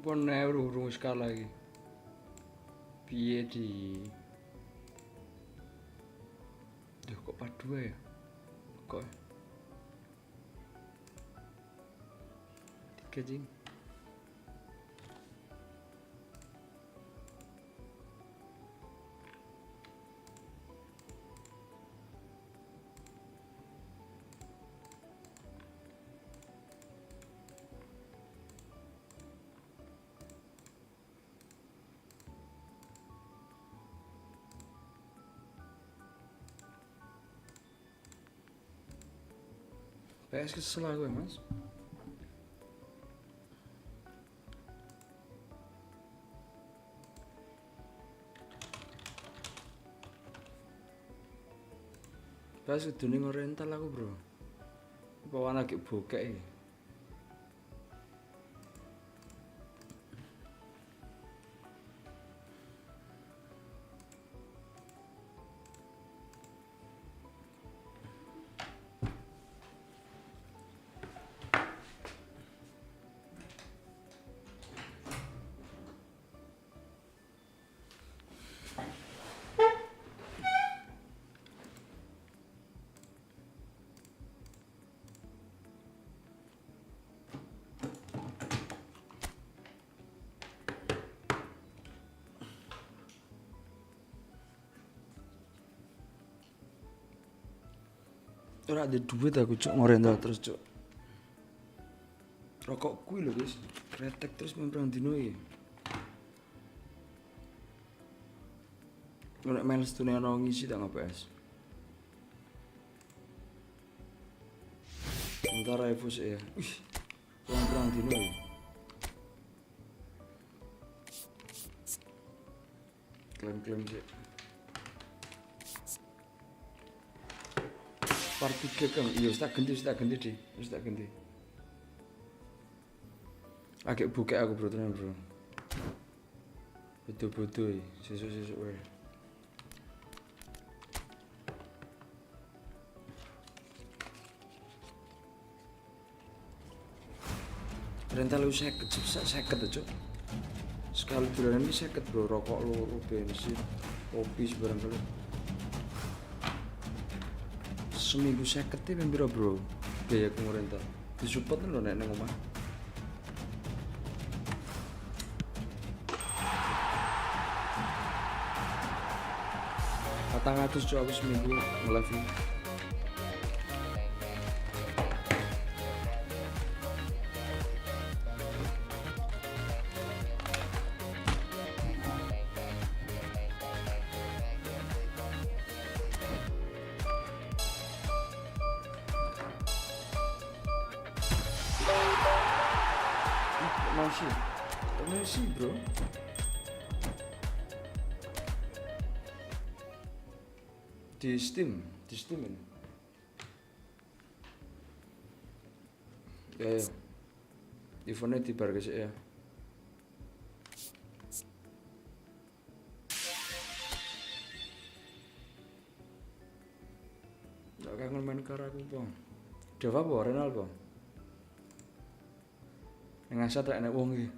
pun urung skala iki. Piye di Duh kok padu ya? Kok tiga jing. PS kesel aku ya mas. PS kudune ngorental aku bro. Bawa lagi bokek ya. Ora ada duit aku cuk ngorental terus cuk. Rokok kuwi lho guys, kretek terus memperang dino iki. Nek mail stune ana ngisi tak PS. Sementara Evos ya. Wih. Memperang dino iki. Klaim-klaim sih. Part 3 kan, iya tak ganti deh, tak ganti. Agak buka aku bro tenan bro. Bodoh-bodoh sesuk-sesuk wae. Rental lu 50 aja. Sekali dolanan iki 50 bro, rokok loro, bensin, kopi sebarang kali. Seminggu 50 e piro bro? Biaya ku rental. Disupport lho nek nang omah. Patang atus cok aku seminggu nge-live. Masih bro. Di Steam ini. Ya. Iphone-nya dibar guys ya. Nggak kangen main karo aku po. Deva po, Renal po. Yang ngasat tak enak wong iki.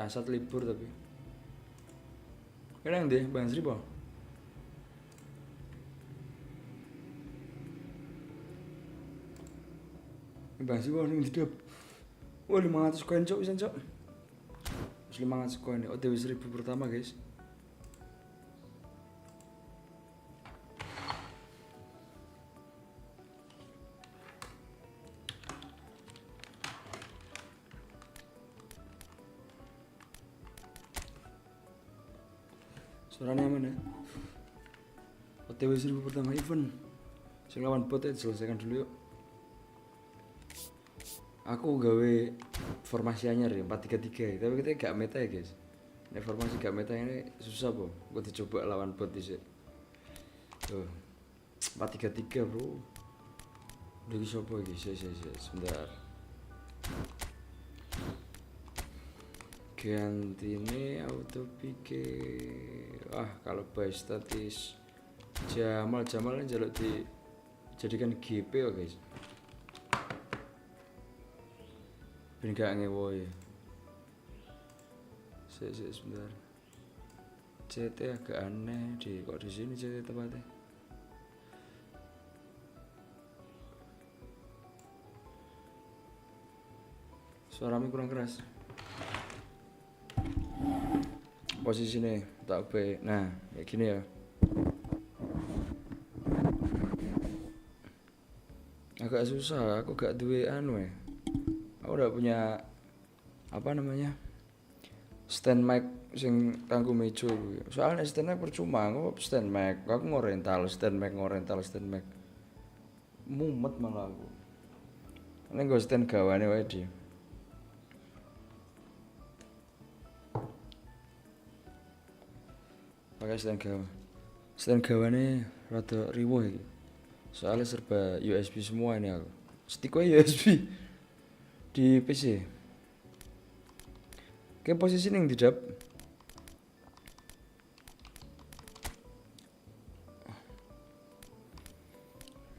Asat libur tapi. Kena yang deh, Bang Sri po. Bang Sri po ning hidup. Wah 500 koin cok bisa cok. 500 koin. OTW 1000 pertama guys. Suaranya mana? OTW 1000 pertama event. Sing lawan bot selesaikan dulu yuk. Aku gawe formasi anyar ya 4-3-3 tapi kita gak meta ya guys. Nek formasi gak meta ini susah po. Gue dicoba lawan bot dhisik. Tuh. 4-3-3 bro. Udah iki sapa iki? Sebentar. Ganti ini auto pikir. Kalau by statis Jamal njaluk di jadikan GP ya guys, ben gak ngewo ya. Sebentar, CT agak aneh kok di sini CT tempatnya. Suaramu kurang keras. Posisinya tak be. Nah, kayak gini ya. Agak susah, aku gak duwe anu ya. Aku udah punya apa namanya? Stand mic sing kanggo meja kuwi. Soalnya stand mic percuma, aku stand mic, aku ngorental stand mic. Mumet malah aku. Nek nggo stand gawane wae di. Pakai stand gawane rada riwuh iki. Soalnya serba USB semua ini aku. Stick USB di PC. Oke, posisi ning didap.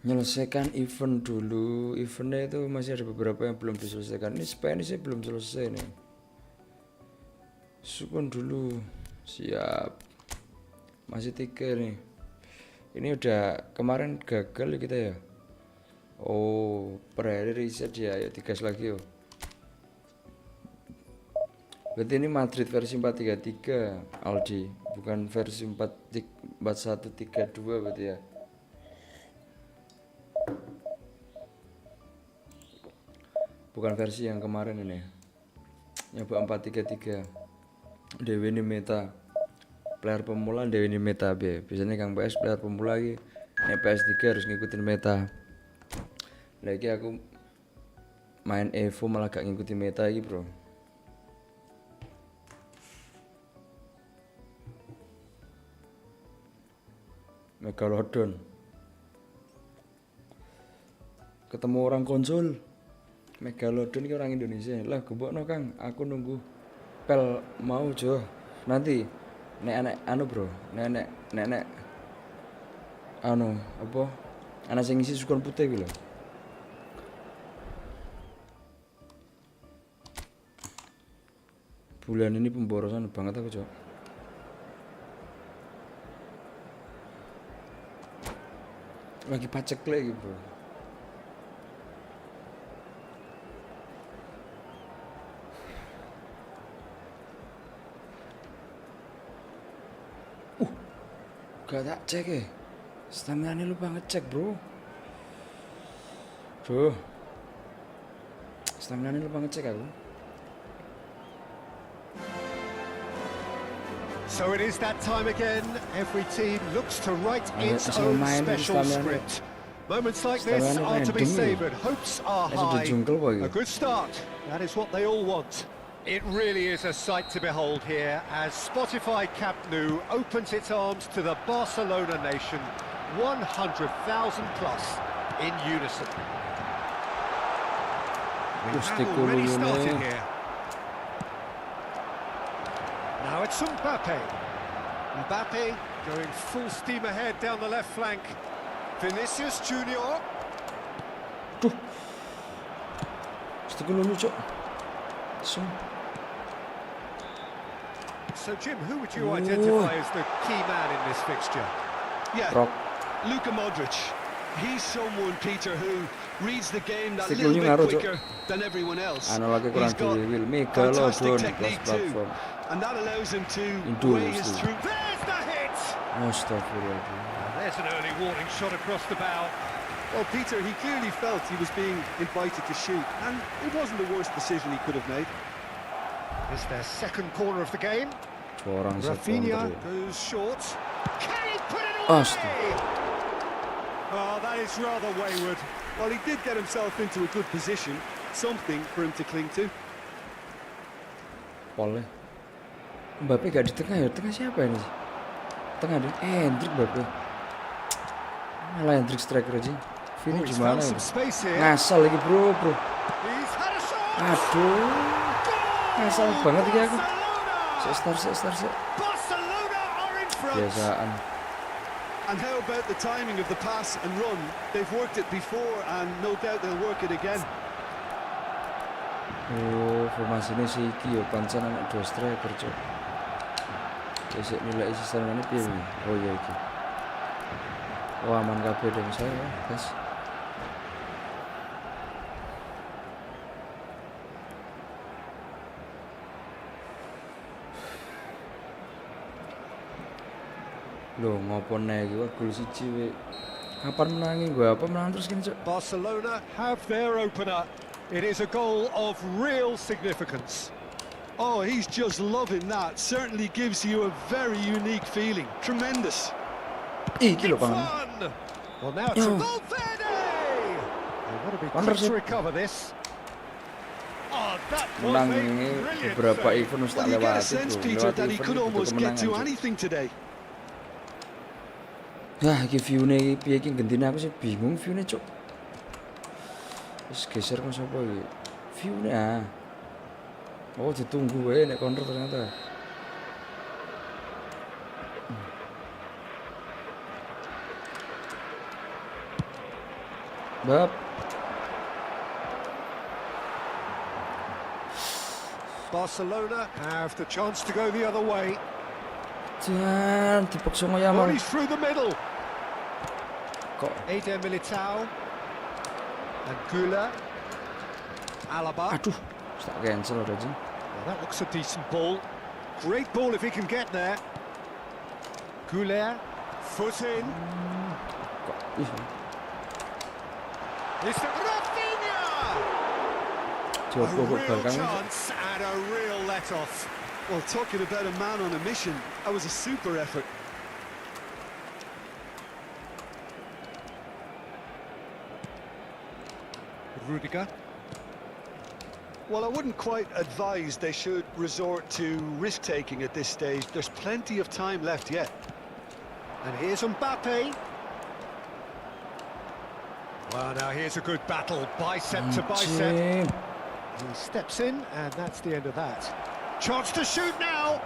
Menyelesaikan event dulu. Eventnya itu masih ada beberapa yang belum diselesaikan. Ini sih belum selesai nih. Sukun dulu. Siap. Masih 3 nih. Ini udah kemarin gagal kita ya. Oh, per hari reset ya. Ayo digas lagi yo. Berarti ini Madrid versi 433 Aldi, bukan versi 4132 berarti ya. Bukan versi yang kemarin ini. Nyoba 433. Dewi ini meta. Player pemula Dewi ini meta B. Biasanya Kang PS player pemula lagi. PS3 harus ngikutin meta. Lagi aku main Evo malah gak ngikutin meta lagi, bro. Megalodon. Ketemu orang konsol. Megalodon ini orang Indonesia. Lah gembokno Kang, aku nunggu pel mau jo. Nanti nek anu bro, nek anu apa? Anak sing isi sukun putih gitu. Bulan ini pemborosan banget aku, Cok. Lagi pacek lagi, bro. Gak tak cek ya. Stamina ini lupa ngecek, bro. Stamina ini lupa ngecek aku. So it is that time again. Every team looks to write its own special script. Moments like this are to be savoured. Hopes are high. A good start. That is what they all want. It really is a sight to behold here as Spotify Camp Nou opens its arms to the Barcelona nation, 100,000 plus in unison. We have already started here. Now it's Mbappe. Mbappe going full steam ahead down the left flank. Vinicius Junior. So Jim, who would you identify as the key man in this fixture? Yeah, Luka Modric. He's someone, Peter, who reads the game that little bit quicker than everyone else. He's got fantastic technique too, and that allows him to weigh his through. There's the hit! There's an early warning shot across the bow. Well, Peter, he clearly felt he was being invited to shoot, and it wasn't the worst decision he could have made. It's their second corner of the game. Rafinha goes short. Can he put it away? Oh, that is rather wayward. Well, he did get himself into a good position, something for him to cling to. Boleh. Mbappe gak di tengah ya? Tengah siapa ini? Tengah deh. Hendrik Mbappe. Malah Hendrik striker aja. Vini gimana ya? Ngasal lagi bro. Aduh. Ngasal banget ya aku. Start. Biasaan. And how about the timing of the pass and run? They've worked it before and no doubt they'll work it again. Oh, formasi ini sih iki yo pancen anak 2 striker, Cuk. Isik nilai sistemnya ini piye? Oh iya iki. Oh, aman kabeh dong saya, guys. Loh, ngopo nek iki gol siji we. Kapan menangi gue apa menang terus gini, Cuk? Barcelona have their opener. It is a goal of real significance. Oh, he's just loving that. Certainly gives you a very unique feeling. Tremendous. Iki lho, Bang. Well, now it's Valverde. They want to be quick to recover this. Oh, that was Menang a ini brilliant beberapa save. event Well, you get a lewati sense, bro. Peter, Lewati that he event could itu almost get to kemenangan, Cuk. anything today. Nah, iki view-ne iki piye iki gendine aku sih bingung view-ne, Cuk. Wis geser kok sapa iki? View-ne ah. Oh, ditunggu wae nek counter ternyata. Bab. Barcelona have the chance to go the other way. Jangan dipaksa ngoyo Well, Mang. he's through the middle. Kok Eder Militao and Gula. Alaba. aduh, tak cancel udah, Jing. Well, that looks a decent ball. Great ball if he can get there. Goulet, foot in. Kok ih. It's Rafinha! Coba A kok real belakang. chance and a real let-off. Well, talking about a man on a mission, that was a super effort. Rudiger. Well, I wouldn't quite advise they should resort to risk-taking at this stage. There's plenty of time left yet. And here's Mbappe. Well, now here's a good battle, bicep to bicep. Jing. He steps in, and that's the end of that. Chance to shoot now.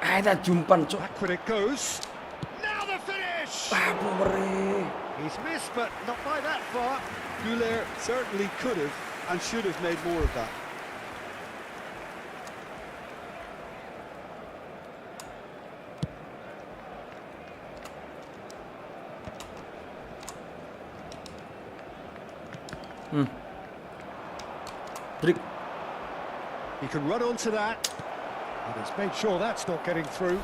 Ada jumpan, Cuk. Back when it goes. Now the finish. Ah, blubber. He's missed, but not by that far. Goulet certainly could have and should have made more of that. Break. He can run onto that. And he's made sure that's not getting through.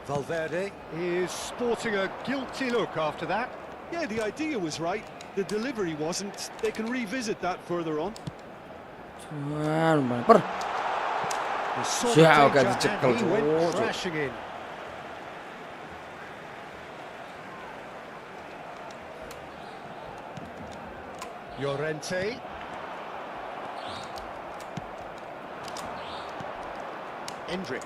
Valverde is sporting a guilty look after that. Yeah, the idea was right. The delivery wasn't. They can revisit that further on. Cuman, per. He saw the Siapa danger dicekel, and he went Cuk. crashing in. Llorente. Endrick.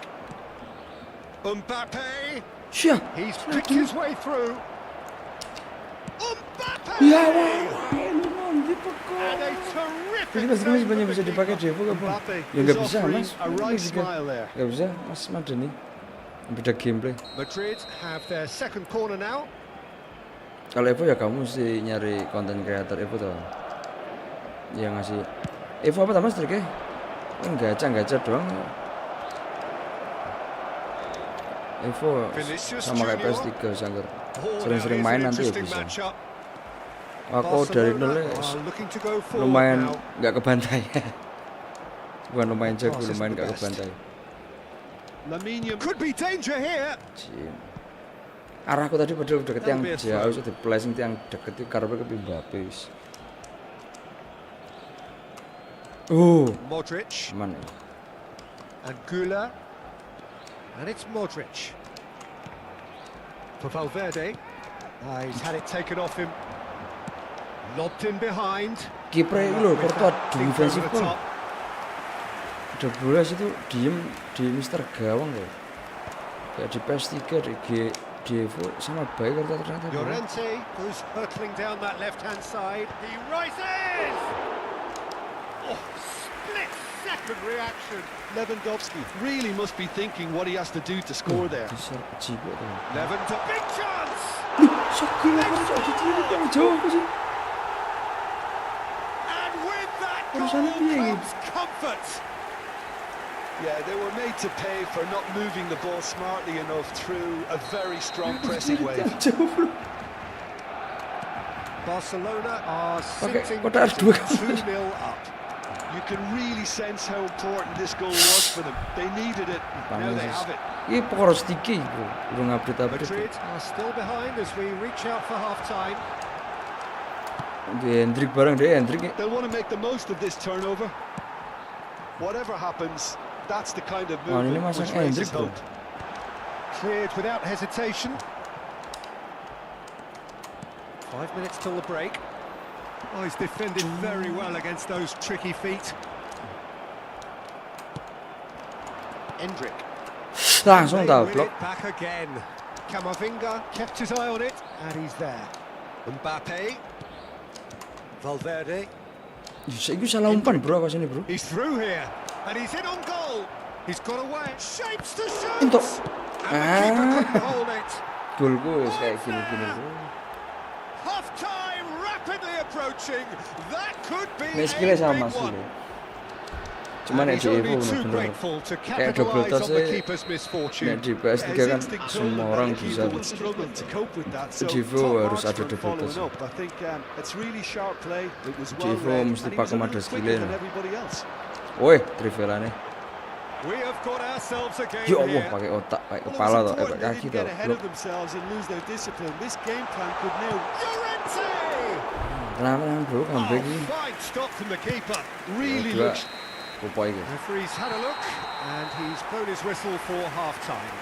Mbappe. Sia. He's picked his way through. Mbappe! Ya, wah, dipukul. And a terrific Ini mas save sebenarnya from bisa the dipakai keeper. Devo apa? Mbappe Ya is nggak bisa, offering Mas. a right smile there. Nggak bisa, Mas Madeni. Beda gameplay. Madrid have their second corner now. Kalau Evo ya kamu mesti nyari konten kreator Evo tuh. Ya ngasih. Evo apa tuh Mas triknya? Gacha doang. Evo Vinicius sama kayak Junior. PS3 sanggar. Oh, Sering-sering now main here's an nanti ya interesting bisa. matchup. Aku dari dulu Barcelona are looking to go forward lumayan now. nggak kebantai. Bukan lumayan jago, lumayan nggak kebantai. Lamine Could be danger here. Cim. Arahku tadi padahal deket yang That'll be a jauh, throw. itu di placing yang deket itu karena ke Mbappe. Modric Aman. and Gula. And it's Modric. For Valverde. He's had it taken off him. Lobbed in behind. Kiper itu loh, Courtois defensif pun. top. Ada bola situ diem di Mister Gawang loh. Kayak di PS3 di Evo sama baik Courtois ternyata. Llorente goes hurtling down that left-hand side. He rises! Oh, split second different reaction. Lewandowski really must be thinking what he has to do to score there. Lewandowski, big chance! And with that goal comes comfort. Yeah, they were made to pay for not moving the ball smartly enough through a very strong pressing wave. Barcelona are sitting 2-0 up. You can really sense how important this goal was for them. They needed it. Now they have it. Madrid are still behind as we reach out for half-time. They'll want to make the most of this turnover. Whatever happens, that's the kind of movement which raises hope. Cleared without hesitation. 5 minutes till the break. Oh, he's defended very well against those tricky feet. Endrick. Back again. Camavinga kept his eye on it, and he's there. Mbappe. Valverde. He's through here, and he's in on goal. He's got away. Shapes the shot. And the keeper couldn't hold it. Half-time rapidly approaching. That could be a big one. And he's only too grateful to capitalise on the keeper's misfortune. His instinct told him that the keeper would struggle to cope with that. So top marks for following up. I think it's really sharp play. It was well read, and he was a little quicker than everybody else. We have got ourselves a game Ya Allah, here. pakai otak, pakai Well, kepala it was atau pakai important they kaki didn't get tau. ahead of themselves and lose their discipline. This game plan could now. Llorente! Kenapa bro, comeback ini? Fine stop from the keeper. Really Dua, looks. Popeye gitu. Referee's had a look, and he's blown his whistle for half-time.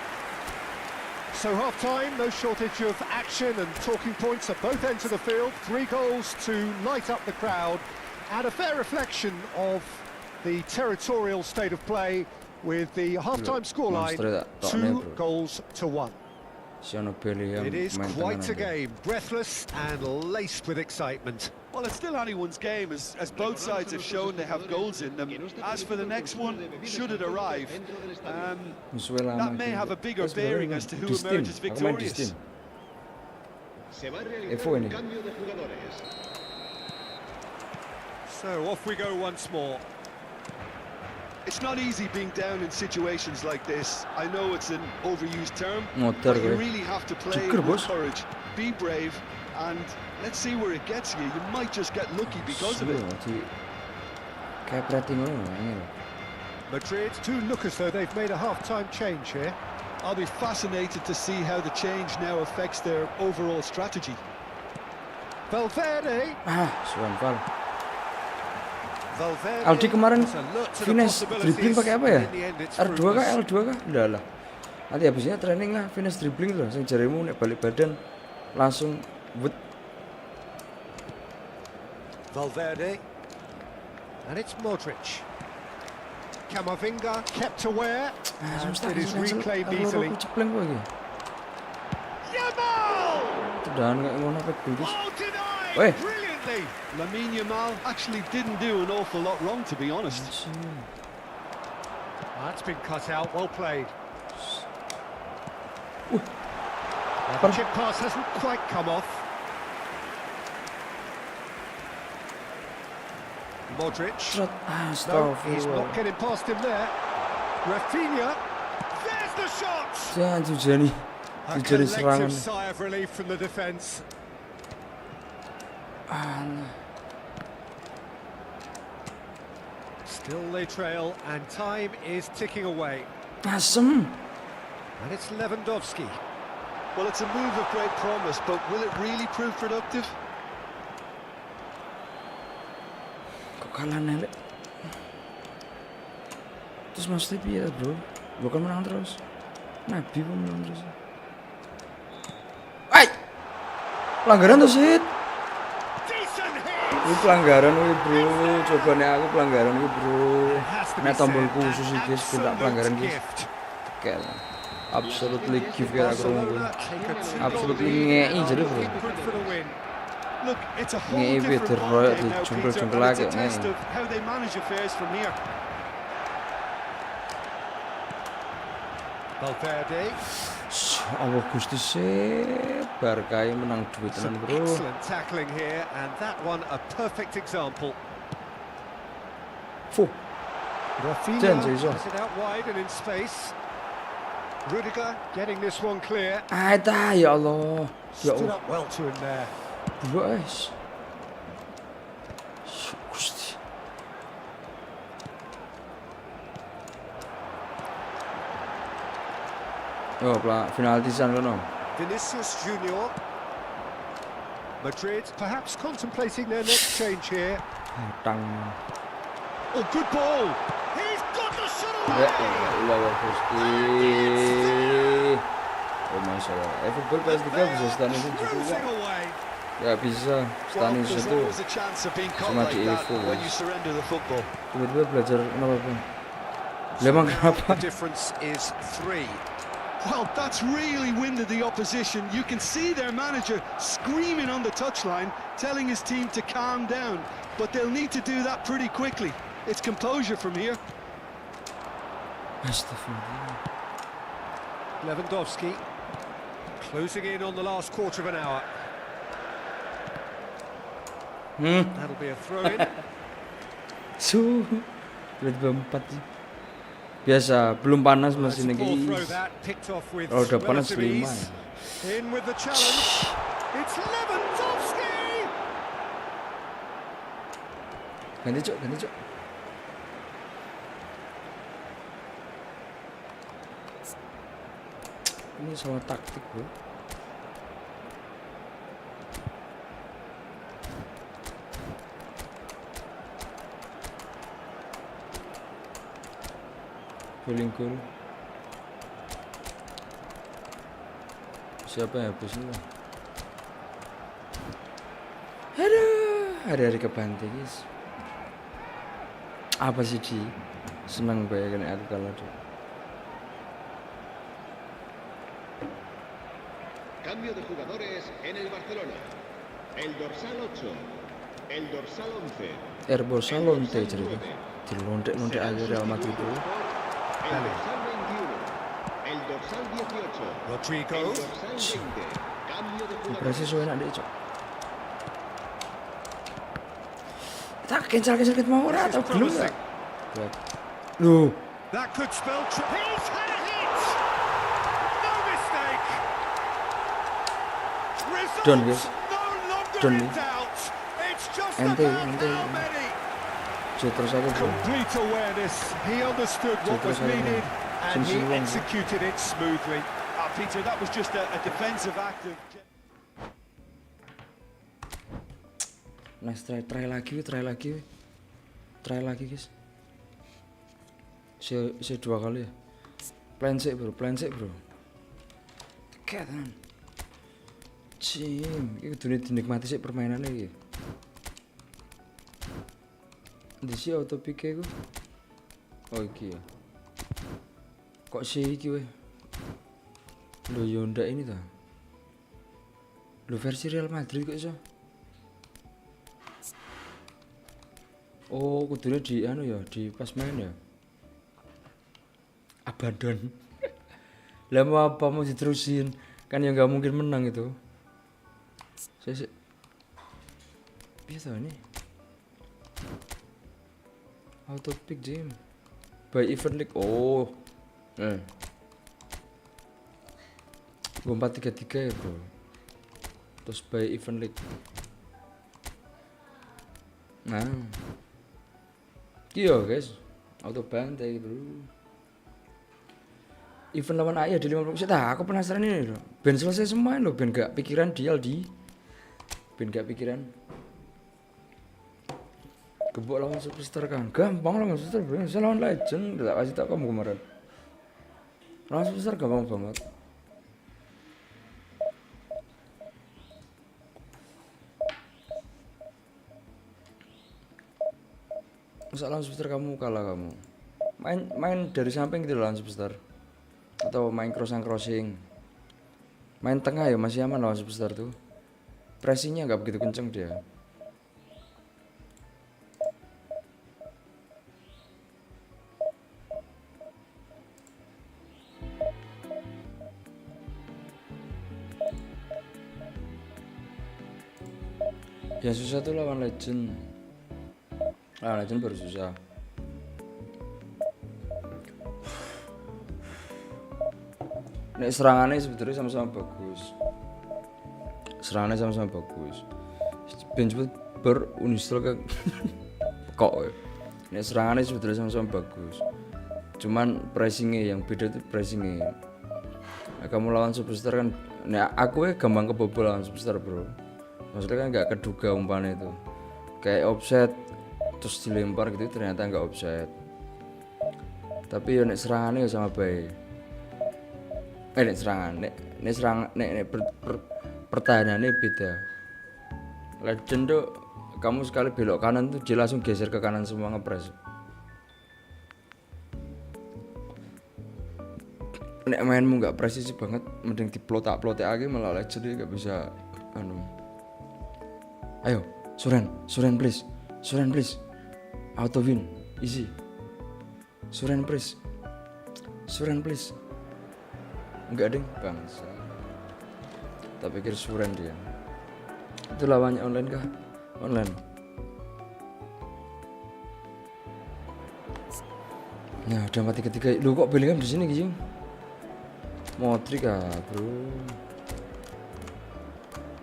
So half-time, no shortage of action and talking points at both ends of the field. 3 goals to light up the crowd, and a fair reflection of the territorial state of play, with the half-time scoreline 2-1. It is quite a game, breathless and laced with excitement. Well, it's still anyone's game, as both sides have shown they have goals in them. As for the next one, should it arrive, that may have a bigger bearing as to who emerges victorious. So off we go once more. It's not easy being down in situations like this. I know it's an overused term, but you really have to play with courage, be brave, and let's see where it gets you. You might just get lucky because of it. Madrid do look as though they've made a half-time change here. I'll be fascinated to see how the change now affects their overall strategy. Valverde. Aldi kemarin finish dribbling pakai apa ya? R2 kah, L2 kah? Udah lah. Nanti habisnya training lah, finish dribbling loh. Sing jarimu nek balik badan langsung but. Valverde. And it's Modric. Camavinga kept aware. And it is reclaimed easily. Yamal! Tendangan kayak ngono apa bagus. Oh, denied! Weh. Brilliantly! Lamine Yamal actually didn't do an awful lot wrong, to be honest. That's been cut out, well played. The chip pass hasn't quite come off. Modric. No, he's not getting past him there. Rafinha. There's the shot! Jangan Tujani. A collective sigh of relief from the defence. Still they trail, and time is ticking away. Asem. And it's Lewandowski. Well, it's a move of great promise, but will it really prove productive? Kok kalah nelek? Terus maksudnya piye bro? Bukan menang terus. Nabi pun menang terus. Ay! Pelanggaran tuh Sid. Ini pelanggaran wih bro, coba nih aku pelanggaran wih bro. Nih tombol khusus iki tak pelanggaran iki. Kel. Absolutely give kira aku ngomong. Absolutely ngei jadi bro. Look, it's a whole Ngei different better ballgame di now, jungkel Peter, jungkel and it's lagi a test ngei. of how they manage affairs from here. Valverde. Allah Gusti sih, Barkai menang duit tenan, Some bro. excellent tackling here, and that one a perfect example. Fuh, Rafinha Jangan, Jason. has it out wide and in space. Rudiger getting this one clear. ada ya Allah. Ya Stood Allah, up well to him there. guys. Gusti. Oh, penalti san kono. Vinicius Junior. Madrid perhaps contemplating their next change here. Tang. Oh, good ball. He's got the shot Ya away. Allah Gusti. Oh masya Allah. Football PS3 bisa stunning juga. Cruising away. Ya bisa stunning There's situ. always a chance of being caught Cuma like di that info, when guys. you surrender the football. Tiba-tiba belajar kenapa bang? Lemang kenapa? The difference is 3. Well, that's really winded the opposition. You can see their manager screaming on the touchline, telling his team to calm down. But they'll need to do that pretty quickly. It's composure from here. Astagfirullah. Lewandowski closing in on the last quarter of an hour. That'll be a throw-in. Tiba-tiba 4 sih. Biasa, belum panas masih It's a poor nih. throw that, picked off with Kalau udah panas relative 5 ease. ya. In with the challenge. It's Lewandowski. Ganti cok, ganti cok. Ini salah taktik bro. Feeling cool. Siapa yang habis ini? Aduh, hari-hari kebanting guys. Apa sih Ci? Senang bayangin aku kalau tuh. Cambio de jugadores en el Barcelona. El dorsal 8, el dorsal 11, Erbo Salonte cerita. Dilontek-lontek aja Real Madrid dulu. el dorsal 21, el dorsal 18, Rodrigo. el dorsal 20. Cambio de Impresi jugadores. so enak deh cok. Tak cancel kita mau ora atau belum ya? Loh, That could spell He's had a hit. No mistake. Results Done, guys. no longer Done. in doubt. It's just Ente, about ente. how many. terus aku bro. Complete awareness. He understood what was Terus aku, needed and he Sensible. executed it smoothly. Peter, that was just a defensive act of... Nice try lagi guys. Si 2 kali ya. Plan sih bro. Tekan. Cim, ini kudu dinikmati sih permainannya iki. Di si auto pick ku. Oh iki ya. Kok si iki weh? Lo Yonda ini ta. Lo versi Real Madrid kok iso. Oh, kudune di anu ya, di pas main ya. Abandon. Lah mau apa mau diterusin? Kan ya nggak mungkin menang itu. Saya biasa ini. Auto pick game. By event league. Oh. Gue 4-3-3 ya bro. Terus by event league. Nah. Iya guys. Auto bantai bro. Event lawan ayah di 50%. Nah, aku penasaran ini loh. Ben selesai semua loh. Ben gak pikiran di Aldi. Ben gak pikiran. Gebok lawan superstar kan. Gampang lawan superstar bro. Saya lawan legend. Tak kasih tau kamu kemarin. Lawan superstar gampang banget. Masa lawan superstar kamu kalah kamu. Main dari samping gitu lawan superstar. Atau main crossing. Main tengah ya masih aman lawan superstar tuh. Pressingnya nggak begitu kenceng dia. Yang susah tuh lawan Legend. Lawan Legend baru susah. Nek serangannya sebetulnya sama-sama bagus. Serangannya sama-sama bagus. Ben berunistel ke kok. Nek serangannya sebetulnya sama-sama bagus. Cuman pressingnya yang beda itu pressingnya. Nah, kamu lawan superstar kan, nah aku ya gampang kebobol lawan superstar bro. Maksudnya kan nggak keduga umpannya itu. Kayak offset terus dilempar gitu ternyata nggak offset. Tapi ya nek serangannya ya sama baik. Nek serangan, nek serang, nek pertahanannya beda. Legend tuh kamu sekali belok kanan tuh dia langsung geser ke kanan semua ngepres. Nek mainmu nggak presisi banget, mending diplotak aja malah Legend dia nggak bisa anu. Ayo, Suren please, auto win, easy. Suren please. Enggak ding, bangsa. Tak pikir Suren dia. Itu lawannya online kah? Online. Nah, udah mati ketiga. Lu kok Bellingham di sini, Gijing? Modric ah, bro.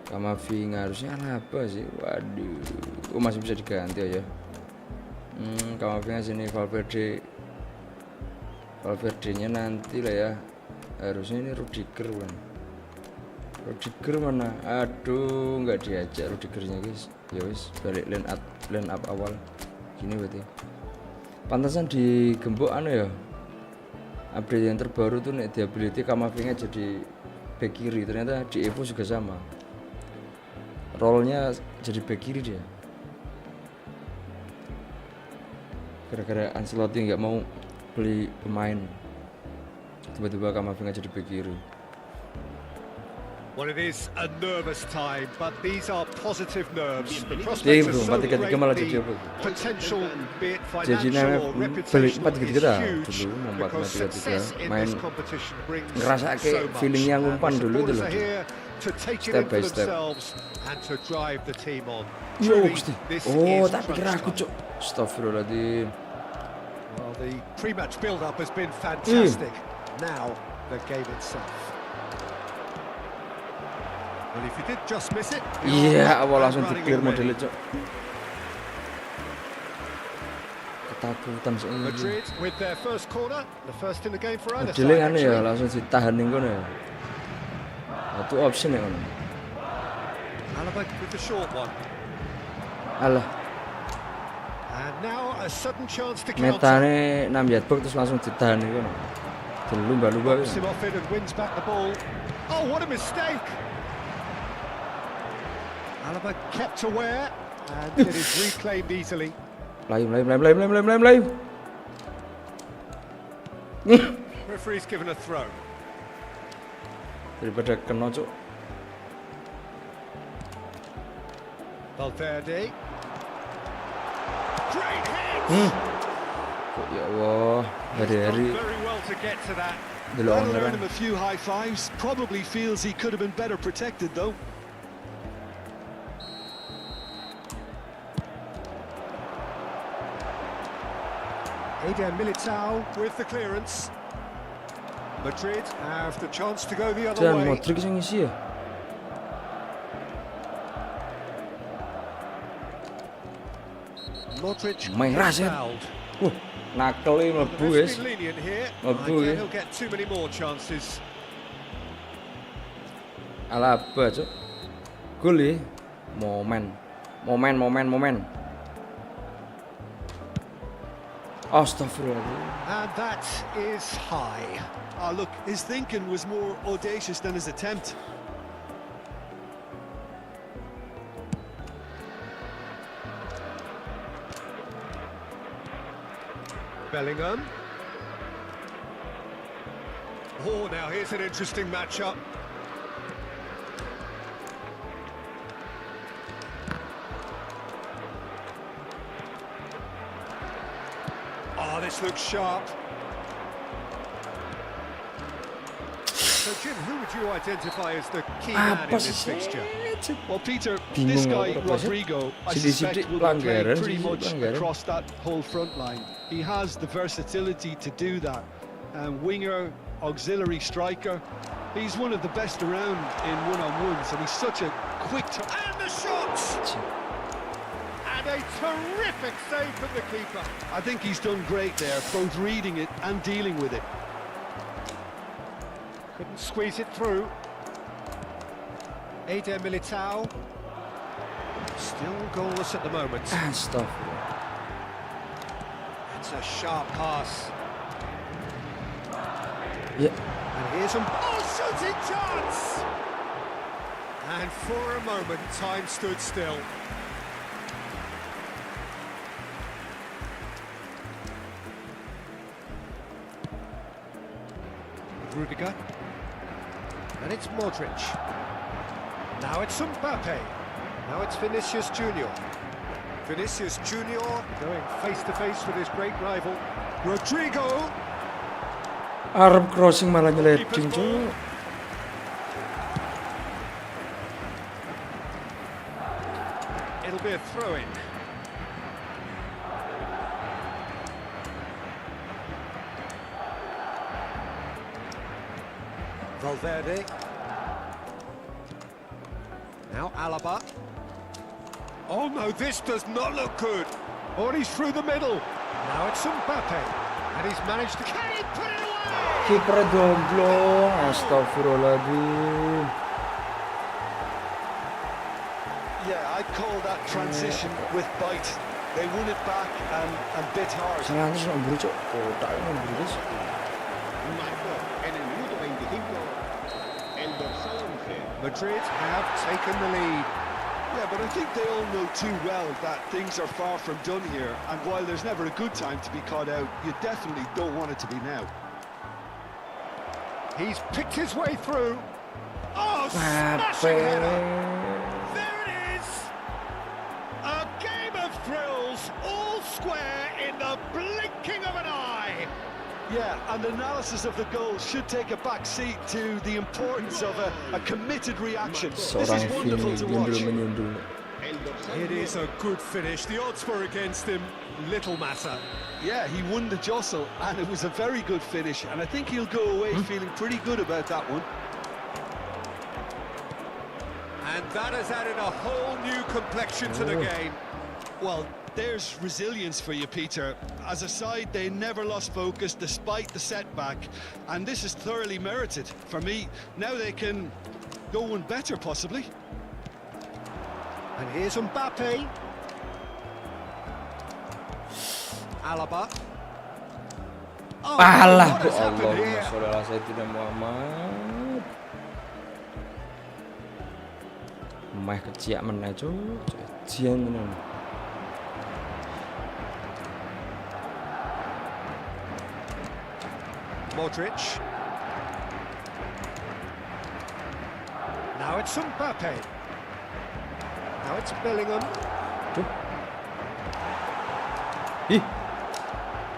Kamavinga harusnya apa sih? Waduh. Oh, masih bisa diganti aja. Kamavinga sini Valverde-nya nanti lah ya. Harusnya ini Rudiger kan. Rudiger mana? Aduh, nggak diajak Rudigernya guys. Ya wis, balik line up awal. Gini berarti. Pantasan di gembok ya. Update yang terbaru tuh nek di ability Kamavinga jadi back kiri. Ternyata di Evo juga sama. Role-nya jadi back kiri dia. Gara-gara Ancelotti nggak mau beli pemain. Tiba-tiba Kamavinga jadi back kiri. Well, it is a nervous time, but these are positive nerves. The prospects are so great. The potential, be it financial or reputational, is huge because success in this competition brings so much. Feelingnya ngumpan dulu Supporters are here to take it in for themselves and to drive the team on. Oh, tak pikir aku cok. Astagfirullahaladzim. Well, the pre-match build-up has been fantastic. Now the game itself. Well, if you did just miss it. Iya, awal langsung di-clear modelnya, Cok. Ketakutan sih. Madrid with their first corner, the first in the game for either side. Modelnya kan ya langsung ditahan ning kono ya. Itu option ya kono. Alaba with the short one. Alah. And now a sudden chance to counter. Metane 6 yard box terus langsung ditahan ning kono. Dilumba-lumba. Him off it and wins back the ball. Oh, what a mistake. Alaba kept aware and it is reclaimed easily. Melayu. Referee's given a throw. Daripada kena, Cuk. Valverde. Great hit. Ya Allah, hari-hari. Very well to get to that. That'll earn him a few high fives. Probably feels he could have been better protected though. Eden Militao with the clearance. Madrid have the chance to go the other way. Modric yang ngisi ya. Modric main rasa. Nakelnya mlebu guys. Mlebu ya. He'll get too many more chances. Alaba, Cuk. Gol ya. Momen. Astaghfirullah. And that is high. Look, his thinking was more audacious than his attempt. Bellingham. Oh, now here's an interesting matchup. Oh, this looks sharp. So, Jim, who would you identify as the key man in this fixture? Well, Peter, this guy, Rodrigo, I suspect will be playing pretty much across that whole front line. He has the versatility to do that. Winger, auxiliary striker. He's one of the best around in one-on-ones, and he's such a quick... And the shot! And a terrific save from the keeper. I think he's done great there, both reading it and dealing with it. Couldn't squeeze it through. Eder Militao. Still goalless at the moment. Stuff. It's a sharp pass. Yeah. And here's a shooting chance! And for a moment, time stood still. Rudiger. And it's Modric. Now it's Mbappe. Now it's Vinicius Junior. Vinicius Junior going face-to-face with his great rival. Rodrigo. Arab crossing malah nyeleding cuy. It'll be a throw-in. Valverde. Now Alaba. Oh no, this does not look good. Oh, and he's through the middle. Now it's Mbappe. And he's managed to... Can he put it away? Kiper domblong, astagfirullahaladzim. Yeah, I'd call that transition with bite. They won it back and bit hard. Sangat nak beri cok. Oh, tak nak beri guys. Marcó en el minuto 25 el dorsal 11. Madrid have taken the lead. Yeah, but I think they all know too well that things are far from done here. And while there's never a good time to be caught out, you definitely don't want it to be now. He's picked his way through. Oh, smashing header! There it is! A game of thrills, all square in the blinking of an eye! Yeah, and analysis of the goal should take a back seat to the importance of a committed reaction. This is wonderful to watch. It is a good finish. The odds were against him. Little matter. Yeah, he won the jostle, and it was a very good finish, and I think he'll go away feeling pretty good about that one. And that has added a whole new complexion to the game. Well, there's resilience for you, Peter. As a side, they never lost focus despite the setback, and this is thoroughly merited for me. Now they can go one better, possibly. And here's Mbappe. Alaba. Oh, Alah, what has happened Allahumma here? sholli ala sayyidina Muhammad. Meh keciak meneh cuk. Jian tenan. Modric. Now it's Mbappe. Now it's Bellingham.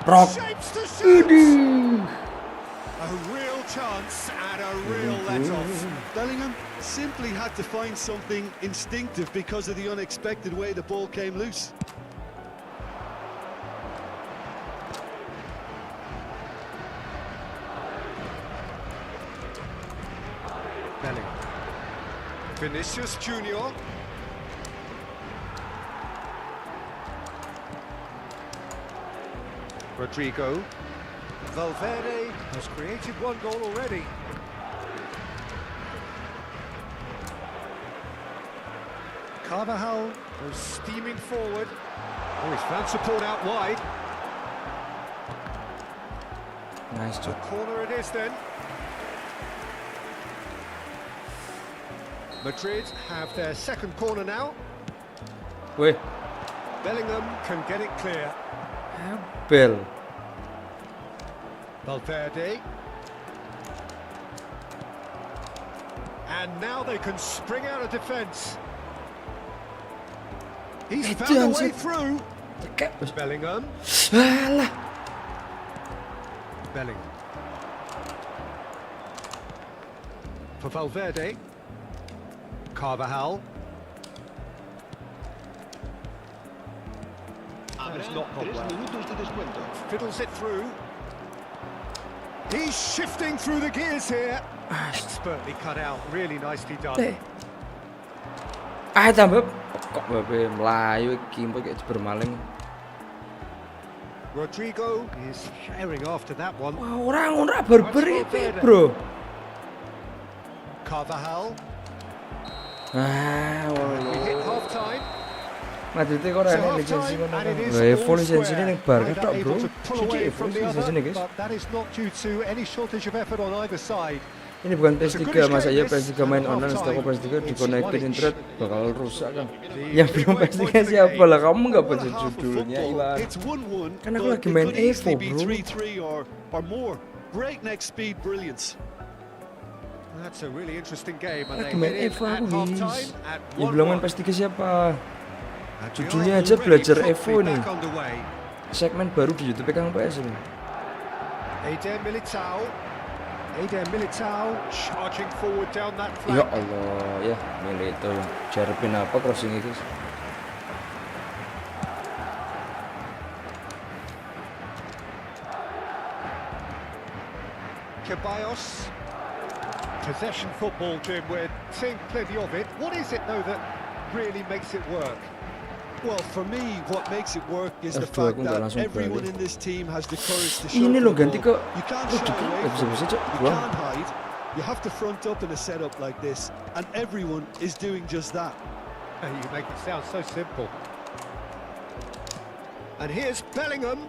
Rock. Shapes to shoot. A real chance and a real let-off. Bellingham simply had to find something instinctive because of the unexpected way the ball came loose. Bellingham. Vinicius Junior. Rodrigo. Valverde has created one goal already. Carvajal goes steaming forward. Oh, he's found support out wide. Nice The job. corner it is then. Madrid have their second corner now. Weh, Bellingham can get it clear. Bell. Valverde. And now they can spring out of defence. He's found a way through. Bellingham. Alah. Bellingham. for Valverde. Carvajal. That's not gone well. Fiddles it through. He's shifting through the gears here. Expertly cut out, really nicely done. Tambah kok babe melayu iki kayak bermaling. Rodrigo is sharing after that one. Wah, orang barber iki, bro. Carvajal. We hit half time. Madrid kok ora enek lisensi ngono. Lah full lisensine ning Barca tok, bro. Sithik full lisensine, guys. That is not due to any shortage of effort on either side. Ini bukan PS3, masa ya PS3 main online setelah PS3 dikonekin internet bakal rusak kan. Yang belum PS3 siapa lah, kamu nggak baca judulnya Iwan. Kan aku lagi main Evo, bro. Breakneck speed brilliance. That's a really interesting game. Lagi main Evo aku, guys. Yang belum main PS3 siapa? Judulnya aja belajar Evo nih. Segmen baru di YouTube Kang PS ini. Eder Militao charging forward down that flank. Ya Allah, ya Militao jarepin apa crossing itu? Ceballos. Possession football, Jim. We're seeing plenty of it. What is it though that really makes it work? Well, for me, what makes it work is the fact that everyone in this team has the courage to show Ini lo ganti ke you can't shy away from it. You can't hide. You have to front up in a setup like this, and everyone is doing just that. You make it sound so simple. And here's Bellingham,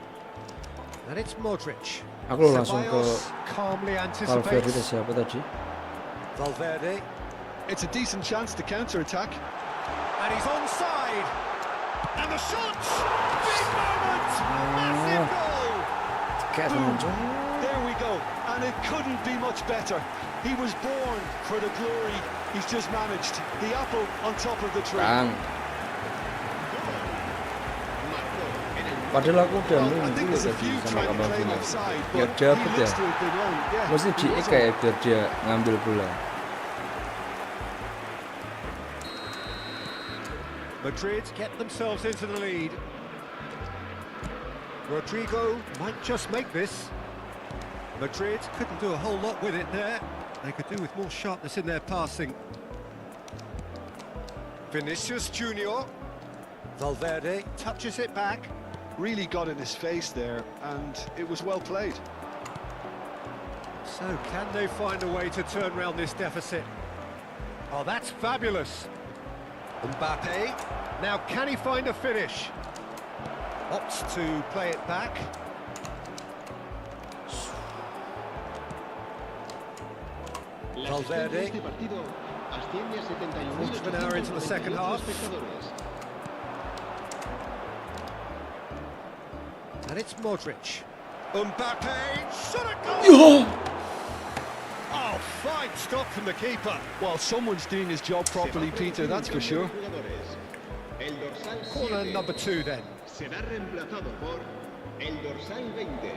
and it's Modric. Aku langsung ke calmly Valverde anticipates. siapa tadi? Valverde. It's a decent chance to counter-attack. And he's onside. And the shot! Big moment! Massive goal! There we go. And it couldn't be much better. He was born for the glory. He's just managed. The apple on top of the tree. Bang. Padahal aku udah nunggu loh tadi sama Kamavinga. Ya dapet ya. Mesti di kayak biar dia ngambil bola. Madrid get themselves into the lead. Rodrigo might just make this. Madrid couldn't do a whole lot with it there. They could do with more sharpness in their passing. Vinicius Junior. Valverde touches it back. Really got in his face there, and it was well played. So can they find a way to turn around this deficit? Oh, that's fabulous. Mbappe, now can he find a finish? Opts to play it back. Valverde. Quarter of an hour into the second half. And it's Modric. Mbappe, shot a goal! Oh, fine stop from the keeper. Well, someone's doing his job properly, Peter, that's for sure. Corner number 2 then. Será reemplazado por el dorsal 20.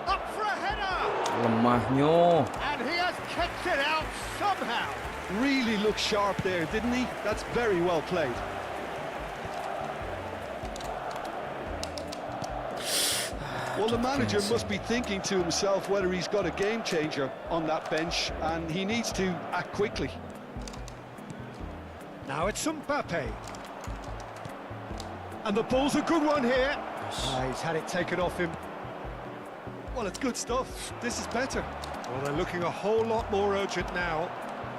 Up for a header! Lemahnya. And he has kicked it out somehow. Really looked sharp there, didn't he? That's very well played. Well, the manager must be thinking to himself whether he's got a game changer on that bench, and he needs to act quickly. Now it's Mbappe. And the ball's a good one here. He's had it taken off him. Well, it's good stuff. This is better. Well, they're looking a whole lot more urgent now.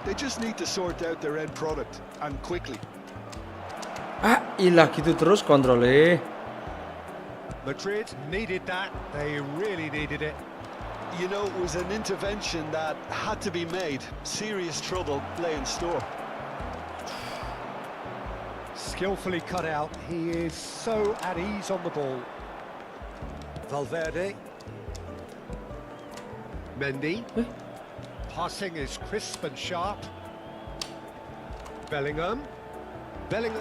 They just need to sort out their end product, and quickly. Ilah gitu terus kontrolnya. Madrid needed that. They really needed it. You know, it was an intervention that had to be made. Serious trouble lay in store. Skillfully cut out. He is so at ease on the ball. Valverde. Mendy. Passing is crisp and sharp. Bellingham. Bellingham.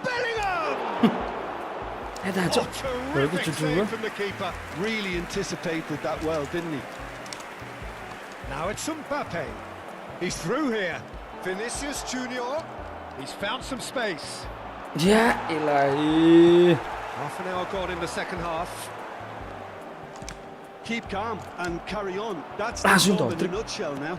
That's Oh, terrific save from the keeper. Really anticipated that well, didn't he? Now it's Mbappe. He's through here. Vinicius Junior. He's found some space. Ya ilahi. Half an hour gone in the second half. Keep calm and carry on. That's Langsung the goal toh, in a nutshell now.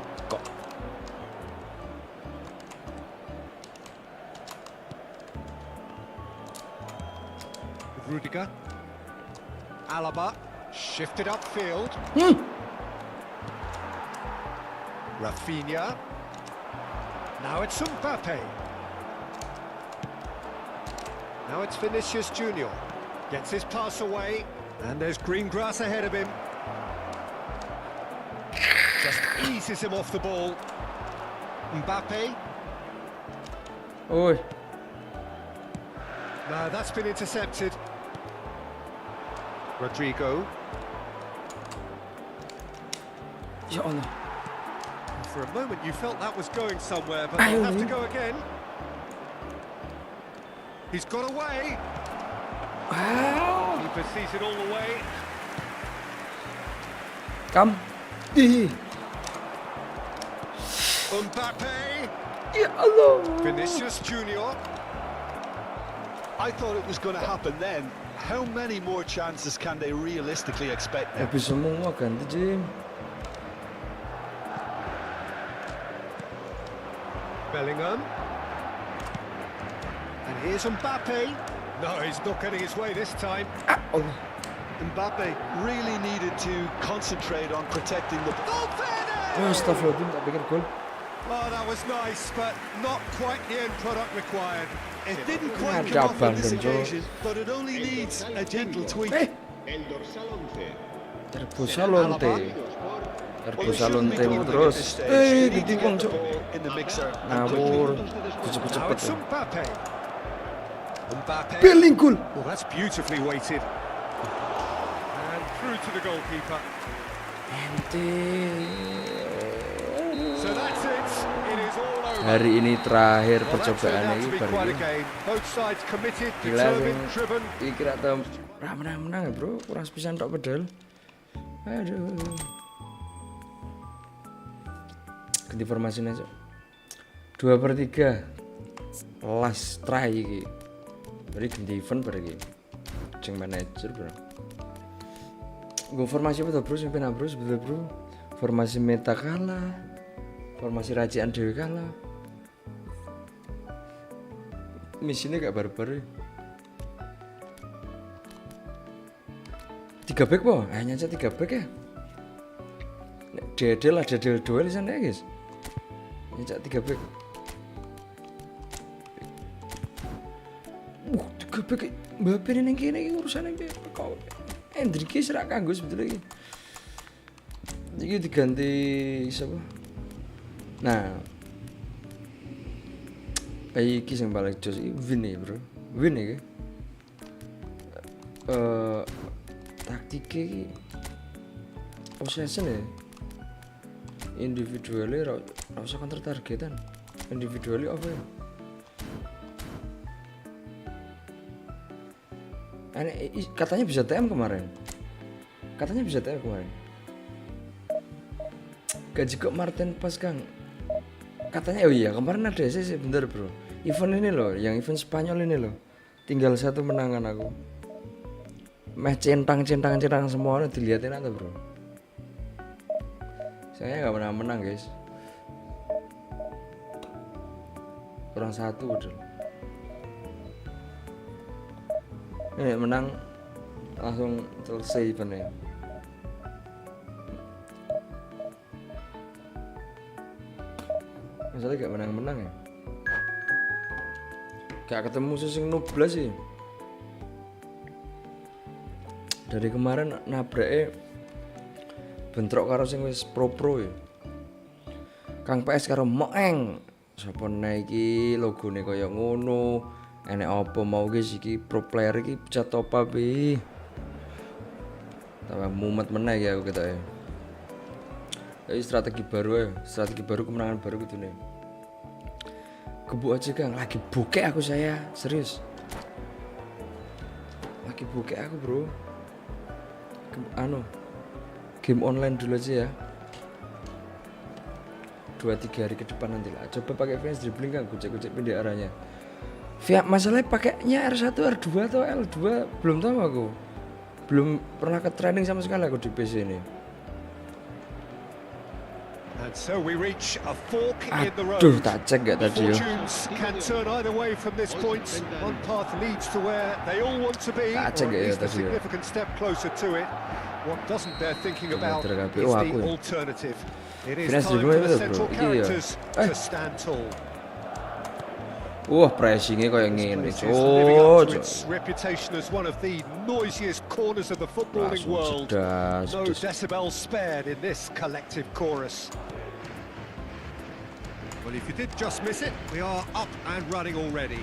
Rudiger. Alaba. Shifted upfield. Rafinha. Now it's Mbappe. Now it's Vinicius Junior. Gets his pass away. And there's green grass ahead of him. Just eases him off the ball. Mbappe. Oi. No, that's been intercepted. Rodrigo. Ya Allah. For a moment you felt that was going somewhere, but they'll have to go again. He's got away. Wow. Keeper sees it all the way. Come. Ih. Mbappe. Ya Allah. Vinicius Junior. I thought it was going to happen then. How many more chances can they realistically expect now? Habis semua ganti Jim. Bellingham. And here's Mbappe. No, he's not getting his way this time. Allah. Mbappe really needed to concentrate on protecting the ball. Oh, astagfirullahaladzim, tak pikir gol. Oh, that was nice, but not quite the end product required. It didn't quite Mantap, come off on this Bang, Benjo. occasion, but it only needs a gentle tweak. El dorsal 11. Terbusa lonte. Well, Terbusa it shouldn't be lonte done at terus. this stage. They need to Ditikung get the cok. ball in the mixer. Ngawur. Now Cepet-cepet it's ya. Mbappe. Mbappe. Pilih gol. Well, that's beautifully weighted. And through to the goalkeeper. Ente. So that's it. It is all over. Hari ini terakhir Well, that turned percobaan out ini to be baru quite a ini. game. Both sides committed, Gila determined, driven. iki kira tau menang-menang ya bro, kurang sepisan tok pedal. Aduh. Ganti formasi aja. 2/3 last try iki. Beri ganti event bar iki. Ceng manager bro. Gue formasi apa tuh bro, sampai bro sebetulnya bro. Formasi meta kalah, formasi racian dewi kalah. Misinya gak barbar ya. 3 back po, hanya aja 3 back ya. Dedel lah, dedel duel di sana ya guys. Nyacak 3 back. 3 back Mbappe ini kene urusan iki kok Hendrik serak kanggo sebetulnya iki. Iki diganti siapa? Nah, iki sing paling jos iki win ya, Bro. Win iki. Taktike iki possession ya. Individualnya ora usah counter targetan. Individualnya apa ya? Katanya bisa TM kemarin. Gaji kok Martin pas Kang. Katanya oh iya kemarin ada sih bentar bro. Event ini loh, yang event Spanyol ini loh. Tinggal 1 menangan aku. Meh centang semua dilihatin atau bro. Saya nggak pernah menang guys. Kurang 1 udah. Ini menang langsung selesai eventnya. Masalahnya gak menang-menang ya. Gak ketemu sing nublas sih. Dari kemarin nabraknya bentrok karo sing wis pro ya. Kang PS karo Moeng. Sapa iki logone kaya ngono. Enek apa mau guys iki pro player iki pecat top up iki. Tambah mumet meneh ya aku ketok ya. Jadi strategi baru kemenangan baru gitu nih. gebuk aja Kang, lagi bokek aku saya, serius. Lagi bokek aku bro. Game online dulu aja ya. 2-3 hari ke depan nanti lah. Coba pakai flash dribbling Kang, kucek-kucek pindah arahnya. Via masalahnya pakainya R1, R2 atau L2 belum tahu aku. Belum pernah ke training sama sekali aku di PC ini. And so we reach a fork in the road. Aduh, tak cek gak tadi yo. Fortunes can turn either way from this point. One path leads to where they all want to be, or at least a significant step closer to it. What doesn't bear thinking about is the alternative. It is time for the central characters to stand tall. Wah, pressingnya kayak ngene, its reputation as one of the noisiest corners of the footballing world. No decibels spared in this collective chorus. Well, if you did just miss it, we are up and running already.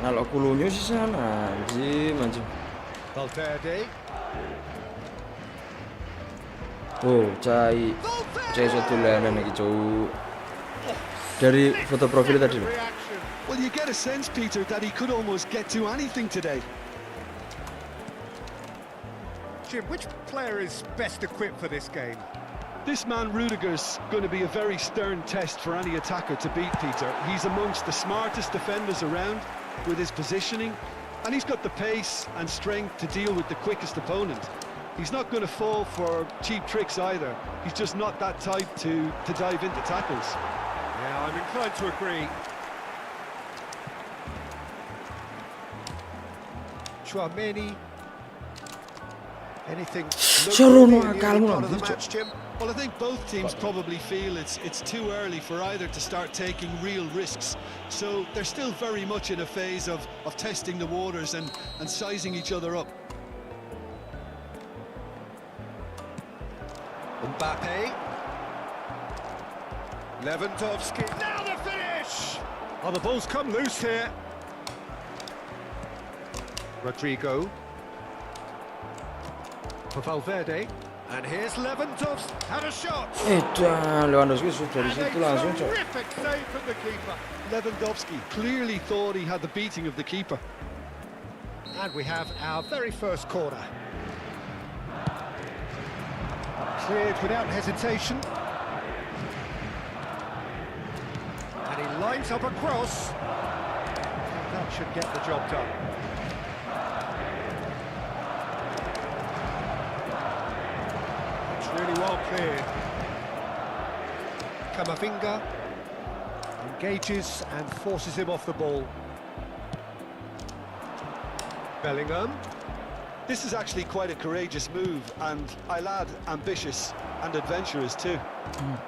Kalau kulunya sih sana, anjing. Valverde. Oh, cai satu layanan lagi cowok dari foto profil tadi. Well, you get a sense, Peter, that he could almost get to anything today. Jim, which player is best equipped for this game? This man Rudiger's going to be a very stern test for any attacker to beat, Peter. He's amongst the smartest defenders around with his positioning, and he's got the pace and strength to deal with the quickest opponent. He's not going to fall for cheap tricks either. He's just not that type to dive into tackles. Yeah, I'm inclined to agree. Chouameni. Anything part of the match, Jim? Well, I think both teams probably feel it's too early for either to start taking real risks. So they're still very much in a phase of testing the waters and sizing each other up. Mbappe. Lewandowski. Now the finish! Oh, the ball's come loose here. Rodrigo. For Valverde. And here's Lewandowski. Had a shot. Lewandowski sudah di situ langsung, Cok. Terrific save from the keeper. Lewandowski clearly thought he had the beating of the keeper. And we have our very first corner. Cleared without hesitation. And he lines up a cross. That should get the job done. It's really well cleared. Camavinga engages and forces him off the ball. Bellingham. This is actually quite a courageous move, and I'll add ambitious and adventurous too.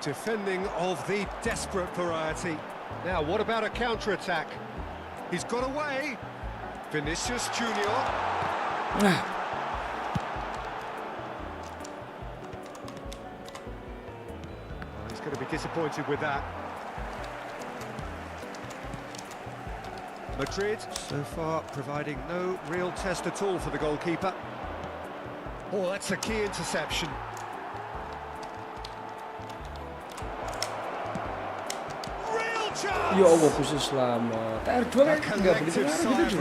Defending of the desperate variety. Now, what about a counter-attack? He's got away. Vinicius Junior. He's going to be disappointed with that. Madrid, so far, providing no real test at all for the goalkeeper. Oh, that's a key interception. Real chance! Ya Allah, khusus selamat. R2 kan nggak begitu ngaruh gitu.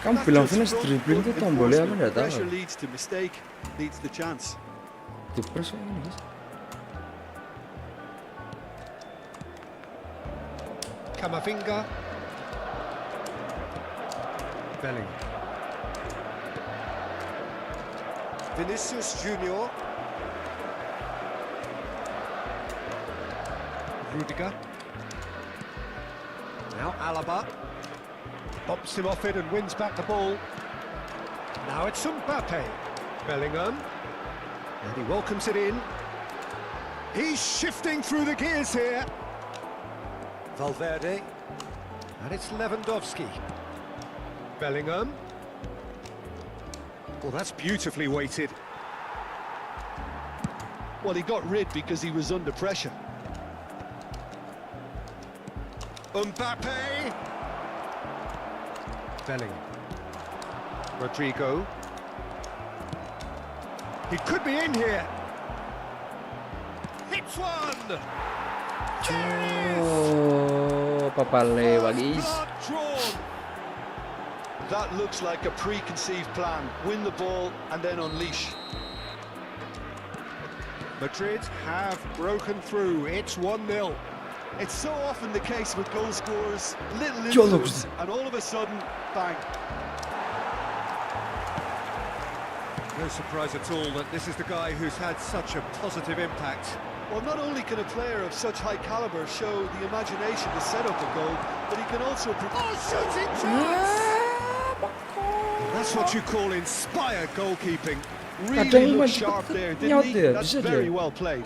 Kamu bilang finish dribbling itu tombolnya apa nggak tahu. Pressure leads to mistake, leads to chance. Di press ini, guys. Camavinga. Bellingham. Vinicius Junior. Rudiger. Now Alaba. Bumps him off it and wins back the ball. Now it's Mbappe. Bellingham. And he welcomes it in. He's shifting through the gears here. Valverde. And it's Lewandowski. Bellingham. Well, that's beautifully weighted. Well, he got rid because he was under pressure. Mbappe. Bellingham. Rodrigo. He could be in here. Hits That's one. Oh, papalewa guys. Drawn. That looks like a preconceived plan. Win the ball and then unleash. Madrid have broken through. It's 1-0. It's so often the case with goal scorers. Little Çok influence güzel. and all of a sudden, bang. No surprise at all that this is the guy who's had such a positive impact. Well, not only can a player of such high caliber show the imagination to set up a goal, but he can also... Shooting chance! That's what you call inspired goalkeeping. Really looked sharp there, didn't he? That's very well played.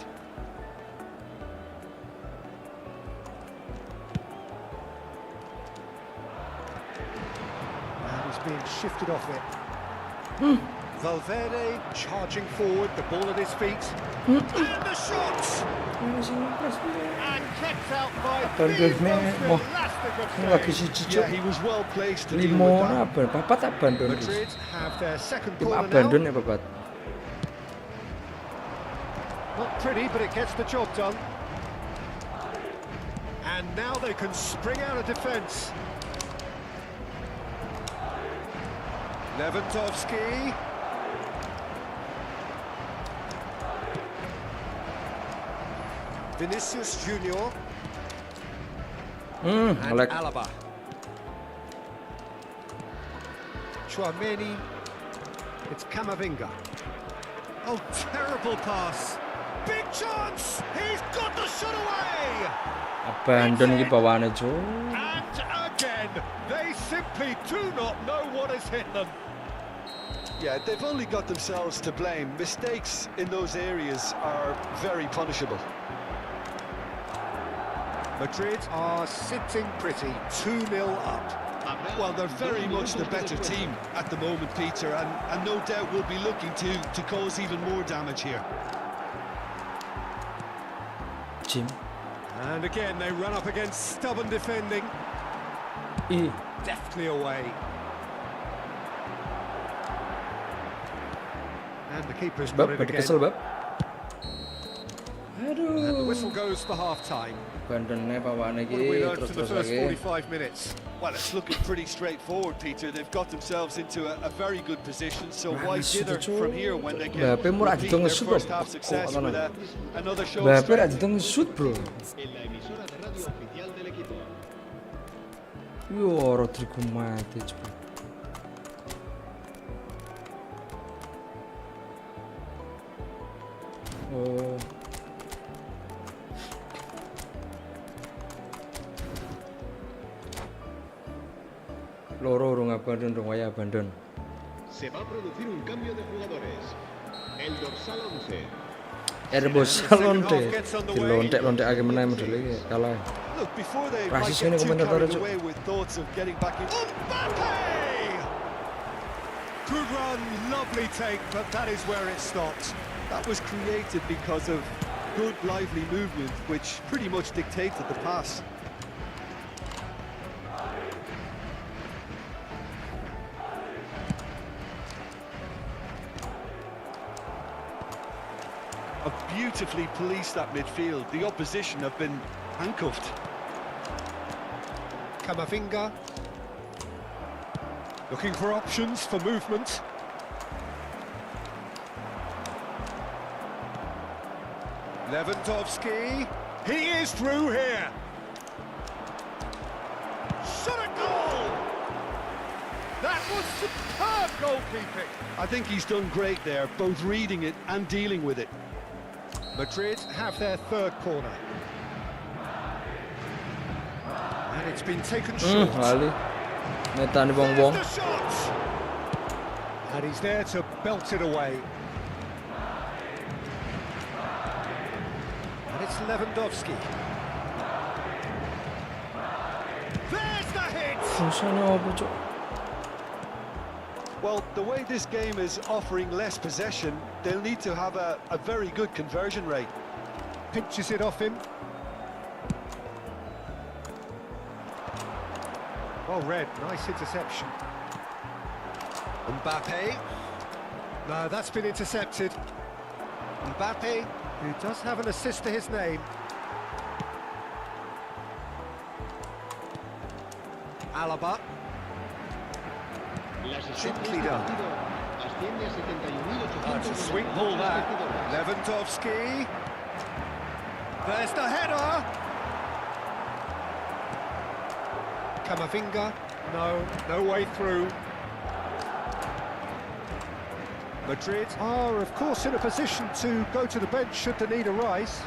And he's being shifted off it. Valverde charging forward, the ball at his feet. And the shot! And kept out by the Yeah, he was well placed to deal with that. Madrid have their second Tim corner abandon now. ya Bapak. Not pretty, but it gets the job done. And now they can spring out of defence. Lewandowski. Vinicius Junior. And Like Alaba. Chouameni. It's Camavinga. Oh, terrible pass. Big chance. He's got the shot away. abandon iki bawaane jo. And again, they simply do not know what has hit them. Yeah, they've only got themselves to blame. Mistakes in those areas are very punishable. Madrid are sitting pretty, 2-0 up. Well, they're very much the better team at the moment, Peter, and no doubt will be looking to cause even more damage here. Jim. And again, they run up against stubborn defending. Deftly away. And the keeper's got Bab, it pada again. kesel bab. And the Aduh. whistle goes for half-time. Abandonnya bawaane What have we iki learned from the terus first lagi. 45 minutes? Well, it's looking pretty straightforward, Peter. They've got themselves into a very good position, so why dither from here when they can Bape murah repeat ditong their nge-shoot first loh. half success with another show of Bape strength. ra ditong nge-shoot, bro. En la emisora de radio oficial del equipo. Yo, Rodrigo Matic, bro. Oh. Loro urung abandon, urung waya abandon. Se va a producir un cambio de jugadores. El dorsal 11. Erbos lonte. Dilontek-lontek ake meneh model iki kalah. Look, before they Rasis might get ini too komentar carried aja. away with thoughts of getting back in. Good run, lovely take, but that is where it stopped. That was created because of good, lively movement, which pretty much dictated the pass. Have beautifully policed that midfield. The opposition have been handcuffed. Camavinga. Looking for options for movement. Lewandowski. He is through here. Shot a goal! That was superb goalkeeping. I think he's done great there, both reading it and dealing with it. Madrid have their third corner. And it's been taken short. Ali. Metani wong-wong. There's the shot! And he's there to belt it away. And it's Lewandowski. There's the hit! Fungsinya apa, Cuk? Well, the way this game is offering less possession, they'll need to have a very good conversion rate. Pinches it off him. Well read, nice interception. Mbappe. No, that's been intercepted. Mbappe, who does have an assist to his name. Alaba. Simply done. That's a sweet ball there. Lewandowski. There's the header. Camavinga. No way through. Madrid are, of course, in a position to go to the bench should the need arise.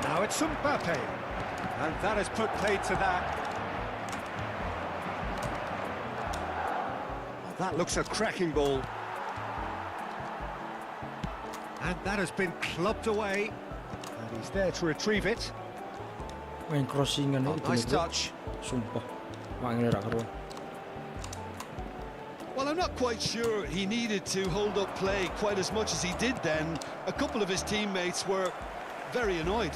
Now it's Mbappe. And that has put paid to that. That looks a cracking ball. And that has been clubbed away. And he's there to retrieve it. Main crossingan itu. Nice touch. Sumpah. Main ra karuan. Well, I'm not quite sure he needed to hold up play quite as much as he did then. A couple of his teammates were very annoyed.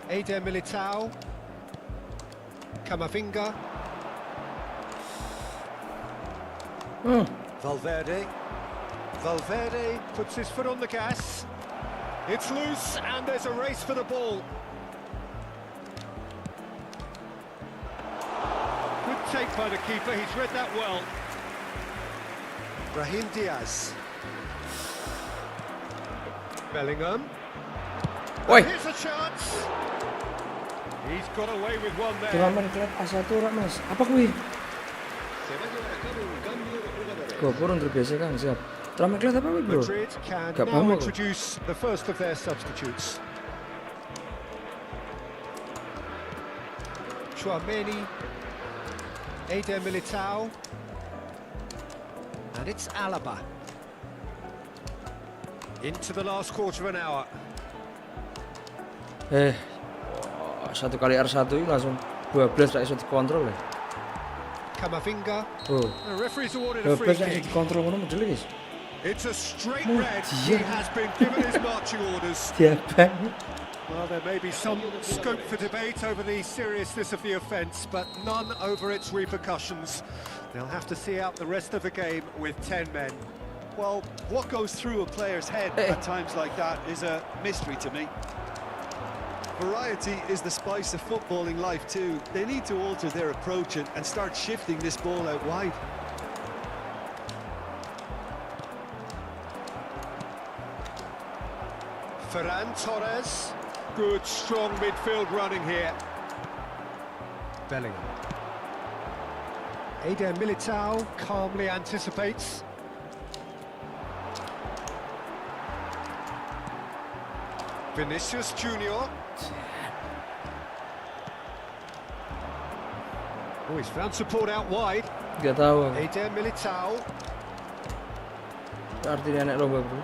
Eder Militao. Camavinga. Valverde. Valverde puts his foot on the gas. It's loose and there's a race for the ball. Good take by the keeper, he's read that well. Brahim Diaz. Bellingham. Oi. Here's a chance. He's got away with one there. Turnamen klub A1 rak mas. Apa kuwi? Kok kurang terbiasa kan, siap. Turnamen klub apa kuwi, bro? Madrid can Gak now paham aku. introduce the first of their substitutes. Chouameni, Eder Militao, and it's Alaba. Into the last quarter of an hour. Satu kali R1 itu langsung 12 tak bisa dikontrol ya. Camavinga. Oh. The referee's awarded a 12 free tak bisa kick. dikontrol ngono model guys. It's a straight Oh, red. He dear. has been given his marching orders. Tiap. Well, there may be some scope for debate over the seriousness of the offence, but none over its repercussions. They'll have to see out the rest of the game with 10 men. Well, what goes through a player's head at times like that is a mystery to me. Variety is the spice of footballing life too. They need to alter their approach and start shifting this ball out wide. Ferran Torres. Good, strong midfield running here. Bellingham. Eder Militao calmly anticipates. Vinicius Junior. Oh, he's found support out wide. Gak tahu. Eder Militao. Artinya anak lomba, bro.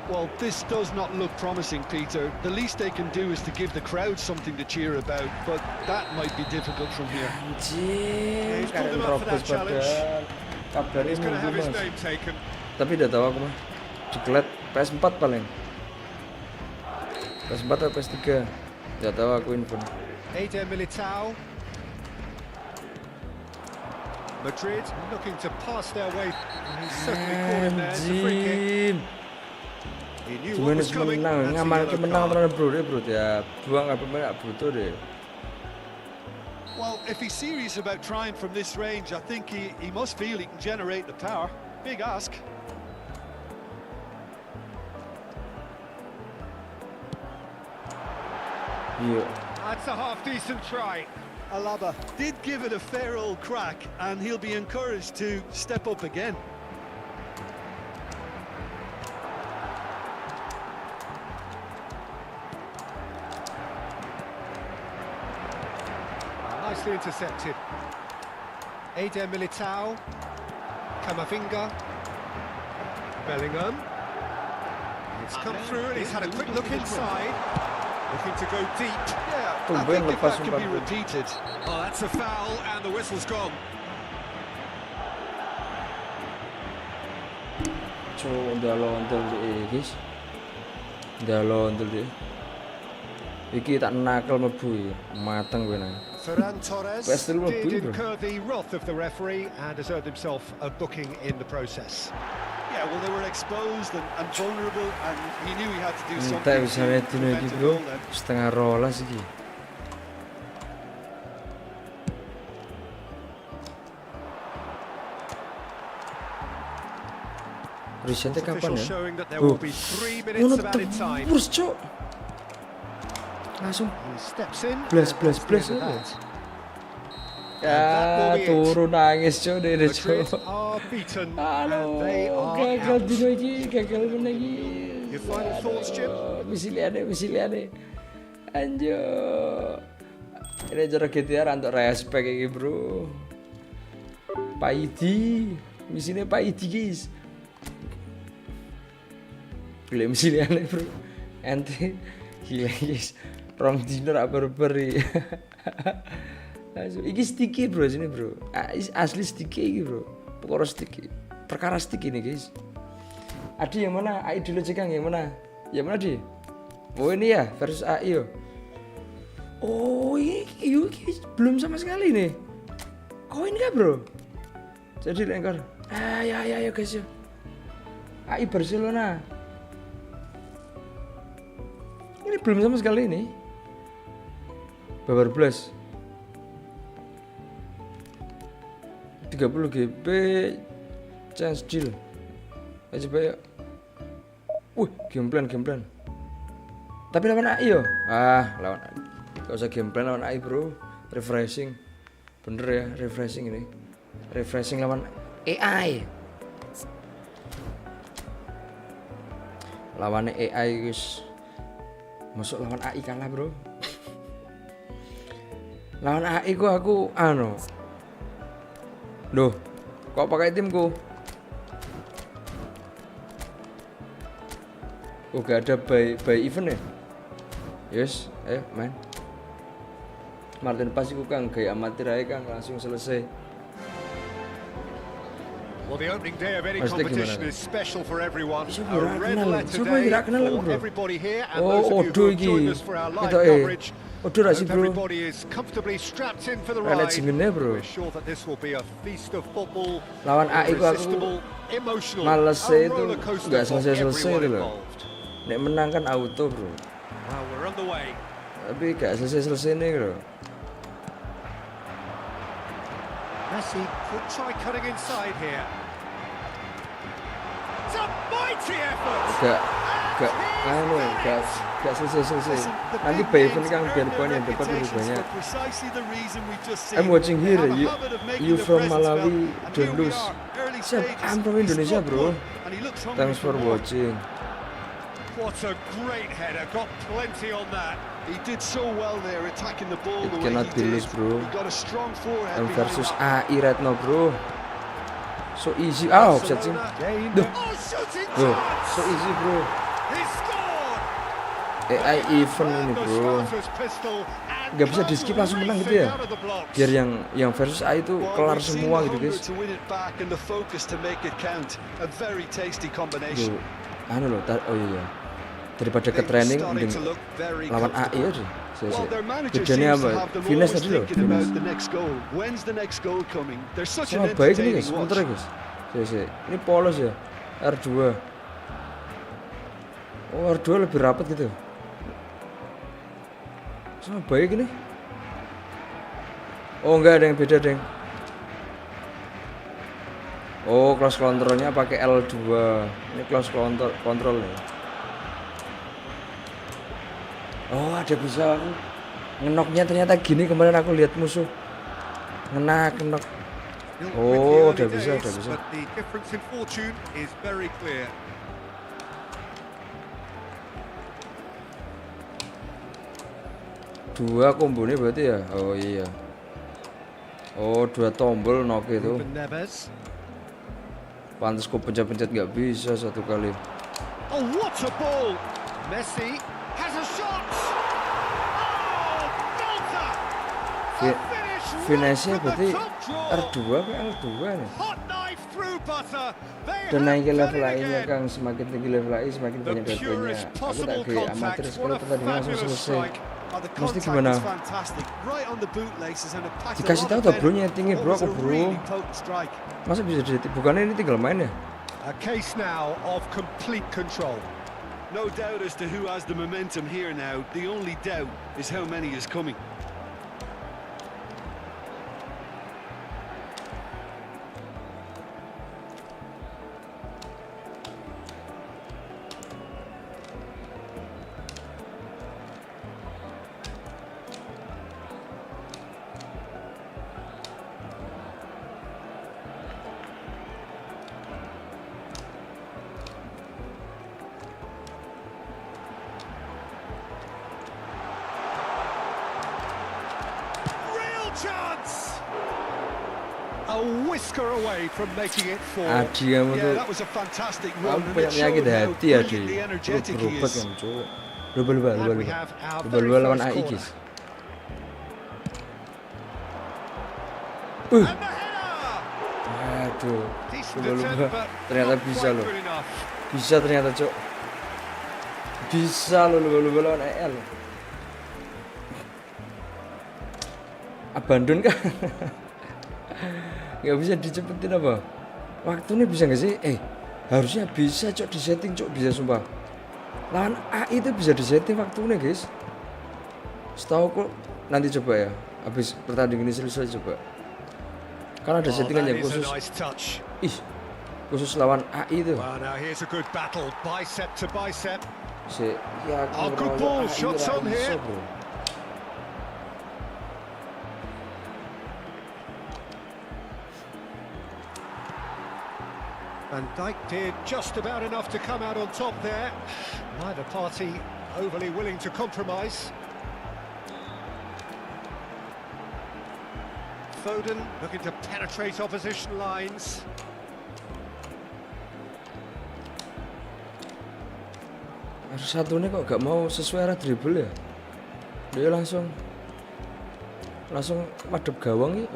Well, this does not look promising, Peter. The least they can do is to give the crowd something to cheer about, but that might be difficult from here. Anjir, He's pulled karen him up for that Robes challenge. padahal kabarnya He's going to have minggu his mas. name taken. Tapi udah tahu aku mah. Jeklet PS4 paling. PS4 atau PS3. Udah tahu aku info. Eder Militao. Madrid looking to pass their way. He's certainly caught him there. It's a free kick. Anjir. He knew what Gimana was coming. menang, That's a ngamal yellow menang card. tenan bro deh bro ya. Buang apa enggak butuh deh. Well, if he's serious about trying from this range, I think he must feel he can generate the power. Big ask. Iya. That's a half-decent try. Alaba did give it a fair old crack, and he'll be encouraged to step up again. Nicely intercepted. Eder Militao. Camavinga. Bellingham. It's come through and he's had a quick look inside. Looking to go deep. Yeah, I Tumben think if lepas that can be umpan. repeated. Oh, that's a foul and the whistle's gone. So udah lontel deh guys. Udah lontel deh. Iki tak nakal mebu ya. Mateng gue nang. Ferran Torres Pastel did bro. incur the wrath of the referee and has earned himself a booking in the process. Yeah, well, they were exposed and vulnerable, and he knew he had to do something Entah bisa to metin prevent lagi a bro. goal then. Setengah rolas iki. Risetnya kapan Officials ya? showing that there will be 3 minutes of added time. Terus cok. Langsung He steps in. Blas, and blas, that's the blas end of aja. that. Ya turun nangis cok deh Madrid cok. are beaten and Aduh, they are gagal out. dino iki, gagal lagi. Your final thoughts, Jim? Misiliane. Anjo. Ini cara GTR untuk respect iki, bro. Paidi, misinya Paidi, guys. Gila misiliane, bro. Ente gila, guys. Rong dino rak berberi. Iki sticky bro sini bro, asli sticky iki bro, perkara sticky nih guys. Adi yang mana? AI dulu cegang yang mana? Yang mana Adi? Oh ini ya versus AI yo. Oh ini belum sama sekali nih. Koin kah bro? Jadi lengkar. Ya guys yo. AI Barcelona. Ini belum sama sekali nih. Babar Blast. 30 GB chance deal. Aja bayar. Game plan. Tapi lawan AI yo. Lawan AI. Gak usah game plan lawan AI, bro. Refreshing. Bener ya, refreshing ini. Refreshing lawan AI. Lawannya AI guys. Masuk lawan AI kalah, bro. Lawan AI aku Loh, kok pakai timku? Oh, gak ada by event ya? Yes, ayo main. Martin pas iku Kang gaya amatir ae Kang langsung selesai. Well, the opening day of any Maksudnya competition gimana? is special for everyone. Siapa A yang red kenal? letter Siapa yang day gak kenal aku, for bro? everybody here and Oh, those of you Odo who have iki. joined us for our live Itu coverage. Odo ra sih, Hope bro. everybody is comfortably strapped in for the Relet ride. singene, bro. We're sure that this will be a feast of football. Lawan AI ku aku irresistible, emotional, males a itu roller coaster nggak for selesai everyone loh. involved. Nek menang kan auto, bro. Well, we're on the way. Tapi gak selesai nih, bro. Messi could try cutting inside here. It's a mighty effort. Gak selesai. Nanti by event Kang biar poin yang dapat lebih banyak. I'm watching here, you from Malawi, don't lose. I'm from Indonesia, bro. Thanks for watching. What a great header, got plenty on that. He did so well there, attacking the ball It the way cannot he be did. loose, bro. He got a strong forehand M behind versus that. AI right now, bro. So easy. Offset sih. Gained. Duh. Oh, shooting Bro, chance. so easy, bro. He scored. AI event ini, bro. Gak bisa di skip langsung menang gitu ya. Biar yang versus AI itu Well, kelar we've seen semua the gitu, hunger guys. to win it back and the focus to make it count. A very tasty combination. Oh iya. Daripada ke training mending lawan AI aja. Well, their manager Bedanya seems to apa? have them Finesse always tadi loh. thinking about the next goal. When's the next goal coming? They're such an Sama baik ini guys, entertaining watch. sebentar ya guys. Ini polos ya. R2. Oh, R2 lebih rapat gitu. Sama baik ini. Oh, enggak ada yang beda, Deng. Oh, close controlnya pakai L2. Ini close control nih. Oh, ada bisa aku ngenoknya ternyata gini. Kemarin aku lihat musuh ngenok. Oh, udah bisa. But the difference in fortune is very clear. Dua kombo ini berarti ya? Oh iya. Oh, dua tombol knock itu. Ruben Neves. Pantes kok pencet-pencet nggak bisa satu kali. Oh, what a ball! Messi has a shot. Oh, Malta! Finesse-nya berarti R2 ke L2 nih. Hot knife through butter. Dan naikin level AI-nya Kang, semakin tinggi level AI semakin banyak The dagonya. purest Aku tak possible kayak amatir contact. sekali What a pertandingan langsung fabulous selesai. strike. Oh, the Mesti contact gimana? was fantastic, right on the bootlaces, and it packed a Dikasih lot tahu of tak bro, venom. nyetingnya It bro, was aku a bro. really potent strike. Masa bisa detik? Bukannya ini tinggal main ya? A case now of complete control. No doubt as to who has the momentum here now. The only doubt is how many is coming. Chance! A whisker away from making it 4. Adi kamu Yeah, tuh, that was a fantastic kamu run, and punya it penyakit showed how hati ya di. brilliantly energetic he Berobat is. kamu cowok. Lupa. And we have our Lupa very lawan first AI corner. guys. And the header! Aduh, Decent lupa. attempt, but Ternyata not bisa quite loh. good enough. Bisa ternyata cok. Bisa loh lupa lawan AI loh. Abandon kan? Gak bisa dicepetin apa? Waktunya bisa gak sih? Harusnya bisa cok, disetting cok, bisa sumpah. Lawan AI itu bisa disetting waktunya guys. Setahu kok nanti coba ya. Habis pertandingan ini selesai coba. Karena ada settingan yang that is a khusus. nice touch. Khusus lawan AI itu. Well, now here's a good battle, bicep to bicep. Ya, Oh, good ball, shots on here. Bro. And Dijk did just about enough to come out on top there. Neither party overly willing to compromise. Foden looking to penetrate opposition lines. Satunya kok gak mau sesuai arah dribble ya? Dia langsung madep gawang ya.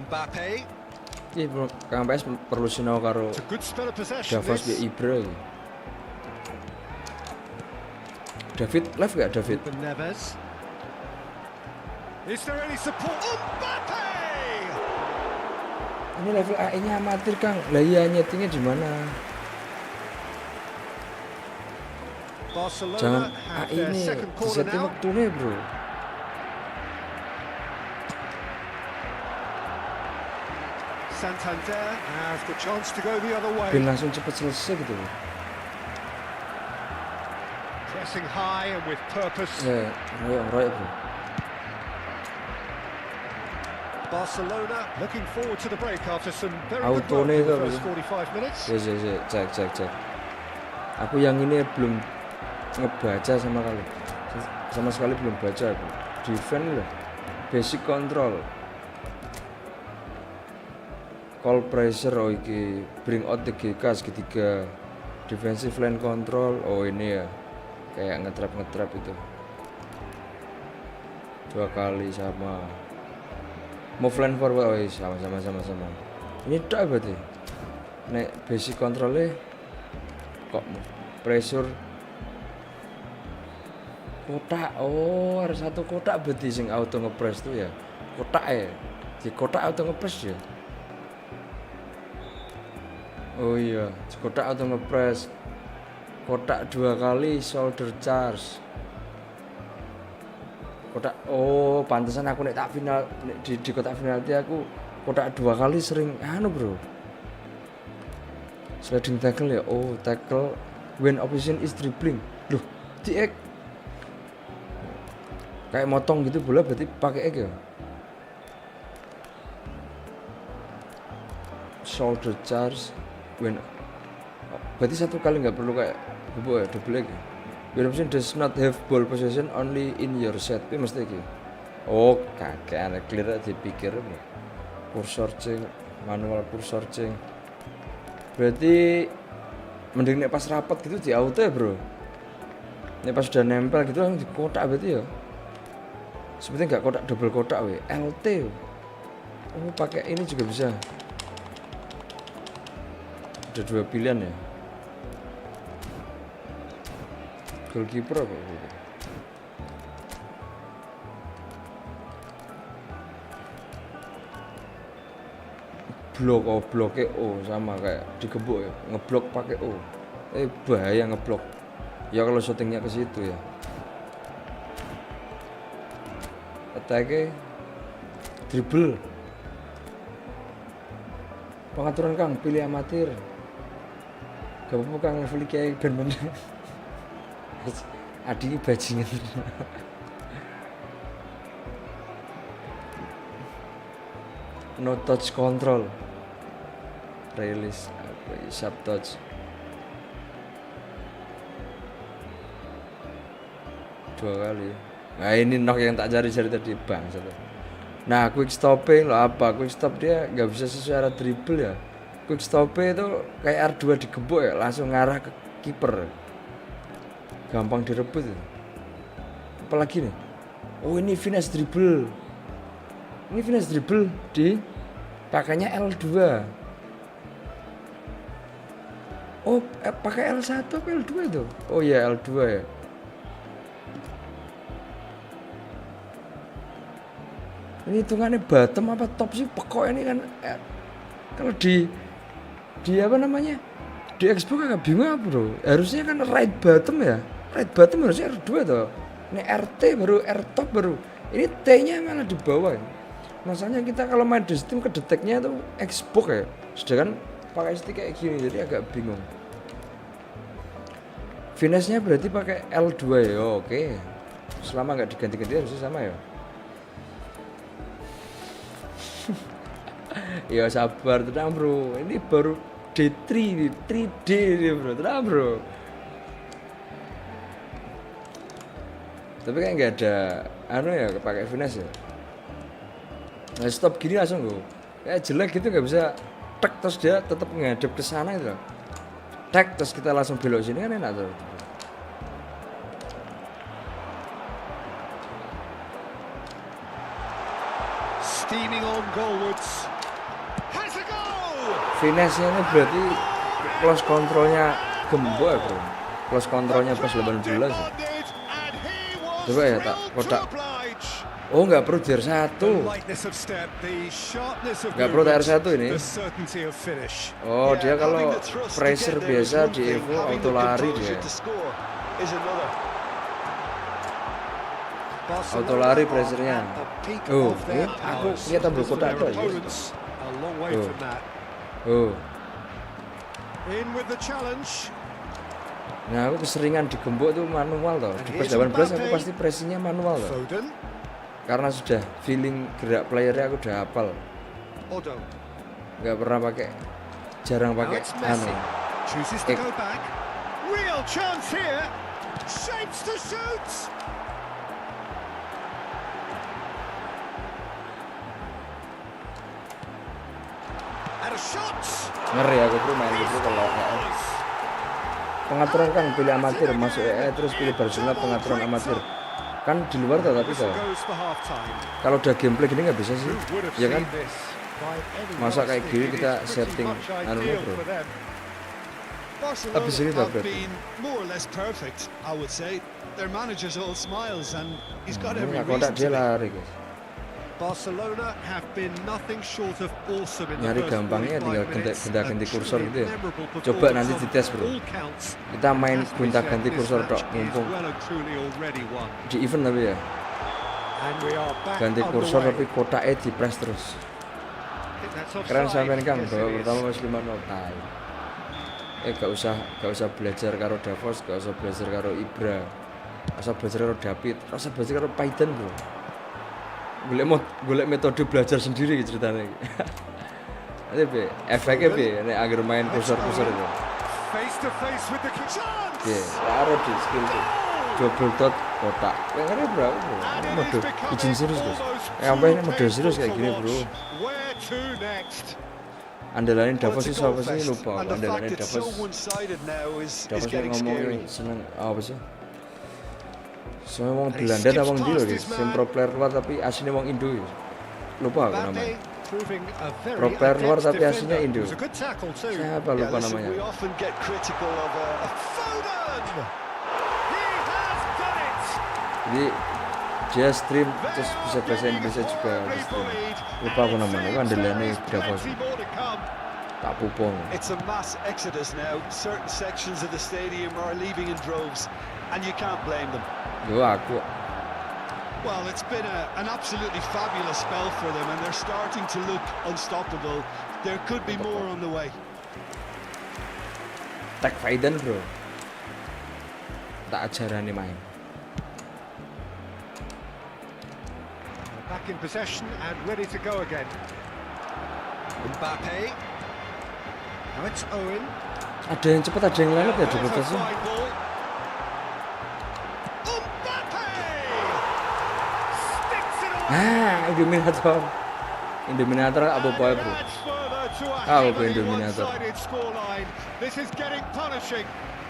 Mbappe. Iki Kang PS perlu sinau karo It's a good spell of possession. Davos This. be Ibra iki. David live gak David? Ruben Neves. Is there any support? Mbappe! Ini level AI-nya amatir Kang. Lah iya nyetingnya di mana? Barcelona Jangan have AI their ini second corner disetting now. waktunya bro. Santander has the chance to go the other way. Biar langsung cepet selesai gitu. Pressing high and with purpose. Ya, royok bro. Barcelona looking forward to the break after some very good Auto work in the nih, first 45 minutes. Ya, cek. Aku yang ini belum ngebaca sama sekali belum baca aku. Defense loh, basic control, call pressure, oh iki bring out the GK segitiga, defensive line control, oh ini ya kayak ngetrap itu 2 kali sama move line forward, oh iya, sama ini tak berarti nek basic controlnya kok pressure kotak, oh ada satu kotak berarti sing auto ngepress tuh ya, kotak ya, di kotak auto ngepress ya, oh iya kotak auto ngepress, kotak 2 kali shoulder charge, kotak, oh pantesan aku nek tak final di kotak penalti aku kotak 2 kali sering anu bro, sliding tackle ya, oh tackle when opposition is dribbling, loh di X kayak motong gitu bola berarti pakai X ya, shoulder charge when, berarti 1 kali nggak perlu kayak double X ya. When opposition does not have ball possession only in your set, itu mesti gitu. Oh kakek anak clear dipikir bro, push searching, manual push searching, berarti mending nek pas rapat gitu di auto ya bro, nek pas udah nempel gitu langsung di kotak berarti ya, sepertinya nggak kotak double kotak we, LT. Oh pakai ini juga bisa. ada 2 pilihan ya. Goalkeeper apa gitu. Bloknya O sama kayak digebuk ya, ngeblok pakai O. Bahaya ngeblok. Ya kalau shootingnya ke situ ya. Attack dribble. Pengaturan Kang, pilih amatir. Gak apa-apa Kang, level kayak bener-bener. Adik bajingan. No touch control. Release sharp touch. Dua kali. Nah ini knock yang tak cari-cari tadi bang. Nah quick stopnya lo apa? Quick stop dia nggak bisa sesuai dribble ya. Quick stopnya itu kayak R2 digebuk ya, langsung ngarah ke kiper. Gampang direbut ya. Apalagi nih? Oh ini finish dribble. Ini finish dribble di pakainya L2. Oh, pakai L1 atau L2 itu? Oh iya L2 ya. Ini hitungannya bottom apa top sih? Pokoknya ini kan kalau di apa namanya? Di Xbox agak bingung apa bro. Harusnya kan right bottom ya. Right bottom harusnya R2 toh. Ini RT baru R top baru. Ini T-nya malah di bawah ya. Masalahnya kita kalau main di Steam kedeteknya tuh Xbox ya. Sedangkan pakai stick kayak gini jadi agak bingung. Finesse-nya berarti pakai L2 ya. Oke. Selama nggak diganti-ganti harusnya sama ya. Ya sabar tenang bro. Ini baru D3 nih, 3D nih bro. Tenang bro. Tapi kan nggak ada ya pakai finesse ya. Nah stop gini langsung gue. Kayak jelek gitu nggak bisa tek terus dia tetap ngadep ke sana itu. Tek terus kita langsung belok sini kan enak tuh. Steaming on goalwards. Has a goal. Finesse-nya ini berarti close controlnya gembok ya bro. Close controlnya pas 18 ya. Coba ya tak kotak. Oh nggak perlu DR1. Nggak perlu DR1 ini. Oh dia kalau pressure biasa di Evo auto lari dia. Auto lari pressernya. Oh ini aku lihat tabel kotak ada ya. Oh. Nah aku keseringan digembok tuh manual tau. Di PES 18 aku pasti pressingnya manual tau. Karena sudah feeling gerak playernya aku udah hafal. Nggak pernah pakai, jarang pakai anu. Real chance here. Shapes to shoot. And a shot. Ngeri aku bro main gitu kalau pengaturan kan pilih amatir masuk terus pilih Barcelona pengaturan amatir kan di luar tuh tapi kalau udah gameplay gini nggak bisa sih ya kan masa kayak gini kita setting anu bro habis ini tuh berarti kontak dia lari guys. Barcelona have been nothing short of awesome in the nyari gampangnya tinggal ganti kursor gitu ya. Coba nanti dites bro. Kita main gonta-ganti kursor dok mumpung di event tapi ya. Ganti kursor tapi kotaknya di press terus. Keren sampean Kang bahwa pertama masih 5-0 gak usah belajar karo Davos, gak usah belajar karo Ibra, gak usah belajar karo David, gak usah belajar karo Python bro. Golek metode belajar sendiri gitu ceritanya. Nanti be, efeknya be, nek agar main kursor itu. Oke, taruh di skill tuh. Double dot kotak. Yang ini berapa bro? Mode izin serius guys. Ngapain mode serius kayak gini bro? Andalanin Davos itu apa sih lupa. Andalanin Davos yang ngomongin seneng apa sih? Soalnya wong Belanda ta wong ndi lho guys, sing pro player luar tapi asline wong Indo guys. Lupa aku namanya. Proving a very Proper luar tapi adept aslinya defender. Indo. It was a good tackle too. Siapa lupa listen, namanya? we often get critical of a Foden! He has done it! Jadi dia stream terus bisa bahasa Indonesia juga di stream. Lupa aku namanya, kan andalannya berapa sih? Plenty more to come. Tak pupong. It's a mass exodus now. Certain sections of the stadium are leaving in droves, and you can't blame them. Yo aku. Well, it's been an absolutely fabulous spell for them, and they're starting to look unstoppable. There could be more on the way. Tak Faiden bro. Tak ajarane main. Back in possession and ready to go again. Mbappe. Now it's Owen. Ada yang cepat, ada yang lambat ya di There's a sih. fine ball. Mbappe! Sticks it away. Indominator apa bro? Adds further to a Ah, oke, heavily Indominator. one-sided scoreline. This is getting punishing.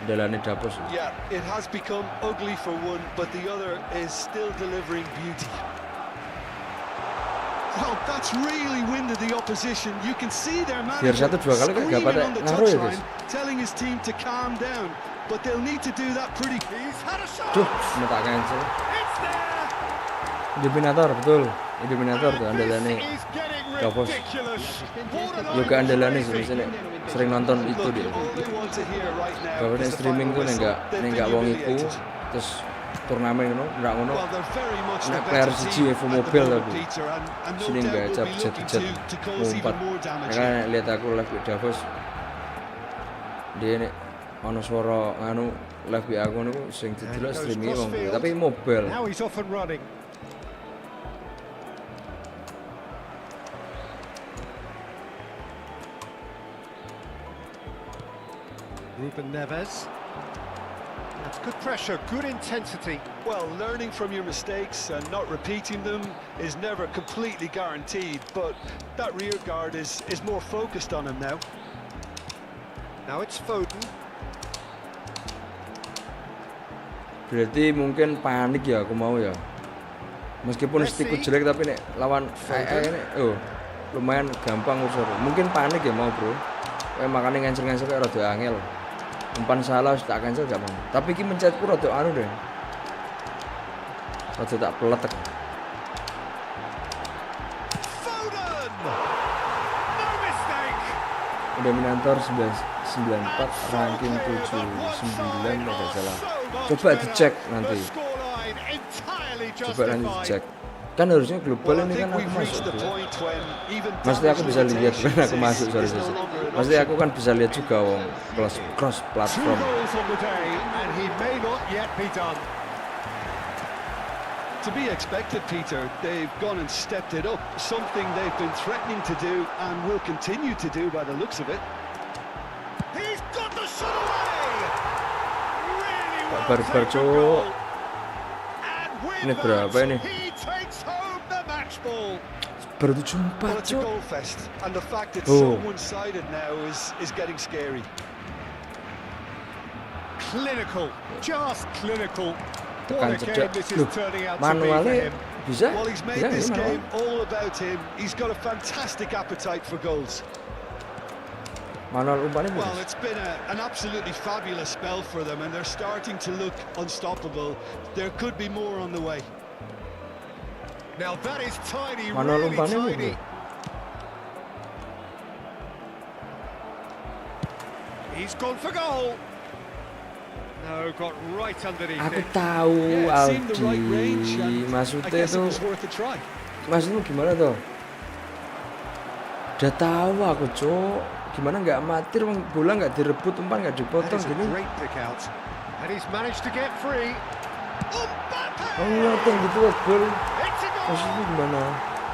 Andalannya dapur sih. Yeah, it has become ugly for one, but the other is still delivering beauty. Well, that's really winded the opposition. You can see their Biar manager satu dua kali kan nggak pada screaming on the ngaruh ya guys. touchline, telling his team to calm down, but they'll need to do that pretty. He's had a shot. Duh, mau tak cancel. It's there. Indominator betul. Indominator tuh andalannya. This is getting GeForce. ridiculous. What an Juga andalannya sih misalnya sering nonton itu dia. All they want to hear right now Kalau is the streaming final tuh whistle. They've nggak been wong iku humiliated. terus turnamen ngono, nggak ngono. Well, they're very much Nek the player better siji team Evo at the mobil moment, tapi. Peter, and no Sini doubt nggak will be looking jet to cause ngumpat. even more damage. Ya kan lihat aku live di Davos. Dia nek ono swara nganu live di aku niku sing didelok streaming wong kuwi, tapi mobil. Now he's off and running. Ruben Neves. That's good pressure, good intensity. Well, learning from your mistakes and not repeating them is never completely guaranteed, but that rear guard is more focused on him now. Now it's Foden. Berarti mungkin panik ya aku mau ya. Meskipun stickku jelek tapi nek lawan AI ini lumayan gampang usur. Mungkin panik ya mau bro. Makanya cancel kayak rada angel. Umpan salah tak cancel gak mau. Tapi ki mencetku rada anu deh. Rada tak peletek. Foden! No mistake! Dominator 94 ranking 79 enggak salah. Coba dicek nanti. Coba nanti dicek. Kan harusnya global ini kan aku masuk bro. Maksudnya aku bisa lihat kan aku masuk sorry. Maksudnya aku kan bisa lihat juga wong cross platform. To be expected, Peter. They've gone and stepped it up, something they've been threatening to do and will continue to do by the looks of it. He's got the shot away. Really well Barbar taken cuk. goal. And with Ini berapa that, ini? he takes home the match ball. Baru Well, 74 it's a cuk. goal fest, and the fact it's Oh. so one-sided now is getting scary. Clinical, just clinical. Tekan What a game cedak. this is Loh, turning out to be for manualnya him. bisa? Well, he's made Bisa this nggak game manual? all about him. He's got a fantastic appetite for goals. Manual umpannya Well, bagus. it's been an absolutely fabulous spell for them, and they're starting to look unstoppable. There could be more on the way. Now that is tiny, Manual really umpannya tiny. bagus. He's gone for goal. No, got right underneath Aku it. tahu Yeah, it seemed the right Aldi. range, and I Maksudnya guess it tuh, was worth a try. maksudmu gimana tuh? Udah tahu aku cuk. Gimana nggak amatir, bola nggak direbut, umpan nggak That dipotong is a gini. great pick out. And he's managed to get free. Mbappe! Oh ngerti gitu gol. It's a goal! Maksudnya gimana?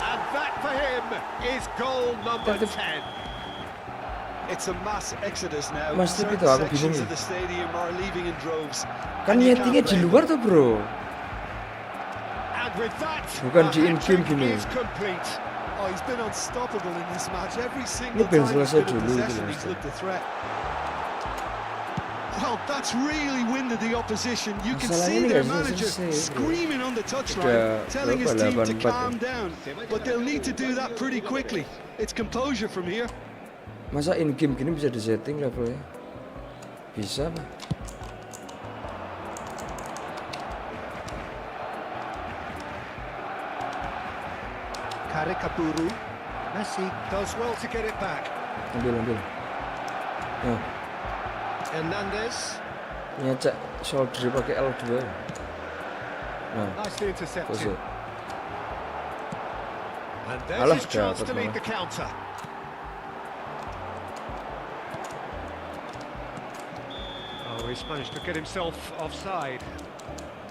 And that for him is goal number Tapi- 10. It's a mass exodus now. Mas, tapi Certain tuh aku bingung sections nih. of the stadium are leaving in droves. Kan and you nyetingnya can't di blame luar tuh bro. And with that, Bukan the di in-game hat-trick gini. is complete. Oh, he's been unstoppable in this match. Every Ini single pengen time he's selesai been in dulu gitu possession, Mas. he's looked a threat. Well, that's really winded the opposition. You can see their manager screaming on the touchline, telling his team to calm down. But they'll need to do that pretty quickly. It's composure from here. Masa in game gini bisa disetting levelnya? Bisa pak? Karikaburu. Messi does well to get it back. Ambil. Nah, Hernandez. nyacak shoulder pakai L2. Nah, Nicely intercepted. terus And there's Alah, his chance dapat to lead malah. the counter. Oh, he's managed to get himself offside.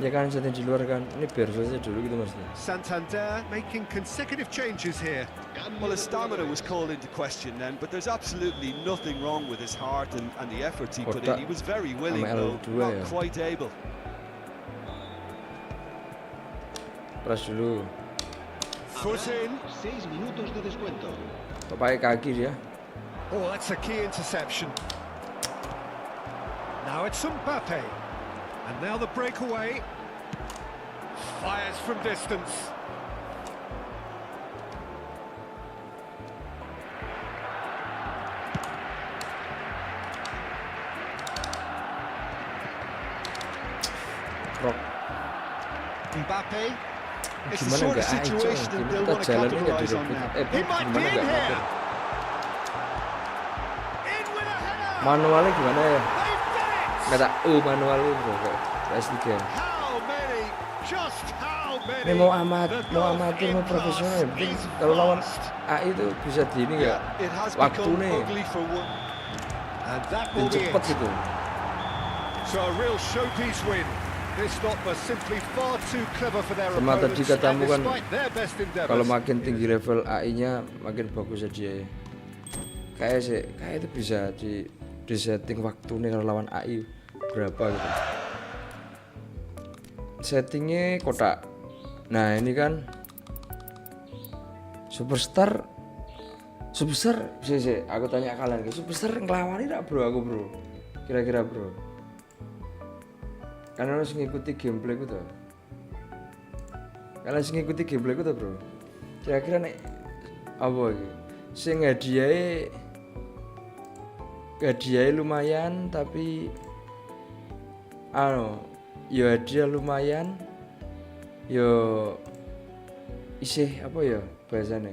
ya kan setting di luar kan, ini biar selesai dulu gitu maksudnya. Santander making consecutive changes here. Well, his stamina was called into question then, but there's absolutely nothing wrong with his heart and the effort he put in. He was very willing, though not quite able. Press dulu. Foot in. 6 minutos de descuento. Pakai kaki dia. Oh, that's a key interception. Now it's Mbappe. And now the breakaway. Fires from distance. Rock. Mbappe. It's the sort of situation that they'll want to capitalize on now. He might be in here. In with a header. Manualnya gimana ya? They've done it. Kata manualnya bro, kayak PS3. How many? Just how many? Ini mau amatir, The mau goal amatir, mau in profesional ya. pass Penting is kalau lawan fast. AI itu bisa di ini nggak? It has Waktu become nih, ugly for one. And that dan will be cepet it. gitu. So a real showpiece win. This stop was simply far too clever for their Sama opponents. tadi katamu kan, despite their best endeavors. kalau makin tinggi level AI-nya, makin bagus aja. Kayak itu bisa di setting waktu nih kalau lawan AI berapa gitu. Settingnya kotak. Nah ini kan Superstar, sih, aku tanya kalian, Superstar ngelawani tak bro aku bro? Kira-kira bro? Karena harus ngikuti gameplay ku tuh. Kalian harus ngikuti gameplay ku tuh bro. Kira-kira nek apa iki? Sing hadiah lumayan tapi ya hadiah lumayan. Yo isih apa ya bahasane?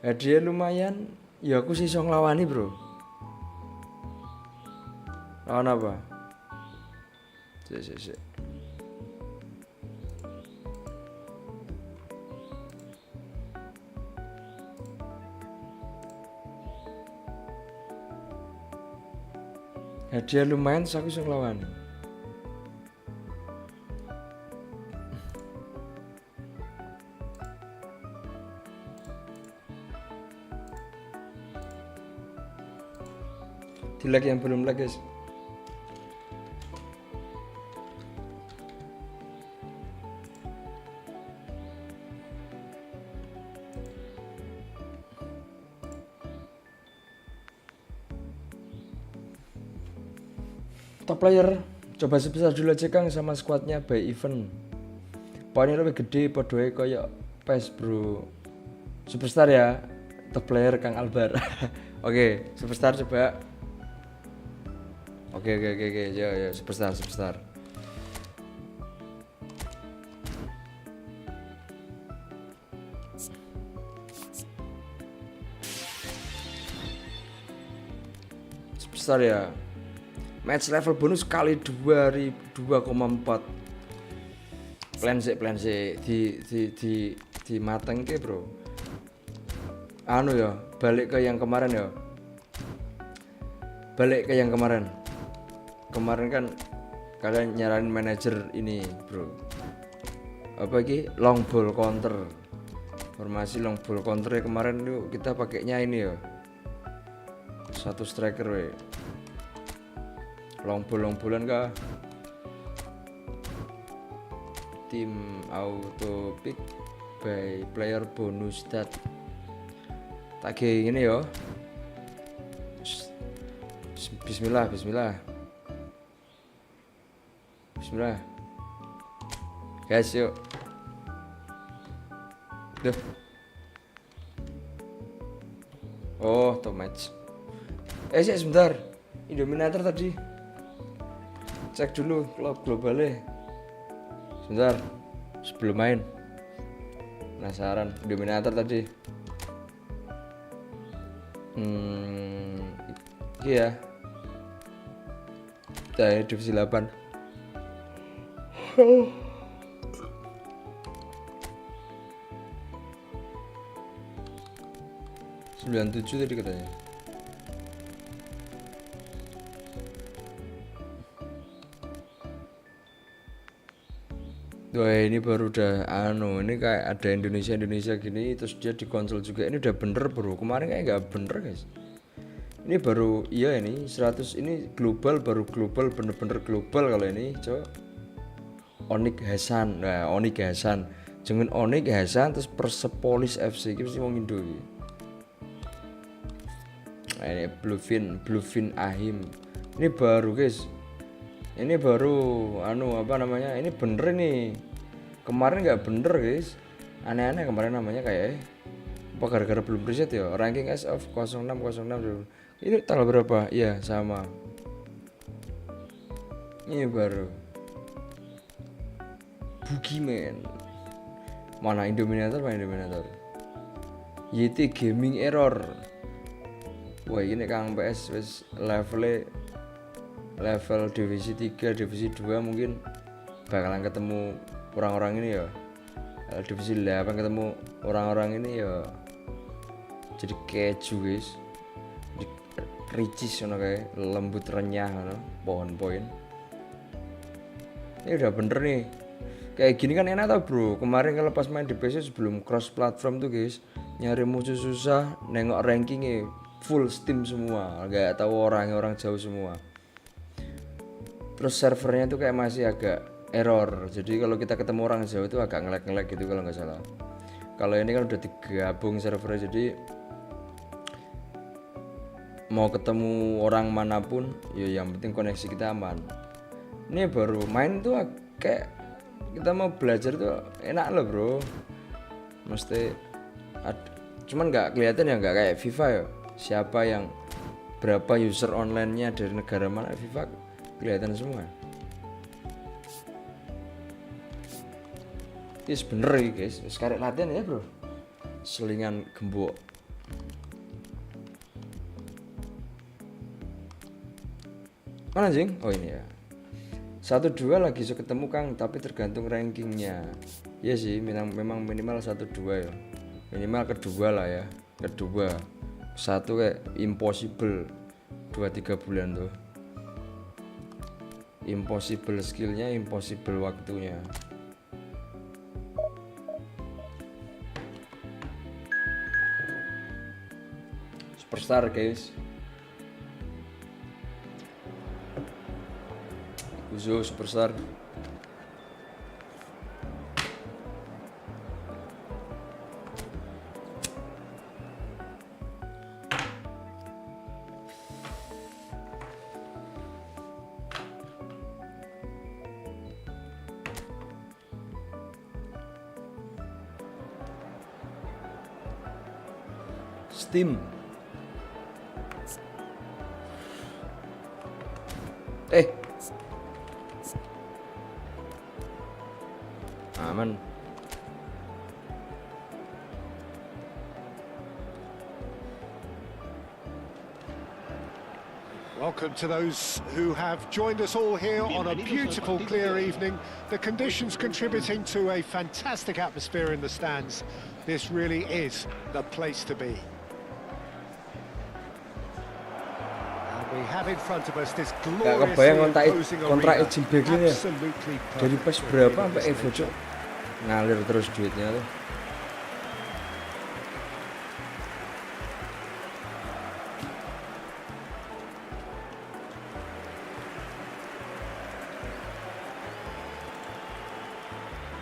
Hadiah lumayan, ya aku sih iso nglawani bro. Lawan apa? Sik. Hadiah lumayan, terus aku iso nglawani. Di like yang belum like guys. Top player, coba sebesar dulu aja Kang sama squadnya by event. Poinnya lebih gede, podoe koyo PES bro. Superstar ya, top player Kang Albar. Oke, superstar coba. Oke, ya, superstar. Superstar ya. Match level bonus kali 2,4. Plan sih di mateng ke bro. Anu ya, balik ke yang kemarin ya. Kemarin kan kalian nyaranin manajer ini bro. Apa iki? Long ball counter. Formasi long ball counter kemarin tuh kita pakainya ini ya. Satu striker we. Long ballan kah? Tim auto pick by player bonus stat. Tak kayak gini ya. Bismillah. Bismillah. Guys, yuk. Duh. Oh, top match. Sebentar. Indominator tadi. Cek dulu klub globalnya. Sebentar. Sebelum main. Penasaran Indominator tadi. Iya. Dari divisi 8. 97 tadi katanya. Wah, ini baru udah ini kayak ada Indonesia gini, terus dia di konsol juga. Ini udah bener bro, kemarin kayak nggak bener guys. Ini baru, iya ini 100, ini global, baru global, bener-bener global kalau ini coba. Onik Hasan, nah Onik Hasan, jangan Onik Hasan terus Persepolis FC, ini mesti ngomong Indo. Nah, ini Bluefin Ahim, ini baru guys, ini baru apa namanya, ini bener ini, kemarin nggak bener guys, aneh-aneh kemarin namanya kayak apa gara-gara belum preset ya, ranking as of 06 dulu. Ini tanggal berapa? Iya sama, ini baru Bugiman. Mana Indominator, YT Gaming Error. Wah ini Kang PS wis level divisi 3, divisi 2 mungkin bakalan ketemu orang-orang ini ya. Divisi 8 ketemu orang-orang ini ya. Jadi keju guys. Jadi ricis ngono kayak lembut renyah ngono, pohon-pohon. Ini udah bener nih. Kayak gini kan enak tau bro. Kemarin kalau pas main di PC sebelum cross platform tuh guys, nyari musuh susah, nengok rankingnya full Steam semua, gak tahu orang jauh semua. Terus servernya tuh kayak masih agak error. Jadi kalau kita ketemu orang jauh itu agak ngelag gitu kalau nggak salah. Kalau ini kan udah digabung servernya, jadi mau ketemu orang manapun ya yang penting koneksi kita aman. Ini baru main tuh kayak kita mau belajar tuh enak loh bro, mesti cuman nggak kelihatan ya, nggak kayak FIFA ya, siapa yang berapa user online-nya dari negara mana, FIFA kelihatan semua. Ini bener ya guys, sekarang latihan ya bro, selingan gembok. Mana anjing? Oh ini ya. 1-2 lagi so ketemu Kang, tapi tergantung rankingnya. Iya sih, memang minimal 1-2 ya. Minimal kedua lah ya. Kedua. 1 kayak impossible. 2-3 bulan tuh. Impossible skillnya, impossible waktunya. Superstar guys. Uzo superstar. Steam. Aman. Welcome to those who have joined us all here on a beautiful, clear evening. The conditions contributing to a fantastic atmosphere in the stands. This really is the place to be. And we have in front of us this gloriously imposing arena. Absolutely perfect. Dari pas berapa sampai Evo cok? Ngalir terus duitnya tuh.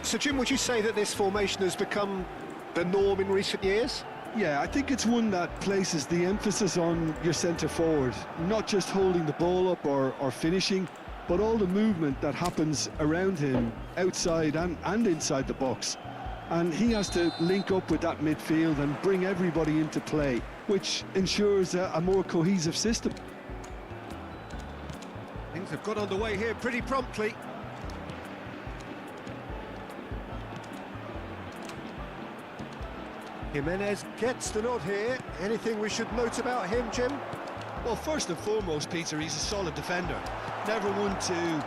So Jim, would you say that this formation has become the norm in recent years? Yeah, I think it's one that places the emphasis on your centre forward, not just holding the ball up or finishing, but all the movement that happens around him, outside and inside the box. And he has to link up with that midfield and bring everybody into play, which ensures a more cohesive system. Things have got underway here pretty promptly. Jimenez gets the nod here. Anything we should note about him, Jim? Well, first and foremost, Peter, he's a solid defender. Never one to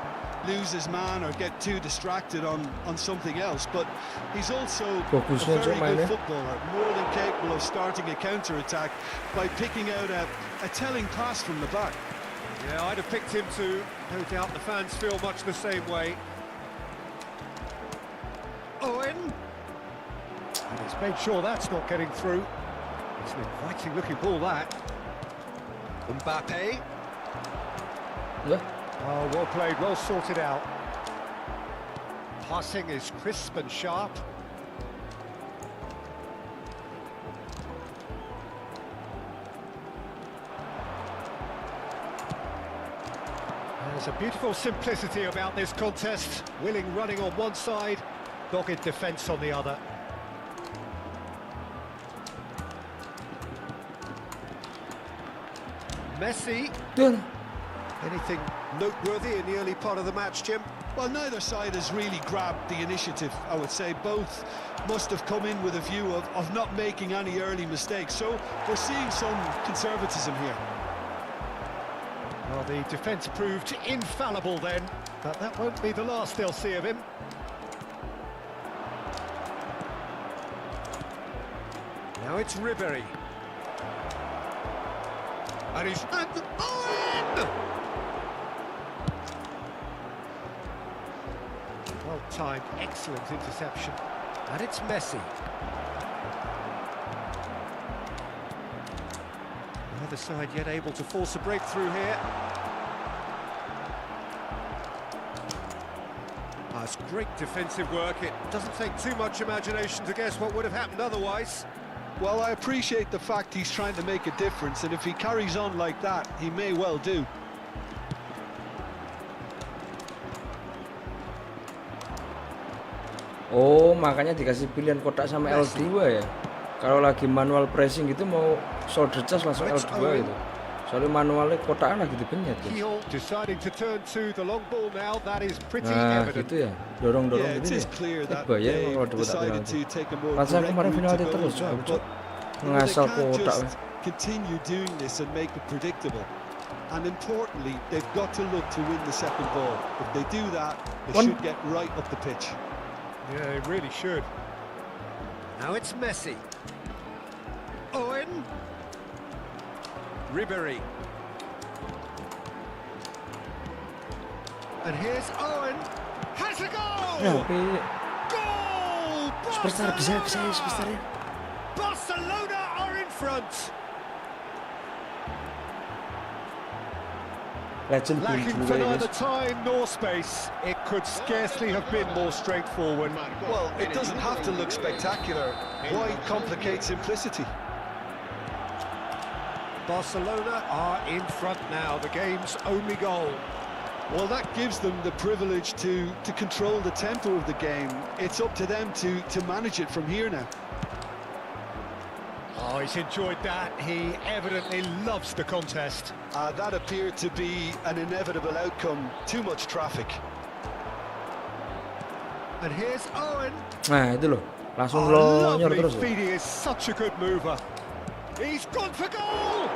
lose his man or get too distracted on something else, but he's also a very good footballer, more than capable of starting a counter-attack by picking out a telling pass from the back. Yeah, I'd have picked him too. No doubt the fans feel much the same way. Owen. And he's made sure that's not getting through. It's an inviting looking ball, that. Mbappe. Yeah. Oh, well played, well sorted out. Passing is crisp and sharp. There's a beautiful simplicity about this contest. Willing running on one side, dogged defence on the other. Messi. Done. Anything noteworthy in the early part of the match, Jim? Well, neither side has really grabbed the initiative, I would say. Both must have come in with a view of not making any early mistakes. So we're seeing some conservatism here. Well, the defence proved infallible then, but that won't be the last they'll see of him. Now it's Ribery. And he's... Owen! Well-timed, excellent interception. And it's Messi. Neither side yet able to force a breakthrough here. That's great defensive work. It doesn't take too much imagination to guess what would have happened otherwise. Well, I appreciate the fact he's trying to make a difference, and if he carries on like that, he may well do. Oh, makanya dikasih pilihan kotak sama L2 ya. Kalau lagi manual pressing gitu mau shoulder charge langsung L2 gitu. Soalnya manualnya kotakan lagi dipencet ya. Deciding to turn to the long ball now. That is pretty Nah, evident. gitu ya. Dorong-dorong gitu ya. Bahaya kalau dapat penalti. Pasal kemarin penalti terus, Cok. Ngasal kotak. Continue doing this and make it predictable. And importantly, they've got to look to win the second ball. If they do that, they should get right up the pitch. Yeah, it really should. Now it's Messi. Owen. Ribery. And here's Owen. Has a goal! Ya, tapi Goal! superstar bisa superstar ya. Barcelona are in front. Legend Lacking for neither time nor space. It could scarcely have been more straightforward. Well, it doesn't have to look spectacular. Why complicate simplicity? Barcelona are in front now, the game's only goal. Well, that gives them the privilege to control the tempo of the game. It's up to them to manage it from here now. Oh, he's enjoyed that. He evidently loves the contest. That appeared to be an inevitable outcome. Too much traffic. And here's Owen. Nah, itu loh. Langsung lonyor terus. Feedy is such a good mover. He's gone for goal!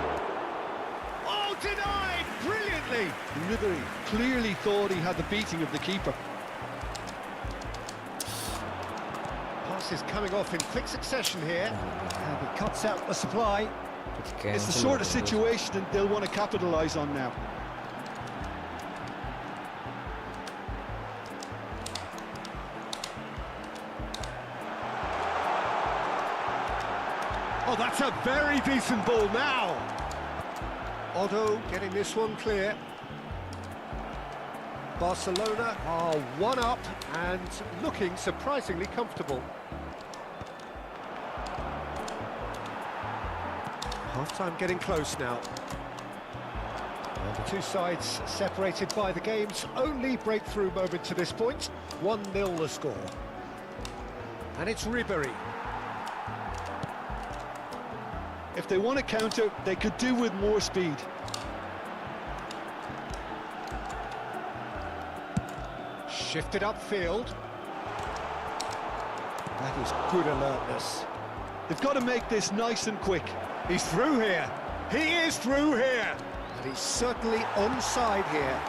Oh, denied brilliantly! Ribery clearly thought he had the beating of the keeper. Pass is coming off in quick succession here. And he cuts out the supply. It's the sort of situation that they'll want to capitalise on now. Oh, that's a very decent ball now. Otto getting this one clear. Barcelona are one up and looking surprisingly comfortable. Half-time getting close now. And the two sides separated by the game's only breakthrough moment to this point. 1-0 the score. And it's Ribery. If they want to counter, they could do with more speed. Shifted upfield. That is good alertness. They've got to make this nice and quick. He's through here. He is through here. And he's certainly onside here.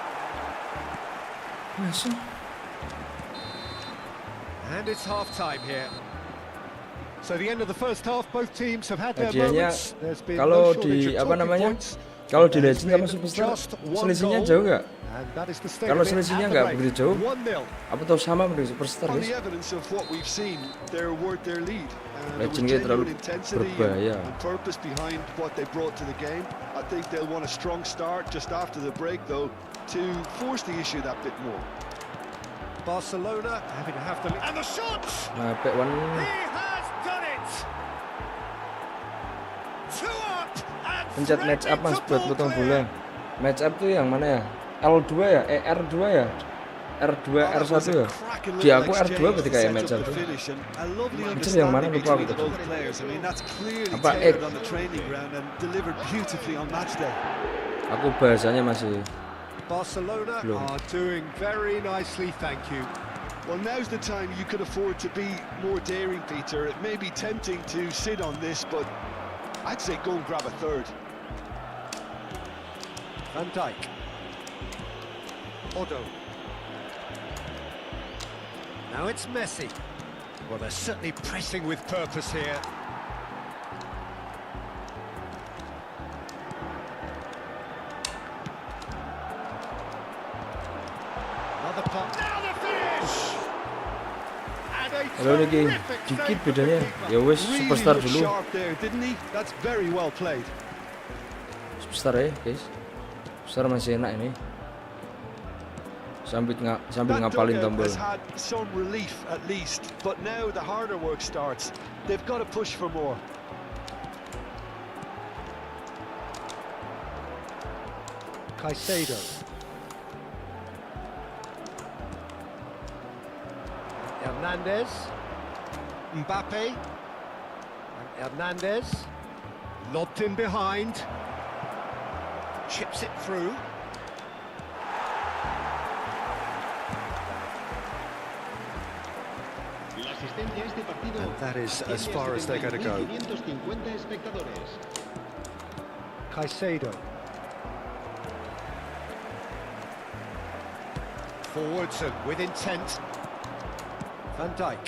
Masuk. And it's half-time here. So the end of the first half, both teams have had their Hadiahnya moments. There's been kalau no shortage di of apa talking namanya? points. Kalau di Legend sama Superstar selisihnya jauh nggak? And that is the state Kalau of it selisihnya at the nggak break. begitu jauh, 1-0. apa tahu sama dengan Superstar On guys? the evidence of what we've seen, they're worth their lead. There was Legend terlalu genuine intensity berbahaya. and purpose behind what they brought to the game. I think they'll want a strong start just after the break, though, to force the issue that bit more. Barcelona having to have the lead. And the shot! Nah, P1 He has done it! Two up and pencet match up mas buat potong bola. Match up tuh yang mana ya? L2 ya? R2 ya? R2, R1 ya? Di aku R2 ketika ya match up tuh. Anjir yang mana lupa aku tuh. Apa X? Aku bahasanya masih Barcelona belum. are doing very nicely, thank you. Well, now's the time you could afford to be more daring, Peter. It may be tempting to sit on this, but I'd say go and grab a third. Van Dijk. Otto. Now it's Messi. Well, they're certainly pressing with purpose here. Another pop. Now the finish! And a Kalau lagi terrific dikit save from the bedanya, keeper. ya wes Really Superstar looked dulu. sharp there, didn't he? That's very well played. Superstar ya guys. Superstar masih enak ini. Sambil That ngapalin dugout tombol. has had some relief at least, but now the harder work starts. They've got to push for more. Caicedo. Hernandez. Mbappe. And Hernandez. Lobbed in behind. Chips it through. La asistencia a este partido And that is as asciende a far as they're going to go. 71.550 espectadores. Caicedo. Forwards and with intent. Van Dijk.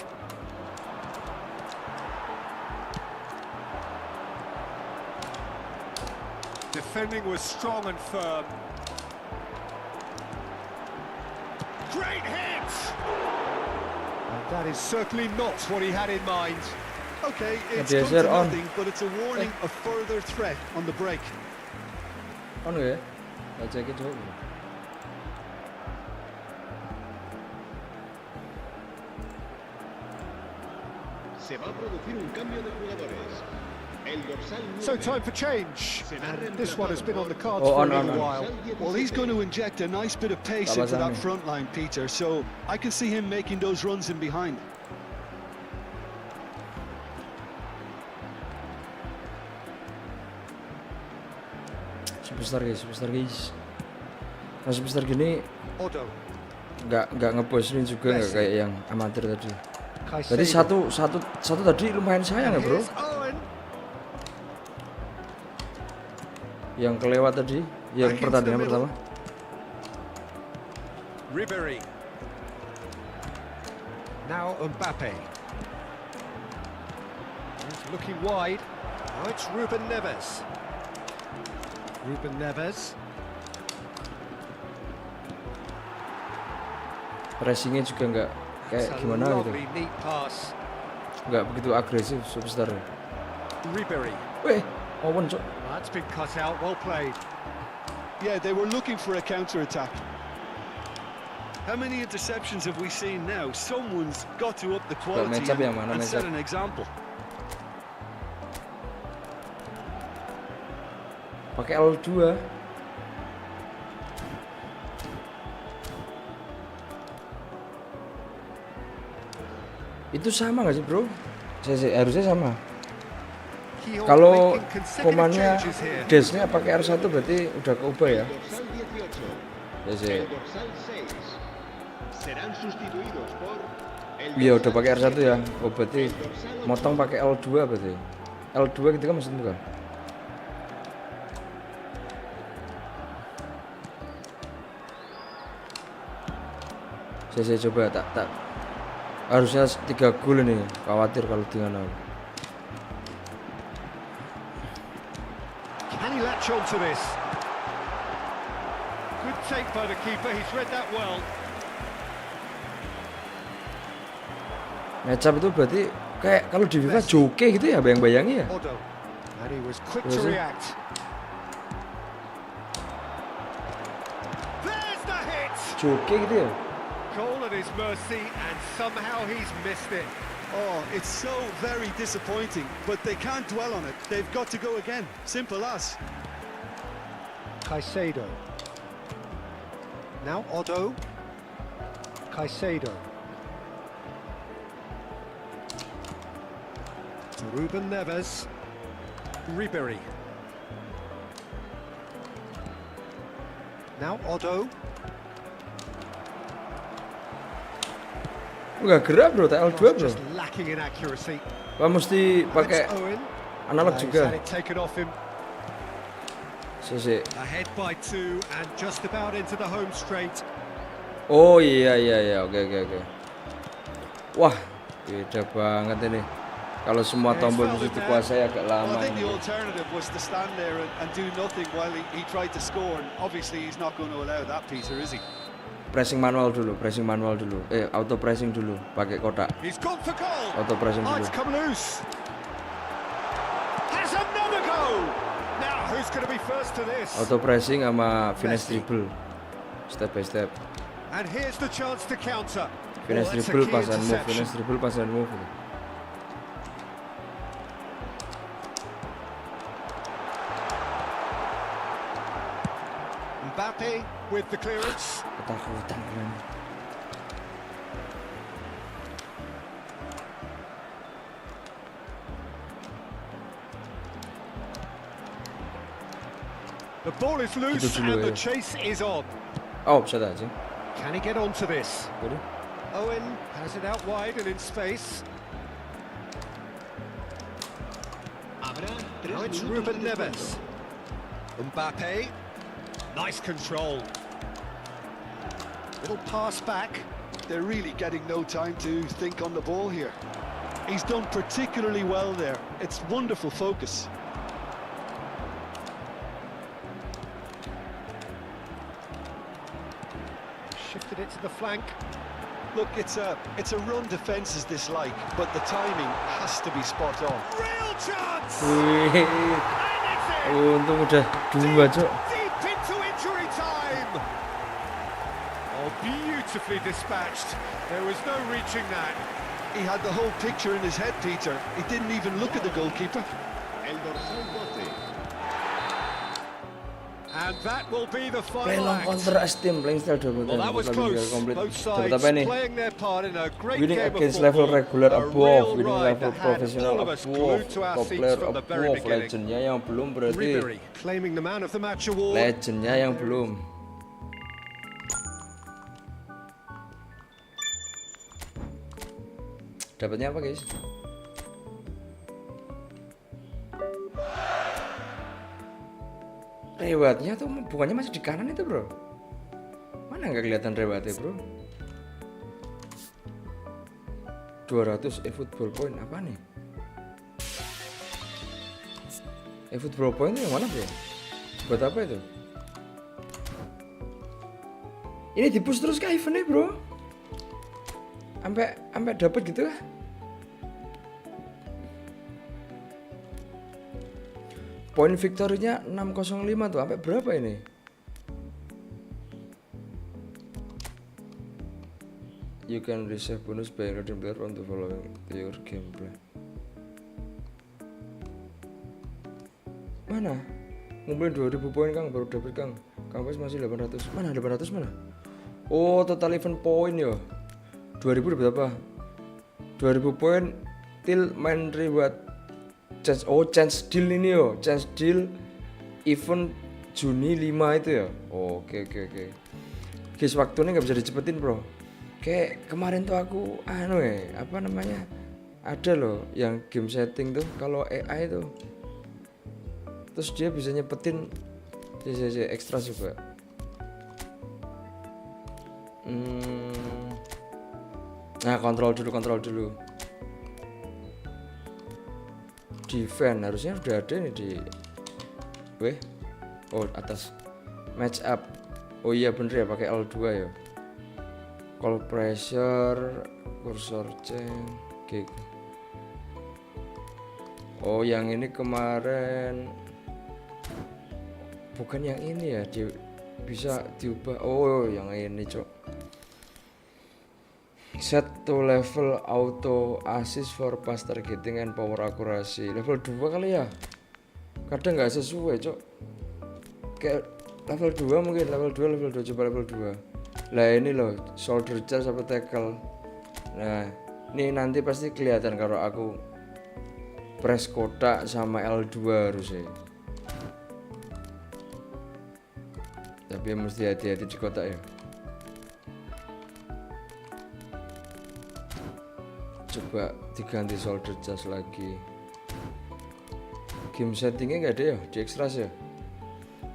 Defending was strong and firm. Great hit! And that is certainly not what he had in mind. Okay, it's Dia come to share on. nothing, but it's a warning of further threat on the break. On ya? Kita cek coba. Se va a producir un cambio de jugadores. El dorsal So 9 time for change. And this one has been on the cards Oh, for a on, little on. while. Well, he's going to inject a nice bit of pace into that front line, Peter, so I can see him making those runs in behind. Superstar guys. Nah, Superstar gini Otto. nggak ngeposin juga nggak kayak yang amatir tadi. Caicedo. Jadi satu tadi lumayan sayang ya bro. Here's Owen. Yang kelewat tadi, yang Back into pertandingan the middle. pertama. Ribery. Now Mbappe. He's looking wide. Now it's Ruben Neves. Ruben Neves. Pressingnya juga nggak kayak It's a gimana gitu, lovely, neat pass. nggak begitu agresif Superstar. Ribery. Weh, Owen cok. That's been cut out. Well played. Yeah, they were looking for a counter-attack. How many interceptions have we seen now? Someone's got to up the quality match up yang mana, and match set up? an example. Pakai L2. Itu sama nggak sih bro? Harusnya sama. Kalau komannya dashnya pakai R1 berarti udah keubah ya? El dorsal 18. El dorsal 6 serán sustituidos por el Iya udah dorsal pakai R1 ya. 7. Oh berarti El dorsal 8. motong pakai L2 berarti. L2 gitu kan maksudnya bukan? Saya coba tak harusnya 3 gol ini, khawatir kalau dengan aku. Can he latch on to this? Good take by the keeper, he's read that well. Match up itu berarti kayak kalau di FIFA joke gitu ya, bayang-bayangi ya. Odo. And he was quick to Was he? react. There's the hit! Joke gitu ya. Goal at his mercy, and somehow he's missed it. Oh, it's so very disappointing, but they can't dwell on it. They've got to go again. Simple as. Caicedo. Now Odo. Caicedo. To Ruben Neves. Ribery. Now Odo. Enggak gerak bro, L2 bro. Just lacking in accuracy. Wah mesti pakai That's Owen. analog He's juga. had it taken off him. Ahead by 2 and just about into the home straight. Oh iya oke. Wah beda banget ini. Kalau semua tombol bisa dikuasai agak Well, lama. I think the Ini. alternative was to stand there and do nothing while he tried to score. And obviously, he's not going to allow that, Peter, is he? Pressing manual dulu. Auto pressing dulu, pakai kotak. He's gone for goal. Auto pressing Oh, dulu. it's come loose. Has another goal. Now, who's going to be first to this? Auto pressing sama finish dribble. Step by step. And here's the chance to counter. Finish that's a dribble key pasan move, interception. finish dribble pasan move. Mbappe with the clearance. Ketakutan kan. The ball is loose Itu dulu and the ya. chase is on. Oh bisa aja. Can he get onto this? Waduh. Owen has it out wide and in space. Habrá 3 Now it's minutos Ruben de descuento. Neves. Mbappe. Nice control. Little pass back. They're really getting no time to think on the ball here. He's done particularly well there. It's wonderful focus. Shifted it to the flank. Look, it's a run defences dislike, but the timing has to be spot on. Real chance! Wih. And it's in! Untung udah 2 cok. Deep into injury time! Oh, beautifully dispatched. There was no reaching that. He had the whole picture in his head, Peter. He didn't even look at the goalkeeper. El dorsal 12. And that will be the Play final long act. counter as team, playing style 20. Well, that was close. Both sides Dapat apa nih? playing their part in a great Winning game of against football. level regular A above, real winning ride level that had professional all of us above, glued to our top seats player from the very above, beginning. legendnya yang belum berarti Ribery claiming the man of the match award. legendnya yang belum. Dapatnya apa guys? Rewardnya tuh bukannya masih di kanan itu bro? Mana nggak kelihatan rewardnya bro? 200 eFootball point apa nih? eFootball point itu yang mana bro? Buat apa itu? Ini di-push terus ke eventnya bro? Sampai dapat gitu lah. Poin victory-nya 605 tuh, sampai berapa ini? You can receive bonus by redeem player on the following your gameplay. Mana? Ngumpulin 2000 poin Kang, baru dapat Kang. Kang Pes masih 800. Mana 800 mana? Oh, total event poin ya. 2000 dapat apa? 2000 poin till main reward chance deal ini yo, chance deal event Juni 5 itu ya. Oke. Guys, waktunya nggak bisa dicepetin bro. Kayak kemarin tuh aku apa namanya, ada loh yang game setting tuh kalau AI tuh, terus dia bisa nyepetin ekstra juga. Nah, kontrol dulu. Defend harusnya udah ada nih di atas match up. Oh iya bener ya, pakai L2 ya. Call pressure, cursor change, okay. Oh yang ini kemarin bukan yang ini ya, bisa diubah. Oh yang ini cok. Set to level auto assist for fast targeting and power accuracy. Level 2 kali ya. Kadang nggak sesuai cok. Kayak level 2 mungkin, level 2 coba level 2. Lah ini loh, shoulder charge apa tackle. Nah, ini nanti pasti kelihatan kalau aku press kotak sama L2 harusnya. Tapi mesti hati-hati di kotak ya. Coba diganti shoulder charge lagi. Game settingnya nggak ada ya di extras ya.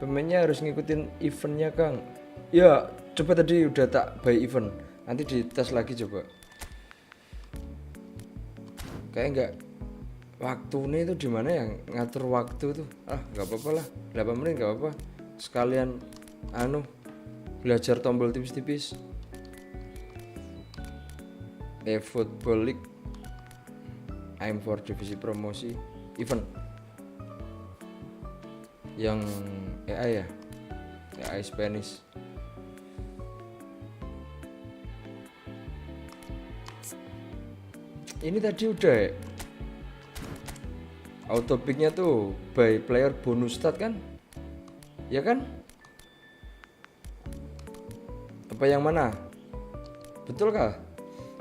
Pemainnya harus ngikutin eventnya Kang. Ya coba tadi udah tak by event, nanti dites lagi coba. Kayak nggak waktunya itu di mana yang ngatur waktu tuh. Nggak apa-apa lah, 8 menit nggak apa-apa. Sekalian belajar tombol tipis-tipis. Eputbal League, aim for divisi promosi event yang AI ya, AI Spanish. Ini tadi udah ya? Auto pick-nya tuh by player bonus stat kan? Ya kan? Apa yang mana? Betul kah?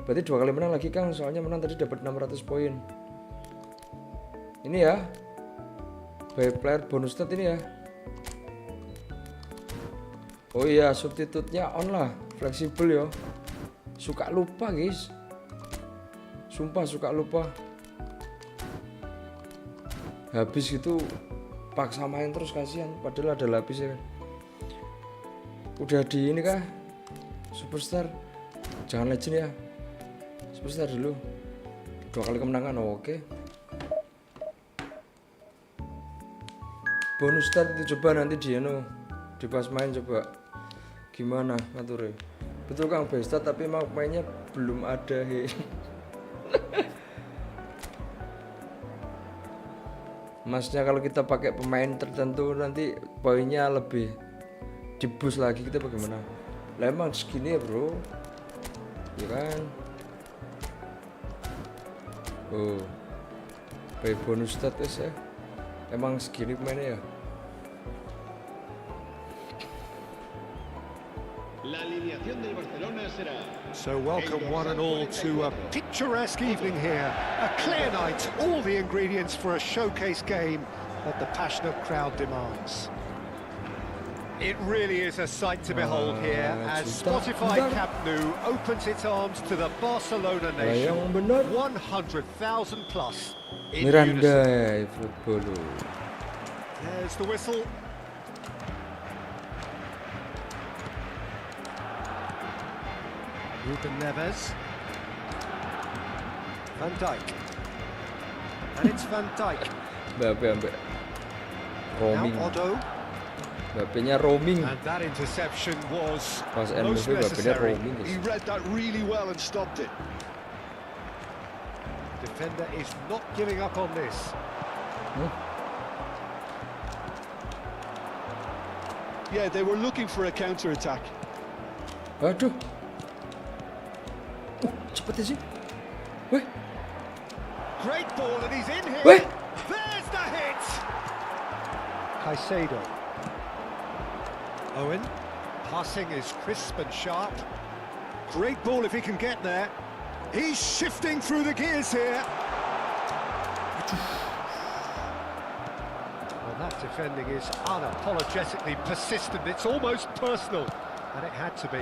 Berarti 2 kali menang lagi Kang, soalnya menang tadi dapat 600 poin. Ini ya, by player bonus stat ini ya. Oh iya, substitute-nya on lah, fleksibel ya. Suka lupa guys, sumpah suka lupa. Habis gitu paksa main terus, kasihan, padahal ada lapisnya kan. Udah di ini kah superstar, jangan legend ya, superstar dulu. 2 kali kemenangan. Oke. Bonus start itu coba nanti di pas main coba gimana ngaturnya. Betul Kang, besta tapi mau mainnya belum ada he. Masnya kalau kita pakai pemain tertentu nanti poinnya lebih di boost lagi, kita bagaimana? Lah emang segini ya bro, ya kan? Oh, by bonus status ya, emang segini pemainnya ya. La alineación del Barcelona será. So welcome one and all to a picturesque evening here. A clear night, all the ingredients for a showcase game that the passionate crowd demands. It really is a sight to behold here as Spotify Camp Nou opens its arms to the Barcelona nation. 100,000 plus in Miranda football. There's the whistle. Ruben Neves. Van Dijk. And it's Van Dijk. Mbappe roaming. Now Otto. Mbappe-nya roaming. And that interception was Pas most necessary. He read that really well and stopped it. Defender is not giving up on this. Yeah, they were looking for a counter-attack. Aduh. Cepet sih. Weh. Great ball and he's in here. Weh. There's the hit. Caicedo. Owen. Passing is crisp and sharp. Great ball if he can get there. He's shifting through the gears here. Well, that defending is unapologetically persistent. It's almost personal, and it had to be.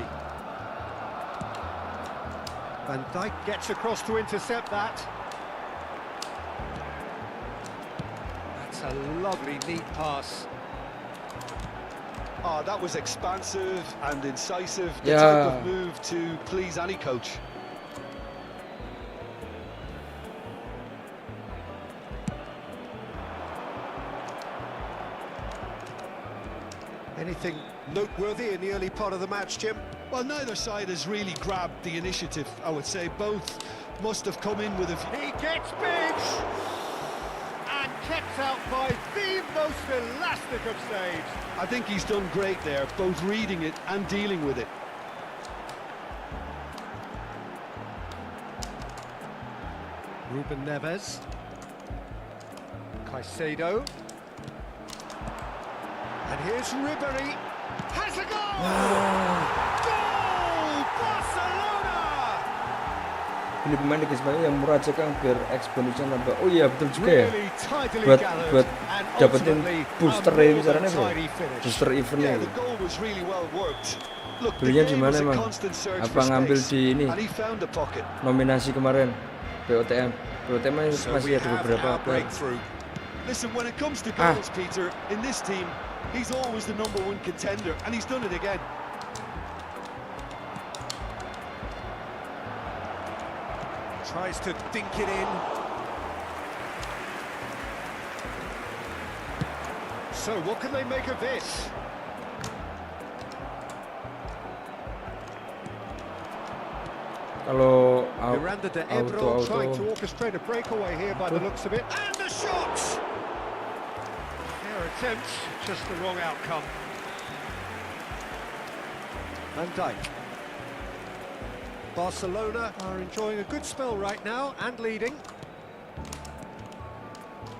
Van Dijk gets across to intercept that. That's a lovely, neat pass. Oh, that was expansive and incisive. The type of move to please any coach. Anything noteworthy in the early part of the match, Jim? Well, neither side has really grabbed the initiative, I would say. Both must have come in with a view. He gets big! And kept out by the most elastic of saves. I think he's done great there, both reading it and dealing with it. Ruben Neves. Caicedo. And here's Ribery. Has a goal! Goal! Barcelona! Beli pemain di Spanyol yang murah aja Kang, biar exponential tambah. Oh iya betul juga ya. Really tidily Buat gathered and dapetin ultimately booster a more ini caranya than bro. tidy finish. Booster eventnya. Yeah, the goal was really well worked. Look, the Belinya di game mana was a emang? constant search Apa for ngambil space, di ini? and he found a pocket. Nominasi kemarin POTM. POTM masih ada beberapa player. Listen, when it comes to goals, Peter, in this team, he's always the #1 contender, and he's done it again. Tries to dink it in. So, what can they make of this? Kalau Miranda de Ebro trying to orchestrate a breakaway here by the looks of it. And the shot! Fair attempt, just the wrong outcome. Van Dijk. Barcelona are enjoying a good spell right now and leading.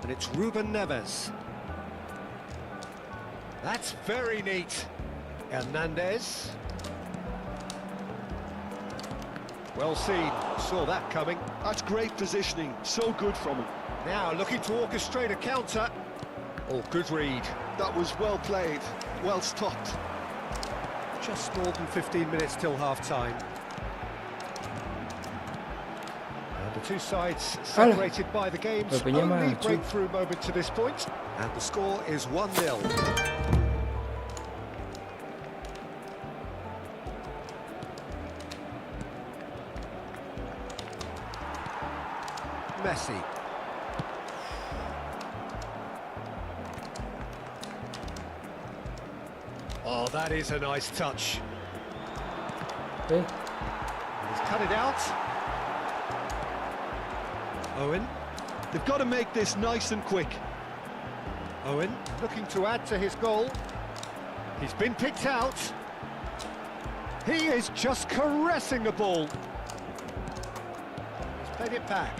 And it's Ruben Neves. That's very neat. Hernandez. Well seen, saw that coming. That's great positioning, so good from him. Now looking to orchestrate a counter. Oh, good read. That was well played, well stopped. Just more than 15 minutes till half-time. And the two sides separated by the game's only breakthrough moment to this point. And the score is 1-0. Messi. Oh, that is a nice touch. Okay. He's cut it out. Owen. They've got to make this nice and quick. Owen looking to add to his goal. He's been picked out. He is just caressing the ball. He's played it back.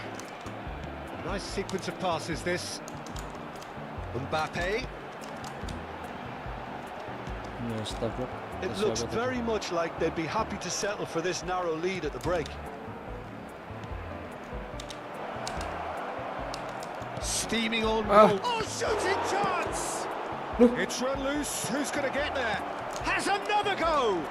Nice sequence of passes, this. Mbappe. It looks very much like they'd be happy to settle for this narrow lead at the break. Steaming on. Oh, shooting chance! It's run loose. Who's going to get there? Has another go!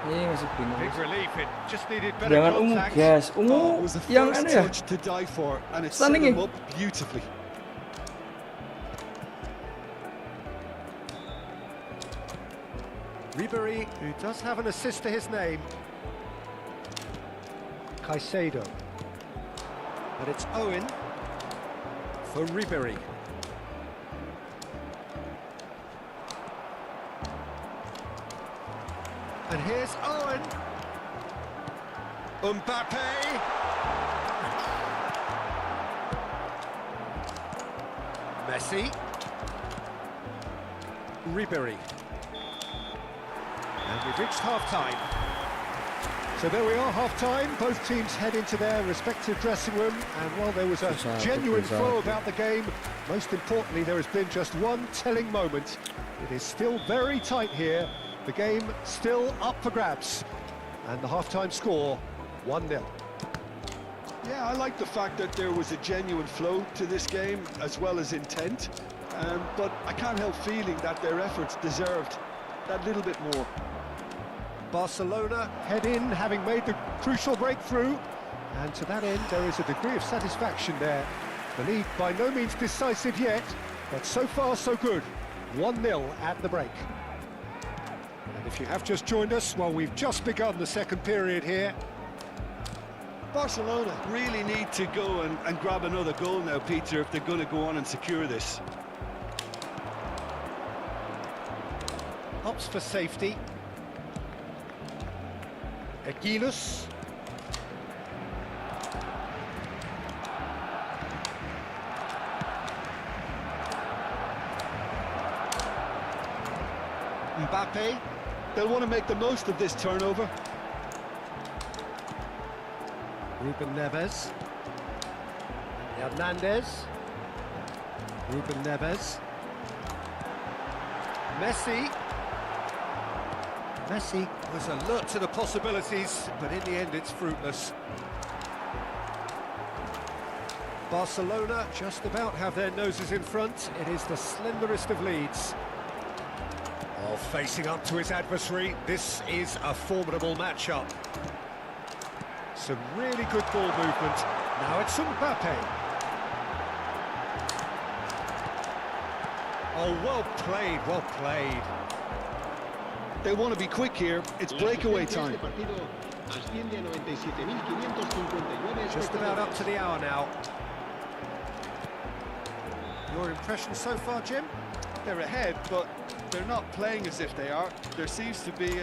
Big relief, it just needed better contact. Guys, it was the first touch to die for, and it set him up beautifully. Ribery, who does have an assist to his name. Caicedo. But it's Owen for Ribery. And here's Owen. Mbappe. Messi. Ribery. And we've reached half-time. So there we are, half-time. Both teams head into their respective dressing room. And while there was a genuine flow about the game, most importantly, there has been just one telling moment. It is still very tight here. The game still up for grabs. And the half-time score, 1-0. Yeah, I like the fact that there was a genuine flow to this game as well as intent, but I can't help feeling that their efforts deserved that little bit more. Barcelona head in, having made the crucial breakthrough, and to that end there is a degree of satisfaction there. The lead by no means decisive yet, but so far so good. 1-0 at the break. And if you have just joined us, well, we've just begun the second period here. Barcelona really need to go and grab another goal now, Peter, if they're going to go on and secure this. Opts for safety. Aguiluz. Mbappe. They'll want to make the most of this turnover. Ruben Neves. Hernandez. Ruben Neves. Messi. Messi was alert to the possibilities, but in the end it's fruitless. Barcelona just about have their noses in front. It is the slenderest of leads. While facing up to his adversary, this is a formidable matchup. Some really good ball movement. Now it's Mbappe. Oh, well played, well played. They want to be quick here. It's breakaway time. Just about up to the hour now. Your impression so far, Jim? They're ahead, but they're not playing as if they are. There seems to be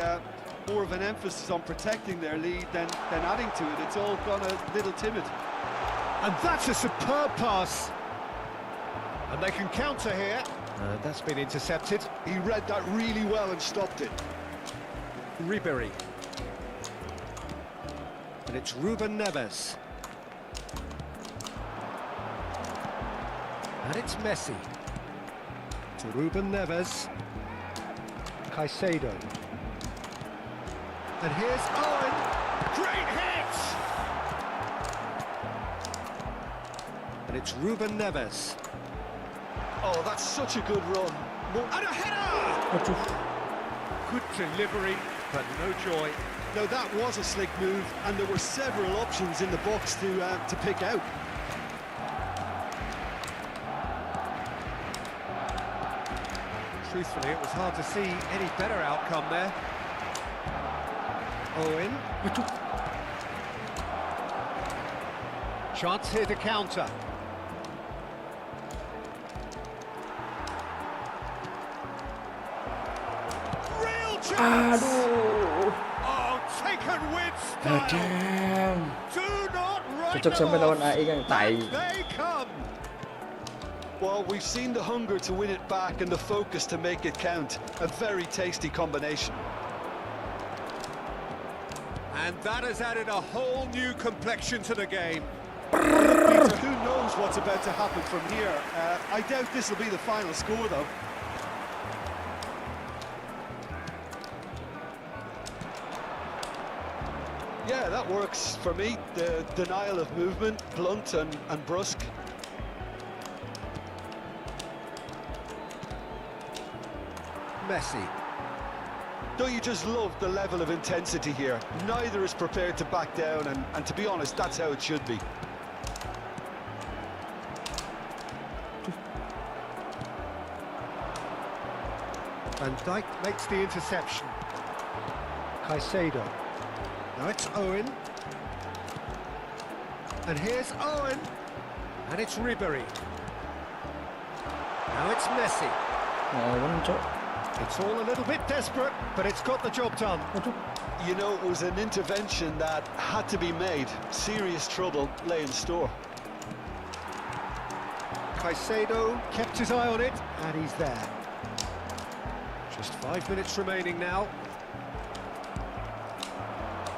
more of an emphasis on protecting their lead than adding to it. It's all gone a little timid. And that's a superb pass. And they can counter here. That's been intercepted. He read that really well and stopped it. Ribéry. And it's Ruben Neves. And it's Messi. To Ruben Neves. Caicedo. And here's Owen. Great hit! And it's Ruben Neves. Oh, that's such a good run. And a header! Good delivery, but no joy. No, that was a slick move, and there were several options in the box to pick out. Truthfully, it was hard to see any better outcome there. Owen. Chance here to counter. Real chance! Oh, taken with style. Damn. Do not write Cocok them sampai lawan off. AI kan tai. They come. Well, we've seen the hunger to win it back and the focus to make it count. A very tasty combination. And that has added a whole new complexion to the game. Peter, who knows what's about to happen from here? I doubt this will be the final score, though. Yeah, that works for me. The denial of movement, blunt and brusque. Messi. Don't you just love the level of intensity here? Neither is prepared to back down, and to be honest, that's how it should be. Van Dijk makes the interception. Caicedo. Now it's Owen. And here's Owen. And it's Ribéry. Now it's Messi. It's all a little bit desperate, but it's got the job done. You know, it was an intervention that had to be made. Serious trouble lay in store. Caicedo kept his eye on it, and he's there. Just 5 minutes remaining now.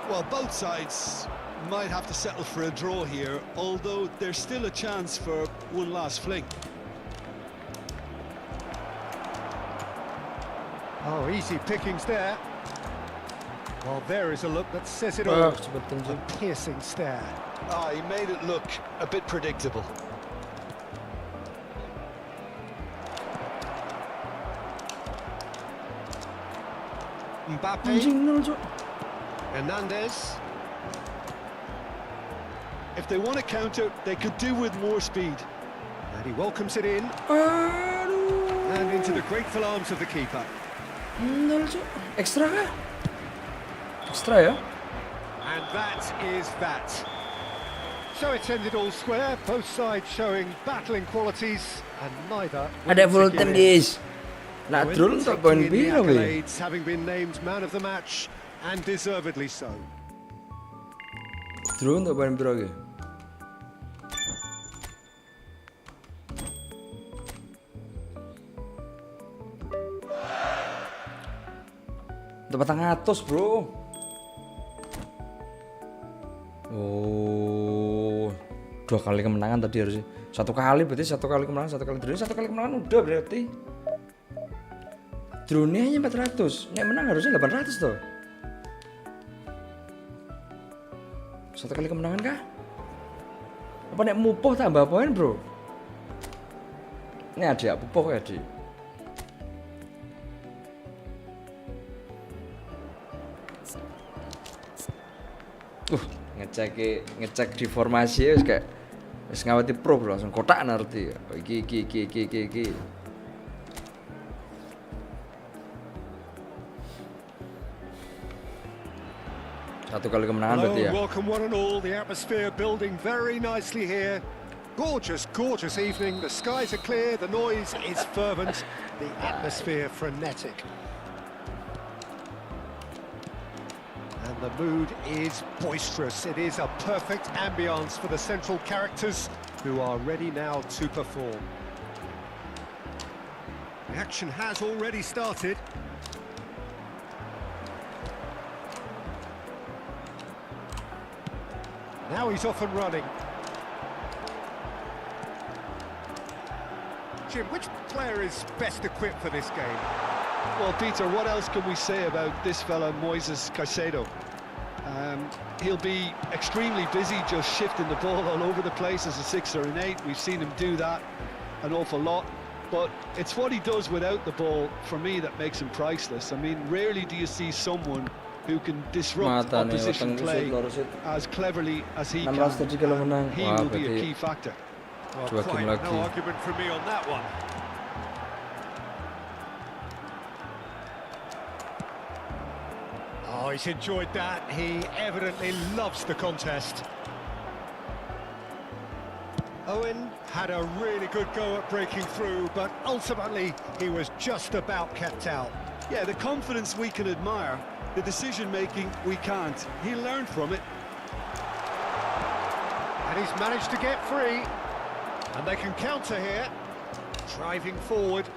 Well, both sides might have to settle for a draw here, although there's still a chance for one last fling. Oh, easy pickings there. Well, there is a look that says it all. A piercing stare. Ah, he made it look a bit predictable. Mbappe. Hernandez. If they want to counter, they could do with more speed. And he welcomes it in. And into the grateful arms of the keeper. Extra kah? Extra ya? And that is that. So it's ended all square, both sides showing battling qualities, and neither. Ada full time guys. Nak drone untuk poin biru weh. Having been named man of the match, and deservedly so. Drone untuk poin biru ke? Untuk 400 bro. Oh, 2 kali kemenangan tadi harusnya. 1 kali berarti 1 kali kemenangan, 1 kali drone, 1 kali kemenangan udah berarti. Drone-nya hanya 400. Nek menang harusnya 800 tuh. 1 kali kemenangan kah? Apa nek mupoh tambah poin, bro? Ini adik mupoh ya, adik. Ngecek di formasi wis kayak wis ngawati pro bro, langsung kotak ngerti. Iki. Satu kali kemenangan berarti ya. Welcome one and all, the atmosphere building very nicely here. Gorgeous evening. The skies are clear, the noise is fervent, the atmosphere frenetic. And the mood is boisterous. It is a perfect ambience for the central characters who are ready now to perform. The action has already started. Now he's off and running. Jim, which player is best equipped for this game? Well, Peter, what else can we say about this fella, Moises Caicedo? He'll be extremely busy just shifting the ball all over the place as a 6 or an 8. We've seen him do that an awful lot. But it's what he does without the ball, for me, that makes him priceless. I mean, rarely do you see someone who can disrupt opposition play as cleverly as he can. And he will be a key factor. Well, quite no argument from me on that one. Oh, he's enjoyed that. He evidently loves the contest. Owen had a really good go at breaking through, but ultimately he was just about kept out. Yeah, the confidence we can admire, the decision-making we can't. He learned from it. And he's managed to get free. And they can counter here. Driving forward.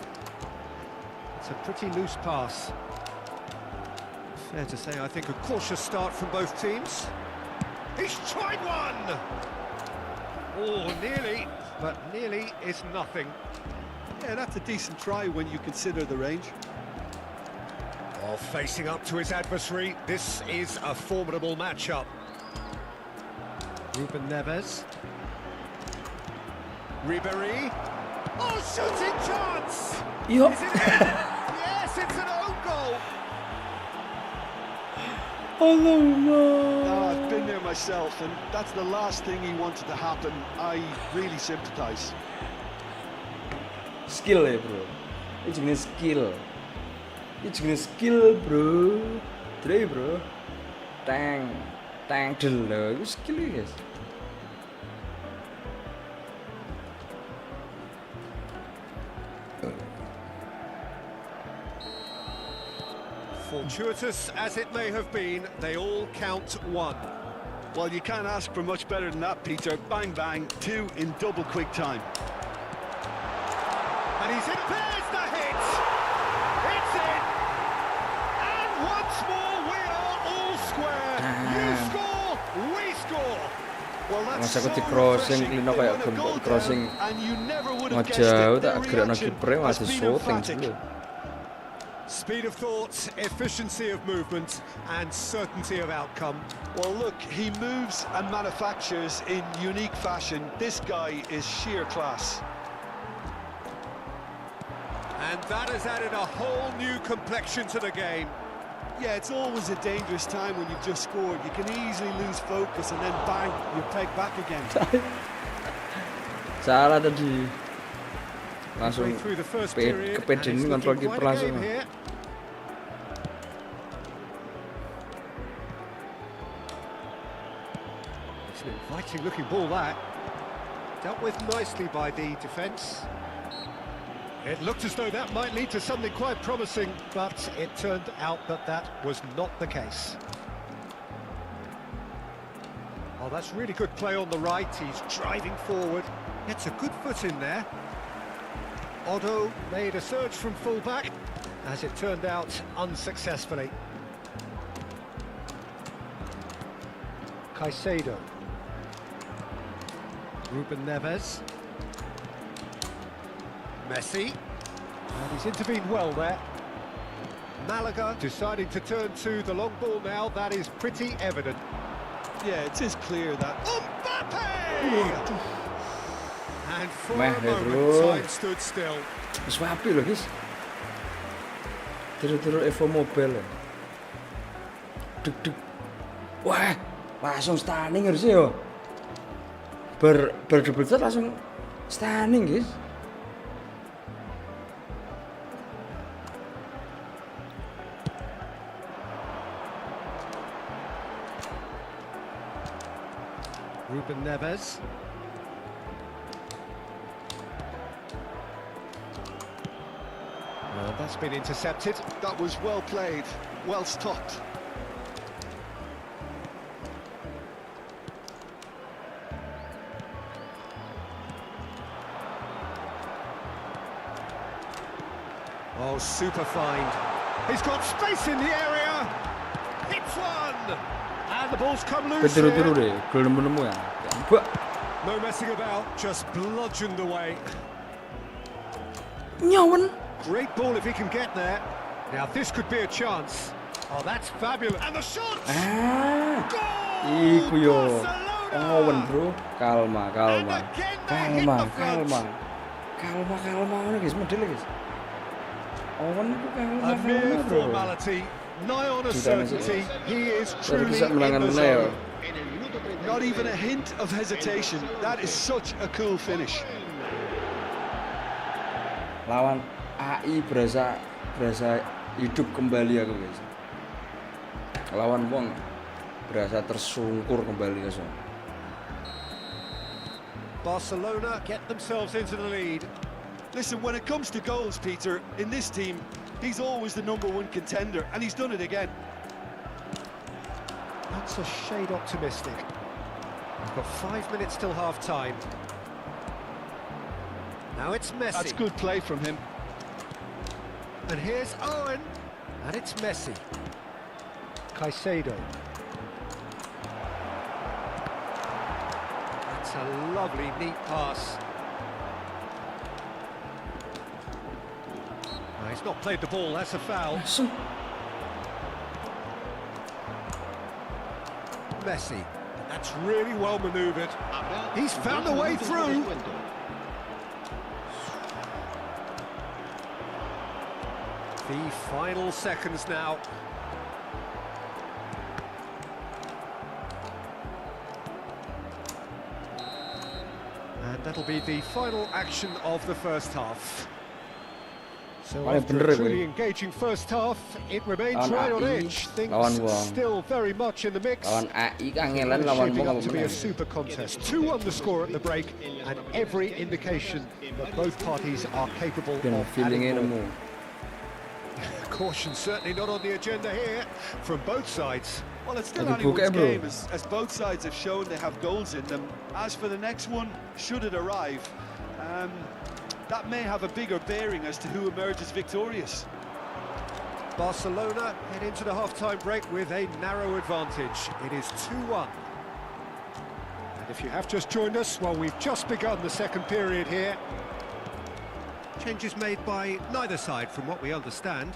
It's a pretty loose pass. Fair to say, I think, a cautious start from both teams. He's tried one! Oh, nearly, but nearly is nothing. Yeah, that's a decent try when you consider the range. Oh, facing up to his adversary, this is a formidable matchup. Ruben Neves. Ribéry. Oh, shooting chance! Yo. Is it yes, it's an own goal! Oh no! I've been there myself, and that's the last thing he wanted to happen. I really sympathise. Skill ya bro. Ini jenis skill. Ini jenis skill bro. Dre bro. Tank dulu. Itu skill ya guys. Fortuitous as it may have been, they all count one. Well, you can't ask for much better than that, Peter. Bang, bang, 2 in double quick time. And he's in. There's the hit! It's in! And once more, we are all square. You score, we score. Well, that's Masa aku so di crossing, refreshing. Lino kayak They win a goal crossing down, and you never would have guessed ngejauh it. tak Their gerak no reaction kipernya has masih been shooting emphatic. dulu. Speed of thought, efficiency of movement, and certainty of outcome. Well, look, he moves and manufactures in unique fashion. This guy is sheer class. And that has added a whole new complexion to the game. Yeah, it's always a dangerous time when you've just scored. You can easily lose focus and then bang, you're pegged back again. Salah tadi. Langsung kepedean kontrol kiper langsung. It's an inviting looking ball that. Dealt with nicely by the defence. It looked as though that might lead to something quite promising, but it turned out that that was not the case. Oh, that's really good play on the right. He's driving forward. Gets a good foot in there. Otto made a surge from full-back, as it turned out unsuccessfully. Caicedo. Ruben Neves. Messi. And he's intervened well there. Malaga deciding to turn to the long ball now. That is pretty evident. Yeah, it is clear that... Mbappe! And for a moment, time stood still. Wis wapi lho, guys. Tiru-tiru Evo Mobile. Deg-deg. Wah, langsung stunning harusnya yo. Berdebut langsung stunning, guys. Ruben Neves. Well, that's been intercepted. That was well played, well stopped. Oh, super find. He's got space in the area. Hits one. And the ball's come loose here. No messing about, just bludgeoned away. Nyawan. Great ball if he can get there. Now this could be a chance. Oh, that's fabulous. And the shot! Iku yo. Owen, bro. Kalma. Kalma, guys, model guys. Owen iku kalma. A mere formality, nigh on a certainty. He is truly in the zone. Not even a hint of hesitation. That is such a cool finish. Lawan AI berasa hidup kembali aku guys. Lawan wong berasa tersungkur kembali guys. Barcelona get themselves into the lead. Listen, when it comes to goals, Peter, in this team, he's always the #1 contender, and he's done it again. That's a shade optimistic. We've got 5 minutes till half-time. Now it's Messi. That's good play from him. And here's Owen. And it's Messi. Caicedo. That's a lovely, neat pass. No, he's not played the ball, that's a foul. Messi. That's really well manoeuvred. He's found a way through. The final seconds now. And that'll be the final action of the first half. So after a truly engaging first half, it remains right on edge. Things still very much in the mix. Shaping up to be a super contest. 2-1 the score at the break, and every indication that both parties are capable of adding more. Caution certainly not on the agenda here from both sides. Well, it's still anyone's game, as both sides have shown they have goals in them. As for the next one, should it arrive, that may have a bigger bearing as to who emerges victorious. Barcelona head into the half-time break with a narrow advantage. It is 2-1. And if you have just joined us, well, we've just begun the second period here. Changes made by neither side from what we understand.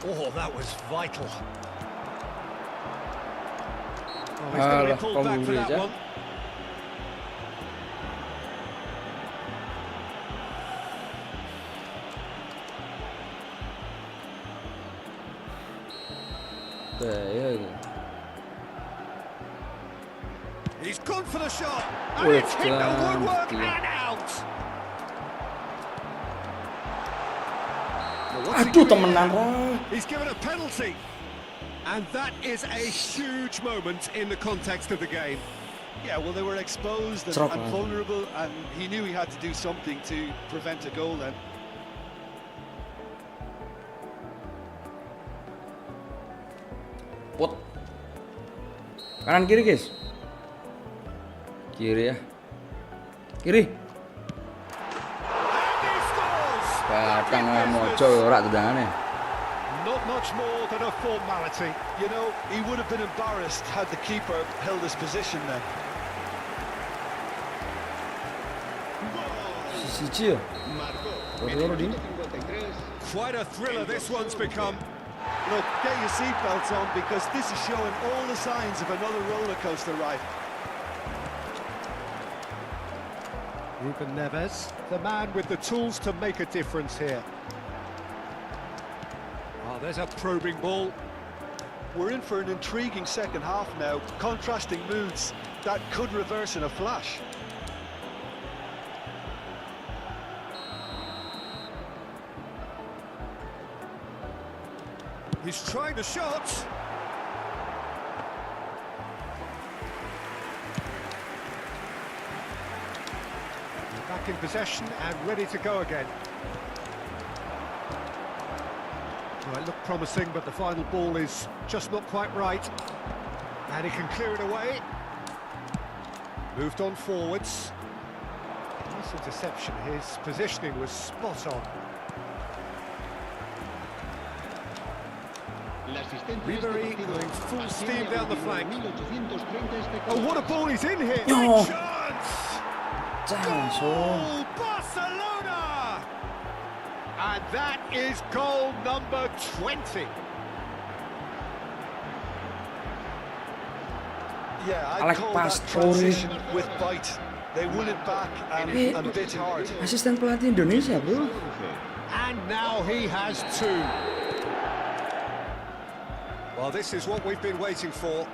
Oh, that was vital. Oh, he's going to be pulled back for that one. He's gone for the shot, and it's hit the woodwork and out. Aduh, temenan. He's given a penalty, and that is a huge moment in the context of the game. Yeah, well, they were exposed and vulnerable, and he knew he had to do something to prevent a goal then. Pot. Kanan kiri, guys. Kiri ya. Kiri. Batang mojo ora tendangane. Not much more than a formality. You know, he would have been embarrassed had the keeper held his position then. Siji ya. Quite a thriller this one's become. Look, get your seatbelts on, because this is showing all the signs of another roller coaster ride. Ruben Neves, the man with the tools to make a difference here. Oh, there's a probing ball. We're in for an intriguing second half now, contrasting moods that could reverse in a flash. He's trying the shot. Back in possession and ready to go again. Well, it looked promising, but the final ball is just not quite right. And he can clear it away. Moved on forwards. Nice interception. His positioning was spot on. Ribery going full steam down the flank. Oh, what a ball he's in here! No. Great chance! Goal, Barcelona! And that is goal number 20. Yeah, I'd call that transition with bite. They won it back and bit hard. Asisten pelatih Indonesia, bro. And now he has two. Well, this is what we've been waiting for.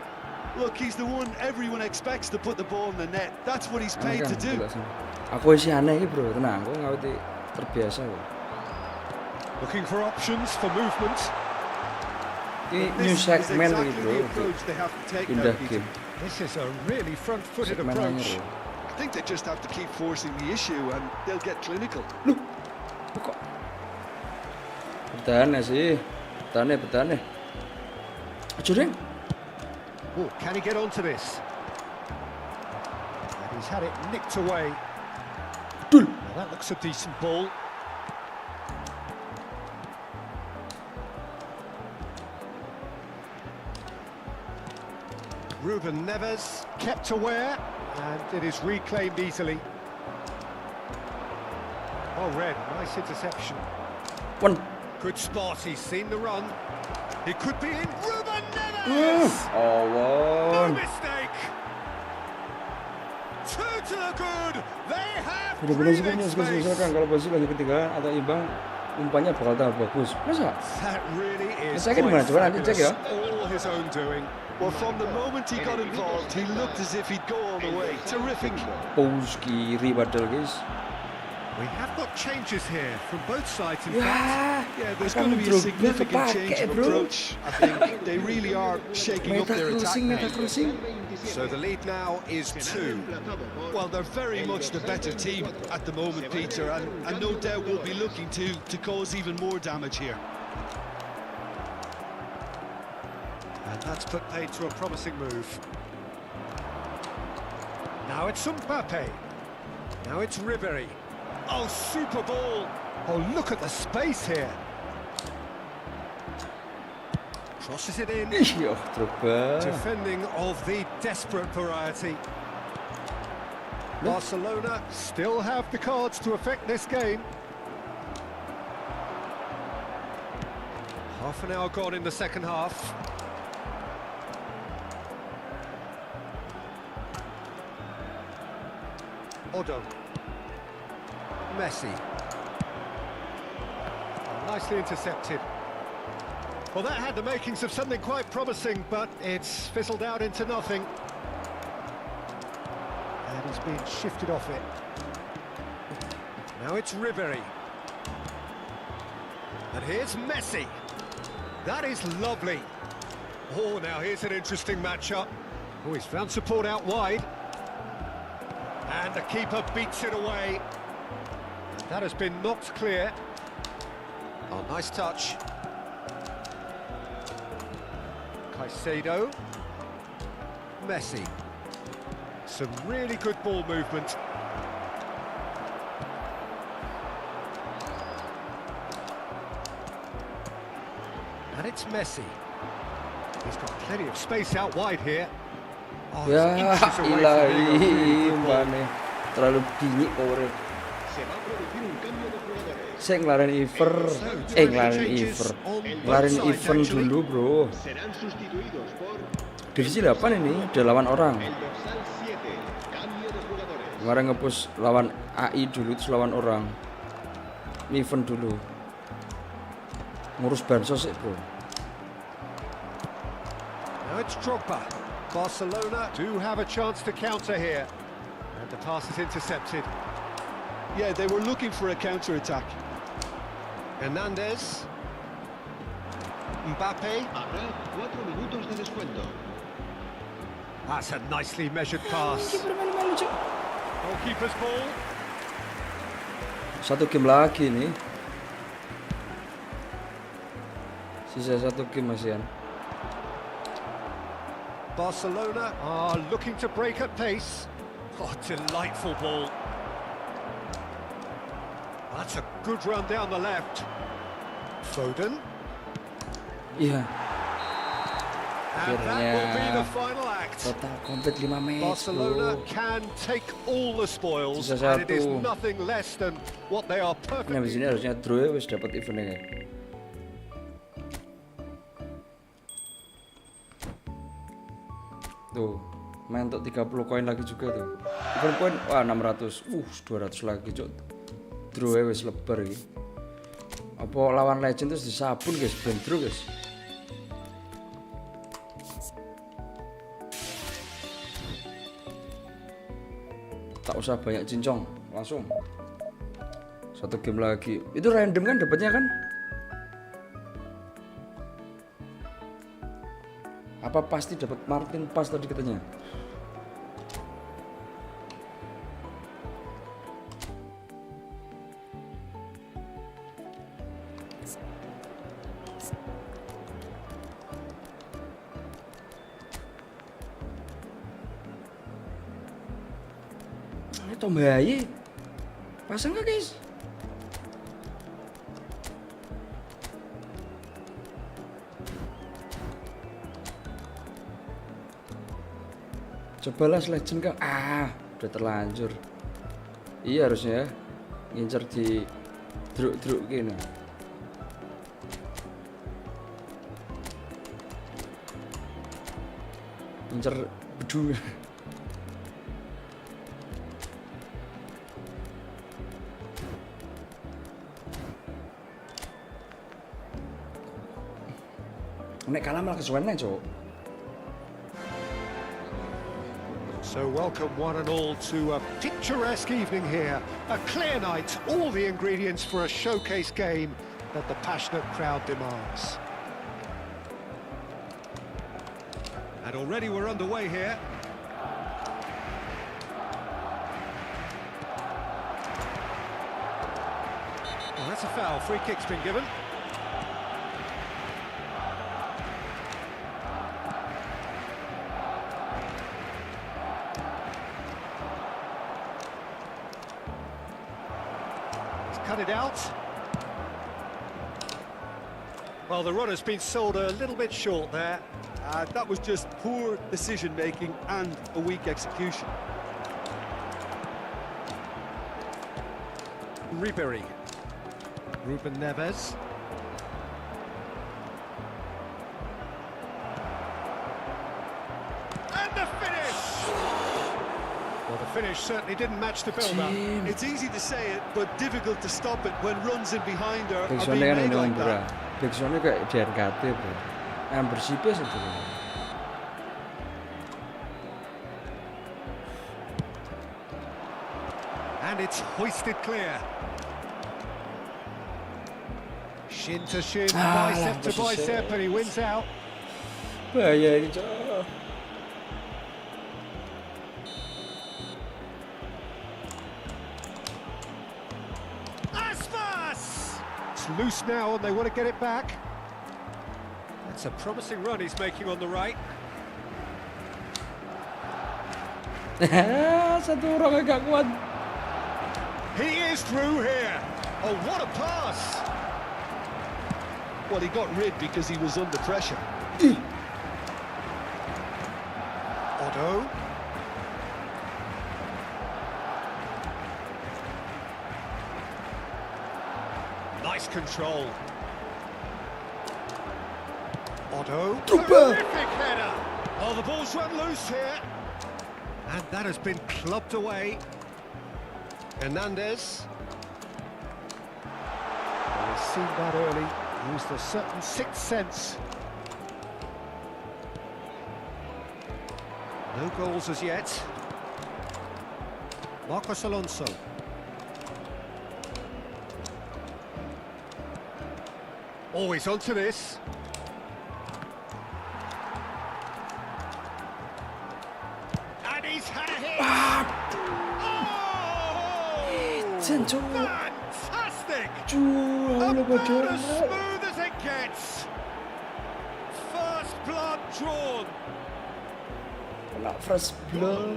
Look, he's the one everyone expects to put the ball in the net. That's what he's paid to do. Aku isi aneh bro, tenang, aku ngerti terbiasa kok. Looking for options for movement. Ini new segment exactly bro. the approach they have to take Pindah now, game. This is a really front-footed Segmen approach. anyar, I think they just have to keep forcing the issue and they'll get clinical. Loh, kok bertahan sih, bertahan. Aduh, Deng. Oh, can he get onto this? And he's had it nicked away. Dul. Now that looks a decent ball. Ruben Neves kept aware, and it is reclaimed easily. Oh, Red, nice interception. One. Good spot, he's seen the run. He could be in. Ruben Neves! Oh, No one. mistake! Two to the good! They have Bener-bener sih breathing kan space! kan kalau posisi lanjut ketiga atau imbang, umpannya bakal tambah bagus. Masa? That really is Saya gimana? Coba nanti cek ya. all his own doing. Well, from the moment he got involved, he looked as if he'd go all the way. Terrific. Pause kiri padahal guys. We have got changes here from both sides, in Wah, fact. Yeah, there's akan going to be a drop-nya significant change kepake, of bro. approach. I think they really are shaking up their attack now. Meta crossing. So the lead now is 2. Well, they're very much the better team at the moment, Peter, and no doubt will be looking to cause even more damage here. And that's put paid to a promising move. Now it's Mbappe. Now it's Ribery. Oh, super ball! Oh, look at the space here. Crosses it in. Ih, terbaik. Defending of the desperate variety. Barcelona still have the cards to affect this game. Half an hour gone in the second half. Odo. Messi. Oh, nicely intercepted. Well, that had the makings of something quite promising, but it's fizzled out into nothing. And he's been shifted off it. Now it's Ribery. And here's Messi. That is lovely. Oh, now here's an interesting matchup. Oh, he's found support out wide. And the keeper beats it away. And that has been knocked clear. Oh, nice touch. Caicedo. Messi. Some really good ball movement. And it's Messi. He's got plenty of space out wide here. Oh, Ya ilahi, mbane terlalu dingin power. Se va a producir un cambio de jugadores. Saya ngelarin event dulu bro. Serán sustituidos por Divisi 8 ini udah lawan orang. el dorsal 7. Cambio de jugadores. Kemarin ngepush lawan AI dulu, terus lawan orang. Event dulu. Ngurus bansos sih bro. Now it's Drogba. Barcelona do have a chance to counter here. And the pass is intercepted. Yeah, they were looking for a counter-attack. Hernandez. Mbappe. Habrá 4 minutos de descuento. That's a nicely measured pass. Goalkeeper's ball. Satu game lagi nih. Sisa satu game masihan. Barcelona are looking to break at pace. Oh, delightful ball. That's a good run down the left. Foden. Iya. And that will be the final act. Total komplit 5 match Barcelona bro. can take all the spoils, Sisa and it is satu. nothing less than what they are Ini perfectly. habis ini harusnya draw ya, wis dapat eventnya. Tuh, main untuk 30 koin lagi juga tuh. Event koin, wah 600, 200 lagi cok. Draw ya wis lebar iki. Apa lawan legend terus disabun guys, ben draw guys. Tak usah banyak cincong, langsung. Satu game lagi. Itu random kan dapatnya kan? Apa pasti dapat Martin pas tadi katanya? Ini tombayi. Pasang nggak guys? Cobalah legend kang. Udah terlanjur. Iya harusnya ngincer di druk gini. Ngincer bedu. Nek kalah malah kesuwennya cok. So welcome one and all to a picturesque evening here. A clear night, all the ingredients for a showcase game that the passionate crowd demands. And already we're underway here. Well, that's a foul. Free kick's been given. Cut it out. Well, the runner's been sold a little bit short there. That was just poor decision-making and a weak execution. Ribery. Ruben Neves. Well, the finish certainly didn't match the build-up. It's easy to say it, but difficult to stop it when runs in behind are being Backsoundnya kan made ini like bro. that. Backsoundnya kayak DRKT bro. Yang bersipes itu. And it's hoisted clear. Shin to shin, bicep to bicep, and he wins out. Bahaya ini cok. It's loose now and they want to get it back. That's a promising run he's making on the right. Satu orang agak kuat. He is through here. Oh, what a pass! Well, he got rid because he was under pressure. Otto. Nice control. Otto. Terrific header. Oh, the ball's run loose here. And that has been clubbed away. Hernandez. Well, he's seen that early. Used a certain sixth sense. No goals as yet. Marcos Alonso. Oh, he's onto this. And he's had a hit. Oh! Fantastic! About as smooth as it gets. First blood drawn. First blood.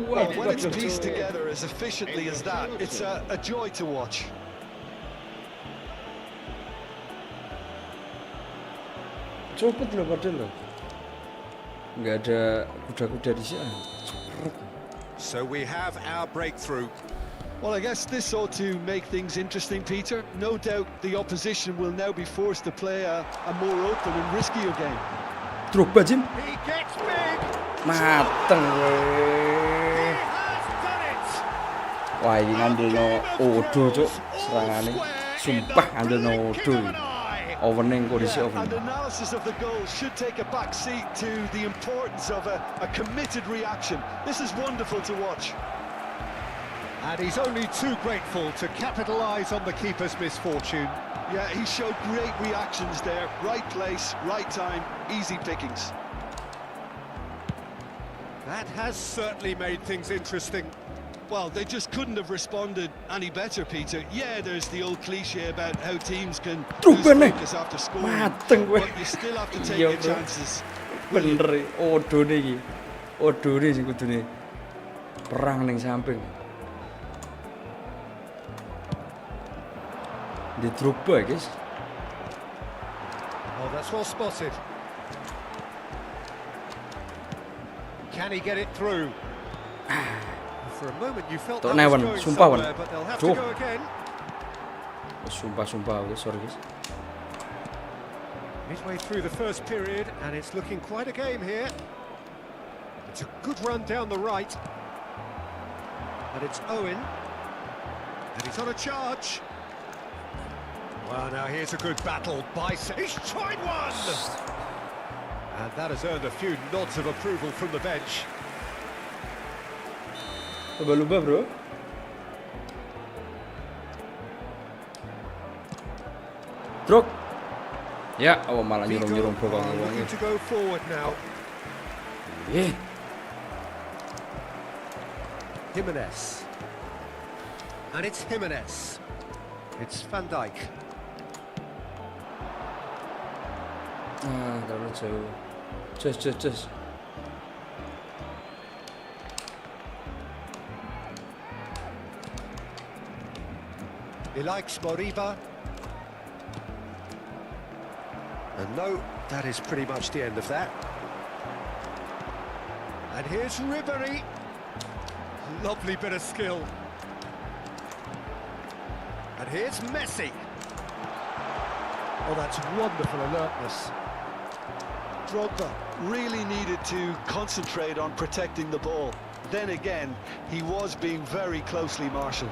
Well, when it's pieced together as efficiently as that, it's a joy to watch. Cepet loh padahal loh. Nggak ada kuda-kuda di sini. So we have our breakthrough. Well, I guess this ought to make things interesting, Peter. No doubt the opposition will now be forced to play a more open and riskier game. Drogba Jim. He gets big. Mateng He weh. has done it. Wah ini ngambil no Odo cuk serangannya. Sumpah ngambil no Odo. Opening kondisi And opening. analysis of the goal should take a back seat to the importance of a committed reaction. This is wonderful to watch. And he's only too grateful to capitalise on the keeper's misfortune. Yeah, he showed great reactions there. Right place, right time, easy pickings. That has certainly made things interesting. Well, they just couldn't have responded any better, Peter. Yeah, there's the old cliche about how teams can lose focus after scoring, Mateng weh. but you still have to take Iya, your bro. chances. Bener Odo nih iki. Odo nih sing kudune perang ning samping. Di Drogba guys. Oh, that's well spotted. Can he get it through? For a moment you felt Tok that was newen, going sumpah, Wan. somewhere, but they'll have Duh. to go again. Sumpah guys, sorry guys. Midway through the first period, and it's looking quite a game here. It's a good run down the right. And it's Owen. And he's on a charge. Well, now here's a good battle. He's tried one! And that has earned a few nods of approval from the bench. Lumba bro. Drog. Ya, oh malah nyurung-nyurung bro Figo looking to go forward now. Jimenez. And it's Jimenez. It's Van Dijk. Ah, terlalu jauh. Just. He likes Moriba. And no, that is pretty much the end of that. And here's Ribery. Lovely bit of skill. And here's Messi. Oh, that's wonderful alertness. Drogba really needed to concentrate on protecting the ball. Then again, he was being very closely marshalled.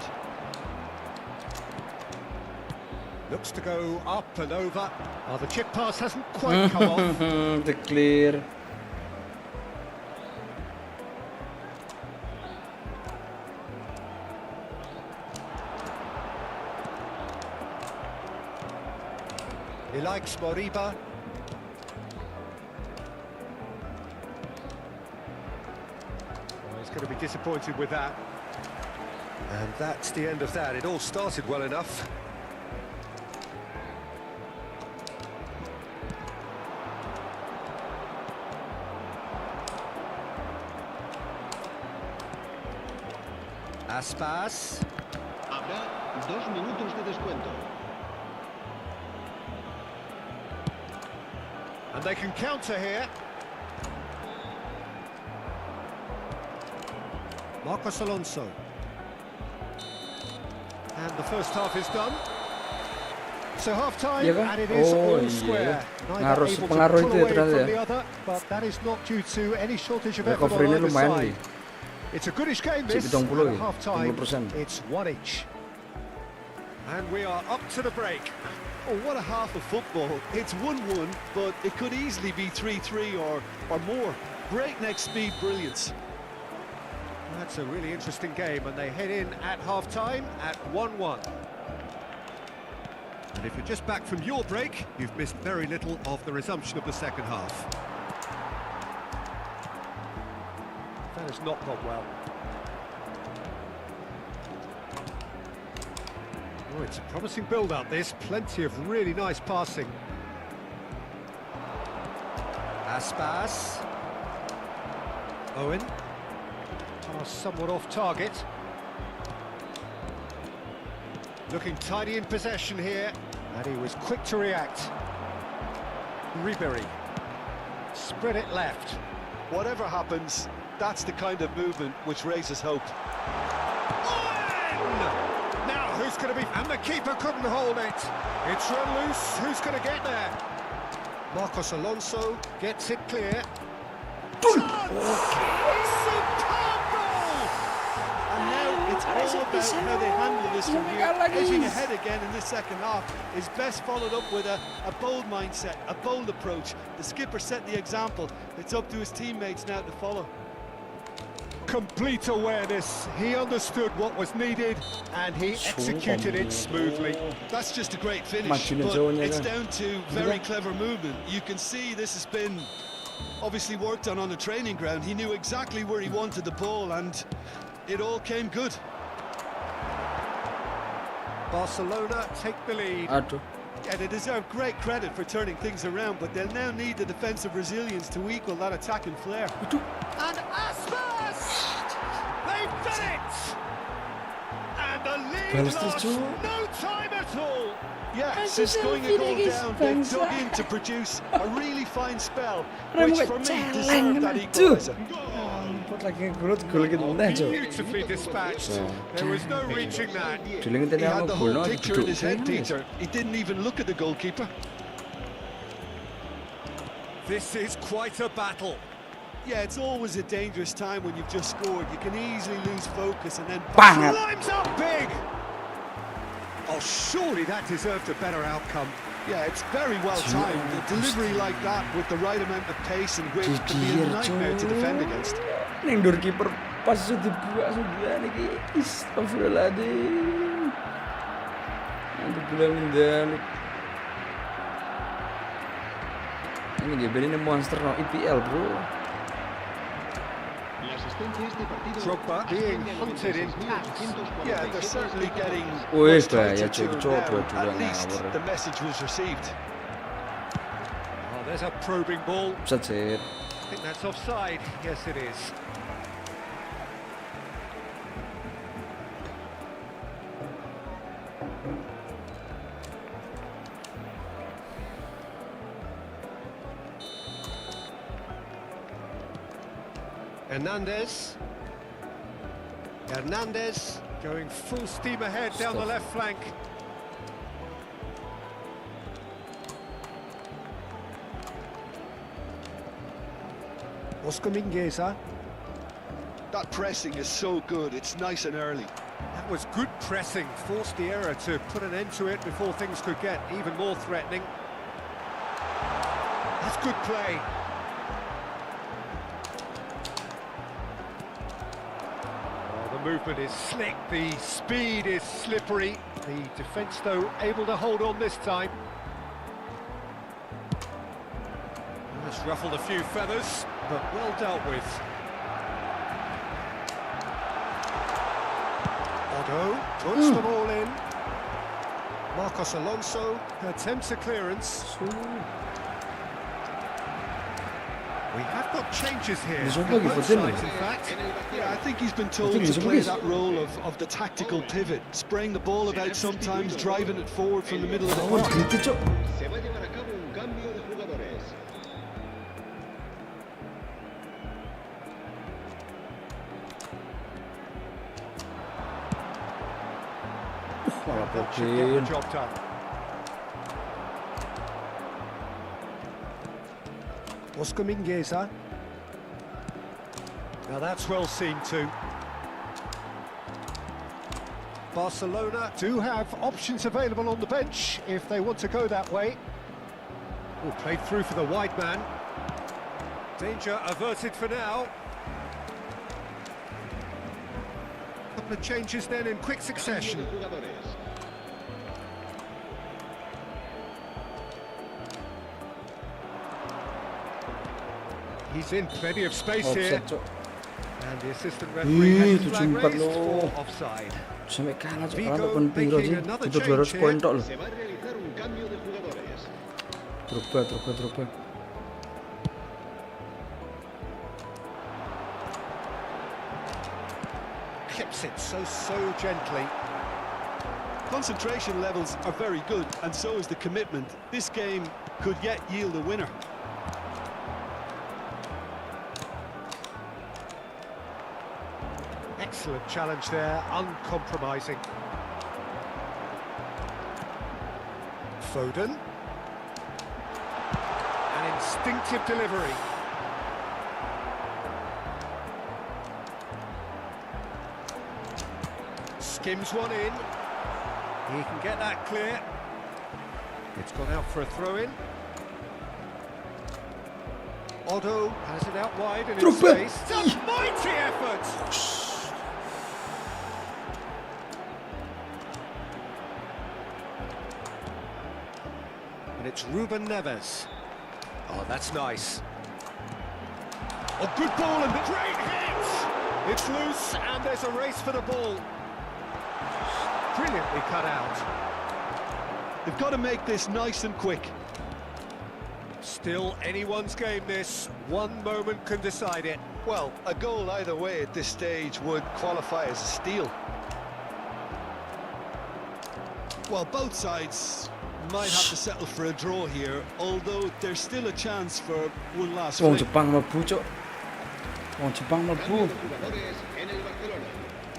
Looks to go up and over. Oh, the chip pass hasn't quite come off. The clear. He likes Moriba. Oh, he's going to be disappointed with that. And that's the end of that. It all started well enough. Aspas. Habrá 2 minutos de descuento. And they can counter here. Marcos Alonso. And the first half is done. So half time, and it is all square. Neither able to pull away from the other, but that is not due to any shortage of effort on either side. It's a goodish game this, and at half time, it's 1 each. And we are up to the break. Oh, what a half of football. It's 1-1, but it could easily be 3-3 or more. Breakneck speed brilliance. That's a really interesting game, and they head in at half-time at 1-1. And if you're just back from your break, you've missed very little of the resumption of the second half. That has not gone well. Oh, it's a promising build-up, this. Plenty of really nice passing. Aspas. Owen. Pass somewhat off target. Looking tidy in possession here. And he was quick to react. Ribery. Spread it left. Whatever happens, that's the kind of movement which raises hope. Now, who's going to be... And the keeper couldn't hold it. It's run loose. Who's going to get there? Marcos Alonso gets it clear. Superb goal! And now it's all about how they handle this from here. Edging ahead again in this second half is best followed up with a bold mindset, a bold approach. The skipper set the example. It's up to his teammates now to follow. Complete awareness. He understood what was needed and he executed it smoothly. That's just a great finish, but it's down to very clever movement. You can see this has been obviously worked on the training ground. He knew exactly where he wanted the ball and it all came good. Barcelona take the lead. Yeah, they deserve great credit for turning things around, but they'll now need the defensive resilience to equal that attacking flair. And Aspas! They've done it! And the lead lost no time at all! Yeah, since going a goal down, they've dug in to produce a really fine spell, which for me deserved that equaliser. Beautifully dispatched. There was no reaching that. He had the whole picture in his head, Peter. He didn't even look at the goalkeeper. This is quite a battle. Yeah, it's always a dangerous time when you've just scored. You can easily lose focus and then... Bang! Climbs up big! Oh, surely that deserved a better outcome. Yeah, it's very well timed. A delivery like that with the right amount of pace and width can be a nightmare to defend against. Ning doorkeeper pas iso dibuka sudah niki. Astagfirullahaladzim. Nanti bulan mendalik. Ini dia ini monster no EPL, bro. Drogba being hunted in packs. Yeah, they're certainly getting Wih, much closer bahaya to him coba now. At least the message was received. Oh, there's a probing ball. Set. I think that's offside. Yes, it is. Hernandez going full steam ahead down the left flank. Oscar Mingueza. That pressing is so good, it's nice and early. That was good pressing, forced the error to put an end to it before things could get even more threatening. That's good play. Oh, the movement is slick, the speed is slippery. The defence, though, able to hold on this time. That's ruffled a few feathers, but well dealt with. Otto puts them all in. Marcos Alonso attempts a clearance. We have got changes here. Both sides, in fact. Yeah, I think he's been told to play that role of the tactical pivot, spraying the ball about sometimes, driving it forward from the middle of the park. Se va a llevar a cabo un cambio de jugadores. That should get the job done. Oscar Mingueza. Now that's well seen too. Barcelona do have options available on the bench if they want to go that way. Oh, played through for the wide man. Danger averted for now. Couple of changes then in quick succession. He's in plenty of space here. And the assistant referee has his flag raised for offside. Sampai kalah cok, kalah pun piro sih? Itu 200 poin tok loh. Se va a realizar un cambio de jugadores. Drogba. Clips it so gently. Concentration levels are very good, and so is the commitment. This game could yet yield a winner. Excellent challenge there, uncompromising. Foden. An instinctive delivery. Skims one in. He can get that clear. It's gone out for a throw-in. Otto has it out wide and in space. It's a mighty effort! And it's Ruben Neves. Oh, that's nice. Oh, good ball and the great hit! It's loose and there's a race for the ball. Brilliantly cut out. They've got to make this nice and quick. Still anyone's game this. One moment can decide it. Well, a goal either way at this stage would qualify as a steal. Well, both sides might have to settle for a draw here, although there's still a chance for one last Wong flick. Jepang mlebu cok. Wong Jepang mlebu.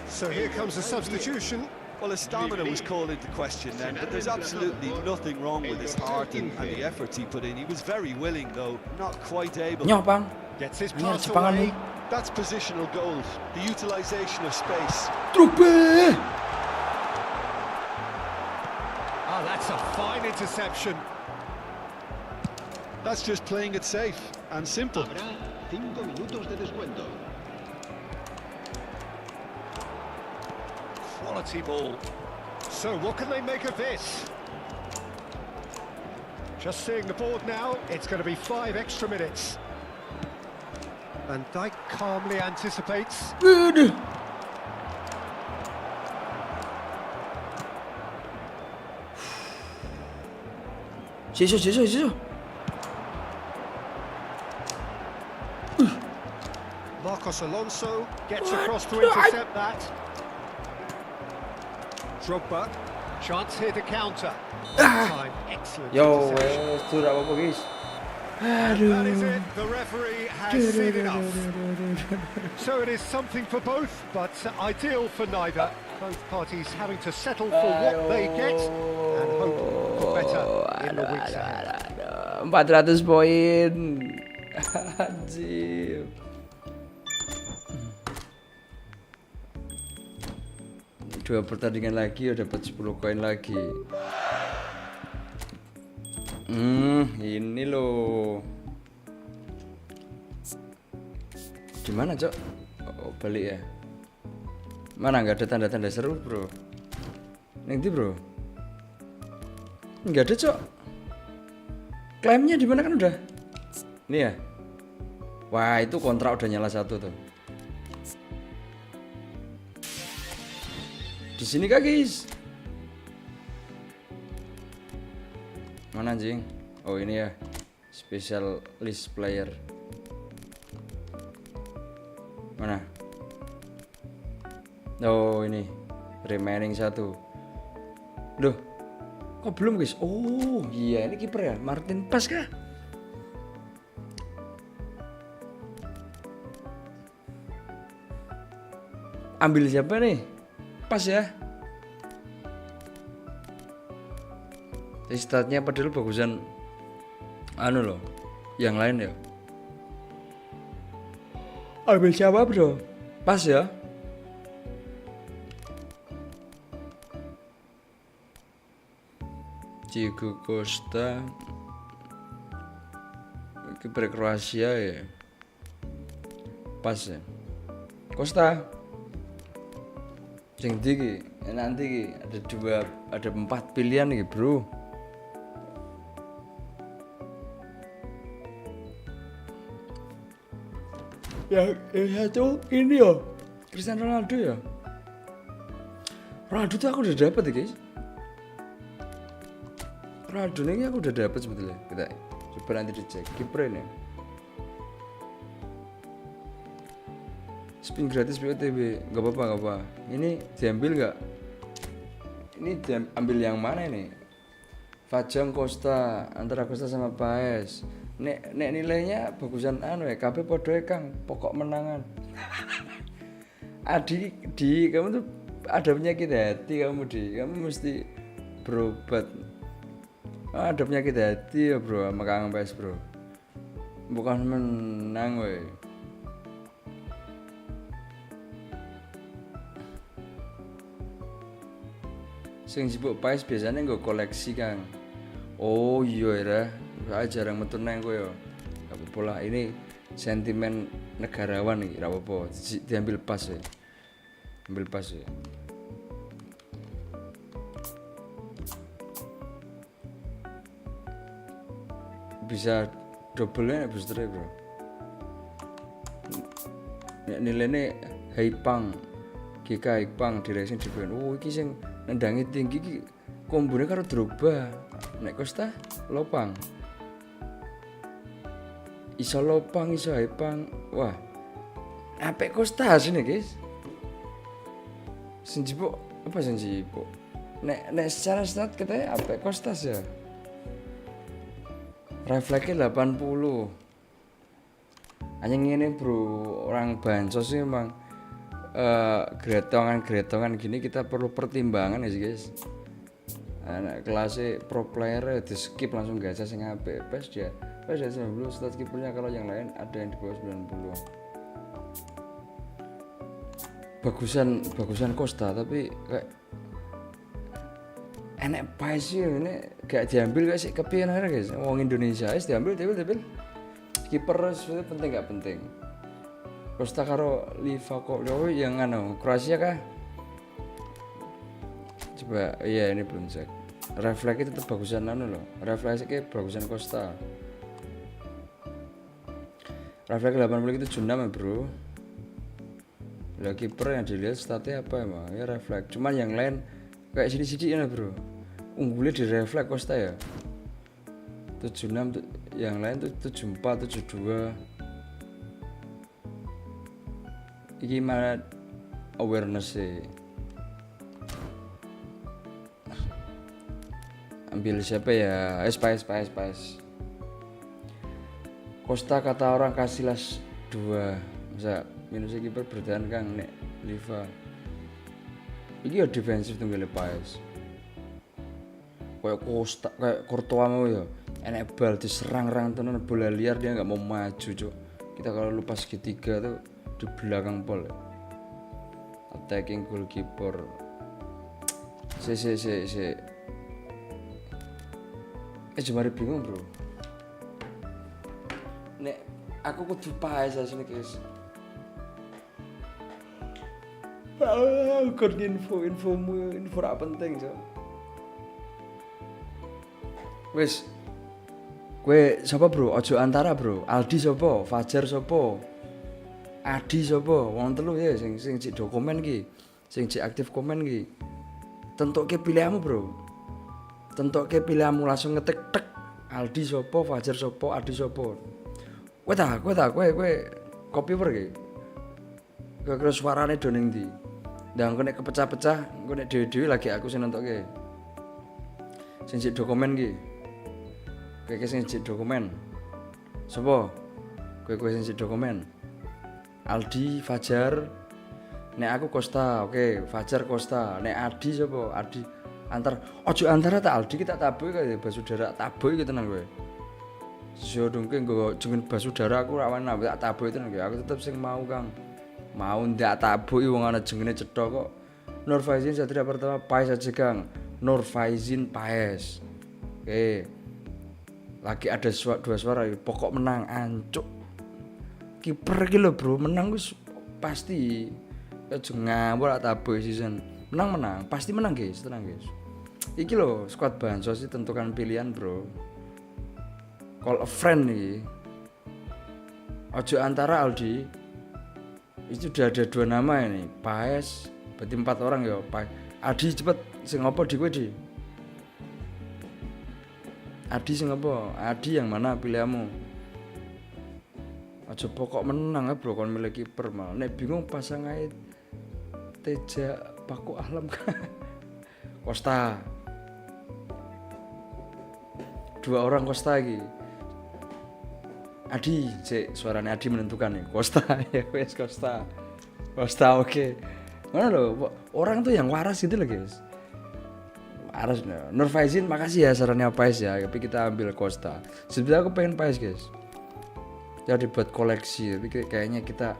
So here comes a substitution. Well, his stamina was called into question then, but there's absolutely nothing wrong with his heart and the efforts he put in. He was very willing, though not quite able. Nyoh bang. Gets his Ini pass Jepangan away. nih. That's positional gold, the utilisation of space. Drogba. Ah, that's a fine interception. That's just playing it safe and simple. Habrá 5 minutos de descuento. Quality ball. So what can they make of this? Just seeing the board now, it's going to be 5 extra minutes. Van Dijk calmly anticipates. Good. Siso. Marcos Alonso gets across to intercept that. Drogba, chance here to counter. Time, excellent Yo, interception. itu tak apa-apa guys. That is it, the referee has seen enough. So it is something for both, but ideal for neither. Both parties having to settle for what they get and hope for better in the weeks ahead. 400 poin. Anjir. Dua pertandingan lagi udah dapat 10 koin lagi. Ini loh. Gimana, Cok? Oh, balik ya. Mana nggak ada tanda-tanda seru, bro? Nanti, bro. Nggak ada, Cok. Klaimnya di mana kan udah? Ini ya. Wah, itu kontrak udah nyala satu tuh. Di sini kah, guys? Mana anjing? Oh, ini ya. Special list player. Mana? Oh, ini. Remaining 1. Loh. Kok belum, guys? Oh, iya, ini kiper ya. Martin Pas kah? Ambil siapa nih? Pas ya. Statnya padahal bagusan anu loh, yang lain ya. Ambil siapa, bro? Pas ya. Diego Costa, kiper Kroasia ya. Pas ya. Costa. Yang tinggi, nanti ada 4 pilihan nih, bro. Yang satu ini ya, Cristiano Ronaldo ya. Ronaldo tuh aku udah dapet ya, guys. Ronaldo ini aku udah dapet sebetulnya. Kita coba nanti dicek. Kiper ini. Spin gratis POTB, nggak apa-apa. Ini diambil nggak? Ini diambil yang mana ini? Fajang Costa, antara Costa sama Paes. Nek nilainya bagusan anu ya, KB podoe Kang, pokok menangan. Adi, kamu tuh ada penyakit hati kamu kamu mesti berobat. Ada penyakit hati ya, bro, sama Kang Paes, bro. Bukan menang, weh. Sing sibuk Paes biasanya nggak koleksi, Kang. Oh iya ya, saya jarang metu nang kowe ya. Gak apa-apa lah, ini sentimen negarawan nih, gak apa-apa. Diambil Pas ya. Ambil Pas ya. Bisa double-nya booster, bro. Nilainya Haipang, GK Haipang di racing defense. Oh, iki sing nendangi tinggi iki kombone karo Drogba. Nek Costa lopang. Iso lopang, iso Haipang. Wah. Apik Costa sini, guys. Senjipuk apa senjipuk? Nek secara stat katanya apik Costa ya. Refleksnya 80. Hanya ngene, bro, orang bansos sih emang gretongan gini kita perlu pertimbangan ya sih, guys. Anak kelasnya pro player di skip langsung gacha sing apik. Pas dia 90 stat skippernya, kalau yang lain ada yang di bawah 90. Bagusan Costa tapi kayak enek Paes sih ini gak diambil guys, kepiye akhirnya guys. Wong Indonesia wis diambil. Kiper sebetulnya penting gak penting. Costa karo Livakovic yang Kroasia kah? Coba iya, ini belum cek. Refleksnya tetap bagusan loh. Refleksnya bagusan Costa. Refleks 80 itu 76 ya, bro. Lah kiper yang dilihat statnya apa emang? Ya refleks. Cuman yang lain kayak sidik-sidik ya, bro. Unggulnya di refleks Costa ya. 76, yang lain tuh 74, 72. Iki mana awareness sih. Ambil siapa ya? Paes. Costa kata orang kasihlah 2. Masa minusnya kiper bertahan Kang nek Liva. Iki ya defensif tunggale Paes. Kayak Costa, kayak Courtois mau ya. enek bal diserang-rang tenan bola liar dia nggak mau maju cuk. Kita kalau lupa segitiga tuh di belakang pol. Attacking goalkeeper. Jemari bingung bro. Nek aku kudu paes asine guys. Kok info apa penting cok. Wes. Kue sapa bro? Ojo antara bro. Aldi sapa? Fajar sapa? Adi sapa? Wong telu ya sing cek dokumen ki. Sing cek aktif komen ki. Tentuke pilihanmu bro. Tentuke pilihanmu langsung ngetik tek. Aldi sapa? Fajar sapa? Adi sapa? Kowe kopi per ki. Kira suarane do ning ndi? Ndang engko nek kepecah-pecah, engko nek dhewe-dhewe lagi aku sing nentokke. Sing cek dokumen ki. Kowe sing cek dokumen. Sopo? Kowe sing cek dokumen. Aldi, Fajar. Nek aku Costa, oke, Fajar Costa. Nek Adi sapa? Adi antar. Ojo antara tak Aldi kita tabuh kaya basudara tabuh iki tenan kowe. Yo dongke nggo jeneng basudara aku rawan tak tabuh tenan kowe. Aku tetep sing mau Kang. Mau ndak tabuh wong ana jengene cetha kok. Nur Faizin Satria pertama Paes aja Kang. Nur Faizin Paes. Oke. Lagi ada dua suara pokok menang ancuk. Kiper iki lho bro menang wis pasti. Aja ngawur tabuh season. Menang pasti menang guys, tenang guys. Iki lho squad bansos tentukan pilihan bro. Call a friend nih. Ojo antara Aldi. Itu udah ada 2 nama ini. Paes berarti 4 orang ya. Adi cepet sing apa di kowe di? Adi sing apa? Adi yang mana pilihanmu? Aja pokok menang ya bro kon milih kiper malah. Nek bingung pasang ae Teja Paku Ahlam. Costa. 2 orang Costa lagi. Adi, suaranya Adi menentukan nih. Costa ya wes Costa. Costa oke. Mana loh? Orang tuh yang waras gitu loh guys. Harus Nur Faizin makasih ya sarannya Paes ya, tapi kita ambil Costa. Sebenarnya aku pengen Paes guys. Jadi buat koleksi, tapi kayaknya kita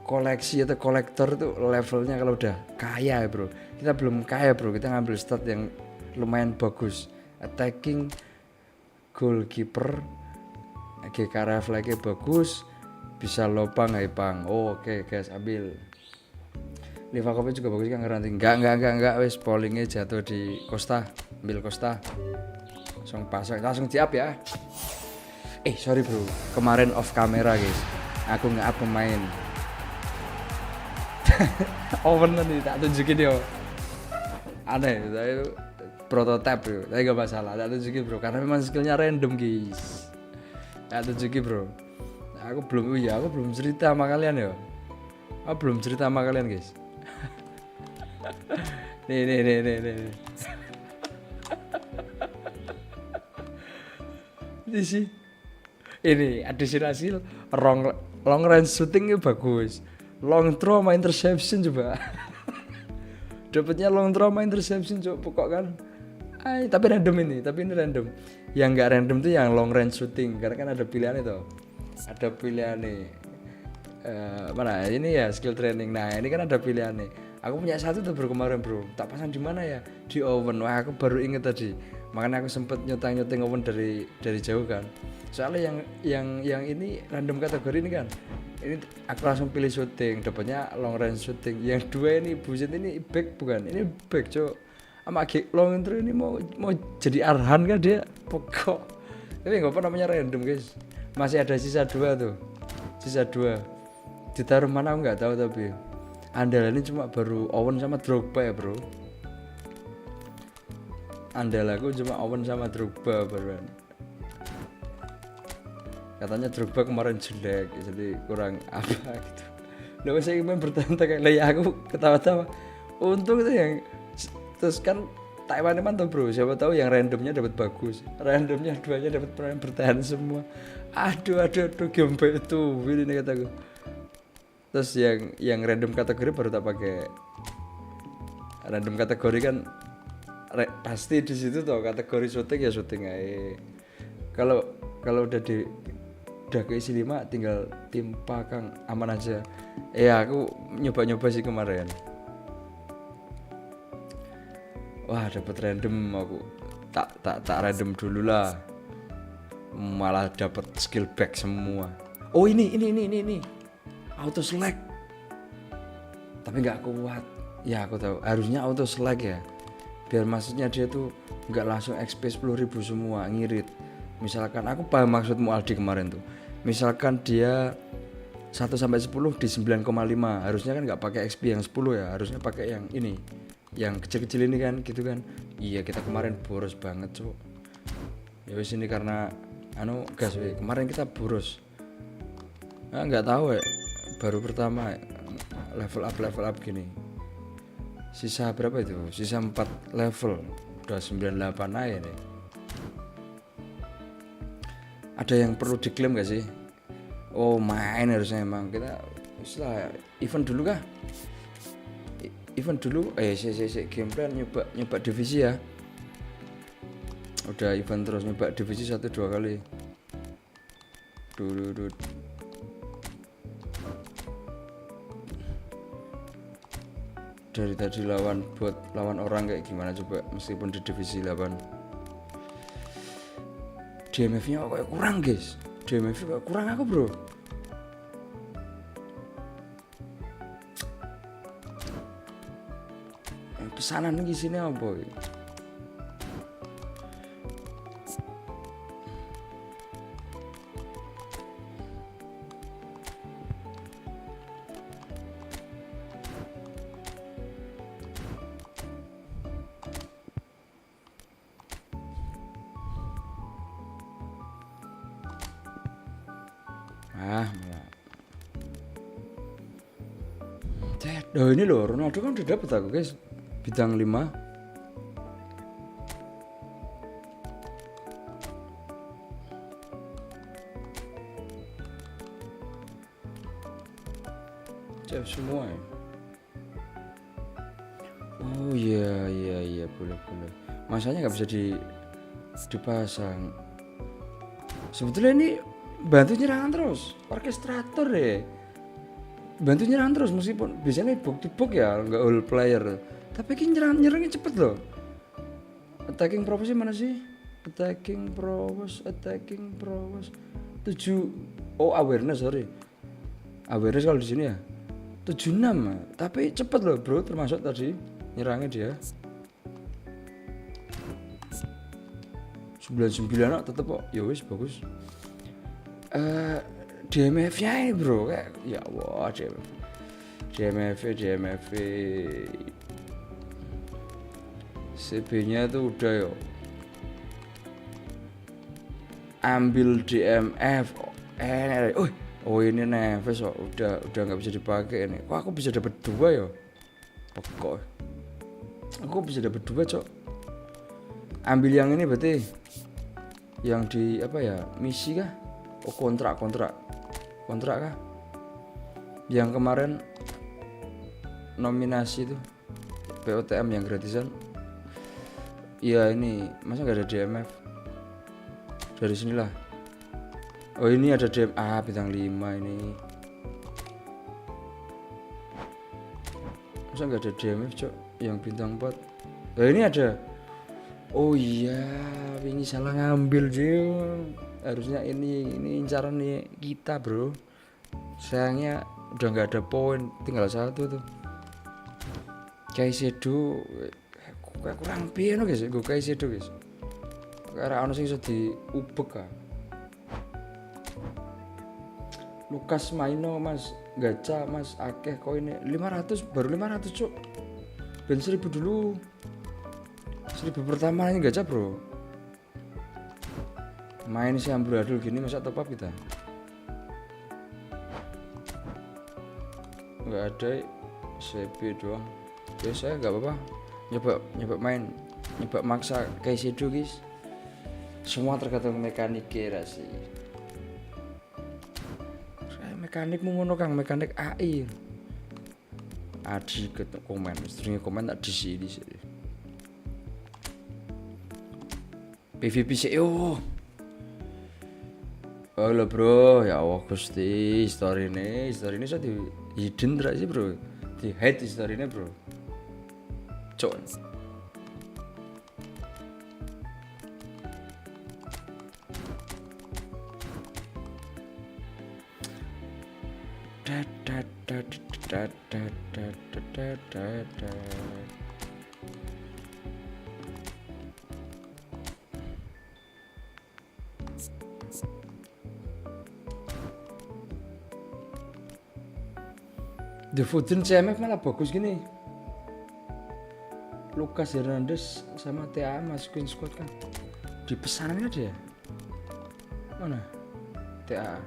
koleksi atau kolektor itu levelnya kalau udah kaya ya bro. Kita belum kaya bro, kita ngambil stat yang lumayan bagus. Attacking goalkeeper, GKRF lagi bagus, bisa lopang haipang. Oke guys ambil. Livakovic juga bagus kan garanti. Enggak wes pollingnya jatuh di Costa. Ambil Costa. Langsung siap ya. Sorry bro, kemarin off kamera guys. Aku nge-up pemain. Oven nih tak tunjukin yo. Aneh, saya prototype yo. Tapi enggak masalah, tak tunjukin bro karena memang skillnya random guys. Tak tunjukin bro. Aku belum cerita sama kalian yo. Aku belum cerita sama kalian guys. Nih. Ini sih. Ini hasil long range shootingnya bagus. Long throw sama interception coba. Dapatnya long throw sama interception coba pokok kan. Tapi ini random. Yang enggak random tuh yang long range shooting karena kan ada pilihan itu. Ada pilihan nih. Mana ini ya skill training. Nah, ini kan ada pilihan nih. Aku punya satu tuh bro kemarin bro. Tak pasang di mana ya? Di oven. Wah, aku baru inget tadi. Makanya aku sempet nyoteng oven dari jauh kan. Soalnya yang ini random kategori ini kan. Ini aku langsung pilih shooting, dapatnya long range shooting. Yang 2 ini buset ini back bukan? Ini back, Cok. Sama long intro ini mau jadi Arhan kan dia pokok. Tapi enggak apa namanya random, guys. Masih ada sisa 2 tuh. Sisa 2. Ditaruh mana aku enggak tahu tapi andalan ini cuma baru Owen sama Drogba ya bro. Andalaku cuma Owen sama Drogba baruan. Katanya Drogba kemarin jelek jadi kurang apa gitu. Lalu saya ingin bertanya kayak ya aku ketawa-tawa. Untung itu yang terus kan Taiwan mantap bro. Siapa tahu yang randomnya dapat bagus. Randomnya 2-nya dapat pemain bertahan semua. Aduh gembek itu ini kataku. Terus yang random kategori baru tak pakai. Random kategori kan pasti di situ tuh kategori syuting ya syuting aja. kalau udah keisi 5 tinggal timpa Kang, aman aja. Aku nyoba sih kemarin. Wah, dapat random aku. Tak random dulu lah. Malah dapat skill back semua. Oh, ini. Auto select. Tapi nggak kuat. Ya, aku tahu. Harusnya auto select ya. Biar maksudnya dia tuh nggak langsung XP 10.000 semua, ngirit. Misalkan aku paham maksudmu Aldi kemarin tuh. Misalkan dia 1 sampai 10 di 9,5. Harusnya kan nggak pakai XP yang 10 ya. Harusnya pakai yang ini. Yang kecil-kecil ini kan gitu kan. Iya, kita kemarin boros banget, Cuk. Ya wis ini karena gas we. Kemarin kita boros. Nggak tahu ya. Baru pertama level up gini. Sisa berapa itu? Sisa 4 level. Udah 98 aja nih. Ada yang perlu diklaim gak sih? Oh, main harusnya emang. Kita istilah event dulu kah? Event dulu. Game plan nyoba divisi ya. Udah event terus nyoba divisi 1-2 kali. Dari tadi lawan orang kayak gimana coba, meskipun di divisi 8. DMF-nya kayak kurang guys. DMF-nya kurang aku bro. Pesanan di sini apa? Oh ini loh, Ronaldo kan udah dapet aku guys, bintang 5. Cep semua ya. Oh iya boleh. Masanya nggak bisa dipasang. Sebetulnya ini bantu nyerangan terus, orkestrator ya. Bantu nyerang terus meskipun biasanya book ya nggak all player, tapi ini nyerangnya cepet loh. Attacking prowess mana sih? Attacking prowess 7. Oh awareness kalau di sini ya 76, tapi cepet loh bro, termasuk tadi nyerangnya dia 99 tetep kok. Ya wis bagus. DMF-nya ini bro, kayak ya Allah DMF CB-nya tuh udah yo. Ambil DMF. Oh ini Neves kok udah nggak bisa dipakai ini. Kok aku bisa dapat 2 yo? Pokok. Aku bisa dapat 2 cok. Ambil yang ini berarti yang di apa ya? Misi kah? Oh kontrak kah? Yang kemarin nominasi tuh POTM yang gratisan. Iya ini masa nggak ada DMF dari sinilah. Oh ini ada bintang 5 ini. Masa nggak ada DMF cok yang bintang 4? Oh ini ada. Oh iya, ini salah ngambil Jim. Harusnya ini incaran nih kita bro. Sayangnya udah nggak ada poin, tinggal 1 tuh. Kaisedo kayak kurang piano guys, gue Kaisedo guys. Karena ono sing iso diubek ah. Lukas Maino mas gacha mas akeh koinnya 500 baru 500 cuk. Ben 1000 dulu. 1000 pertama ini gacha bro. Main sih amburadul gini masa top up kita? Nggak ada CP doang. Ya saya nggak apa-apa. Nyoba main, nyoba maksa kayak situ guys. Semua tergantung mekanik kira sih. Saya mekanik ngono Kang, mekanik AI. Adi ke komen, istrinya komen tak di sini. PVP sih Oh lo bro, ya Allah Gusti, story ini so di hidden ra sih bro, di hide story ini bro, cok. The Foden CMF malah bagus gini. Lucas Hernandez sama TA masukin squad kan. Di pesanannya dia. Mana? TA.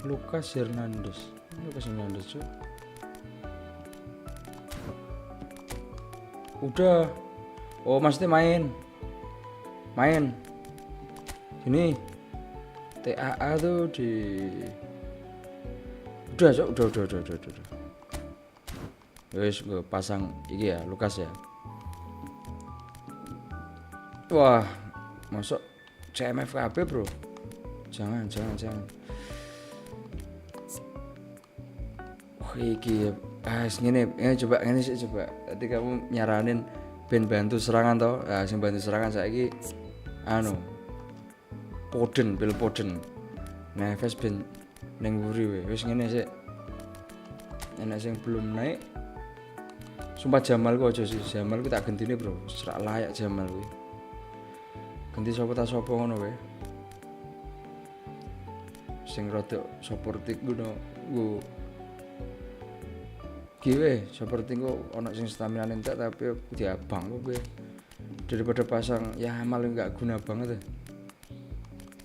Lucas Hernandez cuy. Udah. Oh maksudnya main. Ini TAA tuh di. Udah. Wes gue pasang iki ya, Lucas ya. Wah, masuk CMF KB bro. Jangan. Wah iki ngene coba. Tadi kamu nyaranin ben bantu serangan toh. Nah, sing bantu serangan saiki Foden. Neves ben ning mburi wis ngene sik. Enak sing belum naik. Sumpah Jamal ku aja sih. Jamal ku tak gentine, bro. Serak layak Jamal kuwi. Ganti sapa ngono wae. Sing rada supporting ngono. Kiwe supporting ku ana sing stamina entek tapi diabang kok kowe. Daripada pasang ya Jamal enggak guna banget.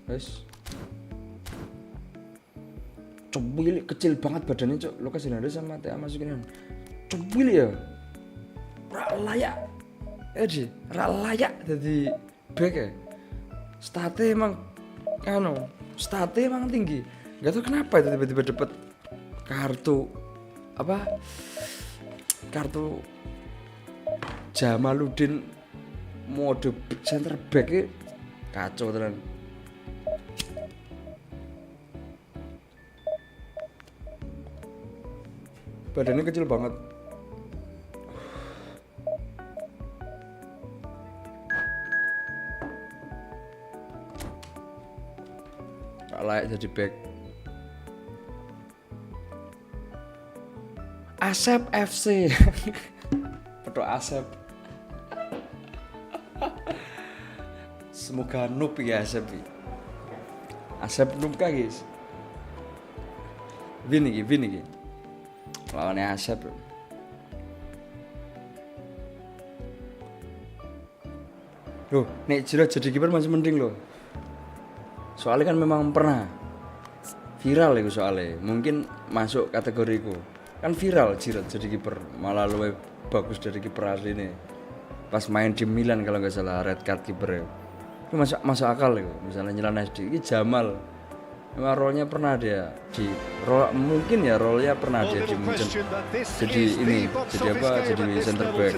Wes. Cubilik kecil banget badannya cok. Lucas Hernandez sama TA masukin cubilik ya. Ra layak jadi back ya. State emang tinggi. Gak tau kenapa itu tiba-tiba dapat kartu Jamaluddin mode center back kacau tenan. Badannya kecil banget. Gak layak jadi back. Asep FC. Foto Asep. Semoga noob ya Asep. Asep noob kah guys? Win iki. Lawannya Asep. Loh, nek Giroud jadi kiper masih mending loh. Soalnya kan memang pernah viral itu soalnya. Mungkin masuk kategoriku. Kan viral Giroud jadi kiper, malah lebih bagus dari kiper asli nih. Pas main di Milan kalau nggak salah red card kiper ya. Itu masuk akal itu. Misalnya nyelan SD, ini Jamal. Memang role-nya pernah dia mungkin ya role-nya pernah dia jadi ini jadi center back.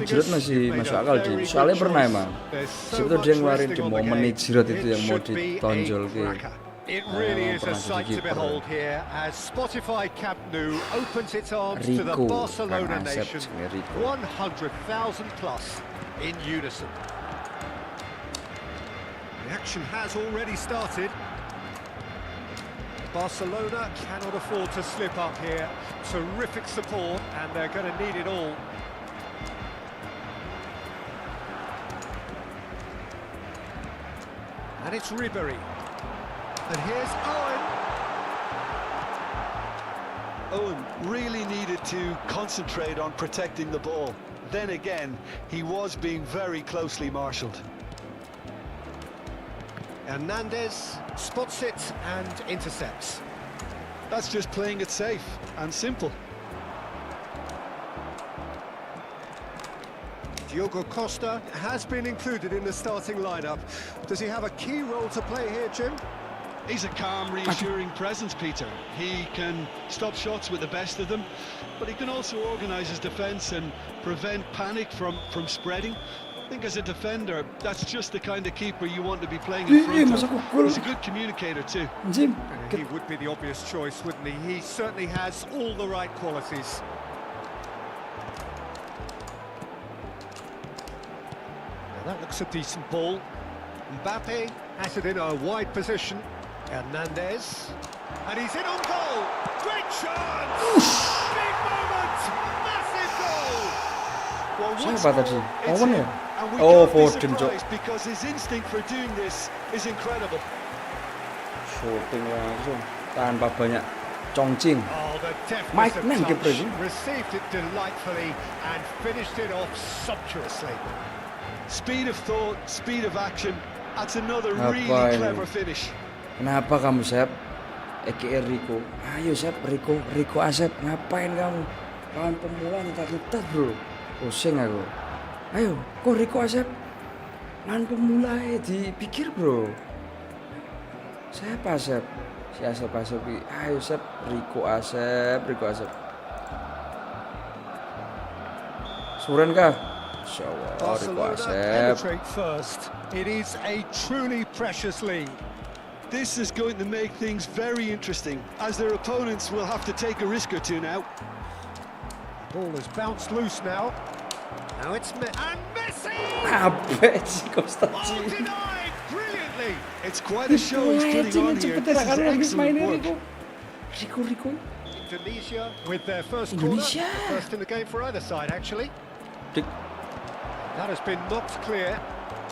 Giroud masih masuk akal di soalnya pernah emang sebetulnya dia ngeluarin di momen Giroud itu yang mau ditonjol ke pernah jadi kiper. Rico kan Asep Rico 100,000 plus in unison. The action has already started. Barcelona cannot afford to slip up here. Terrific support, and they're going to need it all. And it's Ribery. And here's Owen really needed to concentrate on protecting the ball. Then again, he was being very closely marshalled. Hernandez spots it and intercepts. That's just playing it safe and simple. Diogo Costa has been included in the starting lineup. Does he have a key role to play here, Jim? He's a calm, reassuring presence, Peter. He can stop shots with the best of them, but he can also organise his defence and prevent panic from spreading. think as a defender, that's just the kind of keeper you want to be playing in front of. He's a good communicator too. He would be the obvious choice, wouldn't he? He certainly has all the right qualities. Now that looks a decent ball. Mbappe has it in a wide position. Hernandez. And he's in on goal. Great chance! Big moment! Massive goal! Well, Siapa tadi? it's Owen him, ya? and we Oh, can't be Foden, Cok. surprised because his instinct for doing this is incredible. Shooting langsung tanpa banyak congcing. Oh, the Mike deftness Nang of touch. keeper. Received it delightfully and finished it off sumptuously. Speed of thought, speed of action. That's another Apa really ini? clever finish. Kenapa kamu, Sep? Eke Rico. Ayo, Sep. Rico Asep. Ngapain kamu? Lawan pemula nyetak-nyetak, bro. Pusing aku. Ayo, kok Rico Asep? Lawan pemula dipikir, bro. Siapa, Sep? Si Asep. Ayo, Sep. Rico Asep. Suren kah? Insyaallah, Rico Barcelona Asep. penetrate first. It is a truly precious lead. This is going to make things very interesting, as their opponents will have to take a risk or two now. Ball has bounced loose now. Now it's Messi! Apa sih kau Oh, stasi? denied brilliantly. It's quite a show he's putting on here. This is excellent work. Rico. Indonesia with their first Indonesia. corner. The first in the game for either side, actually. Dik. That has been knocked clear.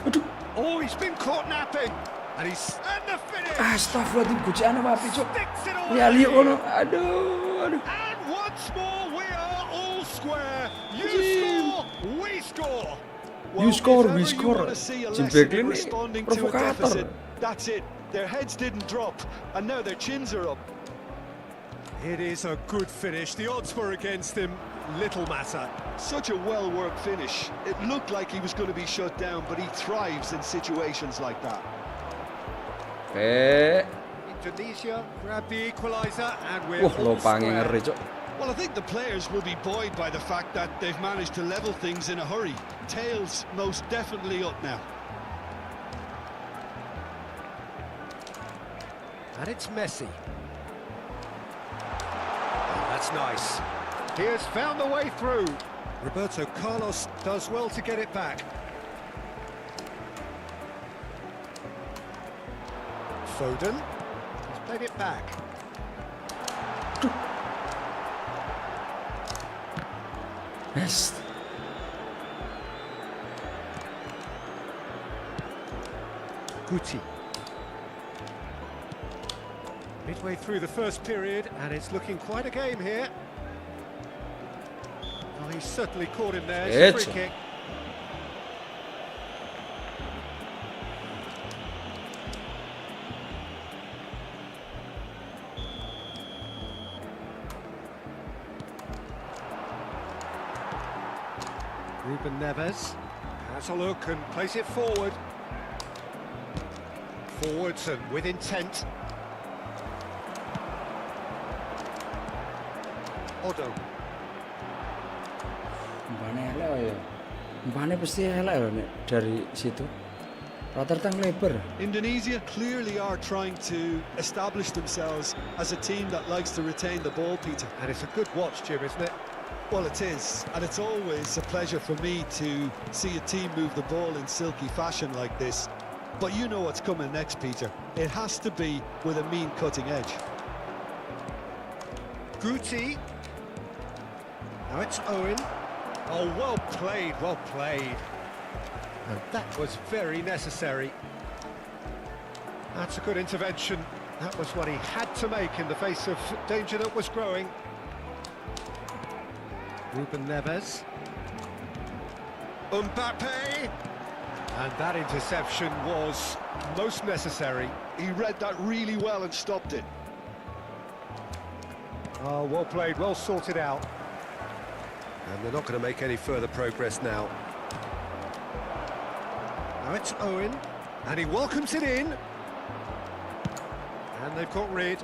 Aduh. Oh, he's been caught napping. And the finish. Astagfirullahaladzim, kucing apa Cok? Sticks it away. Ya lihat ono. Aduh. And once more we are all square. You score, we score. You score, if we ever you score. want to see a Jim lesson in Begley ini responding to a deficit, provokator. that's it. Their heads didn't drop, and now their chins are up. It is a good finish. The odds were against him. Little matter. Such a well-worked finish. It looked like he was going to be shut down, but he thrives in situations like that. Indonesia grab the equaliser and we're all Lopangnya square. ngeri, Cok. Well, I think the players will be buoyed by the fact that they've managed to level things in a hurry. Tails most definitely up now. And it's Messi. Oh, that's nice. He has found the way through. Roberto Carlos does well to get it back. Foden has played it back. Yes. Guti. Midway through the first period, and it's looking quite a game here. Well, he's certainly caught him there. It's a free kick. Ruben Neves has a look and plays it forward. Forwards and with intent. Odo. Mbane elek ya. Mbane pasti elek ya nek dari situ. Rata-rata ngelebar. Indonesia clearly are trying to establish themselves as a team that likes to retain the ball, Peter. And it's a good watch, Jim, isn't it? Well, it is, and it's always a pleasure for me to see a team move the ball in silky fashion like this. But you know what's coming next, Peter. It has to be with a mean cutting edge. Guti. Now it's Owen. Oh, well played, well played. And that was very necessary. That's a good intervention. That was what he had to make in the face of danger that was growing. Ruben Neves. Mbappe. And that interception was most necessary. He read that really well and stopped it. Oh, well played, well sorted out. And they're not going to make any further progress now. Now it's Owen, and he welcomes it in. And they've got rid.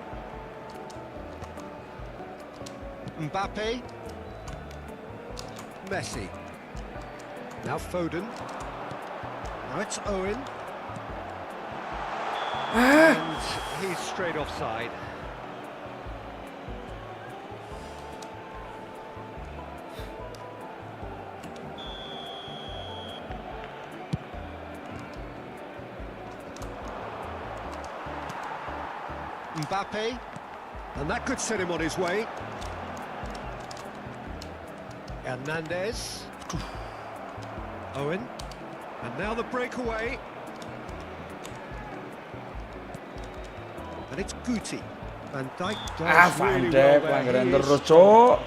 Mbappe. Messi. Now Foden. Now it's Owen. And he's straight offside. Mbappe, and that could set him on his way. Hernandez. Owen, and now the breakaway. And it's Guti. Van Dijk does Van really Dijk well there. pelanggaran He is- terus, Cok.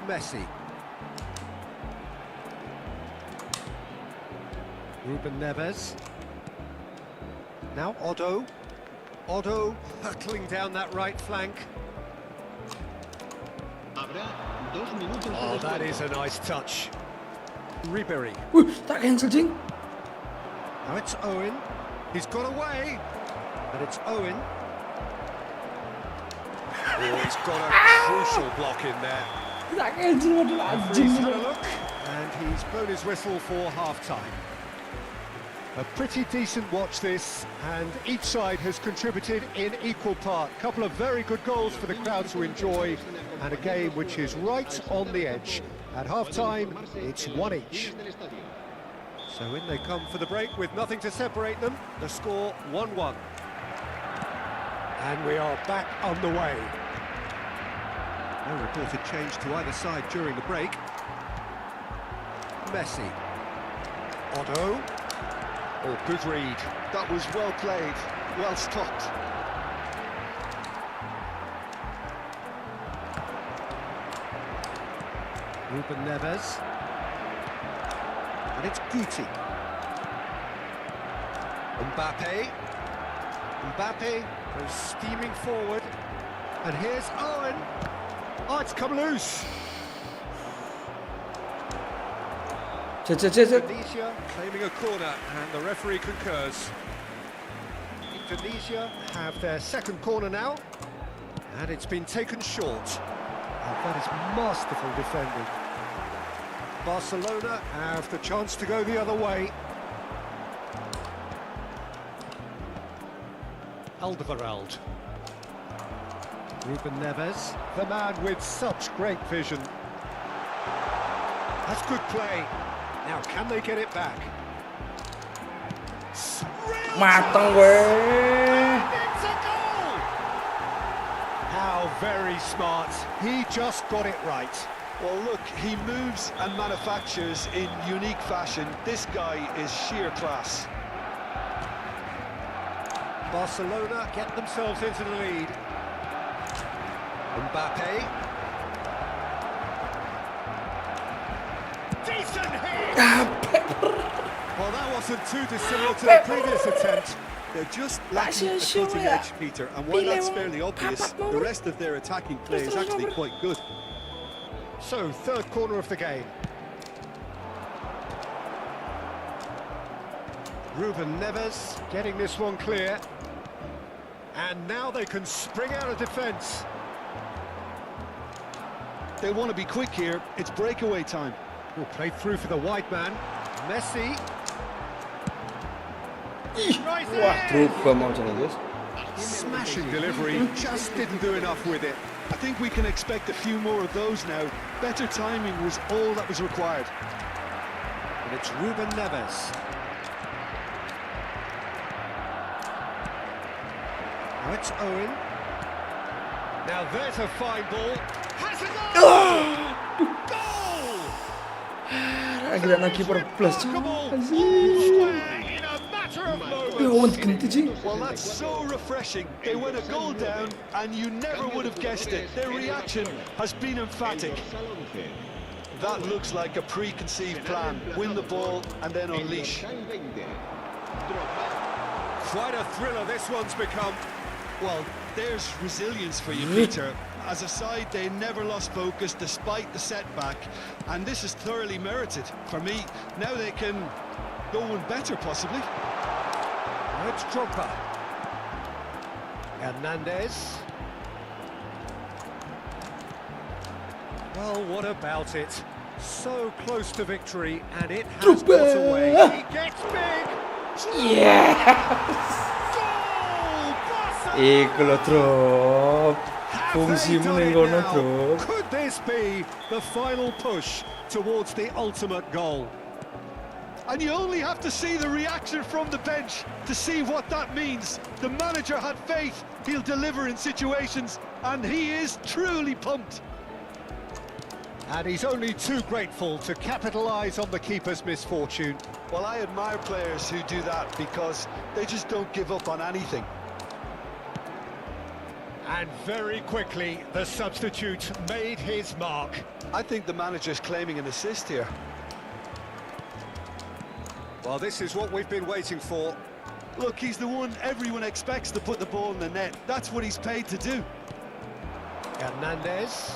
Messi. Ruben Neves. Now Otto. Otto hurtling down that right flank. Habrá 2 minutos de Oh, that descuento. is a nice touch. Ribery. Tak cancel, Jing. Now it's Owen. He's got away. And it's Owen. Oh, he's got a crucial block in there. Tak cancel, waduh, anjing. He's had a look, and he's blown his whistle for half-time. A pretty decent watch this, and each side has contributed in equal part. Couple of very good goals for the crowd to enjoy, and a game which is right on the edge. At half-time, it's 1 each. So in they come for the break with nothing to separate them. The score 1-1. And we are back on the way. No reported change to either side during the break. Messi. Otto. Oh, good read. That was well played, well stopped. Ruben Neves. And it's Guti. Mbappe. Mbappe goes steaming forward. And here's Owen. Oh, it's come loose. Cek. Indonesia claiming a corner, and the referee concurs. Indonesia have their second corner now, and it's been taken short. And that is masterful defending. Barcelona have the chance to go the other way. Alderweireld. Ruben Neves, the man with such great vision. That's good play. Now, can they get it back? Mateng gue. It's a goal! How very smart. He just got it right. Well, look, he moves and manufactures in unique fashion. This guy is sheer class. Barcelona get themselves into the lead. Mbappe. Decent hit! Well, that wasn't too dissimilar to the previous attempt. They're just lacking a cutting edge, Peter, and while that's fairly obvious, the rest of their attacking play is actually quite good. So, third corner of the game. Ruben Neves getting this one clear. And now they can spring out of defence. They want to be quick here. It's breakaway time. Oh, played through for the wide man. Messi. Right Wah, there. berubah mau jalan, guys. Smashing delivery, just didn't do enough with it. I think we can expect a few more of those now. Better timing was all that was required. And it's Ruben Neves. Now it's Owen. Now there's a fine ball. Has a goal! Goal! Akhirnya lagi per plus. Remarkable! All square in a matter of Ya, moments. want ganti, Jing. Well, that's so refreshing. They went a goal down, and you never would have guessed it. Their reaction has been emphatic. That looks like a preconceived plan. Win the ball and then unleash. Quite a thriller this one's become. Well, there's resilience for you, Peter. As a side, they never lost focus despite the setback, and this is thoroughly merited. For me, now they can go one better, possibly. Now it's Drogba. Hernandez. Well, what about it? So close to victory, and it has got away. He gets big. Yes. Iku lho, Bro. Fungsi menenggono, Bro. Could this be the final push towards the ultimate goal? And you only have to see the reaction from the bench to see what that means. The manager had faith he'll deliver in situations, and he is truly pumped. And he's only too grateful to capitalise on the keeper's misfortune. Well, I admire players who do that because they just don't give up on anything. And very quickly, the substitute made his mark. I think the manager's claiming an assist here. Well, this is what we've been waiting for. Look, he's the one everyone expects to put the ball in the net. That's what he's paid to do. Hernandez.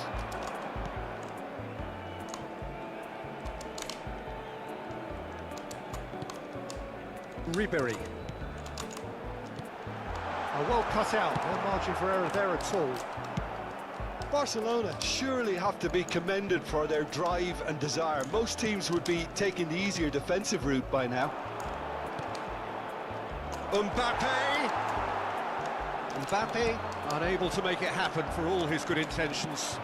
Ribery. Well cut out, no margin for error there at all. Barcelona surely have to be commended for their drive and desire. Most teams would be taking the easier defensive route by now. Mbappe unable to make it happen for all his good intentions.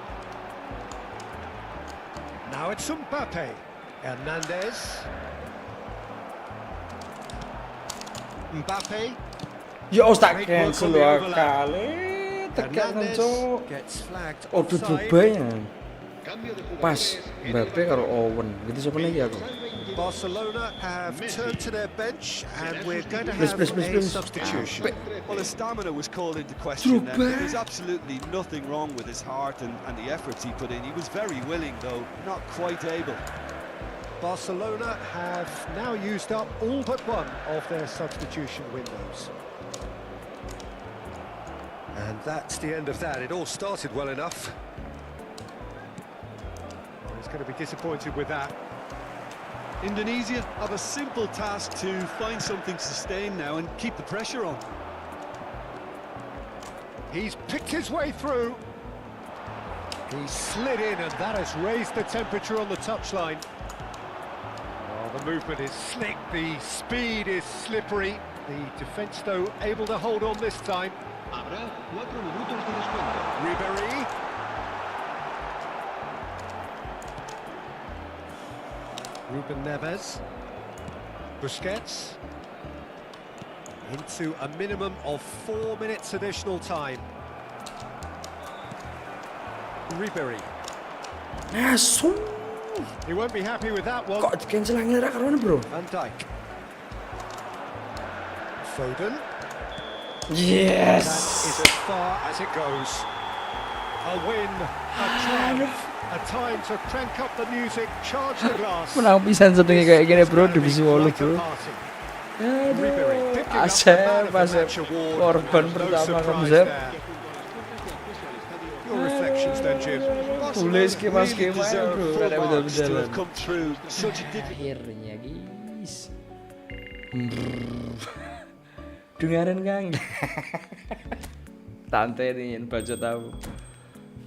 Now it's Mbappe. Hernandez. Mbappe. Ya tak cancel dua kali. Tekan cok. Gets flagged Oh, offside. Drogba-nya. Pas Mbappe karo Owen. Gitu siapa lagi aku? Barcelona have turned to their bench and we're going to have Please. a substitution. Well, his stamina was called into question then. There's absolutely nothing wrong with his heart and the efforts he put in. He was very willing, though not quite able. Barcelona have now used up all but one of their substitution windows. And that's the end of that. It all started well enough. He's going to be disappointed with that. Indonesia have a simple task to find something sustained now and keep the pressure on. He's picked his way through. He slid in and that has raised the temperature on the touchline. Oh, the movement is slick, the speed is slippery. The defence, though, able to hold on this time. Habrá 4 minutos de descuento. Ribery. Ruben Neves. Busquets. Into a minimum of 4 minutes additional time. Ribery. Yes. He won't be happy with that one. Kok di-cancel angin ra karuan, Bro? Van Dijk. Foden. Yes. That is as far as it goes. A win, a triumph, a time to crank up the music, charge the glass. Menang pisan sedenge kayak gini, Bro, divisi 8, Bro. Ribery picking up the Asep, man of the Asep. match award. Korban No pertama surprise kamu, Zep. there. Your reflections then, Jim. Tulis skema-skema ya, deserve Bro. full Ada marks to betul-betul. have come through such a difficult. Akhirnya, guys. Dengaran, Kang. Tante nih baca tahu.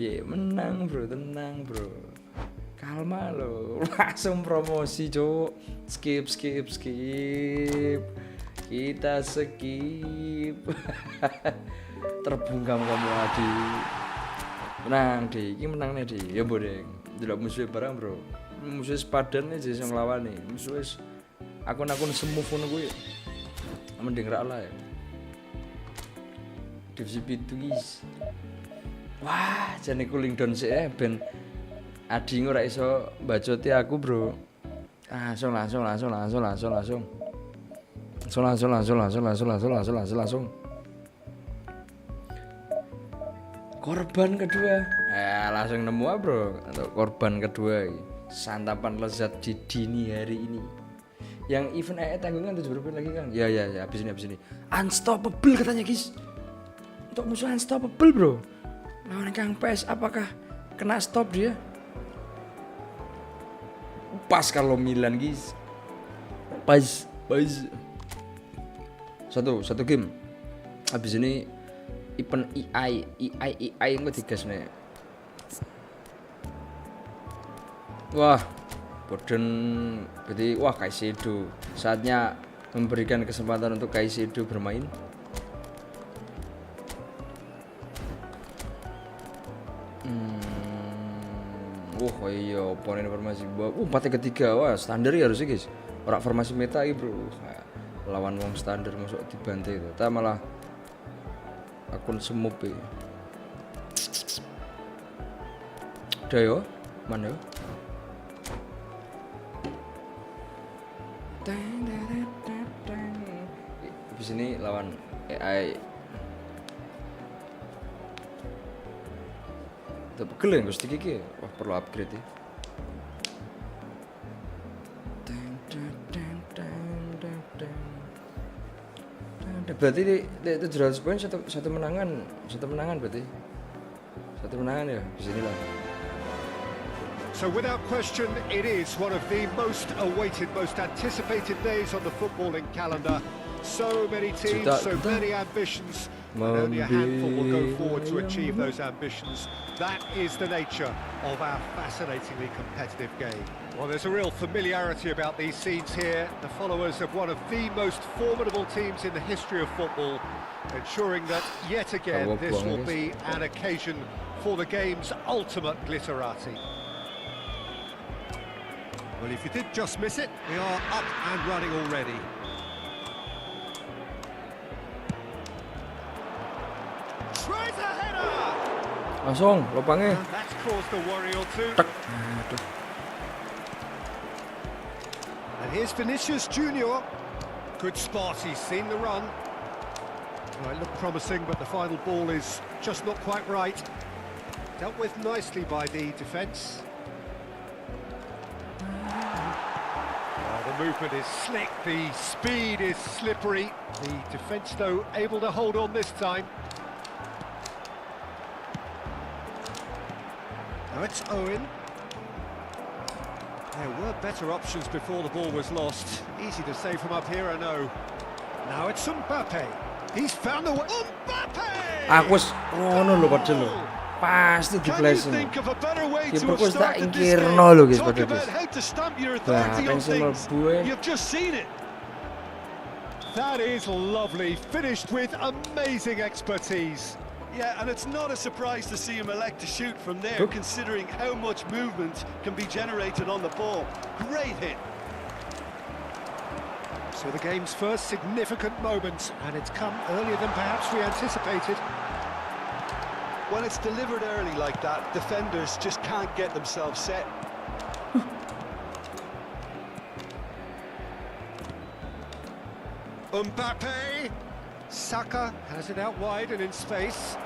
Ya, menang, Bro, tenang, Bro. Kalma lo. Langsung promosi, Cuk. Skip. Kita skip. Terbungkam kamu, Adi. Menang, Di. Ini menang nih, Di. Ya, Bodeng. Delok musuhnya barang, Bro. Musuhnya sepadan nih sing nglawan nih. Musuhnya akun-akun semove ngono kuwi. Mending ra lah ya. Divisi 7 guys. Wah, jane cooling down sik ben Adi ora iso bacoti aku, Bro. Langsung. Korban kedua. Langsung nemu, Bro. Untuk korban kedua iki. Santapan lezat di dini hari ini. Yang event tanggungan 7 berapa lagi, Kang? Ya, habis ini. Unstoppable katanya, guys. Untuk musuh unstoppable, Bro. Lawan Kang PS, apakah kena stop dia? Pas kalau Milan, guys. Pas. Satu game. Habis ini Even EI engko digas nek. Wah, Boden berarti wah Caicedo. Saatnya memberikan kesempatan untuk Caicedo bermain. Oh iya, oponen formasi 4-3. Wah, standar ya harusnya guys. Ora formasi meta iki, Bro. Lawan wong standar masuk dibantai itu. Ta malah akun semup ya. Udah yo, mana yo? Di sini lawan AI. Tapi keren Gusti iki. Wah, perlu upgrade ya. Berarti itu 700 poin satu menangan berarti. Satu menangan ya, di sini lah. So without question, it is one of the most awaited, most anticipated days on the footballing calendar. So many teams, so many ambitions, and only a handful will go forward to achieve those ambitions. That is the nature of our fascinatingly competitive game. Well, there's a real familiarity about these scenes here. The followers of one of the most formidable teams in the history of football, ensuring that yet again this will be an occasion for the game's ultimate glitterati. Well, if you did just miss it, we are up and running already. Tries a header! Langsung, lubangnya. And that's caused a worry or two. And here's Vinicius Junior. Good spot, he's seen the run. Well, it looked promising, but the final ball is just not quite right. Dealt with nicely by the defence. The movement is slick, the speed is slippery. The defence, though, able to hold on this time. Now it's Owen. There were better options before the ball was lost. Easy to say from up here, I know. Now it's Mbappe. He's found the way. Mbappe! Aku wis ngono lho padahal lho. Pasti di placing. Kiperku wis tak ingkirno lho guys padahal guys. You've just seen it. That is lovely, finished with amazing expertise. Yeah, and it's not a surprise to see him elect to shoot from there, considering how much movement can be generated on the ball. Great hit. So the game's first significant moment, and it's come earlier than perhaps we anticipated. When it's delivered early like that, defenders just can't get themselves set. Mbappe! Saka has it out wide and in space.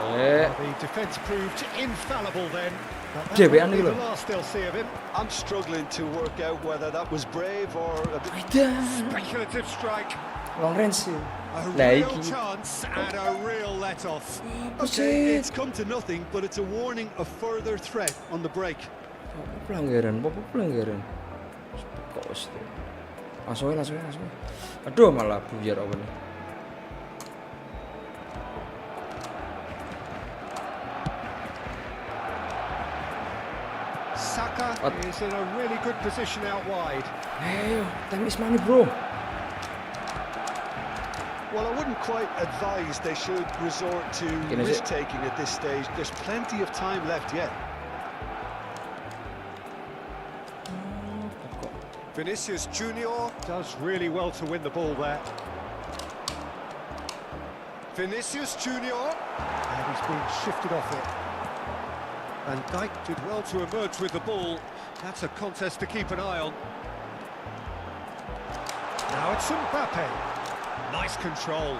The defence proved infallible then. The last they'll see of him. I'm struggling to work out whether that was brave or a bit speculative strike. Long range. A real chance and a real let-off. Okay, it's come to nothing, but it's a warning of further threat on the break. Pelanggaran. Langsung. Aduh, malah buyar apa nih. Saka is in a really good position out wide. Hey, time is money, bro. Well, I wouldn't quite advise they should resort to risk-taking at this stage. There's plenty of time left yet. Vinicius Junior does really well to win the ball there. Vinicius Junior, and he's been shifted off it. And Dijk did well to emerge with the ball. That's a contest to keep an eye on. Now it's Mbappe. Nice control.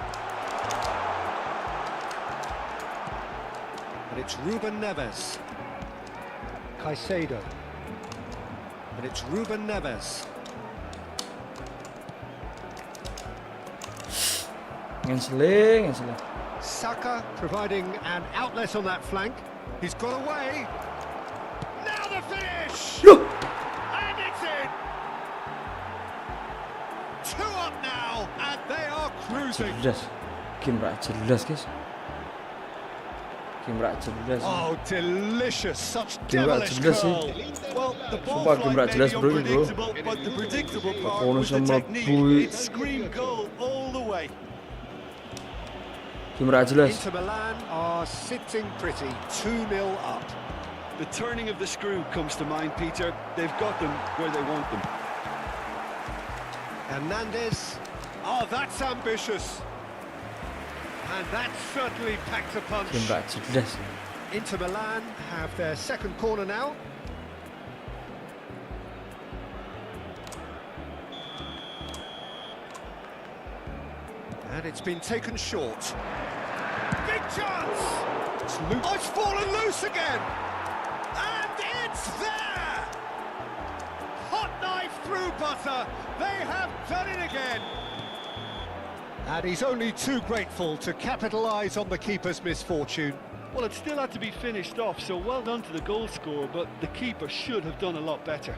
And it's Ruben Neves. Caicedo. And it's Ruben Neves. Cancelling. Saka providing an outlet on that flank. He's got away. Now the finish! Look! And it's in! 2 up now, and they are cruising. Game rak jelas guys. Game rak jelas. Oh, delicious! Such Game rak devilish jelas sih. curl. Well, the ball Sumpah game rak flight may jelas be bro ini bro. unpredictable, but the predictable part Kono was the sama technique. bui. It screamed goal all the way. Game rak jelas. Inter Milan are sitting pretty, 2-0 up. The turning of the screw comes to mind, Peter. They've got them where they want them. Hernandez. Oh, that's ambitious. And that certainly packs a punch. Game rak jelas. Inter Milan have their second corner now. And it's been taken short. Big chance! It's loose. Oh, it's fallen loose again! And it's there! Hot knife through butter. They have done it again. And he's only too grateful to capitalise on the keeper's misfortune. Well, it still had to be finished off, so well done to the goal scorer, but the keeper should have done a lot better.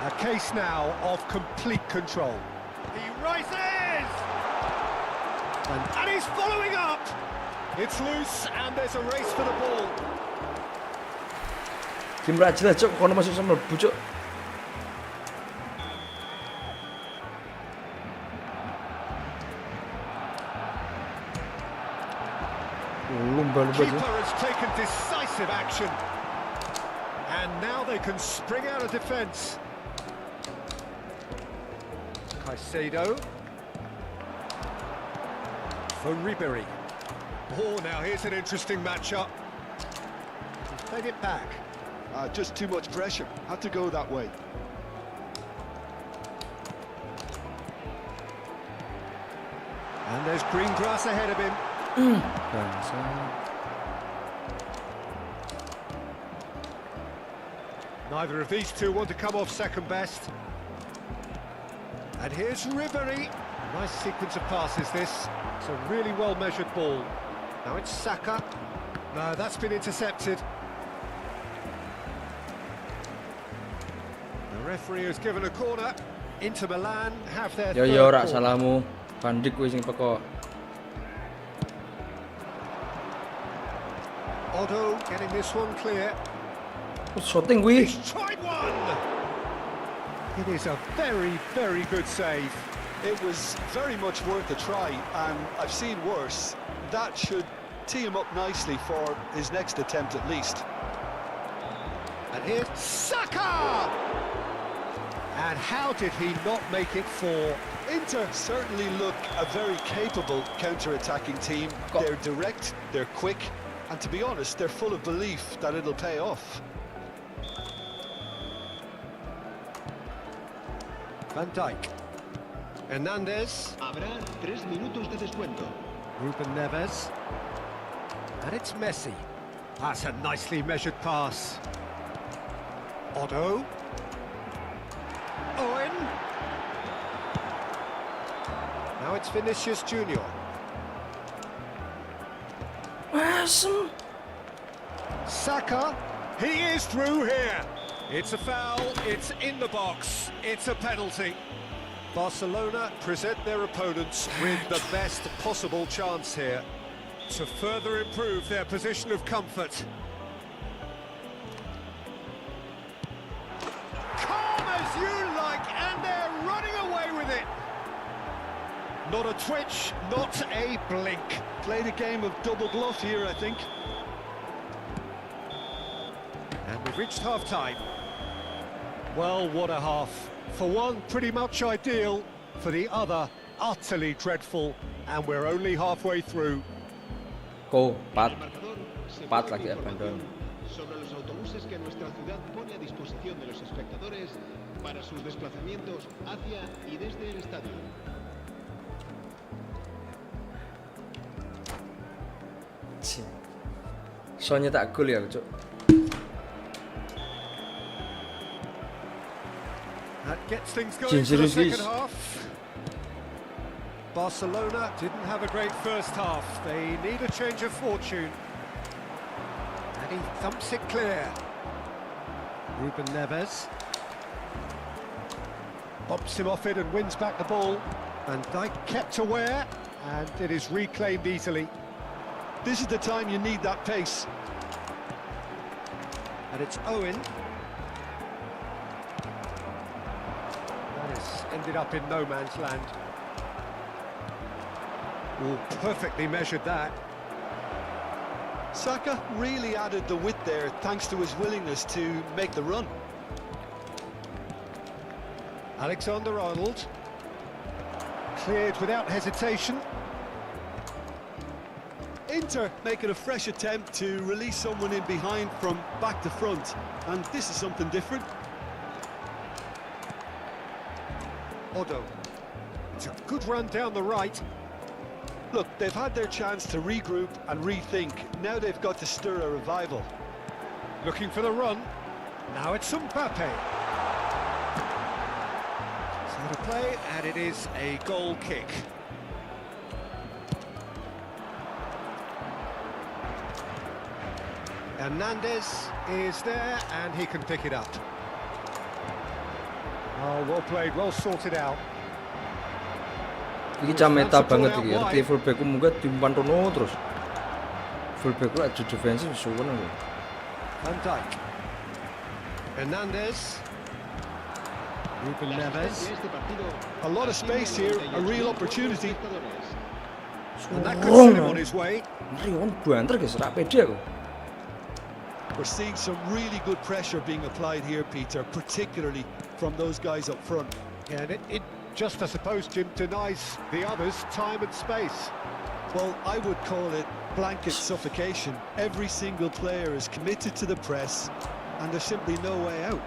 A case now of complete control. He rises! And he's following up! It's loose and there's a race for the ball. Game rak jelas cok, kono masuk sama lebu cok. Lumba-lumba Keeper sih. has taken decisive action. And now they can spring out of defence. Caicedo. For Ribery. Oh, now here's an interesting matchup. He's played it back. Just too much pressure. Had to go that way. And there's green grass ahead of him. Bangsa. Neither of these two want to come off second best. And here's Ribery. Nice sequence of passes this. It's a really well measured ball. Now it's Saka. No, that's been intercepted. The referee has given a corner. Inter Milan have their Yo third yo rak corner. salahmu. Van Dijk kuwi sing pekok. Otto getting this one clear. Shooting kuwi. He's tried one! It is a very, very good save. It was very much worth a try, and I've seen worse. That should tee him up nicely for his next attempt at least. And here's Saka! And how did he not make it four? Inter certainly look a very capable counter-attacking team. They're direct, they're quick, and to be honest, they're full of belief that it'll pay off. Van Dijk. Hernandez. Habrá 3 minutos de descuento. Ruben Neves. And it's Messi. That's a nicely measured pass. Otto. Owen. Now it's Vinicius Junior. Awesome. Saka. He is through here. It's a foul. It's in the box. It's a penalty. Barcelona present their opponents with the best possible chance here to further improve their position of comfort. Calm as you like, and they're running away with it. Not a twitch, not a blink. Played a game of double bluff here, I think. And we've reached half-time. Well, what a half. For one, pretty much ideal. For the other, utterly dreadful. And we're only halfway through. Go, Pat. El marcador se Pat vuelve lagi ya, información Brandon. sobre los autobuses que nuestra ciudad pone a disposición de los espectadores para sus desplazamientos hacia y desde el estadio. Soalnya tak gol ya, Cuk. That gets things going Change for the it, please. second half. Barcelona didn't have a great first half. They need a change of fortune. And he thumps it clear. Ruben Neves. Bumps him off it and wins back the ball. Van Dijk kept aware, and it is reclaimed easily. This is the time you need that pace. And it's Owen. That has ended up in no man's land. Oh, perfectly measured that. Saka really added the width there thanks to his willingness to make the run. Alexander-Arnold. Cleared without hesitation. Inter making a fresh attempt to release someone in behind from back to front, and this is something different. Odo. It's a good run down the right. Look, they've had their chance to regroup and rethink. Now they've got to stir a revival. Looking for the run. Now it's Mbappe. So to play, and it is a goal kick. Hernandez is there, and he can pick it up. Oh, well played, well sorted out. Iki jam meta banget iki, arti fullback ku munggah dimpantono terus. Fullback ku aju defensif suwen aku. Van Dijk. Hernandez. Ruben Neves. A lot of space here, a real opportunity. And that could send him on his way. Rion banter guys, rak pede aku. We're seeing some really good pressure being applied here, Peter, particularly from those guys up front. Yeah, and it just, I suppose, Jim, denies the others time and space. Well, I would call it blanket suffocation. Every single player is committed to the press, and there's simply no way out.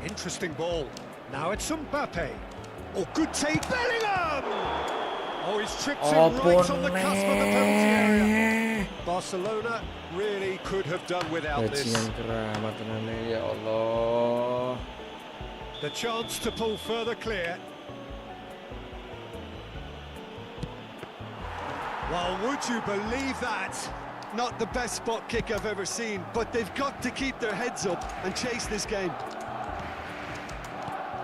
Interesting ball. Now it's Mbappe. Oh, good take, Bellingham! Oh, he's tripped him right on the cusp of the penalty area. Barcelona really could have done without this. Ya Allah. The chance to pull further clear. Well, would you believe that? Not the best spot kick I've ever seen, but they've got to keep their heads up and chase this game.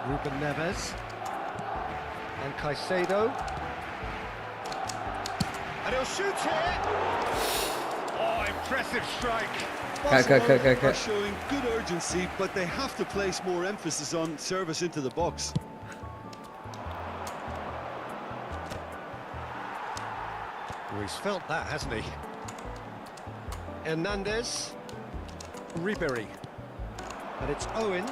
Ruben Neves. And Caicedo. And he'll shoot here. Oh, impressive strike. Barcelona are showing good urgency, but they have to place more emphasis on service into the box. Well, he's felt that, hasn't he? Hernandez. Ribery. And it's Owen.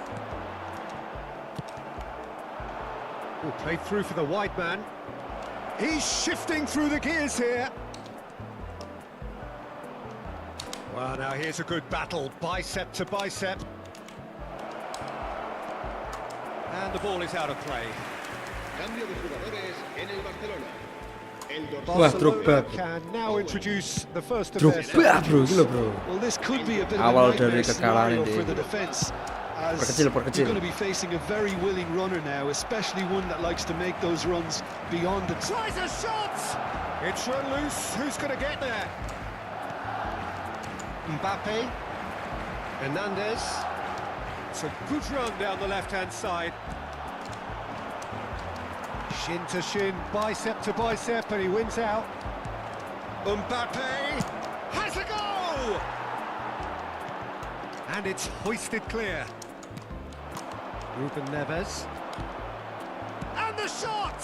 Oh, played through for the wide man. He's shifting through the gears here. Well, now here's a good battle, bicep to bicep. And the ball is out of play. Cambio de jugadores en el Barcelona. Barcelona can now introduce the first of their Well, this could be a bit of a nightmare scenario for the defence, as you're going to be facing a very willing runner now, especially one that likes to make those runs beyond the... Tries a shot! It's run loose, who's going to get there? Mbappe. Hernandez. It's a good run down the left-hand side. Shin to shin, bicep to bicep, and he wins out. Mbappe has a goal! And it's hoisted clear. Ruben Neves. And the shot!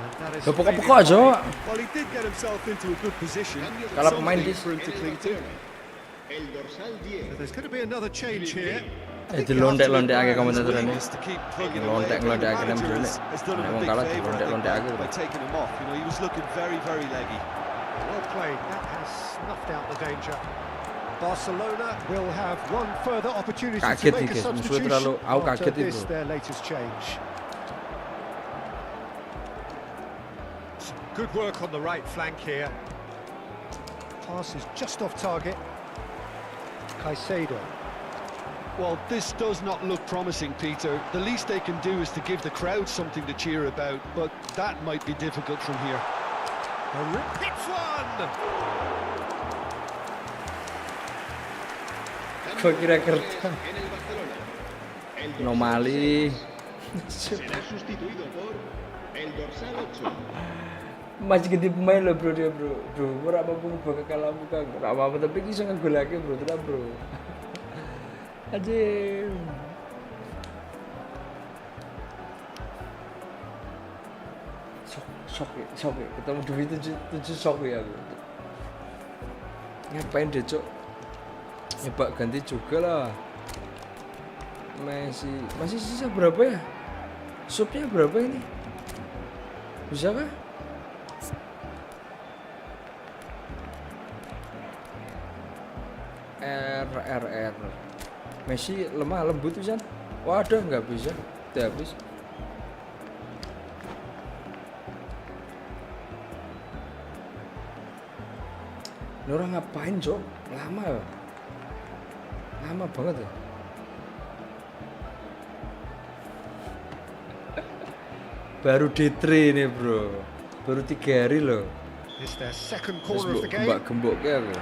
And that is Pokok-pokok aja. Well, he did get himself into a good position. Kalau pemain dis. For him to cling to. So there's going to be another change here. Itu lontek-lontek agak komentator ini. Lontek-lontek agak nem dulu. Nek wong kalah lontek-lontek agak. By taking him off, you know, he was looking very, very leggy. Well played. That has snuffed out the danger. Barcelona will have one further opportunity to make a substitution after this, their latest change. Some good work on the right flank here. Pass is just off target. Caicedo. Well, this does not look promising, Peter. The least they can do is to give the crowd something to cheer about, but that might be difficult from here. Hits one! Kok kira-kira Nomali Será sustituido por el dorsal 8. Masih ganti pemain loh bro dia bro. Ora apa-apa bakal kalah bukan. Ora apa-apa tapi iso ngegolake bro, tenan bro. Anjir. Shock ya. Ketemu duit 7 shock ya aku. Ngapain deh cok? Nyoba ganti juga lah. Masih sisa berapa ya? Supnya berapa ini? Bisa kah? RRR. Messi lemah lembut bisa? Waduh nggak bisa. Udah habis. Ini orang ngapain cok? Lama ya? Lama banget ya? Baru D3 nih bro. Baru 3 hari loh. It's their second corner of the game. Gembok-gemboknya aku.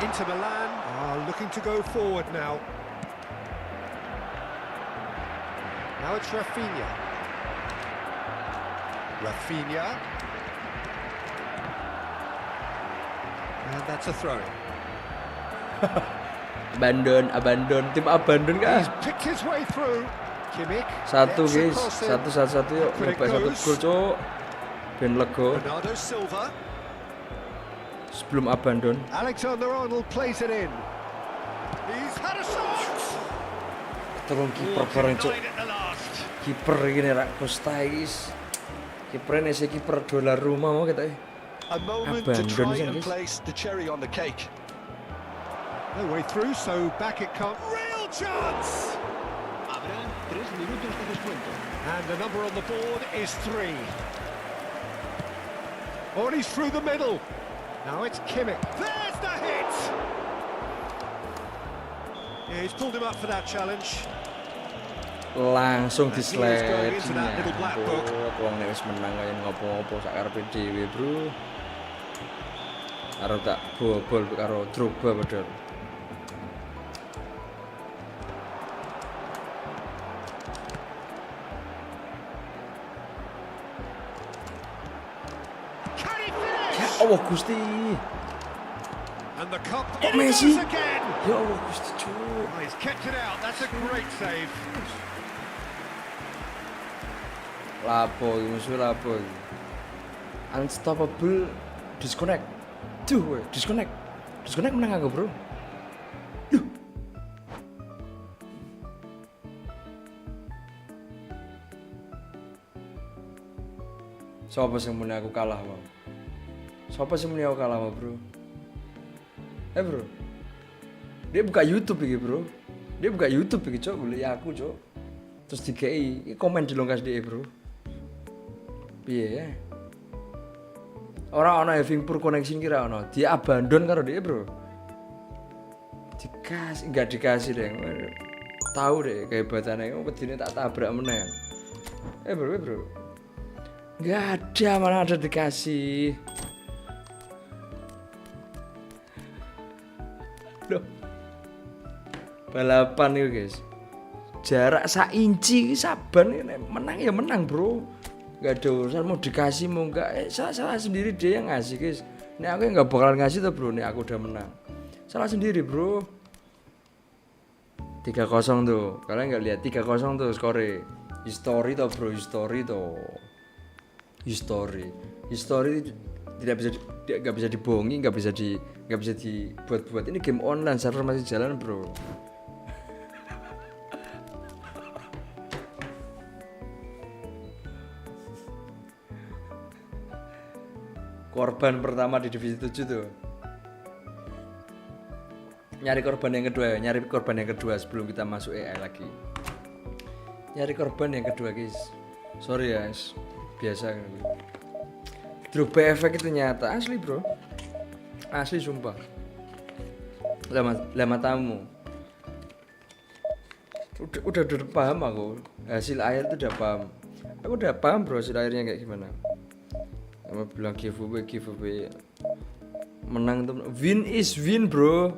Inter Milan are looking to go forward now. Now it's Rafinha. And that's a throw. Abandon, tim abandon kah? He's picked his way through. Kimmich. Satu guys, satu yuk, nyoba 1 gol cok. Ben lego. Bernardo Silva. Sebelum abandon. Alexander-Arnold plays it in. He's had a shot. Tolong kiper bareng cok. Kiper gini rak Costa guys. Kipernya si kiper dolar rumah mau kita. A moment to try and place the cherry on the cake. No way through, so back it comes. Real chance! Habrá 3 minutos de descuento. And the number on the board is 3. Oh, and he's through the middle. Now it's Kimmich. There's the hit! Yeah, he's pulled him up for that challenge. Langsung di-slide. Wong nek wis menang kaya ngopo-ngopo sak karepe dhewe, Bro. Arep tak bobol karo Drogba padahal. Ya Allah Gusti. And the cup Messi again. Ya Allah Gusti cu. Oh, he's kept it out. That's a great save. Lapo musuh lapo. Unstoppable disconnect. Duh, disconnect. Disconnect menang aku, Bro. Duh. Siapa sih muni aku kalah, Bang? Siapa sih muni aku kalah, Bro? Bro. Dia buka YouTube iki, Bro. Dia buka YouTube iki, Cok, golek aku, Cok. Terus dikei komen di longkas dia, Bro. Piye ya? Orang ana having poor connection kira ana. Dia abandon karo dia, Bro. Dikasih enggak dikasih deh. Tahu deh kehebatannya. Wedine tak tabrak meneh. Bro. Enggak ada, mana ada dikasih. Loh. Balapan itu, guys. Jarak 1 inci saban menang ya menang, Bro. Gak ada urusan mau dikasih mau enggak, salah sendiri dia yang ngasih, guys. Ini aku nggak bakalan ngasih tuh, Bro. Nih aku udah menang, salah sendiri, Bro. 3-0 tuh, kalian nggak lihat 3-0 tuh skore. History tuh, Bro, history tidak bisa dibohongi, nggak bisa dibuat-buat. Ini game online, server masih jalan, Bro. Korban pertama di divisi 7 tuh. Nyari korban yang kedua sebelum kita masuk AI lagi. Nyari korban yang kedua, guys. Sorry ya, biasa kan. Drogba efek itu nyata, asli, Bro. Asli sumpah. Lama tamu. Udah paham aku. Hasil akhir tuh udah paham. Aku udah paham, Bro, hasil akhirnya kayak gimana. Kamu bilang giveaway menang tuh, win is win, Bro.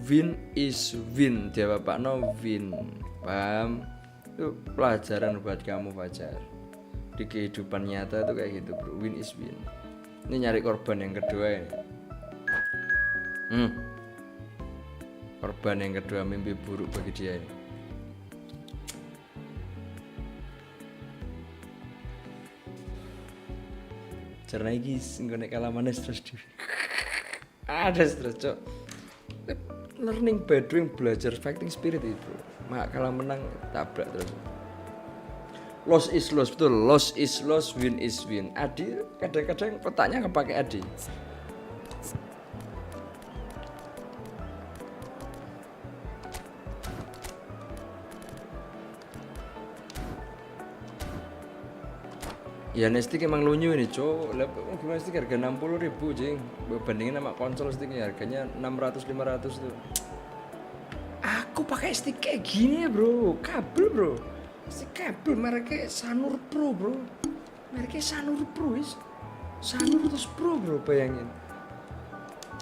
win is win, dia bapakno win, paham? Itu pelajaran buat kamu Fajar. Di kehidupan nyata itu kayak gitu bro, win is win. Ini nyari korban yang kedua ini. Korban yang kedua, mimpi buruk bagi dia ini. Karena iki nggone kalah manis terus di. Ada stres, Cok. Learning by doing, belajar fighting spirit itu, bro. Mak kalah menang tabrak terus. Loss is loss, betul. Loss is loss, win is win. Adi kadang-kadang petaknya kepake Adi. Ya stick emang lunyu ini cowok. Gimana stick harga 60.000 jing. Bandingin sama konsol sticknya harganya 600-500 tuh. Aku pakai stick kayak gini ya bro, kabel bro. Stick kabel mereknya Sanur Pro bro. Mereknya Sanur Pro is. Sanur terus Pro bro, bayangin.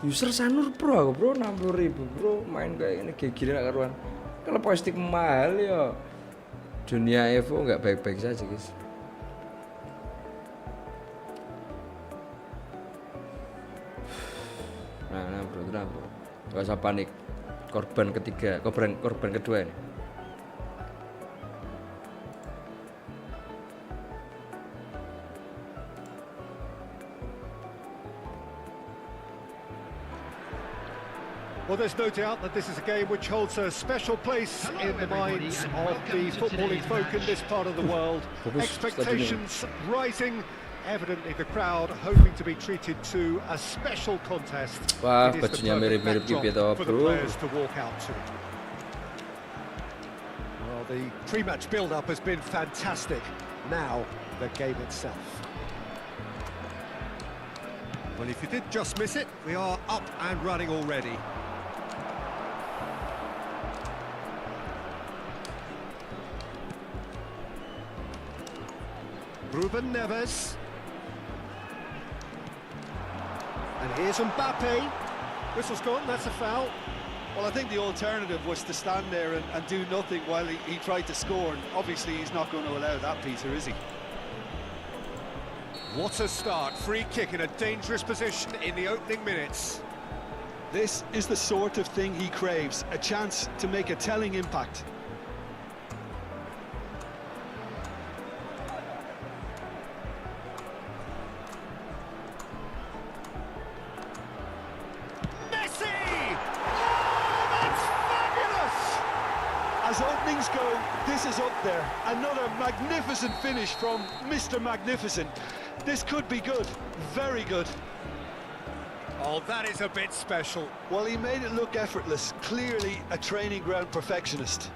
User Sanur Pro aku bro, 60.000 bro. Main kayak ini kayak gini gak karuan. Kalau pakai stick mahal ya. Dunia Evo nggak baik-baik saja guys. Nah bro, gak usah panik. Korban ketiga, korban kedua ini. Well, there's no doubt that this is a game which holds a special place in the minds of the footballing folk in this part of the world. Expectations rising. Evidently the crowd hoping to be treated to a special contest. Wah, bajunya mirip-mirip gitu for the players to walk out to. Well, the pre-match build-up has been fantastic. Now, the game itself. Well, if you did just miss it, we are up and running already. Ruben Neves. And here's Mbappe. Whistle's gone, that's a foul. Well, I think the alternative was to stand there and do nothing while he tried to score. And obviously he's not going to allow that, Peter, is he? What a start. Free kick in a dangerous position in the opening minutes. This is the sort of thing he craves, a chance to make a telling impact. As openings go, this is up there. Another magnificent finish from Mr. Magnificent. This could be good, very good. Oh, that is a bit special. Well, he made it look effortless. Clearly a training ground perfectionist.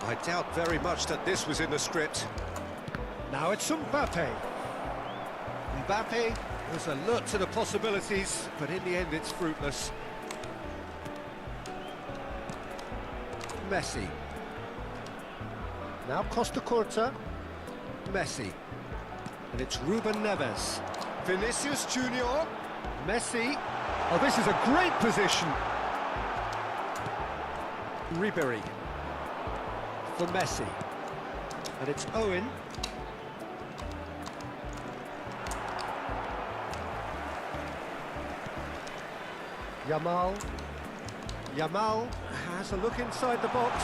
I doubt very much that this was in the script. Now it's Mbappe. Mbappe was alert to the possibilities, but in the end it's fruitless. Messi. Now Costa Curta. Messi. And it's Ruben Neves. Vinicius Junior. Messi. Oh, this is a great position. Ribery. For Messi. And it's Owen. Yamal. Yamal has a look inside the box.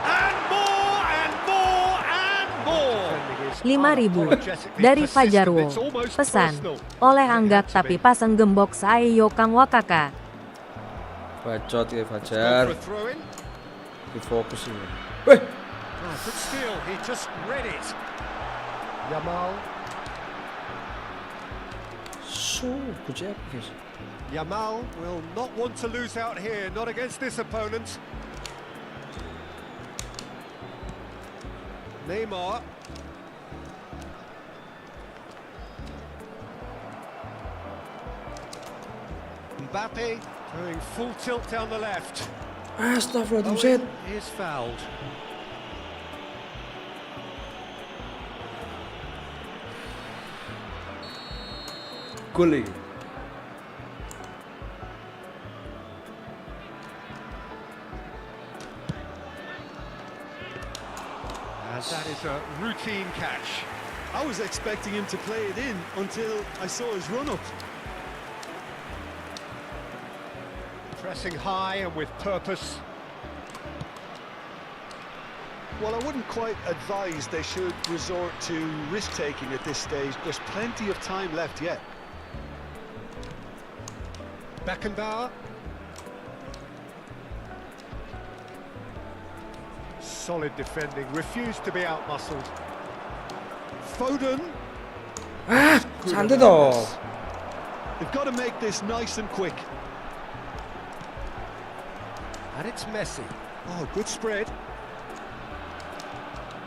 And more, and more, and more. 5.000 dari Fajarwo. Pesan, oleh anggak tapi pasang GEMBOX ayo Kang Wakaka. Bacot ya Fajar. Difokus ini. Weh. Good steal, he just read it. Yamal. Good job, guys. Yamal will not want to lose out here, not against this opponent. Neymar. Mbappe going full tilt down the left. Astagfirullahaladzim. Owen is fouled. Gol lagi. is a routine catch. I was expecting him to play it in until I saw his run-up. Pressing high and with purpose. Well, I wouldn't quite advise they should resort to risk-taking at this stage. There's plenty of time left yet. Beckenbauer. Solid defending, refused to be outmuscled. Foden. Ah, santai toh. They've got to make this nice and quick. And it's Messi. Oh, good spread.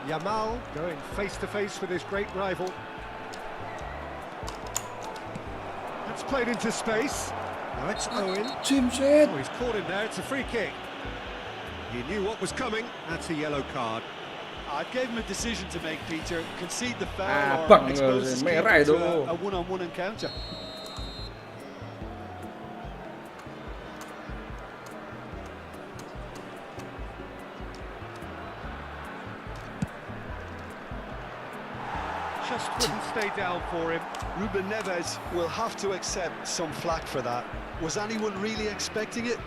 Yamal going face-to-face with his great rival. That's played into space. Now it's Owen. Oh, he's caught him there, it's a free kick. He knew what was coming, that's a yellow card. I gave him a decision to make, Peter. Concede the foul Bang, or expose the skip merah to itu. a one-on-one encounter. Just wouldn't stay down for him. Ruben Neves will have to accept some flack for that. Was anyone really expecting it?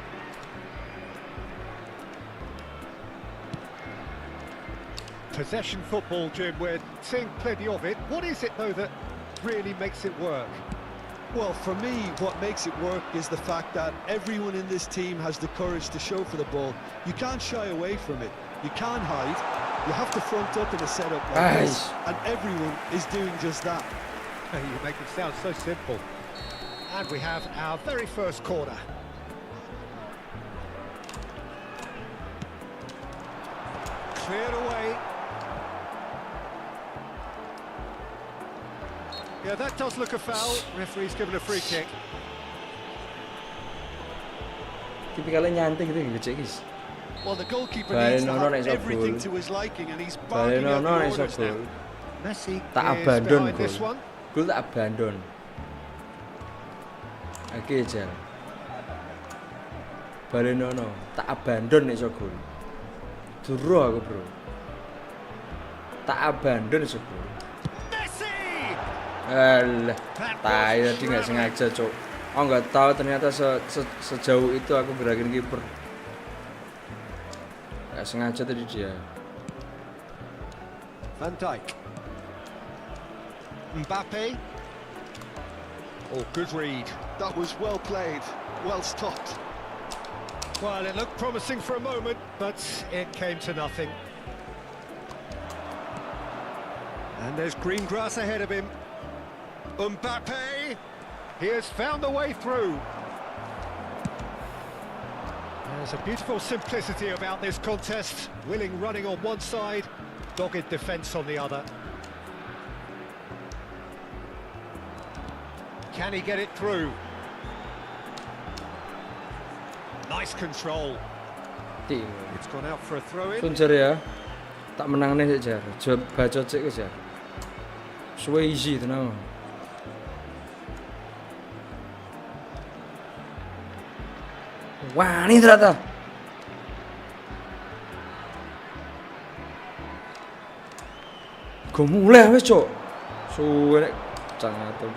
Possession football, Jim, we're seeing plenty of it. What is it, though, that really makes it work? Well, for me, what makes it work is the fact that everyone in this team has the courage to show for the ball. You can't shy away from it. You can't hide. You have to front up in a setup like this, and everyone is doing just that. You make it sound so simple. And we have our very first corner. Cleared away. Yeah, that does look a foul. Referee's given a free kick. Tipikalnya nyantai gitu gecek guys. Well, the goalkeeper needs to have everything to his liking, and he's barking out the orders now. Messi Tak is abandon behind this gol. one. Gol tak abandon. Oke, Jal. Balenono tak abandon iso gol. Duro aku, Bro. Tak abandon iso gol. Messi! Alah, tai tadi nggak sengaja, Cok. Oh, nggak tahu ternyata sejauh itu aku gerakin kiper. Nggak sengaja tadi dia. Van Dijk. Mbappe. Oh, good read. That was well played, well stopped. Well, it looked promising for a moment, but it came to nothing. And there's green grass ahead of him. Mbappe! He has found the way through. There's a beautiful simplicity about this contest. Willing running on one side, dogged defence on the other. Can he get it through? Nice control. Tim. It's gone out for a throw-in. Sunjar ya. Tak menang nih Jar. Baca cek Jar. Suwe easy tenang. Wah, ini ternyata. Gue mulai wes, Cok. Suwe nek jangan tuh.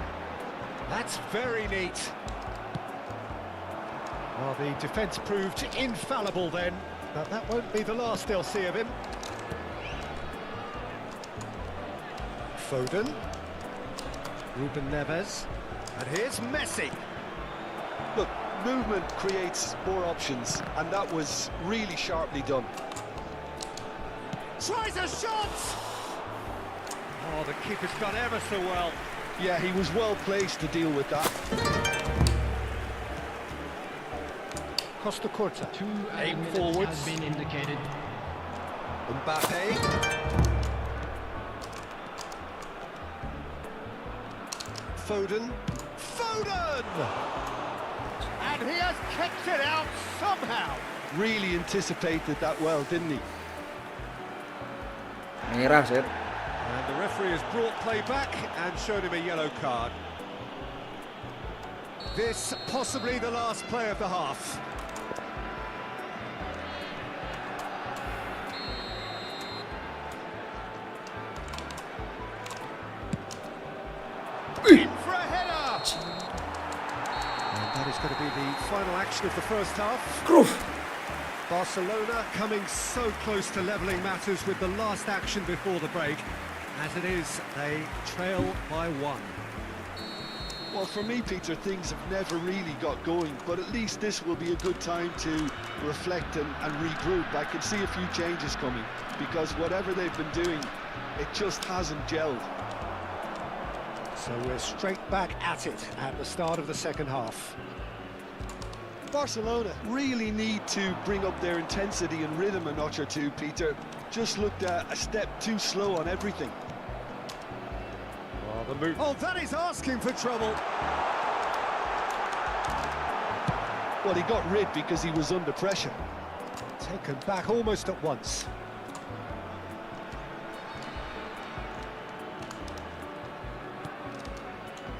That's very neat. Well, the defence proved infallible then, but that won't be the last they'll see of him. Foden. Ruben Neves. And here's Messi. Look, movement creates more options, and that was really sharply done. Tries a shot! Oh, the keeper's done ever so well. Yeah, he was well placed to deal with that. Costa Curta. Aim forwards. has been indicated. Mbappe. Foden. Foden! And he has kicked it out somehow. Really anticipated that well, didn't he? Merah, Sir. And the referee has brought play back and showed him a yellow card. This possibly the last play of the half. In for a header! And that is going to be the final action of the first half. Barcelona coming so close to levelling matters with the last action before the break. As it is, they trail by 1. Well, for me, Peter, things have never really got going, but at least this will be a good time to reflect and regroup. I can see a few changes coming, because whatever they've been doing, it just hasn't gelled. So we're straight back at it at the start of the second half. Barcelona really need to bring up their intensity and rhythm a notch or two, Peter. Just looked a step too slow on everything. Oh, the move. Oh, that is asking for trouble. Well, he got rid because he was under pressure. Taken back almost at once.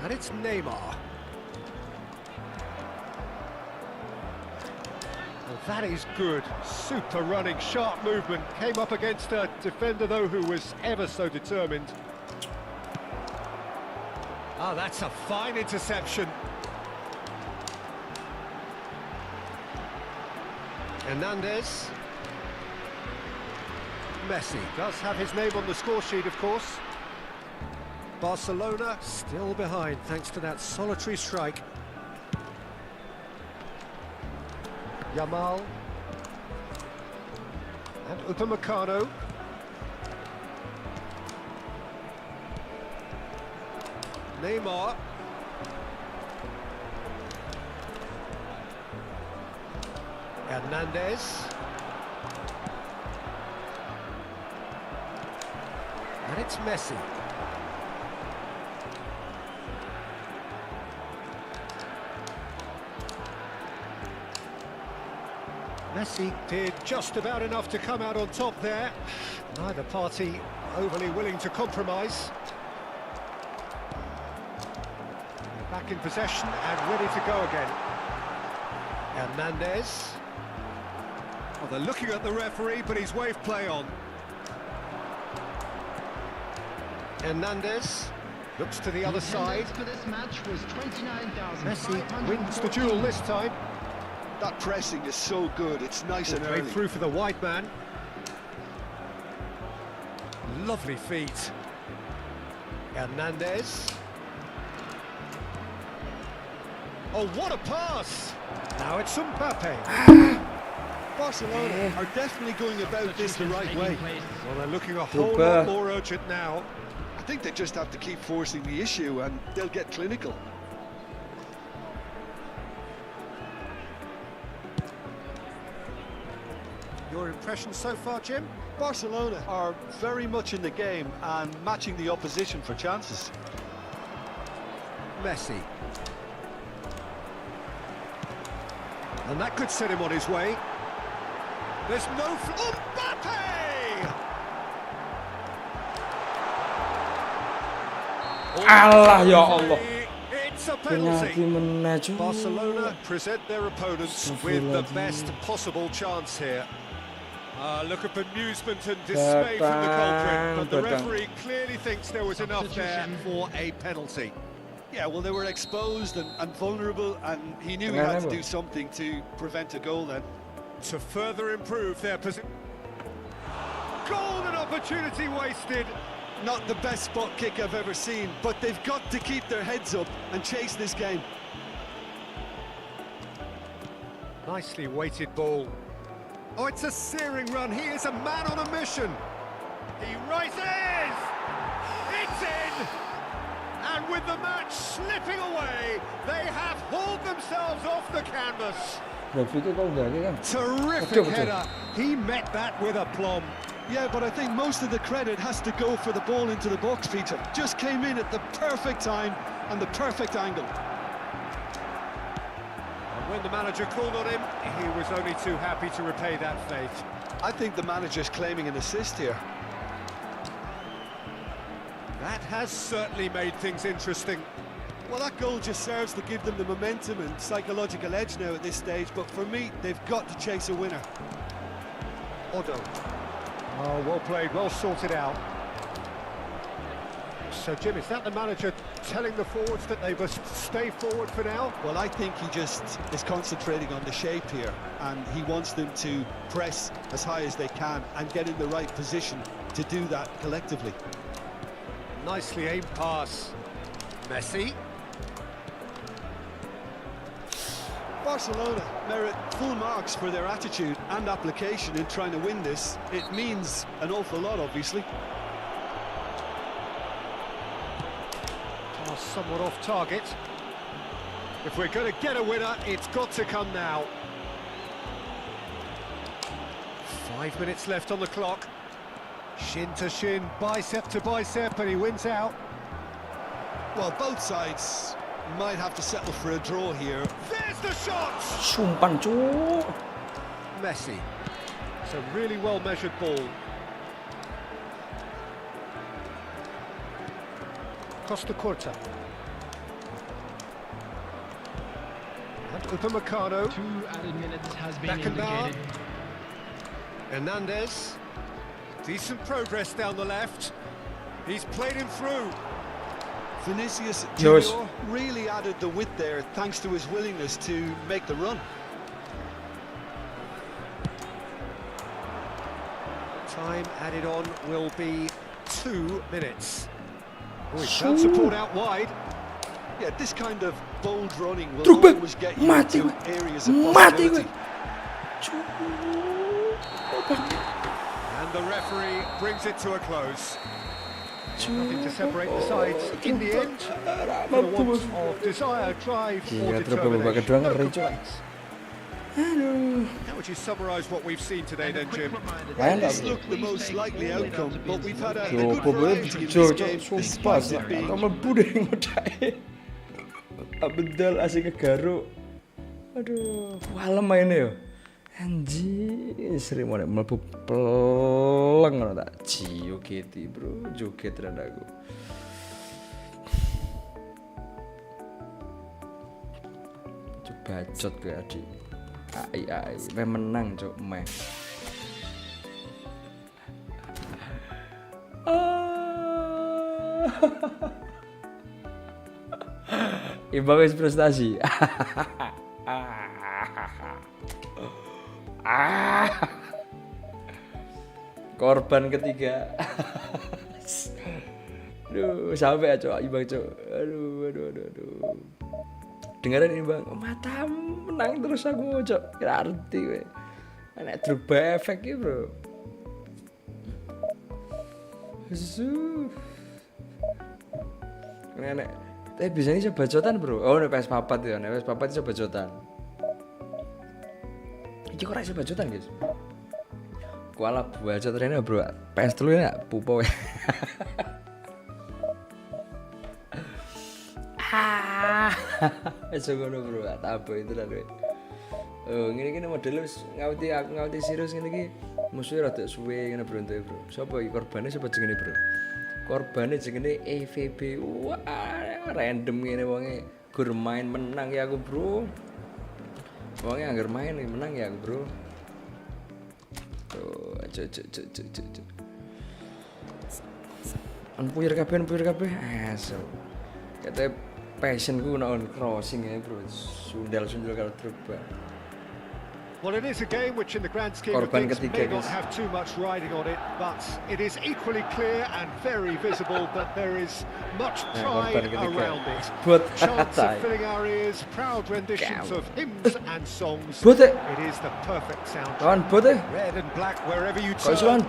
And it's Neymar. Well, that is good. Super running, sharp movement. Came up against a defender, though, who was ever so determined. Oh, that's a fine interception. Hernandez. Messi does have his name on the score sheet, of course. Barcelona still behind thanks to that solitary strike. Yamal. And Upamecano. Neymar. Hernandez. And it's Messi. Messi did just about enough to come out on top there. Neither party overly willing to compromise. They're back in possession and ready to go again. Hernandez. Well, they're looking at the referee, but he's waved play on. Hernandez looks to the other side. For this match was 29,500. Messi wins the duel this time. That pressing is so good, it's nice and early. Through for the wide man. Lovely feet. Hernandez. Oh, what a pass! Now it's Mbappe. Barcelona are definitely going about this the right way. Well, they're looking a whole lot more urgent now. I think they just have to keep forcing the issue and they'll get clinical. Your impression so far, Jim? Barcelona are very much in the game and matching the opposition for chances. Messi. And that could set him on his way. There's no... Mbappe! Allah, ya Allah. It's a penalty. Barcelona present their opponents with the best possible chance here. Look at bemusement and dismay from the culprit, but the referee clearly thinks there was enough there for a penalty. Yeah, well, they were exposed and vulnerable, and he knew he had to do something to prevent a goal then. To further improve their position. Golden opportunity wasted. Not the best spot kick I've ever seen, but they've got to keep their heads up and chase this game. Nicely weighted ball. Oh, it's a searing run. He is a man on a mission. He rises! It's in! And with the match slipping away, they have hauled themselves off the canvas. Terrific header. He met that with aplomb. Yeah, but I think most of the credit has to go for the ball into the box, Peter. Just came in at the perfect time and the perfect angle. And when the manager called on him, he was only too happy to repay that faith. I think the manager's claiming an assist here. That has certainly made things interesting. Well, that goal just serves to give them the momentum and psychological edge now at this stage, but for me, they've got to chase a winner. Otto. Oh, well played, well sorted out. So, Jim, is that the manager telling the forwards that they must stay forward for now? Well, I think he just is concentrating on the shape here, and he wants them to press as high as they can and get in the right position to do that collectively. Nicely aimed pass. Messi. Barcelona merit full marks for their attitude and application in trying to win this. It means an awful lot, obviously. Pass somewhat off target. If we're going to get a winner, it's got to come now. 5 minutes left on the clock. Shin to shin, bicep to bicep, and he wins out. Well, both sides might have to settle for a draw here. There's the shot! Sumpan cuk. Messi. It's a really well-measured ball. Costa Curta. And Upamecano. 2 added minutes has been Beckenbauer. indicated. Hernandez. Decent progress down the left. He's played him through. Vinicius Yours. Junior really added the width there thanks to his willingness to make the run. Time added on will be 2 minutes. Oh, he's found support out wide. Yeah, this kind of bold running will Drogba. always get you Mati into gue. areas of Mati gue. possibility. And the referee brings it to a close. Nothing to separate the sides in the end. For the want of desire, drive or determination. No complaints. How would you summarise what we've seen today then, Jim? This looked the most likely outcome, but we've had a good variety in this game, despite it being... Bedal asik kegaruk. Aduh, walem mainnya yo. Anjir, sering mau mlebu peleng ngono tak jogeti, Bro. Joget rada aku. Coba bacot gue adik. Ai, menang cok meh. Imbang wis prestasi. Korban ketiga. Aduh, sampai cok Imbang cok. Aduh. Dengaran ini Bang, mata menang terus aku cok. Kira arti we. Nek Drogba efek iki, Bro. Nek tapi biasanya bisa bacotan, Bro. Oh, nek PS4 ya, nek PS4 bisa bacotan. Iki kok ora iso bacotan, guys. Kuala bacot rene, Bro. PS3 ya pupo. Iso ngono, Bro. Tak apa itu lah kowe. Oh, ngene-ngene model wis ngawiti serius ngene iki. Musuhe rada suwe ngene, Bro, entuk, Bro. Sopo iki korbane sapa jenenge, Bro? Korbane jenenge EVB. Wah, random ngene wonge. Gur main menang ya aku, Bro. Wonge anggar main menang ya aku, Bro. Tuh, cuk. Anpuir kabeh. Aso. Kate passionku nek on crossing ya, Bro. Sundal karo Drogba. Well, it is a game which in the grand scheme of things may not have too much riding on it, but it is equally clear and very visible that there is much pride around it. Chants of filling our ears, proud renditions of hymns and songs. It is the perfect soundtrack. Red and black wherever you turn. San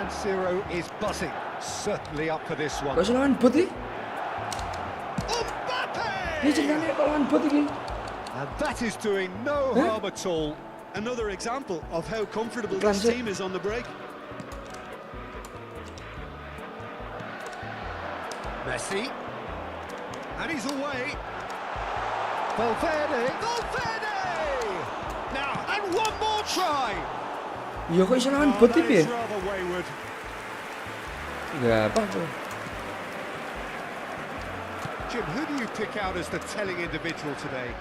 Siro is buzzing. Certainly up for this one. And that is doing no harm at all. Another example of how comfortable this team is on the break. Messi. And he's away. Valverde. Now, and one more try. Ya kok iso lawan bot iki piye? Rather wayward. Ya apa tuh? Jim, who do you pick out as the telling individual today?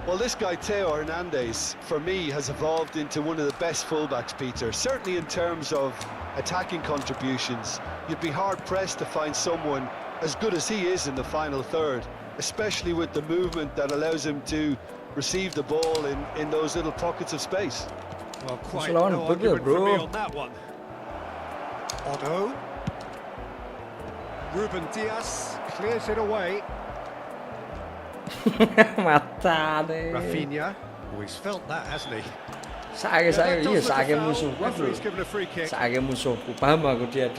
Well, this guy, Teo Hernandez, for me, has evolved into one of the best fullbacks, Peter. Certainly in terms of attacking contributions. You'd be hard-pressed to find someone as good as he is in the final third, especially with the movement that allows him to receive the ball in those little pockets of space. Well, quite no argument for me on that one. Otto. Ruben Diaz clears it away. Mata deh. Rafinha. Oh, he's felt that, hasn't he? Saake musuhku paham aku dia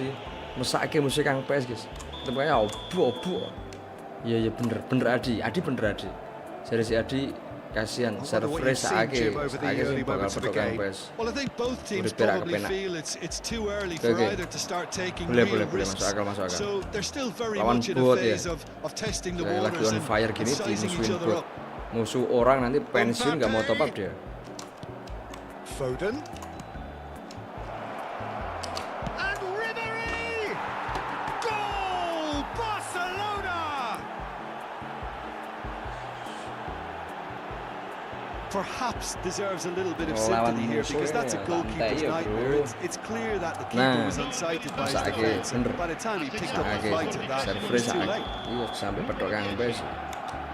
mesake musuh kang PS guys. Tempatnya obo. Iya bener Adi bener Adi. Seri si Adi kasihan server saake bakal pedok kang PS. Well, I think both teams probably feel it's too early for either to start taking real risks. Masuk akal. So they're still very much in a phase of testing the waters on fire and gini sizing each other up. Musuh orang nanti pensiun nggak mau top up dia. Foden. And Ribery! Goal! Barcelona! Perhaps deserves a little bit of sympathy here because that's a goalkeeper's nightmare. It's clear that the keeper was unsighted by his defense, and by the time he picked up the fight at that, it was too late. Sampai pedok kang PS.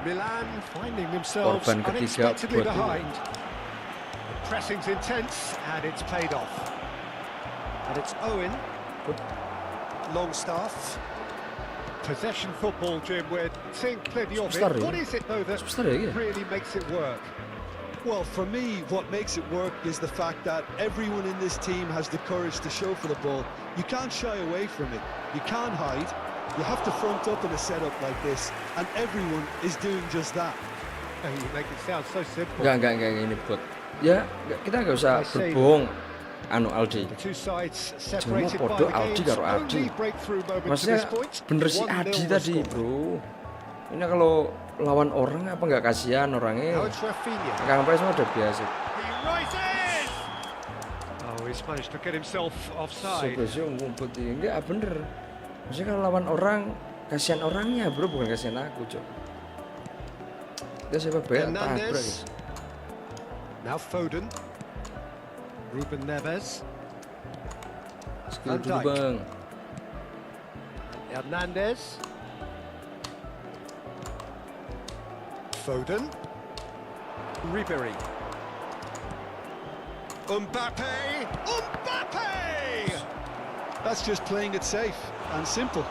Milan finding themselves unexpectedly behind. The pressing's intense and it's paid off. And it's Owen. Longstaff. Possession football, Jim. We're seeing plenty of it. What is it though that really makes it work? Well, for me, what makes it work is the fact that everyone in this team has the courage to show for the ball. You can't shy away from it. You can't hide. You have to front up in a setup like this, and everyone is doing just that. Oh, you make it sound so simple. Enggak ini buat. Ya, kita nggak usah berbohong. Aldi. Cuma podo Aldi karo Adi. Maksudnya bener si Adi tadi, bro. Ini kalau lawan orang apa nggak kasihan orangnya? Kang PS mah udah biasa. Oh, he's managed to get himself offside. Sebesar ngumpet ini nggak bener. Maksudnya kalau lawan orang kasihan orangnya, bro, bukan kasihan aku, cok. Kita siapa bayar tabrak, guys. Now Foden. Ruben Neves. Skill dulu, Bang. Hernandez. Foden. Ribery. Mbappe! That's just playing it safe and simple.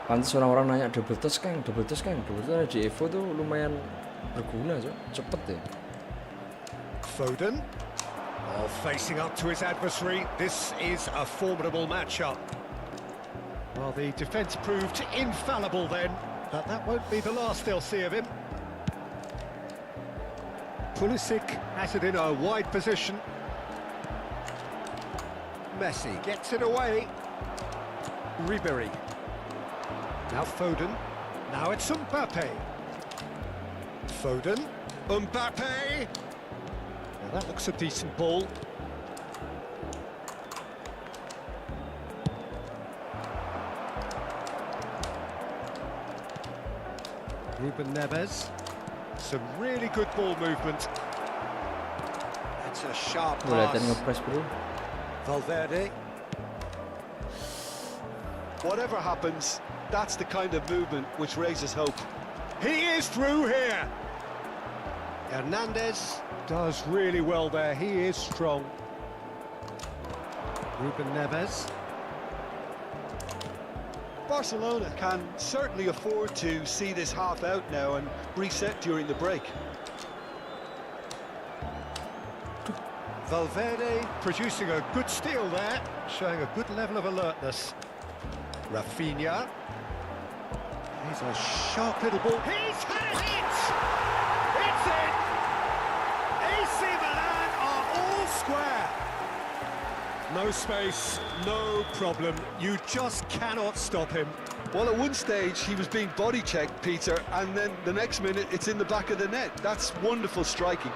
Pantes orang-orang nanya double touch Kang. Double touch di Evo tuh lumayan berguna, cok. Cepet deh. Foden. Oh, facing up to his adversary. This is a formidable matchup. Well, the defence proved infallible then, but that won't be the last they'll see of him. Pulisic has it in a wide position. Messi gets it away. Ribery. Now Foden. Now it's Mbappe. Foden. Mbappe! Now that looks a decent ball. Ruben Neves. Some really good ball movement. That's a sharp pass. Valverde. Whatever happens, that's the kind of movement which raises hope. He is through here. Hernandez does really well there. He is strong. Ruben Neves. Barcelona can certainly afford to see this half out now and reset during the break. Valverde producing a good steal there, showing a good level of alertness. Rafinha. He's a sharp little ball. He's had a hit! It's in! AC Milan are all square. No space, no problem. You just cannot stop him. Well, at one stage he was being body checked, Peter, and then the next minute it's in the back of the net. That's wonderful striking.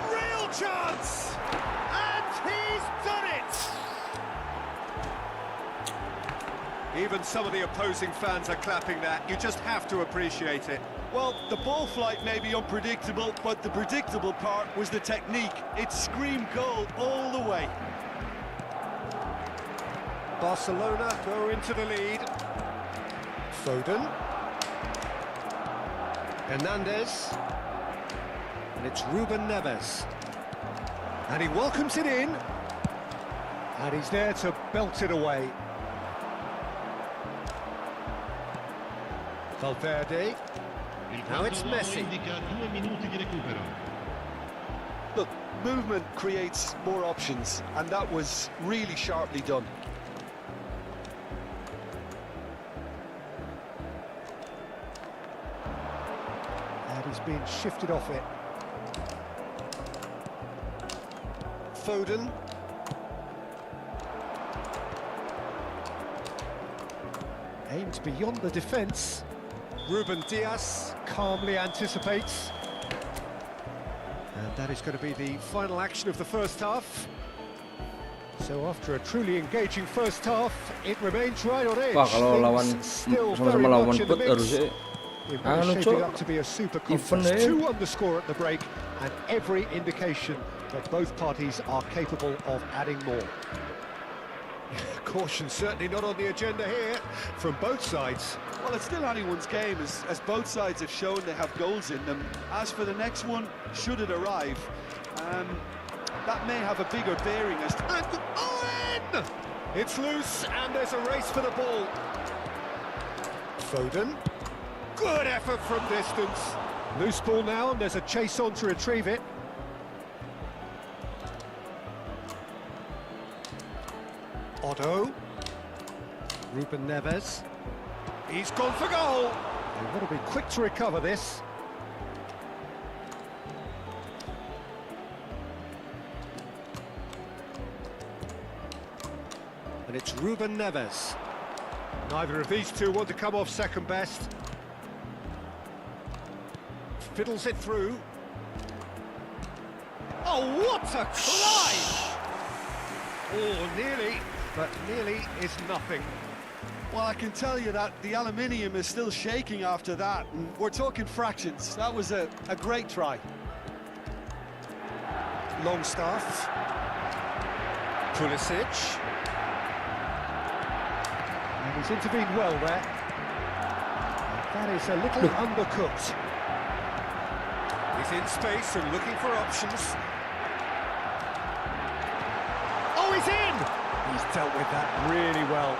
Real chance! And he's done it! Even some of the opposing fans are clapping that. You just have to appreciate it. Well, the ball flight may be unpredictable, but the predictable part was the technique. It screamed goal all the way. Barcelona go into the lead. Foden. Hernandez. And it's Ruben Neves. And he welcomes it in. And he's there to belt it away. Valverde. Now it's Messi. Look, movement creates more options, and that was really sharply done. And he's been shifted off it. Foden. Aimed beyond the defence. Ruben Dias calmly anticipates. And that is going to be the final action of the first half. So after a truly engaging first half, it remains right on edge. Wah, kalau lawan Still sama-sama very lawan much in the Put mix. harusnya It was shaping Cok. up to be a super Even, contest. 2 on the score at the break, and every indication that both parties are capable of adding more. Caution certainly not on the agenda here from both sides. Well, it's still anyone's game, as both sides have shown they have goals in them. As for the next one, should it arrive, that may have a bigger bearing as... And Owen! It's loose, and there's a race for the ball. Foden. Good effort from distance. Loose ball now, and there's a chase on to retrieve it. Otto. Ruben Neves. He's gone for goal. They've got to be quick to recover this. And it's Ruben Neves. Neither of these two want to come off second best. Fiddles it through. Oh, what a climb! Oh, nearly, but nearly is nothing. Well, I can tell you that the aluminium is still shaking after that, and we're talking fractions. That was a great try. Longstaff. Pulisic. And he's intervened well there. That is a little undercooked. He's in space and looking for options. Oh, he's in! He's dealt with that really well.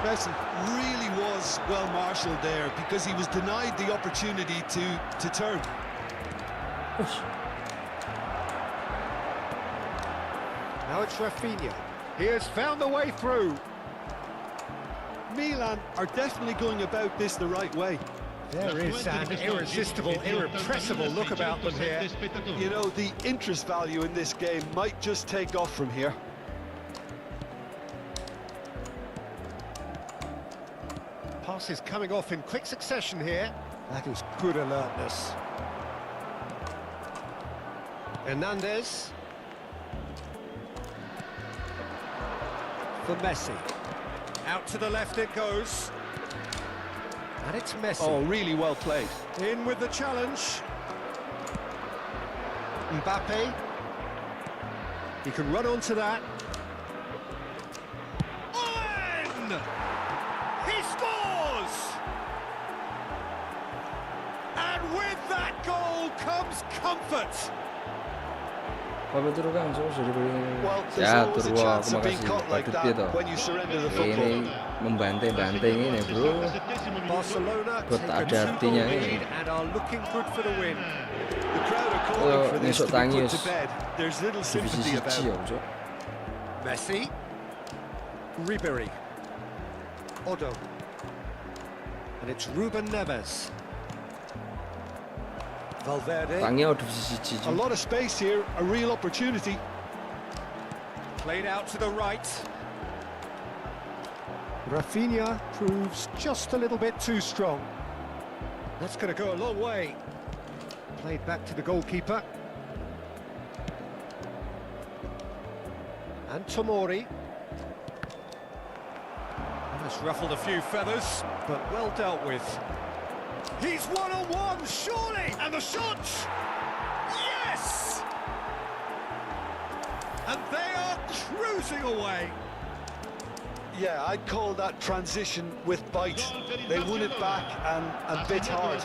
Messi really was well marshalled there because he was denied the opportunity to turn. Now it's Rafinha. He has found the way through. Milan are definitely going about this the right way. There is an irresistible, irrepressible look about them here. You know, the interest value in this game might just take off from here. Passes coming off in quick succession here. That is good alertness. Hernandez. For Messi. Out to the left it goes. And it's Messi. Oh, really well played. In with the challenge. Mbappe. He can run onto that. Owen! He scores! And with that goal comes comfort. Pamit dulu Kang, sudah diberi. Well, there's Ya, always a Turbo, chance terima of being kasih. caught like Badut Piet, that when you surrender the Ini football. membanting ini, bro. Barcelona Buat take a ada artinya 2-goal ini. lead and are looking good for the win. The crowd are calling for this to Ngesuk be put tangis. to bed. There's little Divisi sympathy siji about ya, it. Cok. Messi. Ribery. Otto. And it's Ruben Neves. Valverde. Tangnya divisi siji. A lot of space here, a real opportunity. Played out to the right. Rafinha proves just a little bit too strong. That's going to go a long way. Played back to the goalkeeper. And Tomori. Has ruffled a few feathers, but well dealt with. He's one-on-one, surely! And the shot! Yes! And they are cruising away. Yeah, I'd call that transition with bite. They won it back and bit hard.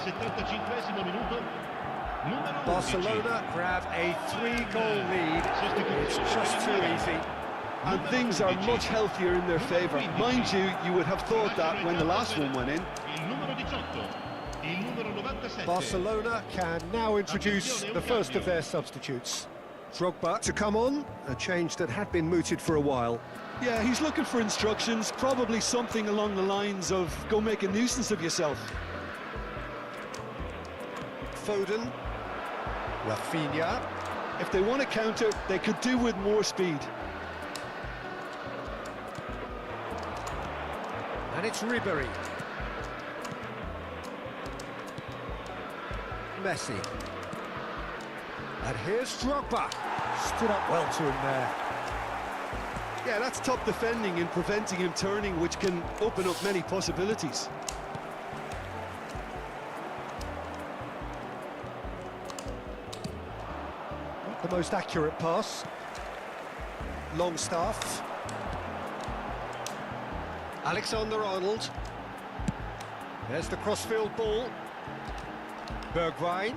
Barcelona grab a 3-goal lead. It's just too easy. And things are much healthier in their favour. Mind you, you would have thought that when the last one went in. Barcelona can now introduce the first of their substitutes. Drogba to come on, a change that had been mooted for a while. Yeah, he's looking for instructions, probably something along the lines of go make a nuisance of yourself. Foden, Rafinha, if they want to counter, they could do with more speed. And it's Ribery. Messi. And here's Drogba. Stood up well to him there. Yeah, that's top defending and preventing him turning, which can open up many possibilities. Not the most accurate pass. Longstaff. Alexander-Arnold. There's the crossfield ball. Bergwijn.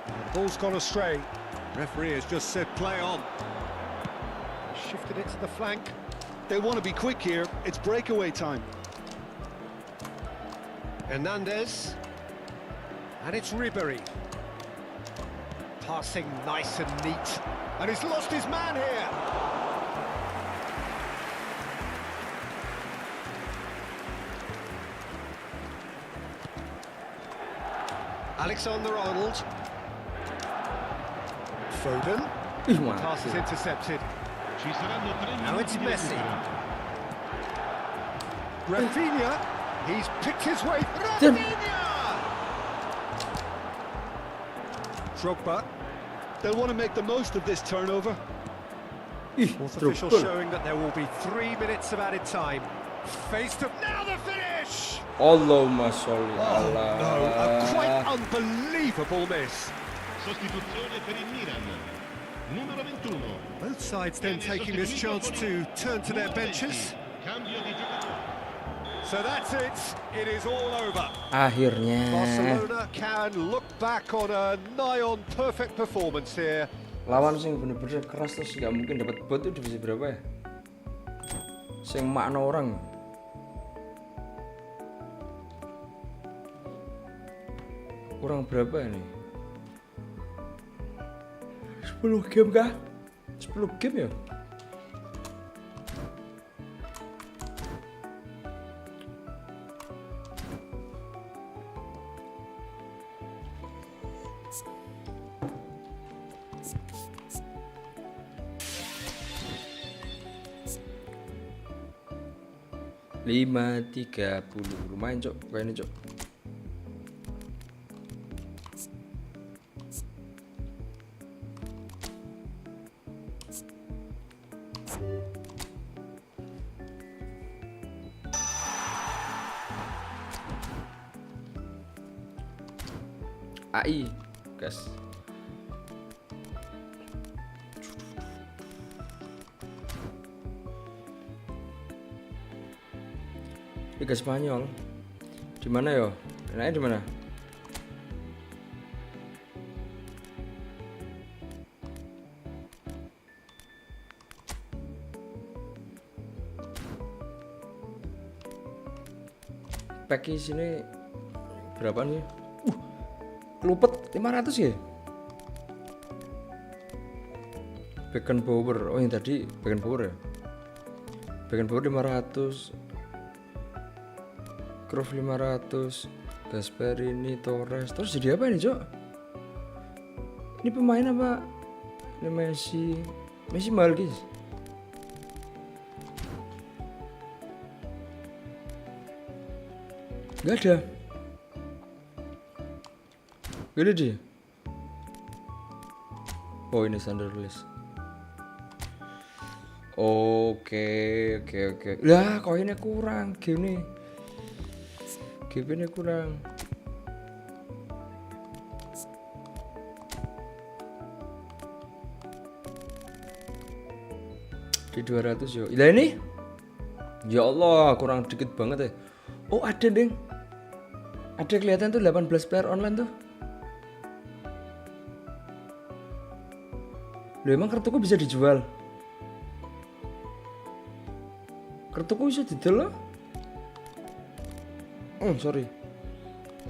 The ball's gone astray. Referee has just said play on. Shifted it to the flank. They want to be quick here. It's breakaway time. Hernandez. And it's Ribery. Passing nice and neat. And he's lost his man here. Alexander-Arnold. Foden. Pass is intercepted. Now it's Messi. Rafinha. He's picked his way. Rafinha! Drogba. They'll want to make the most of this turnover. Fourth official showing that there will be 3 minutes of added time. Face to... Now the finish! Allahumma sholli ala. No, a quite unbelievable miss. Both sides then taking this chance to turn to their benches. So that's it. It is all over. Akhirnya. Barcelona can look back on a nigh-on perfect performance here. Lawan sing bener-bener keras terus nggak mungkin dapat bot itu divisi berapa ya? Sing makna orang. Kurang berapa ini? 10 game kah? 10 game ya? Lima 30 lumayan cok kayaknya cok. AI guys. Liga Spanyol. Di mana yo? Enaknya di mana? Pack sini berapa nih? Kelupet 500 ya? Beckenbauer. Oh yang tadi Beckenbauer ya? Beckenbauer 500. Cruyff 500, Gasperini, Torres. Terus jadi apa ini, Cok? Ini pemain apa? Ini Messi. Messi mahal, guys. Gak ada. Gak ada dia. Oh, ini standard list. Oke. Lah, koinnya kurang gini. GP-nya kurang. Di 200 yo. Lah ini Ya Allah, kurang dikit banget ya. Oh, ada ding. Ada kelihatan tuh 18 player online tuh. Loh, emang kartuku bisa dijual? Kartuku bisa didol lah. Sorry.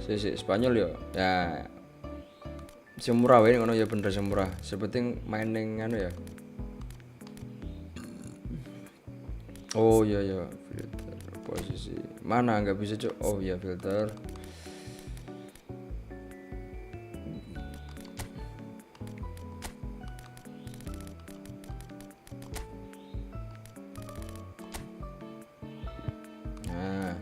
Si Spanyol ya. Ya. Semurah wae ngono ya, bener semurah. Sepenting main ning anu ya. Oh iya ya, filter posisi. Mana nggak bisa, Cok? Oh iya, filter. Nah.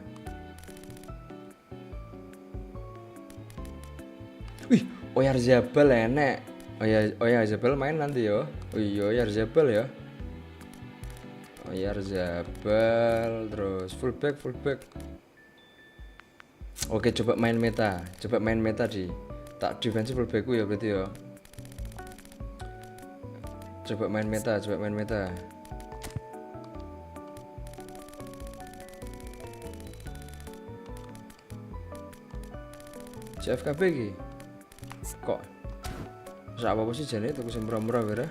Wih, Oyarzabal enek. Oyarzabal main nanti yo. Oh iya, Oyarzabal ya. Oyarzabal terus fullback. Oke, coba main meta di tak defensive fullbackku ya berarti ya. Coba main meta. CFKB iki kok apa sih jane tuku sing murah-murah wae.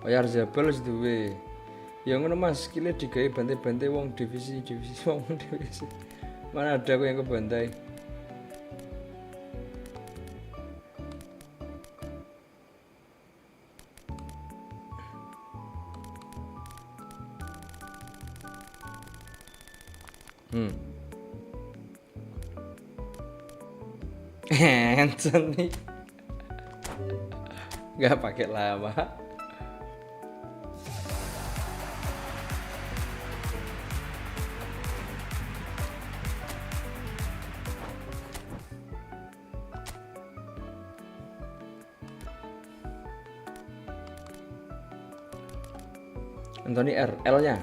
Oyarzabal wis duwe. Ya ngono Mas, skillnya digawe bantai-bantai wong divisi wong divisi. Mana ada aku yang kebantai. Anthony nggak pakai lama. Anthony L-nya.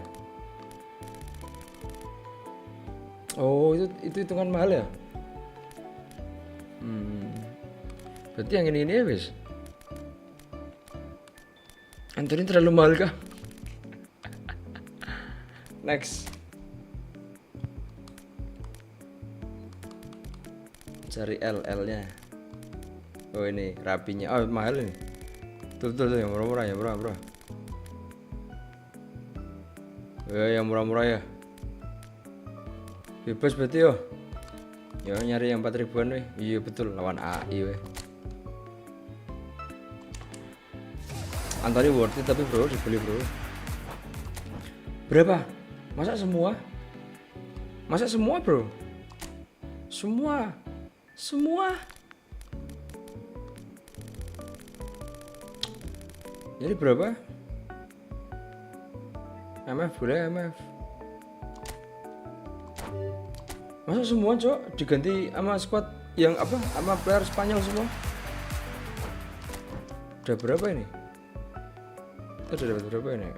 Oh, itu hitungan mahal ya? Berarti yang ini ya wis. Anthony terlalu mahal kah? Next. Cari L-nya. Oh ini rapinya. Oh mahal ini. Tuh yang murah-murah ya, murah. Yang murah-murah ya. Bebas berarti yo. Ya nyari yang 4 ribuan weh. Iya betul, lawan AI weh. Anthony worth it tapi bro, dibeli bro. Berapa? Masa semua bro? Semua. Jadi berapa? MF boleh MF. Masa semua cok diganti sama squad yang apa? Sama player Spanyol semua? Udah berapa ini? Kita udah dapat berapa ini?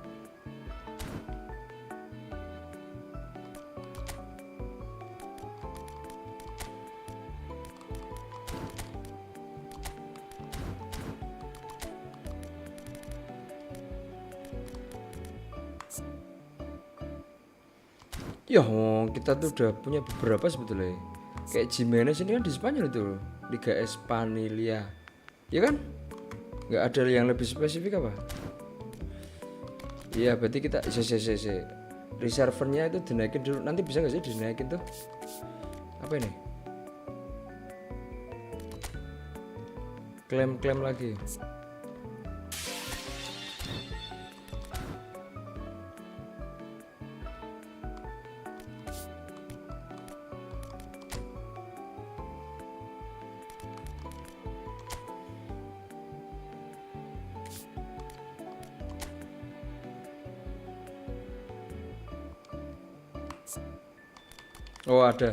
Ya, kita tuh udah punya beberapa sebetulnya. Kayak Jimenez ini kan di Spanyol itu, Liga Espanilia. Ya kan? Nggak ada yang lebih spesifik apa? Iya, berarti kita reservernya itu dinaikin dulu. Nanti bisa nggak sih dinaikin tuh? Apa ini? Klaim lagi. Oh ada.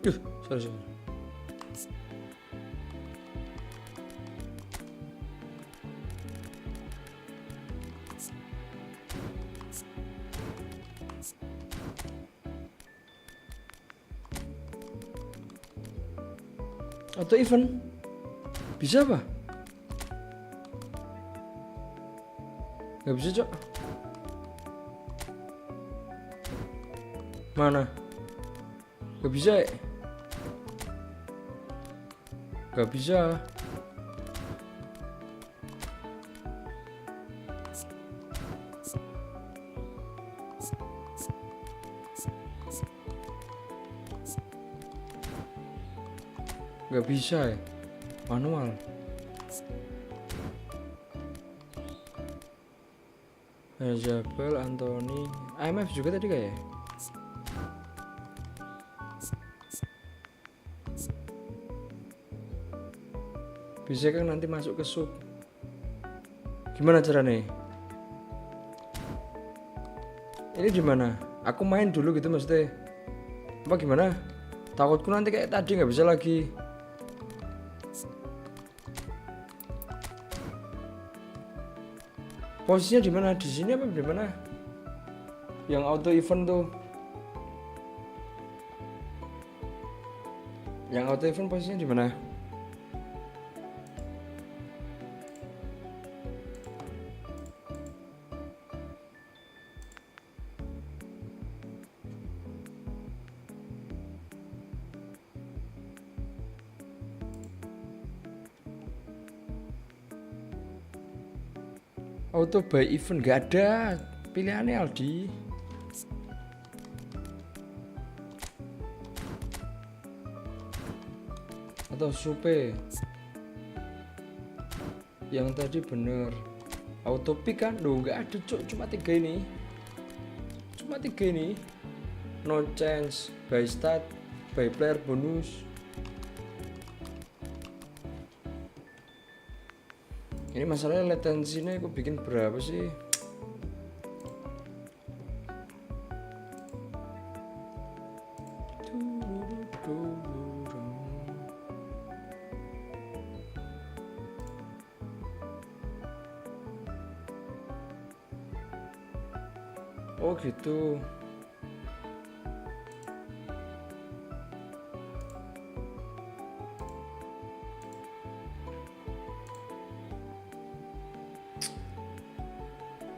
Sorry. Atau event bisa apa? Gak bisa, Cok. Mana? Gak bisa ya? Gak bisa. Gak bisa ya? Manual. Jabel, Anthony, IMF juga tadi kayak. Bisa kan nanti masuk ke sub. Gimana caranya? Ini gimana? Aku main dulu gitu maksudnya. Apa gimana? Takutku nanti kayak tadi nggak bisa lagi. Posisinya di mana? Di sini apa di mana? Yang auto event tuh. Yang auto event posisinya di mana? Auto by event gak ada pilihannya, Aldi. Atau supe yang tadi bener auto pick kan? Loh gak ada, Cuk. Cuma 3 ini. No chance, by stat, by player bonus. Ini masalahnya latensinya aku bikin berapa sih? Oh gitu.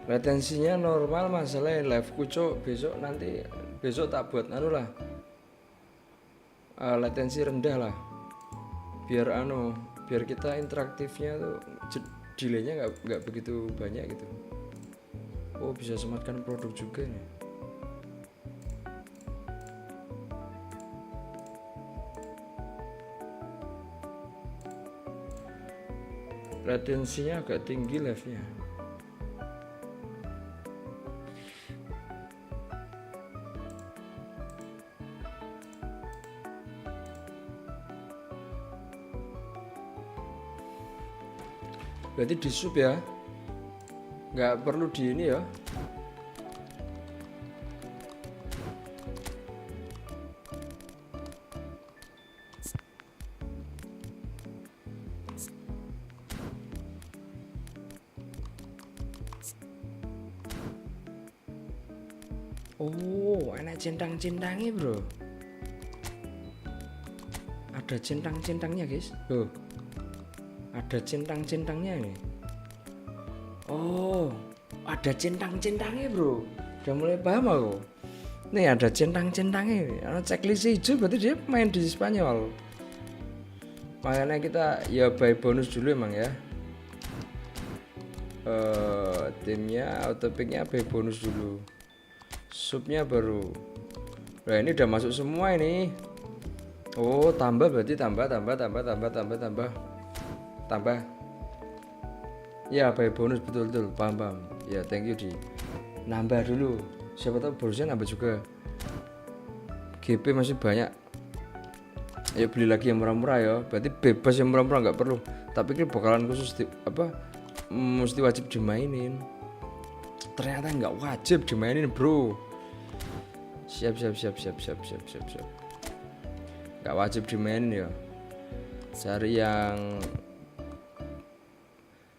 Latensinya normal, masalahnya live kucuk besok tak buat lah latensi rendah lah biar kita interaktifnya tuh delaynya nggak begitu banyak gitu. Oh bisa sematkan produk juga nih. Latensinya agak tinggi live-nya. Berarti di sub ya, nggak perlu di ini ya. Oh, enak centang-centangnya bro. Ada centang-centangnya guys. Tuh. Ada centang-centangnya nih. Oh, ada centang-centangnya bro. Udah mulai paham aku. Nih ada centang-centangnya. Checklist hijau berarti dia main di Spanyol. Makanya kita ya buy bonus dulu emang ya. Timnya auto picknya buy bonus dulu. Subnya baru. Nah ini udah masuk semua ini. Oh tambah berarti tambah. Ya buy bonus betul paham. Ya thank you di nambah dulu. Siapa tahu bonusnya nambah juga. GP masih banyak. Ya beli lagi yang murah-murah ya. Berarti bebas yang murah-murah nggak perlu. Tapi ini bakalan khusus mesti wajib dimainin. Ternyata nggak wajib dimainin bro. Siap. nggak wajib dimainin ya. Cari yang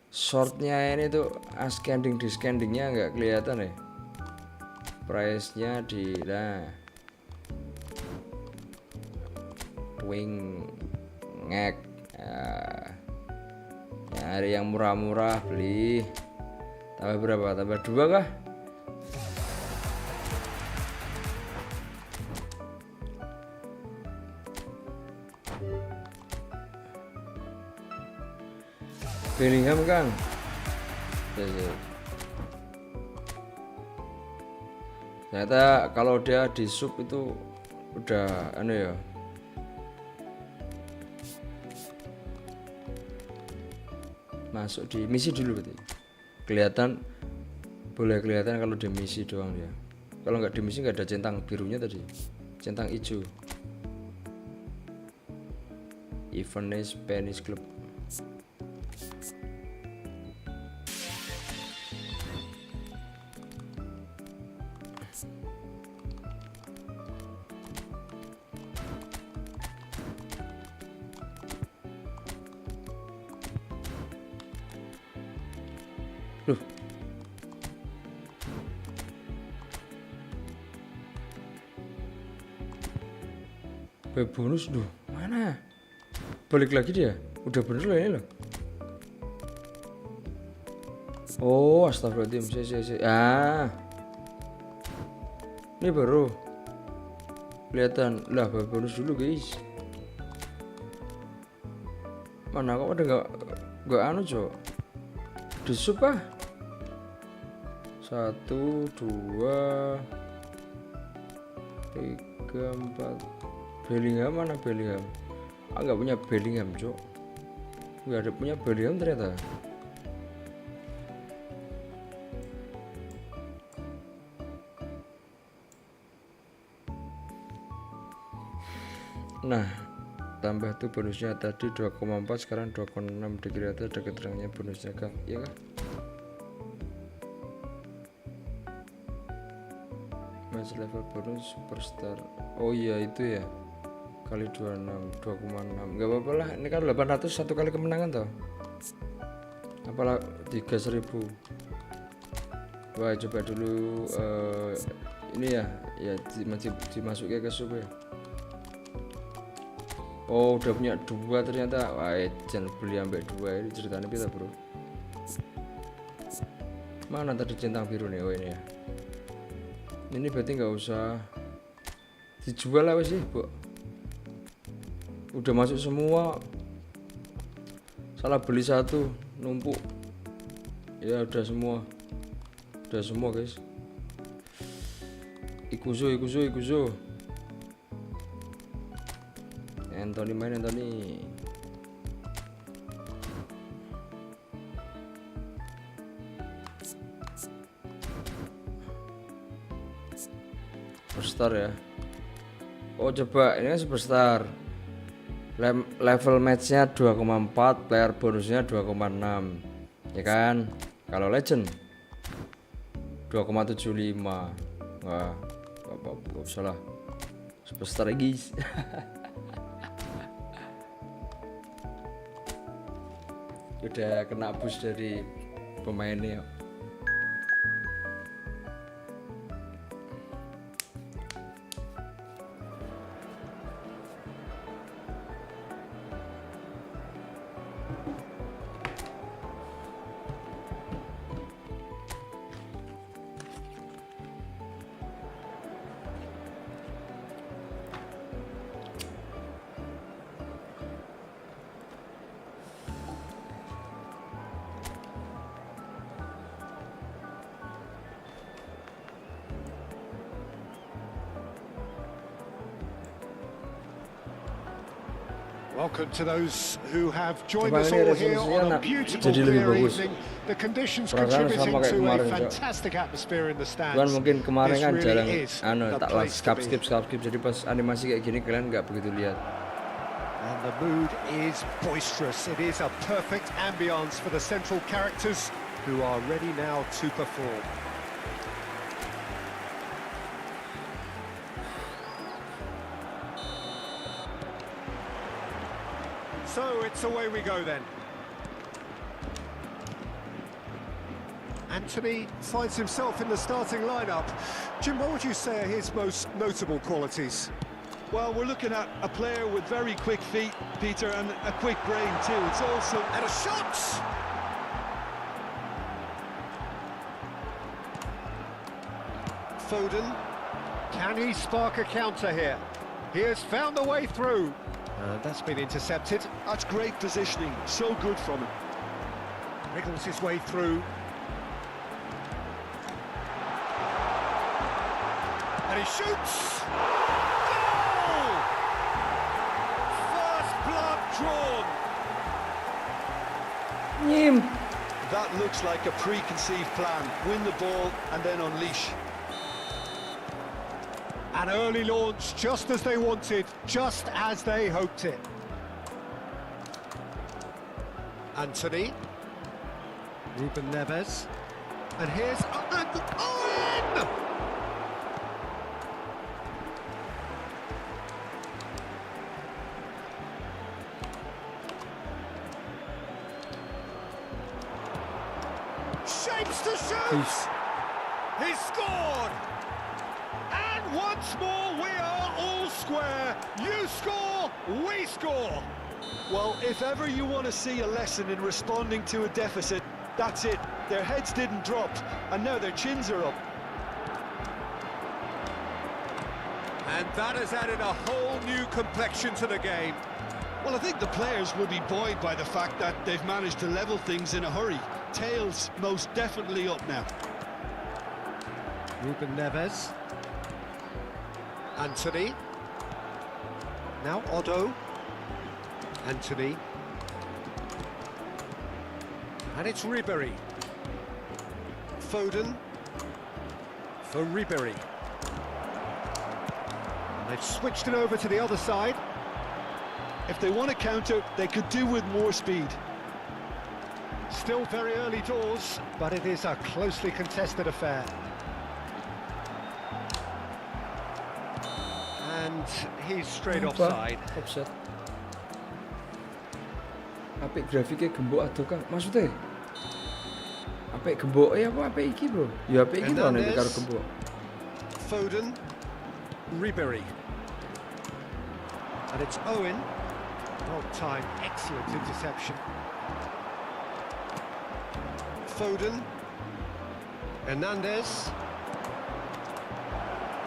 shortnya ini tuh ascending descendingnya nggak kelihatan ya. Price-nya di wing ngek nyari yang murah-murah beli. Tambah berapa? Tambah 2 kah? Bellingham Kang. Ternyata kalau dia di sub itu udah ya. Masuk di misi dulu berarti. Boleh kelihatan kalau di misi doang dia. Kalau nggak di misi nggak ada centang birunya tadi. Centang hijau. Event Spanish Club. Loh. Bonus loh, mana? Balik lagi dia. Udah bener loh ini loh. Oh, astagfirullahaladzim. Ini baru kelihatan lah, bonus dulu guys. Mana kok ada nggak anu cok? Di sub ah. 1, 2, 3, 4. Bellingham mana Bellingham? Nggak punya Bellingham cok. Nggak ada punya Bellingham ternyata. Nah, tambah tuh bonusnya tadi 2,4 sekarang 2,6 dikira ada keterangannya bonusnya Kang, iya kah? Match level bonus superstar. Oh iya itu ya. Kali 26 2,6. Enggak apa-apa lah, ini kan 800 satu kali kemenangan toh. Apalah 3.000. Wah, coba dulu ini ya masih dimasukin ke sub ya. Oh, udah punya 2 ternyata. Wah, jangan beli sampai 2 ini ceritanya kita bro. Mana tadi centang biru nih? Oh ini ya. Ini berarti nggak usah dijual lah sih, Bu. Udah masuk semua. Salah beli 1 numpuk. Ya udah semua. Udah semua, guys. Ikuzo. Anthony main Anthony. Superstar ya. Oh coba ini kan superstar. Level matchnya 2,4, player bonusnya 2,6. Ya kan? Kalau legend 2,75. Wah, apa salah. Superstar guys. Udah kena boost dari pemainnya. Welcome to those who have joined us all here on a beautiful clear evening. The conditions contributing to a fantastic atmosphere in the stands. Mungkin kemarin kan jarang tak skip jadi pas animasi kayak gini kalian nggak begitu lihat. And the mood is boisterous. It is a perfect ambience for the central characters who are ready now to perform. So it's away we go then. Anthony finds himself in the starting lineup. Jim, what would you say are his most notable qualities? Well, we're looking at a player with very quick feet, Peter, and a quick brain too. It's also... And a shot! Foden. Can he spark a counter here? He has found the way through. That's been intercepted. That's great positioning. So good from him. Wriggles his way through. And he shoots! Goal! First blood drawn. That looks like a preconceived plan. Win the ball and then unleash. An early launch, just as they wanted, just as they hoped it. Anthony. Ruben Neves. And here's Owen! Shapes to shoot! He's scored! And once more we are all square. You score, we score. Well, if ever you want to see a lesson in responding to a deficit, that's it. Their heads didn't drop, and now their chins are up. And that has added a whole new complexion to the game. Well, I think the players will be buoyed by the fact that they've managed to level things in a hurry. Tails most definitely up now. Ruben Neves. Anthony. Now Otto. Anthony. And it's Ribéry. Foden. For Ribéry. And they've switched it over to the other side. If they want to counter, they could do with more speed. Still very early doors, but it is a closely contested affair. And he's straight offside. Offset. Apik grafiknya gembok aduh Kang. Maksudnya? Apik gembok apa apik iki, Bro? Ya apik iki lho nek karo gembok. Foden. Ribéry. And it's Owen. Well timed, excellent interception. Foden. Hernandez.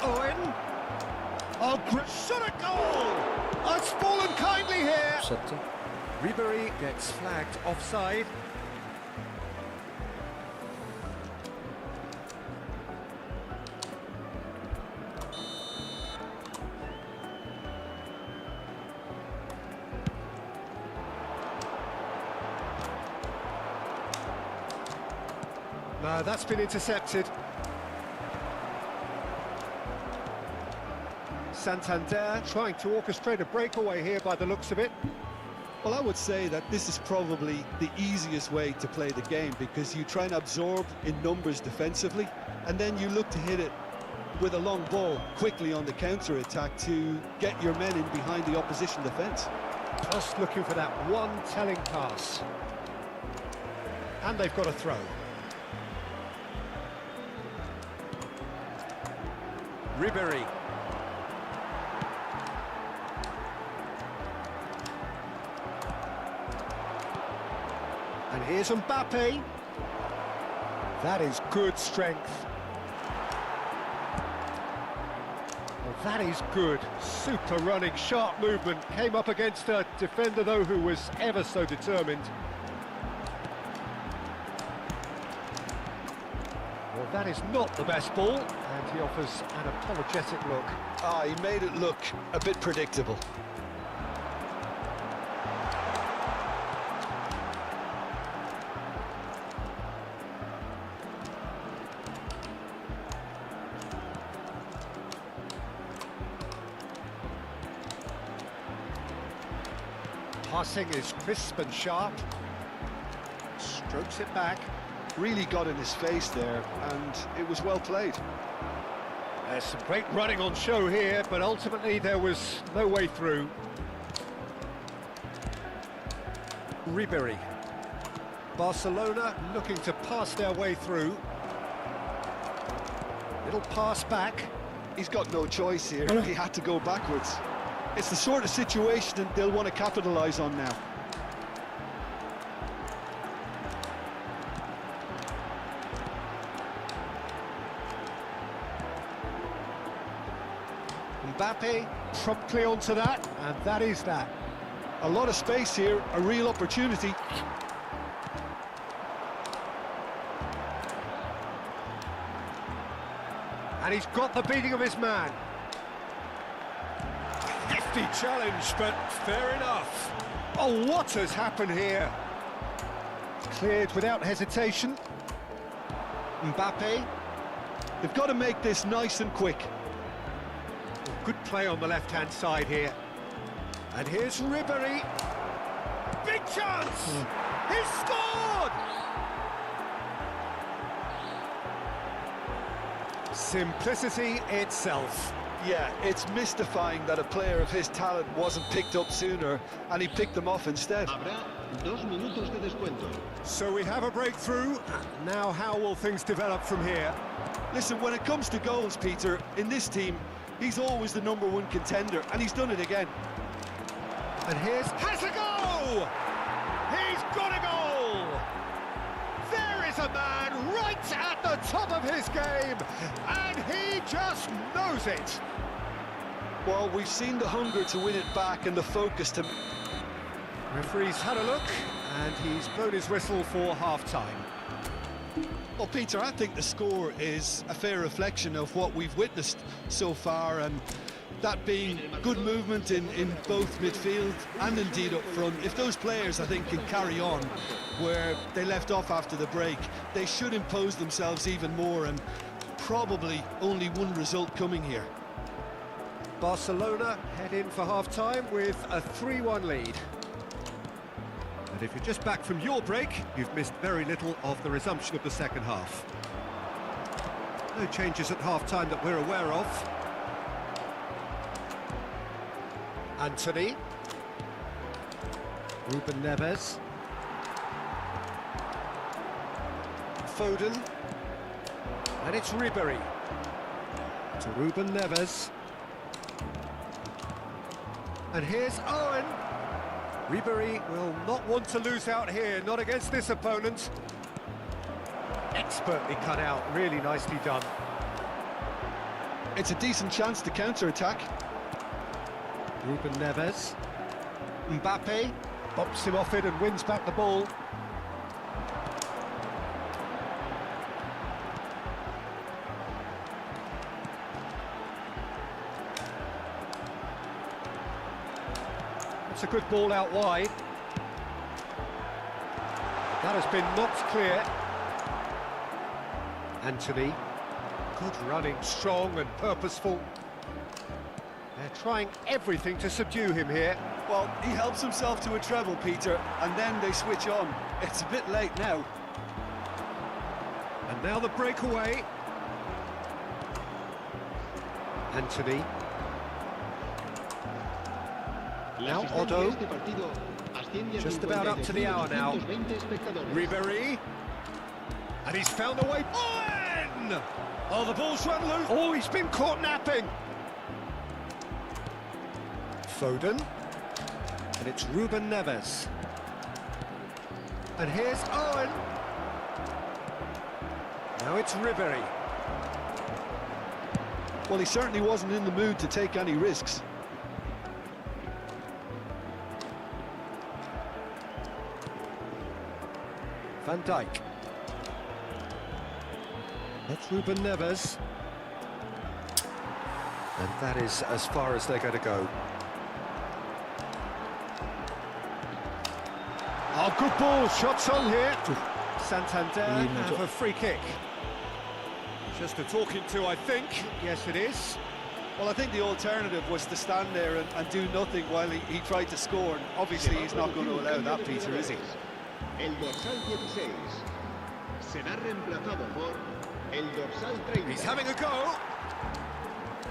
Owen. Oh, shot a goal! Oh, it's fallen kindly here. Ribéry gets flagged offside. No, that's been intercepted. Santander trying to orchestrate a breakaway here by the looks of it. Well, I would say that this is probably the easiest way to play the game, because you try and absorb in numbers defensively, and then you look to hit it with a long ball quickly on the counter-attack to get your men in behind the opposition defence. Just looking for that one telling pass. And they've got a throw. Ribéry. And here's Mbappe. That is good strength. Well, that is good. Super running, sharp movement. Came up against a defender, though, who was ever so determined. Well, that is not the best ball. And he offers an apologetic look. Ah, he made it look a bit predictable. Passing is crisp and sharp. Strokes it back. Really got in his face there, and it was well played. There's some great running on show here, but ultimately there was no way through. Ribery. Barcelona looking to pass their way through. Little pass back. He's got no choice here. He had to go backwards. It's the sort of situation that they'll want to capitalise on now. Mbappe promptly onto that, and that is that. A lot of space here, a real opportunity. And he's got the beating of his man. Hefty challenge, but fair enough. Oh, what has happened here? Cleared without hesitation. Mbappe. They've got to make this nice and quick. Good play on the left-hand side here. And here's Ribery. Big chance! He's scored! Simplicity itself. Yeah, it's mystifying that a player of his talent wasn't picked up sooner, and he picked them off instead. Habrá 2 minutos de descuento. So we have a breakthrough. Now how will things develop from here? Listen, when it comes to goals, Peter, in this team, he's always the #1 contender, and he's done it again. And has a goal! He's got a goal! There is a man right at the top of his game, and he just knows it. Well, we've seen the hunger to win it back and the focus to... Referee's had a look, and he's blown his whistle for half-time. Well, Peter, I think the score is a fair reflection of what we've witnessed so far, and that being good movement in both midfield and indeed up front. If those players, I think, can carry on where they left off after the break, they should impose themselves even more, and probably only one result coming here. Barcelona head in for half-time with a 3-1 lead. And if you're just back from your break, you've missed very little of the resumption of the second half. No changes at half-time that we're aware of. Anthony. Ruben Neves. Foden. And it's Ribery. To Ruben Neves. And here's Owen. Ribery will not want to lose out here, not against this opponent. Expertly cut out, really nicely done. It's a decent chance to counter-attack. Ruben Neves. Mbappe bumps him off it and wins back the ball. It's a good ball out wide. That has been knocked clear. Anthony. Good running, strong and purposeful. They're trying everything to subdue him here. Well, he helps himself to a treble, Peter, and then they switch on. It's a bit late now. And now the breakaway. Anthony. Now Otto. Just about up to the hour now. Ribery. And he's found a way. Owen! Oh, the ball's run loose. Oh, he's been caught napping. Foden. And it's Ruben Neves. And here's Owen. Now it's Ribery. Well, he certainly wasn't in the mood to take any risks. Van Dijk. That's Ruben Neves. And that is as far as they're going to go. Oh, good ball. Shots on here. Santander have a free kick. Just a talking to, I think. Yes, it is. Well, I think the alternative was to stand there and do nothing while he tried to score. And obviously, he's not going to allow that, Peter, is he? El dorsal 16 será reemplazado por el dorsal 30. He's having a go.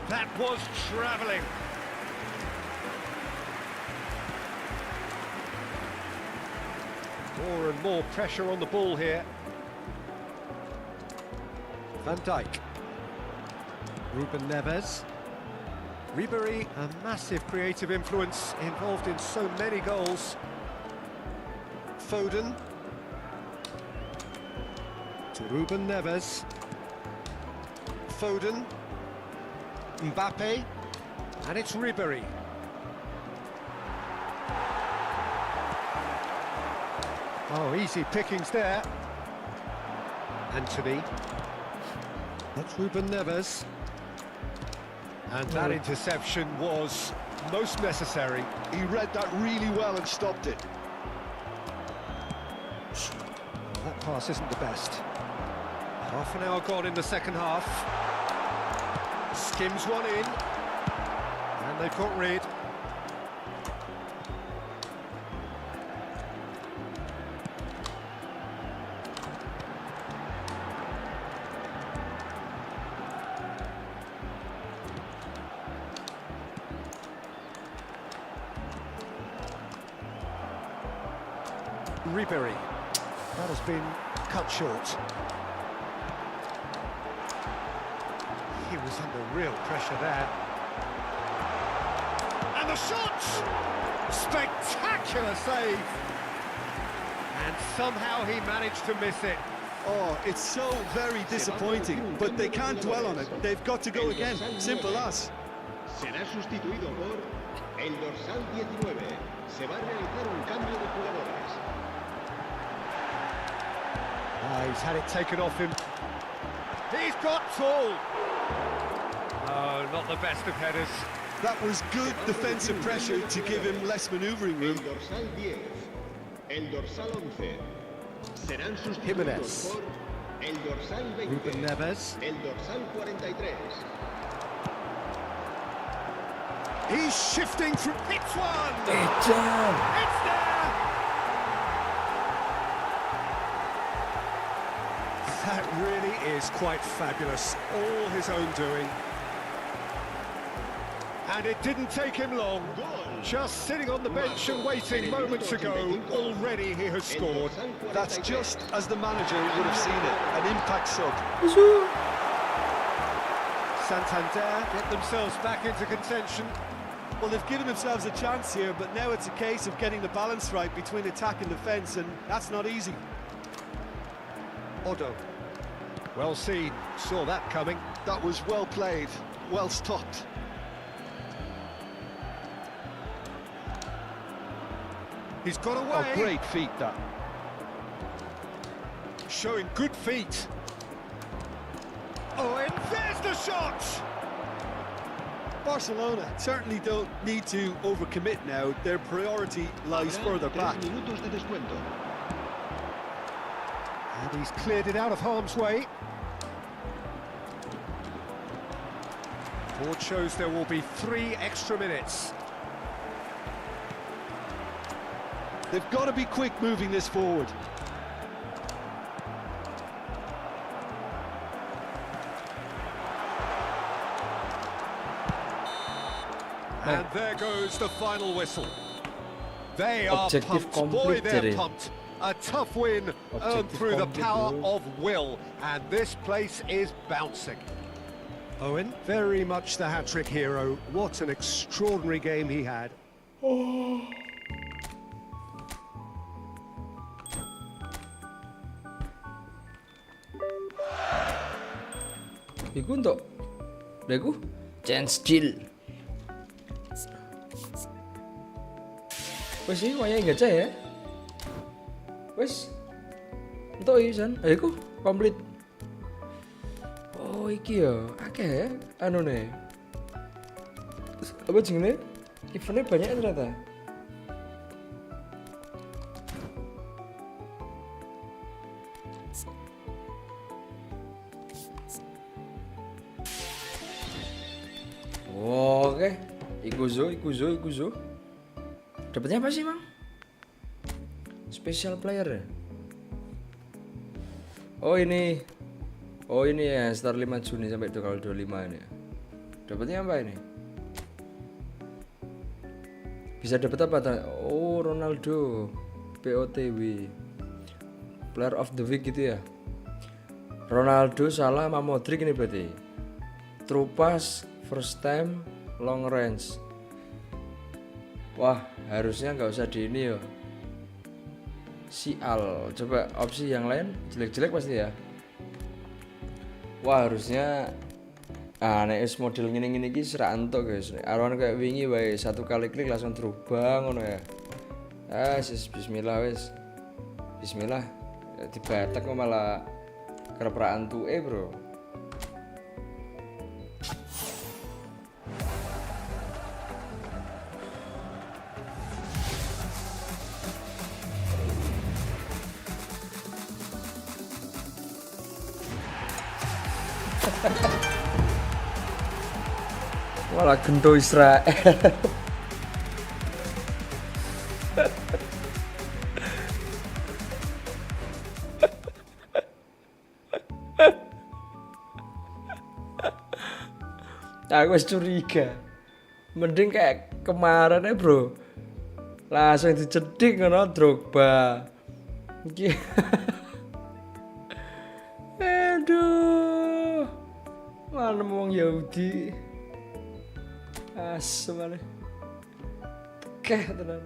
That was travelling. More and more pressure on the ball here. Van Dijk. Ruben Neves. Ribery, a massive creative influence, involved in so many goals. Foden. To Ruben Neves. Foden. Mbappe. And it's Ribery. Oh, easy pickings there. Anthony. That's Ruben Neves. And that interception was most necessary. He read that really well and stopped it. That pass isn't the best. Half an hour gone in the second half. Skims one in. And they've got rid. Ribery. That has been cut short. He was under real pressure there. And the shot! Spectacular save! And somehow he managed to miss it. Oh, it's so very disappointing, but they can't dwell on it. They've got to go again. Simple as. Será sustituido por el dorsal 19. Se va a realizar un cambio de jugadores. He's had it taken off him. He's got tall. No, not the best of headers. That was good defensive pressure to give him less manoeuvring room. El dorsal 10, el dorsal 11. Serán sustituidos Jimenez. por el dorsal 20. Ruben Neves. El dorsal 43. He's shifting through. It's one! It's there! That really is quite fabulous. All his own doing. And it didn't take him long. Just sitting on the bench and waiting moments ago, already he has scored. That's just as the manager would have seen it, an impact sub. Santander get themselves back into contention. Well, they've given themselves a chance here, but now it's a case of getting the balance right between attack and defence, and that's not easy. Odo. Well seen, saw that coming. That was well played, well stopped. He's got away. Oh, great feet, that. Showing good feet. Oh, and there's the shot! Barcelona certainly don't need to overcommit now. Their priority lies further back. Minutos de descuento. And he's cleared it out of harm's way. Board shows there will be 3 extra minutes. They've got to be quick moving this forward. And there goes the final whistle. They are Objective pumped. Boy, they're complete. pumped. A tough win earned through the power of will. And this place is bouncing. Owen, very much the hat-trick hero. What an extraordinary game he had. Iku untuk Deku chance chill. Wes iki wayahe gacha ya. Wes. Entuk iki San. Iku komplit. Oh iki ya, akeh ya anune. Apa jenenge? Eventnya banyak ternyata. Oke, ikuzo. Dapatnya apa sih, Bang? Special player. Oh ini ya, start 5 Juni sampai tanggal 25 ini. Dapatnya apa ini? Bisa dapat apa? Oh, Ronaldo POTW. Player of the week gitu ya. Ronaldo, Salah sama Modric ini berarti. True pass, first time, long range. Wah, harusnya nggak usah di ini yo. Sial, coba opsi yang lain jelek-jelek pasti ya. Wah, harusnya nek model ngene-ngene iki serak entuk guys. Aron kayak wingi wae satu kali klik langsung terubah ngono ya. Bismillah wis. Bismillah. Dibatek kok malah kerepaan tuke, bro. Malah gento Israel. Aku wis curiga. Mending kayak kemarin ya, bro. Langsung dicedik ngono Drogba. Iki. Aduh. Mana wong Yahudi. Asem tekeh tenan.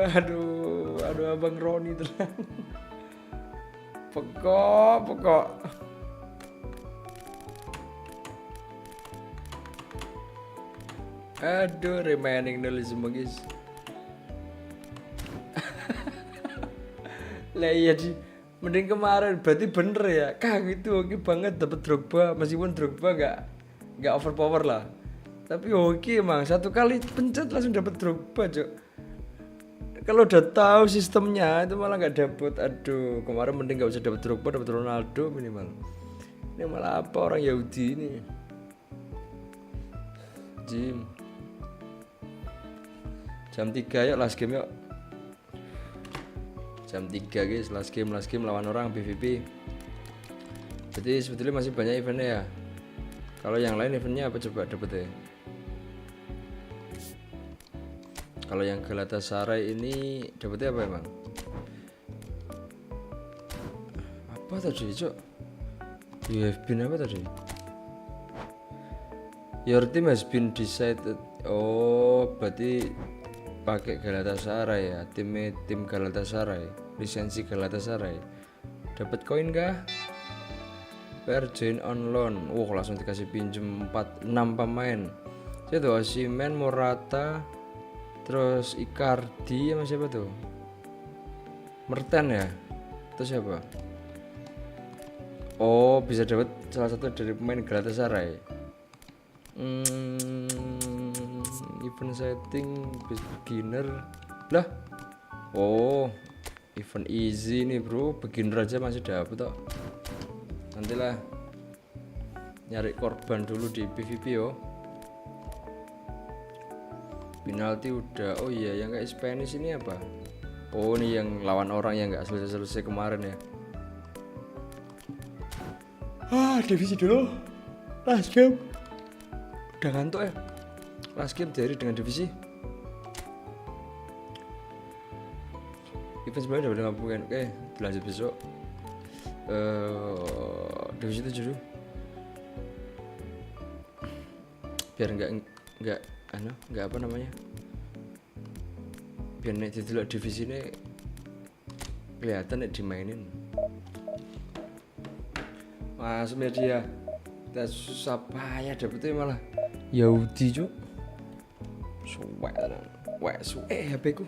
Aduh Abang Roni tenan. Pokok. Aduh, remaining nol semua guys. Lah iya sih. Mending kemarin berarti bener ya. Kang itu oke banget dapat Drogba, meskipun Drogba enggak overpower lah. Tapi oke emang satu kali pencet langsung dapat Drogba, Cok. Kalau udah tahu sistemnya itu malah enggak dapat. Aduh, kemarin mending enggak usah dapat Drogba, dapat Ronaldo minimal. Ini malah apa orang Yahudi ini? Jim. Jam 3 yuk last game yuk. Jam 3 guys, last game lawan orang PvP. Jadi sebetulnya masih banyak eventnya ya. Kalau yang lain eventnya apa coba dapetnya? Kalau yang Galatasaray ini dapetnya apa emang? Apa tadi Cok? You have been apa tadi? Your team has been decided. Oh, berarti pakai Galatasaray ya, tim Galatasaray, lisensi Galatasaray. Dapat koin kah? Per join on loan. Langsung dikasih pinjem 6 pemain. Itu Osimhen, Morata, terus Icardi sama siapa tuh? Merten ya? Itu siapa? Oh, bisa dapat salah satu dari pemain Galatasaray. Event setting beginner lah. Oh, event easy nih bro, beginner aja masih dapet kok. Nantilah nyari korban dulu di PvP yo. Penalti udah. Oh iya, yang kayak Spanish ini apa? Oh, ini yang lawan orang yang nggak selesai kemarin ya. Divisi dulu. Last game. Udah ngantuk ya. Last game dari dengan divisi. Event sebelumnya udah ngapain? Oke, dilanjut besok. Divisi 7 dulu. Biar enggak apa namanya? Biar nek didelok divisi ini kelihatan nek dimainin. Mas media kita susah payah dapetnya malah Yahudi Cuk. Suwe HP ku.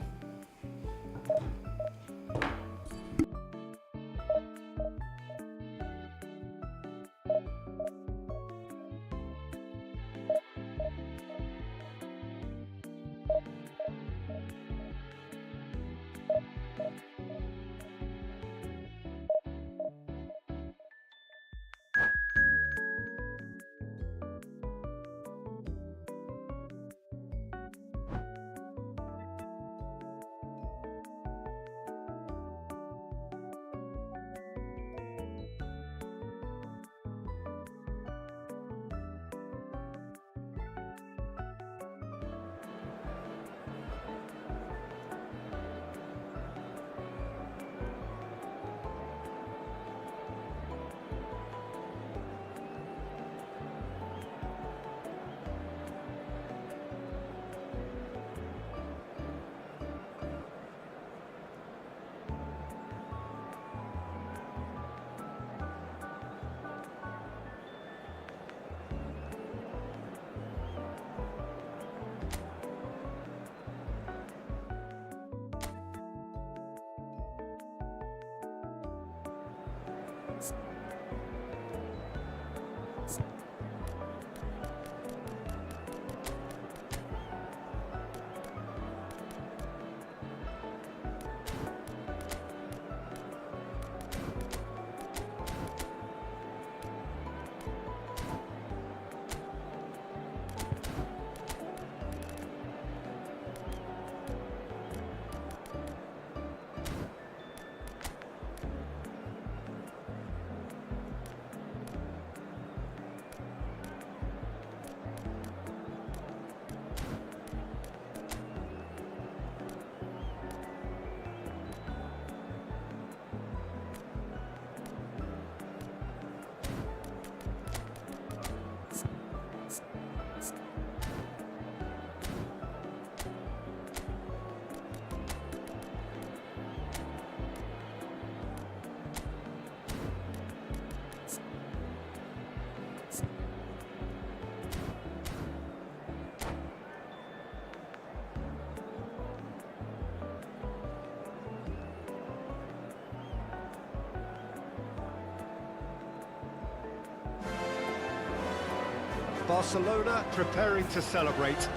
Barcelona preparing to celebrate.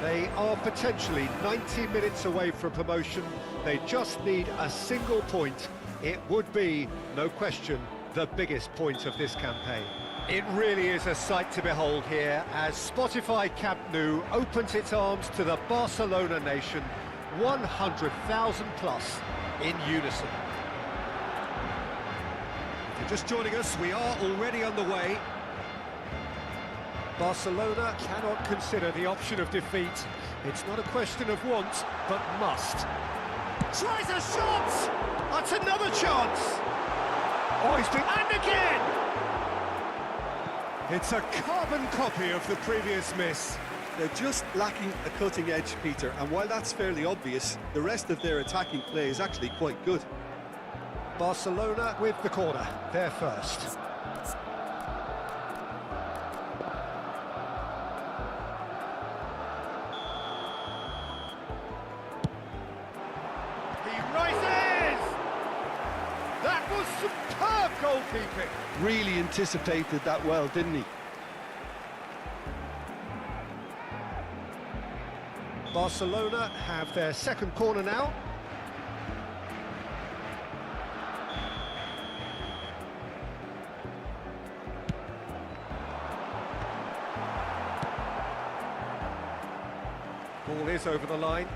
They are potentially 90 minutes away from promotion. They just need a single point. It would be, no question, the biggest point of this campaign. It really is a sight to behold here as Spotify Camp Nou opens its arms to the Barcelona nation, 100,000 plus in unison. If you're just joining us, we are already on the way. Barcelona cannot consider the option of defeat. It's not a question of want, but must. Tries a shot! That's another chance! Oh, he's been... And again! It's a carbon copy of the previous miss. They're just lacking a cutting edge, Peter, and while that's fairly obvious, the rest of their attacking play is actually quite good. Barcelona with the corner, they're first. Superb goalkeeping. Really anticipated that well, didn't he? Barcelona have their second corner now. Ball is over the line.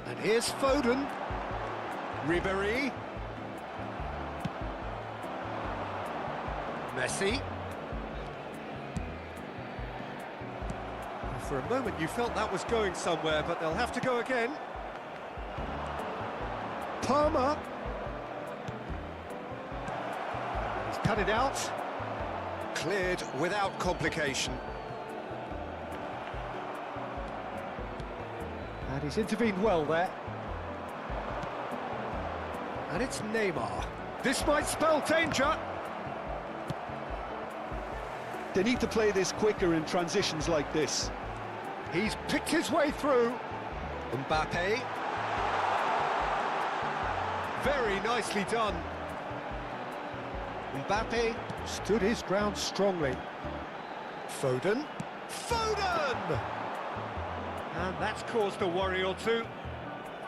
And here's Foden. Ribéry. Messi. For a moment you felt that was going somewhere, but they'll have to go again. Palmer. He's cut it out. Cleared without complication. And he's intervened well there. And it's Neymar. This might spell danger. They need to play this quicker in transitions like this. He's picked his way through. Mbappe. Very nicely done. Mbappe stood his ground strongly. Foden. Foden! And that's caused a worry or two.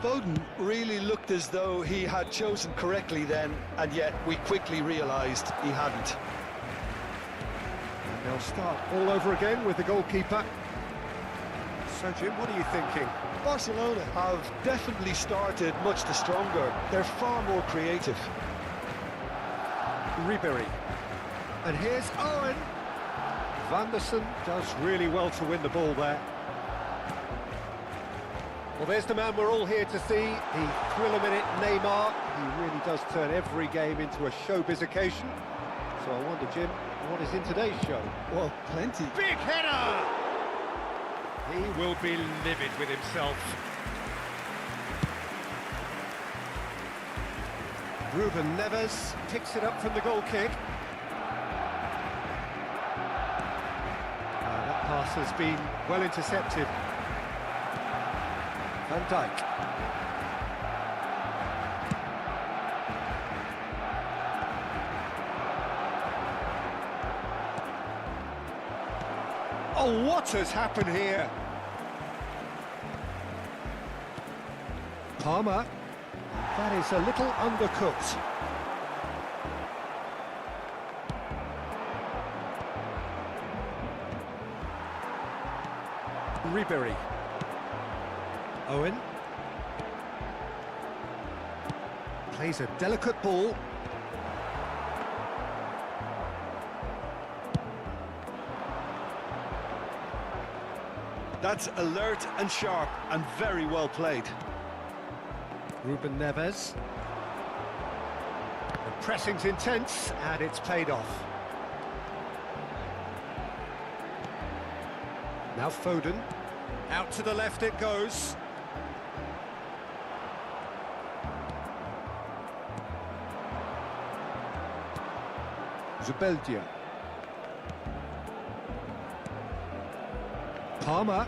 Foden really looked as though he had chosen correctly then, and yet we quickly realised he hadn't. And they'll start all over again with the goalkeeper. So, Jim, what are you thinking? Barcelona have definitely started much the stronger. They're far more creative. Ribéry. And here's Owen. Van der Sar does really well to win the ball there. Well, there's the man we're all here to see, the thriller-minute Neymar. He really does turn every game into a showbiz occasion. So I wonder, Jim, what is in today's show? Well, plenty. Big header! He will be livid with himself. Ruben Neves picks it up from the goal kick. That pass has been well intercepted. Van Dijk. Oh, what has happened here? Palmer. That is a little undercooked. Ribery. Owen. Plays a delicate ball. That's alert and sharp and very well played. Ruben Neves. The pressing's intense and it's paid off. Now Foden. Out to the left it goes. Zubeldia. Palmer.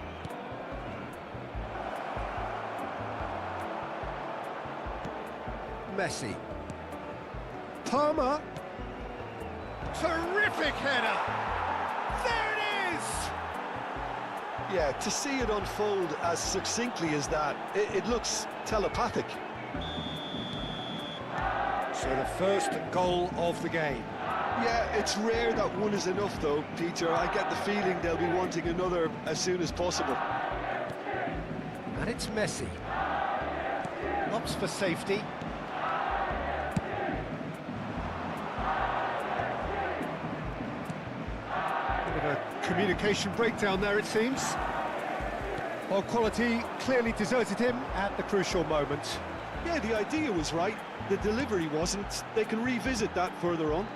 Messi. Palmer. Terrific header. There it is. Yeah, to see it unfold as succinctly as that, it looks telepathic. So the first goal of the game. Yeah, it's rare that one is enough though, Peter. I get the feeling they'll be wanting another as soon as possible. And it's Messi. Lobs for safety. Bit of a communication breakdown there, it seems. Well, quality clearly deserted him at the crucial moment. Yeah, the idea was right. The delivery wasn't. They can revisit that further on.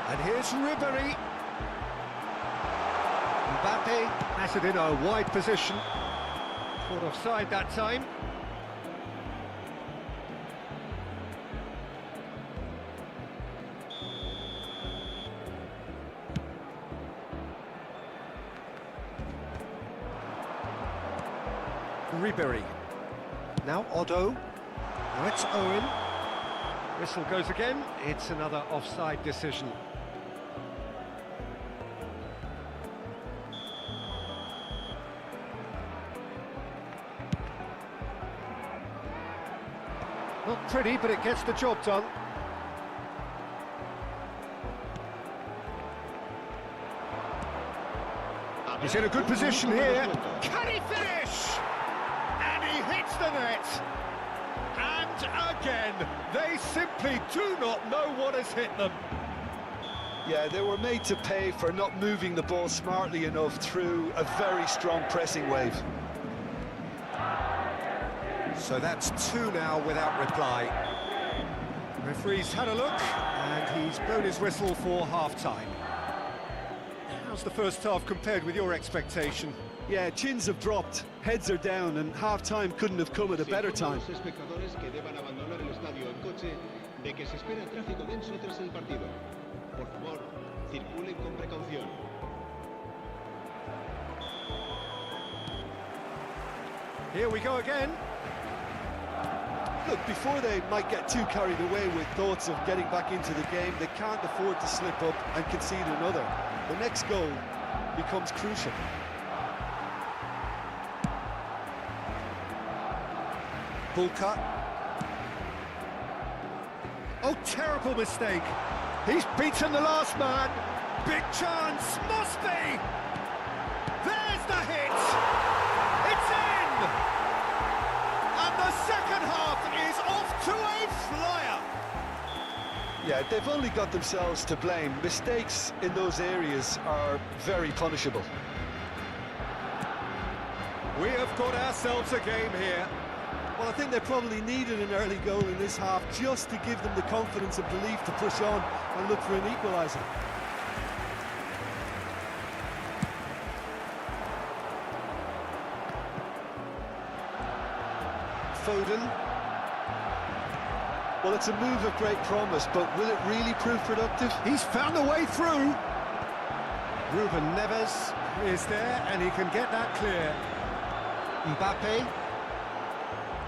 And here's Ribery. Mbappe has it in a wide position. Caught offside that time. Ribery. Now Otto. Now it's Owen. Whistle goes again. It's another offside decision. Not pretty, but it gets the job done. He's in a good position here. Can he finish? And he hits the net. And again, they simply do not know what has hit them. Yeah, they were made to pay for not moving the ball smartly enough through a very strong pressing wave. So that's 2 now without reply. Referee's had a look, and he's blown his whistle for half-time. How's the first half compared with your expectation? Yeah, chins have dropped, heads are down, and half-time couldn't have come at a better time. Here we go again. Look, before they might get too carried away with thoughts of getting back into the game, they can't afford to slip up and concede another. The next goal becomes crucial. Bulka. Oh, terrible mistake. He's beaten the last man. Big chance, must be. There's the hit. It's in. And the second half is off to a flyer. Yeah, they've only got themselves to blame. Mistakes in those areas are very punishable. We have got ourselves a game here. Well, I think they probably needed an early goal in this half just to give them the confidence and belief to push on and look for an equaliser. Foden. Well, it's a move of great promise, but will it really prove productive? He's found a way through. Ruben Neves is there, and he can get that clear. Mbappe.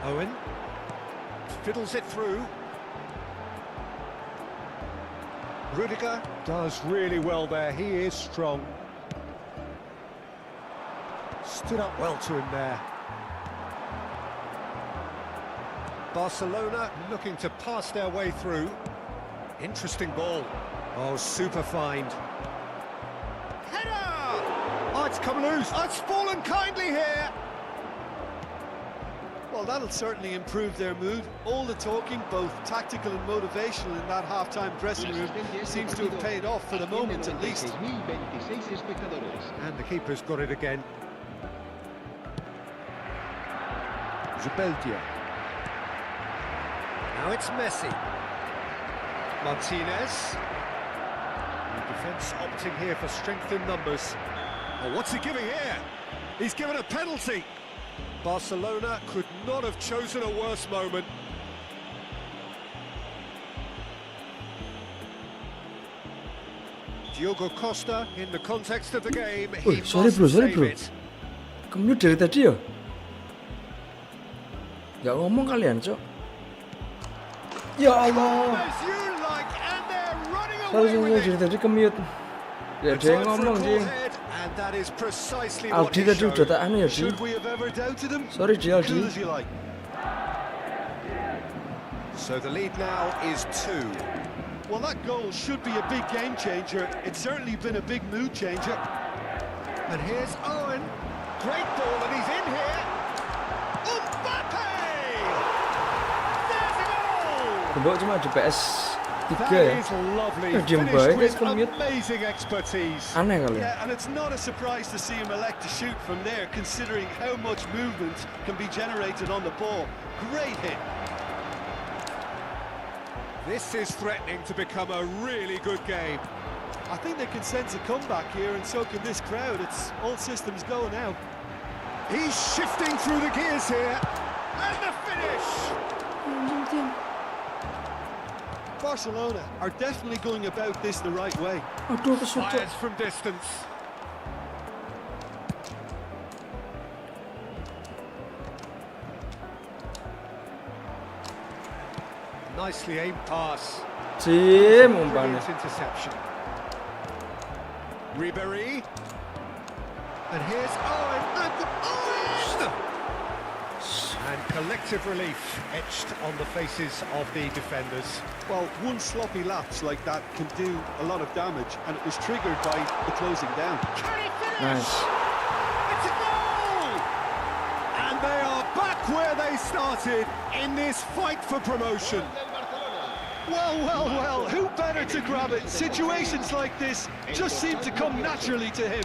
Owen. Fiddles it through. Rudiger does really well there. He is strong. Stood up well to him there. Barcelona looking to pass their way through. Interesting ball. Oh, super find. Header! Oh, it's come loose. Oh, it's fallen kindly here. Well, that'll certainly improve their mood. All the talking, both tactical and motivational in that half-time dressing room, seems to have paid off for the moment at least. And the keeper's got it again. Zubeldia. Now it's Messi. Martinez. The defence opting here for strength in numbers. Oh, what's he giving here? He's given a penalty. Barcelona could not have chosen a worse moment. Diogo Costa, in the context of the game, he sorry bro. it. Kamu dari tadi ya? Gak ngomong kalian, Cok. Ya Allah. As you like, and they're running Sorry away with dari it. tadi kemute. Ya The dia time for a ngomong call sih. head, and that is precisely what Aldi he tadi showed. udah tak anu ya, Di. Should we have ever doubted him? Sorry, Di, Cool Aldi. as you like. So the lead now is 2. Well, that goal should be a big game changer. It's certainly been a big mood changer. And here's Owen. Great ball, and he's in here. Mbappe! There's a goal! Gembok cuma di PS 3 That ya. is lovely. Diem Finished baik, with commute. amazing expertise. Aneh kali. Yeah, and it's not a surprise to see him elect to shoot from there, considering how much movement can be generated on the ball. Great hit. This is threatening to become a really good game. I think they can sense a comeback here, and so can this crowd. It's all systems go now. He's shifting through the gears here. And the finish! Barcelona are definitely going about this the right way. Aduh, kesucuk. Fires from distance. Nicely aimed pass. Sim, umpamanya. Brilliant interception. Ribéry. And here's Owen. And Owen! And collective relief etched on the faces of the defenders. Well, one sloppy lapse like that can do a lot of damage, and it was triggered by the closing down. Can he finish? Nice. It's a goal! And they are back where they started in this fight for promotion. Well, who better to grab it? Situations like this just seem to come naturally to him.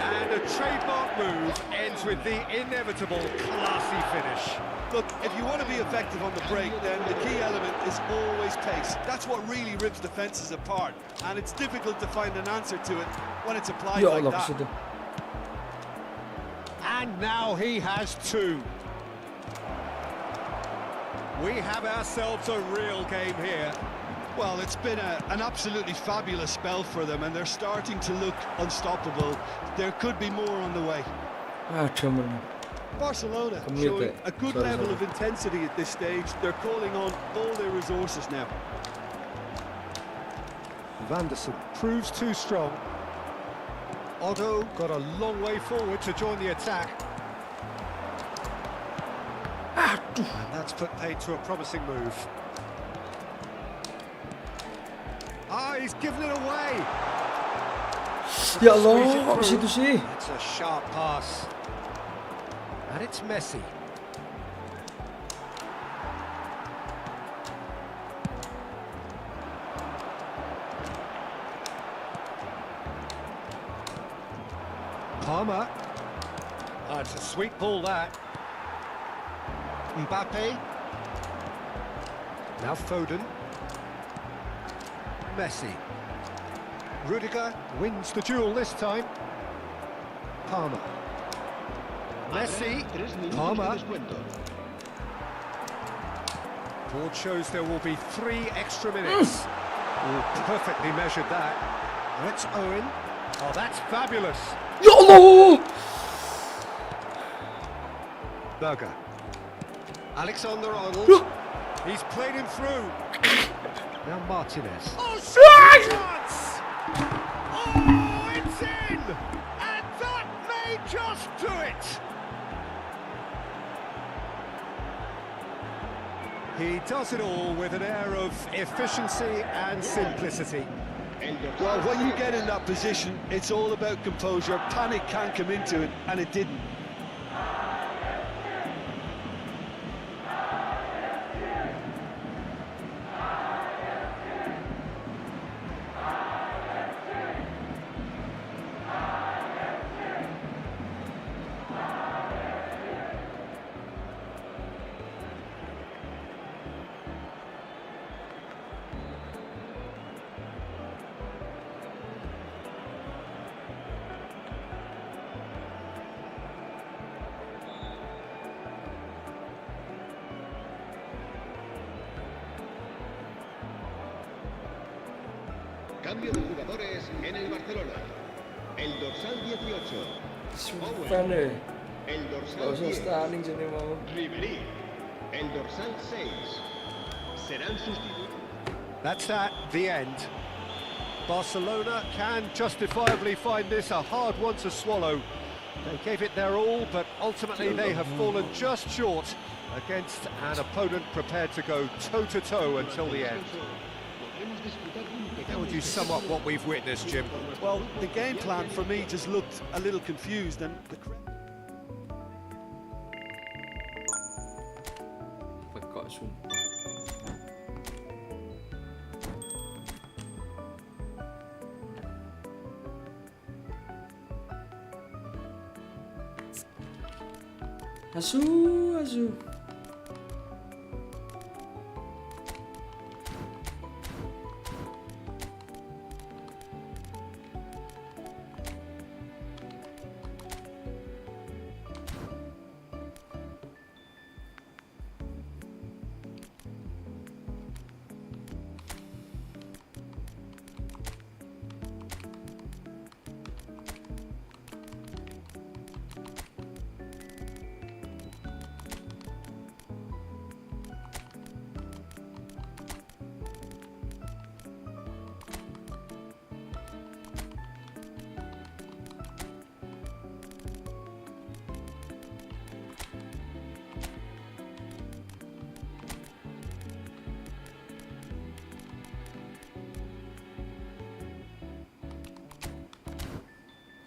And a trademark move ends with the inevitable classy finish. Look, if you want to be effective on the break, then the key element is always pace. That's what really rips defences apart, and it's difficult to find an answer to it when it's applied Ya like Allah, that. kesucuk. And now he has 2. We have ourselves a real game here. Well, it's been an absolutely fabulous spell for them, and they're starting to look unstoppable. There could be more on the way. Aduh, men. Barcelona Commute showing it. a good Sorry, level sorry. of intensity at this stage. They're calling on all their resources now. Vanderson proves too strong. Otto got a long way forward to join the attack. And that's put paid to a promising move. Ah, he's given it away. Ya Allah, kok ke situ sih? It's a sharp pass. And it's Messi. Palmer. Oh, it's a sweet ball, that. Mbappe. Now Foden. Messi. Rudiger wins the duel this time. Palmer. Messi. Palmer. Board shows there will be 3 extra minutes. Perfectly measured that. And it's Owen. Oh, that's fabulous. Ya Allah. Berger. Alexander-Arnold. He's played him through. Now Martinez. Oh, chance! Oh, it's in! And that may just do it! He does it all with an air of efficiency and simplicity. Well, when you get in that position, it's all about composure. Panic can't come into it, and it didn't. Cambio de jugadores en el Barcelona. El dorsal 18. Owen. El dorsal 10. Ribery. El dorsal 6. Serán sustituidos. That's that, the end. Barcelona can justifiably find this a hard one to swallow. They gave it their all, but ultimately they have fallen just short against an opponent prepared to go toe-to-toe until the end. How would you sum up what we've witnessed, Jim? Well, the game plan for me just looked a little confused, and Pekok sumpah. Asu.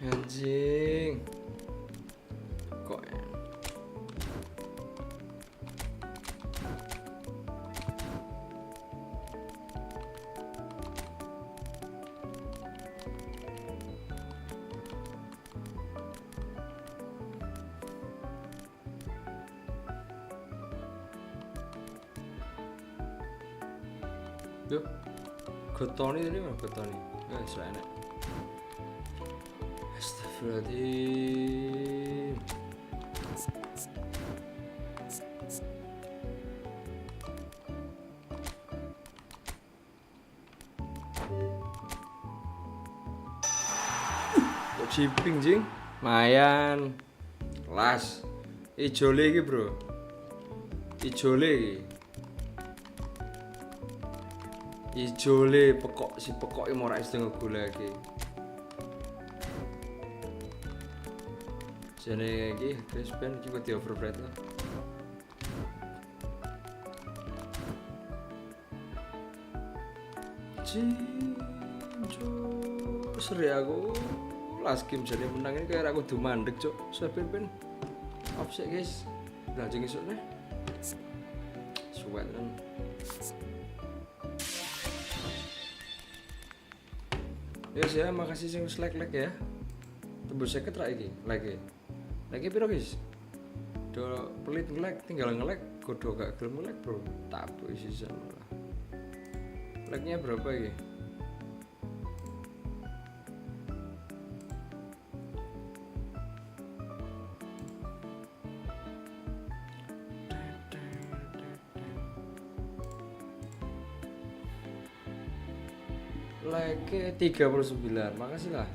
Anjing. Kok Yuk, Gotoni tadi mana Gotoni? Sudah enak. Astagfirullahaladzim. Kok chipping jing? Mayan. Kelas. Ijole iki, Bro. Ijole iki. Ijole pekok si pekoke ora iso ngegolake. Jane iki Crispin iki kok di overbread lah. Cinco seri aku last game jadi menang ini kayak aku mandek cok. Pin off sih guys. Belajar isuknya. Suwet kan. Yes ya, makasih sing like ya. Tembus 50 ra iki, like. Like piro guys? Do pelit nge-like, tinggal nge-like, kudu gak gelem nge-like, Bro. Tabu season malah. Like-nya berapa iki? Like 39, makasih lah.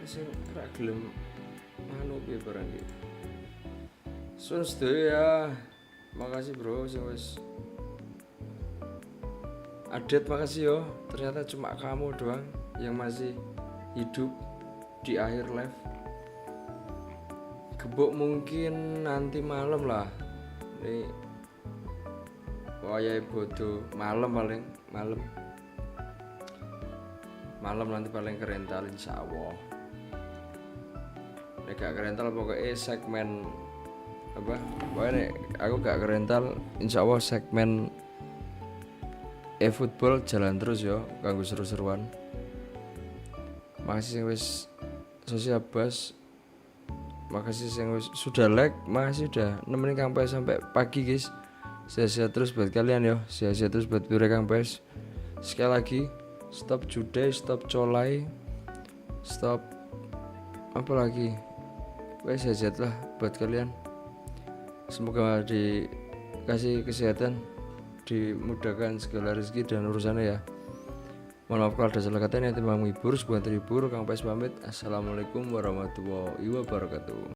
Sing ra gelem anu piye barang iki. Sun ya. Makasih Bro sing wis Adet makasih yo, ternyata cuma kamu doang yang masih hidup di akhir live. Gebok mungkin nanti malam lah. Ini wayai bodoh malam paling malam nanti paling kerental insya Allah. Nek gak kerental pokoknya segmen apa? Pokoknya aku gak kerental insya Allah segmen eputbal jalan terus yo, kanggo seru-seruan. Makasih yang wis sosial bus, makasih yang wis sudah like, makasih sudah nemenin Kang PS sampai pagi guys. Sehat-sehat terus buat kalian yo, sehat-sehat terus buat Pure Kang PS. Sekali lagi, stop jude, stop colai, stop apa lagi? Wes sehat lah buat kalian. Semoga dikasih kesehatan, dimudahkan segala rezeki dan urusannya ya. Mohon maaf kalau ada salah kata, ini timbang menghibur, sebuah terhibur. Kang PS pamit. Assalamualaikum warahmatullahi wabarakatuh.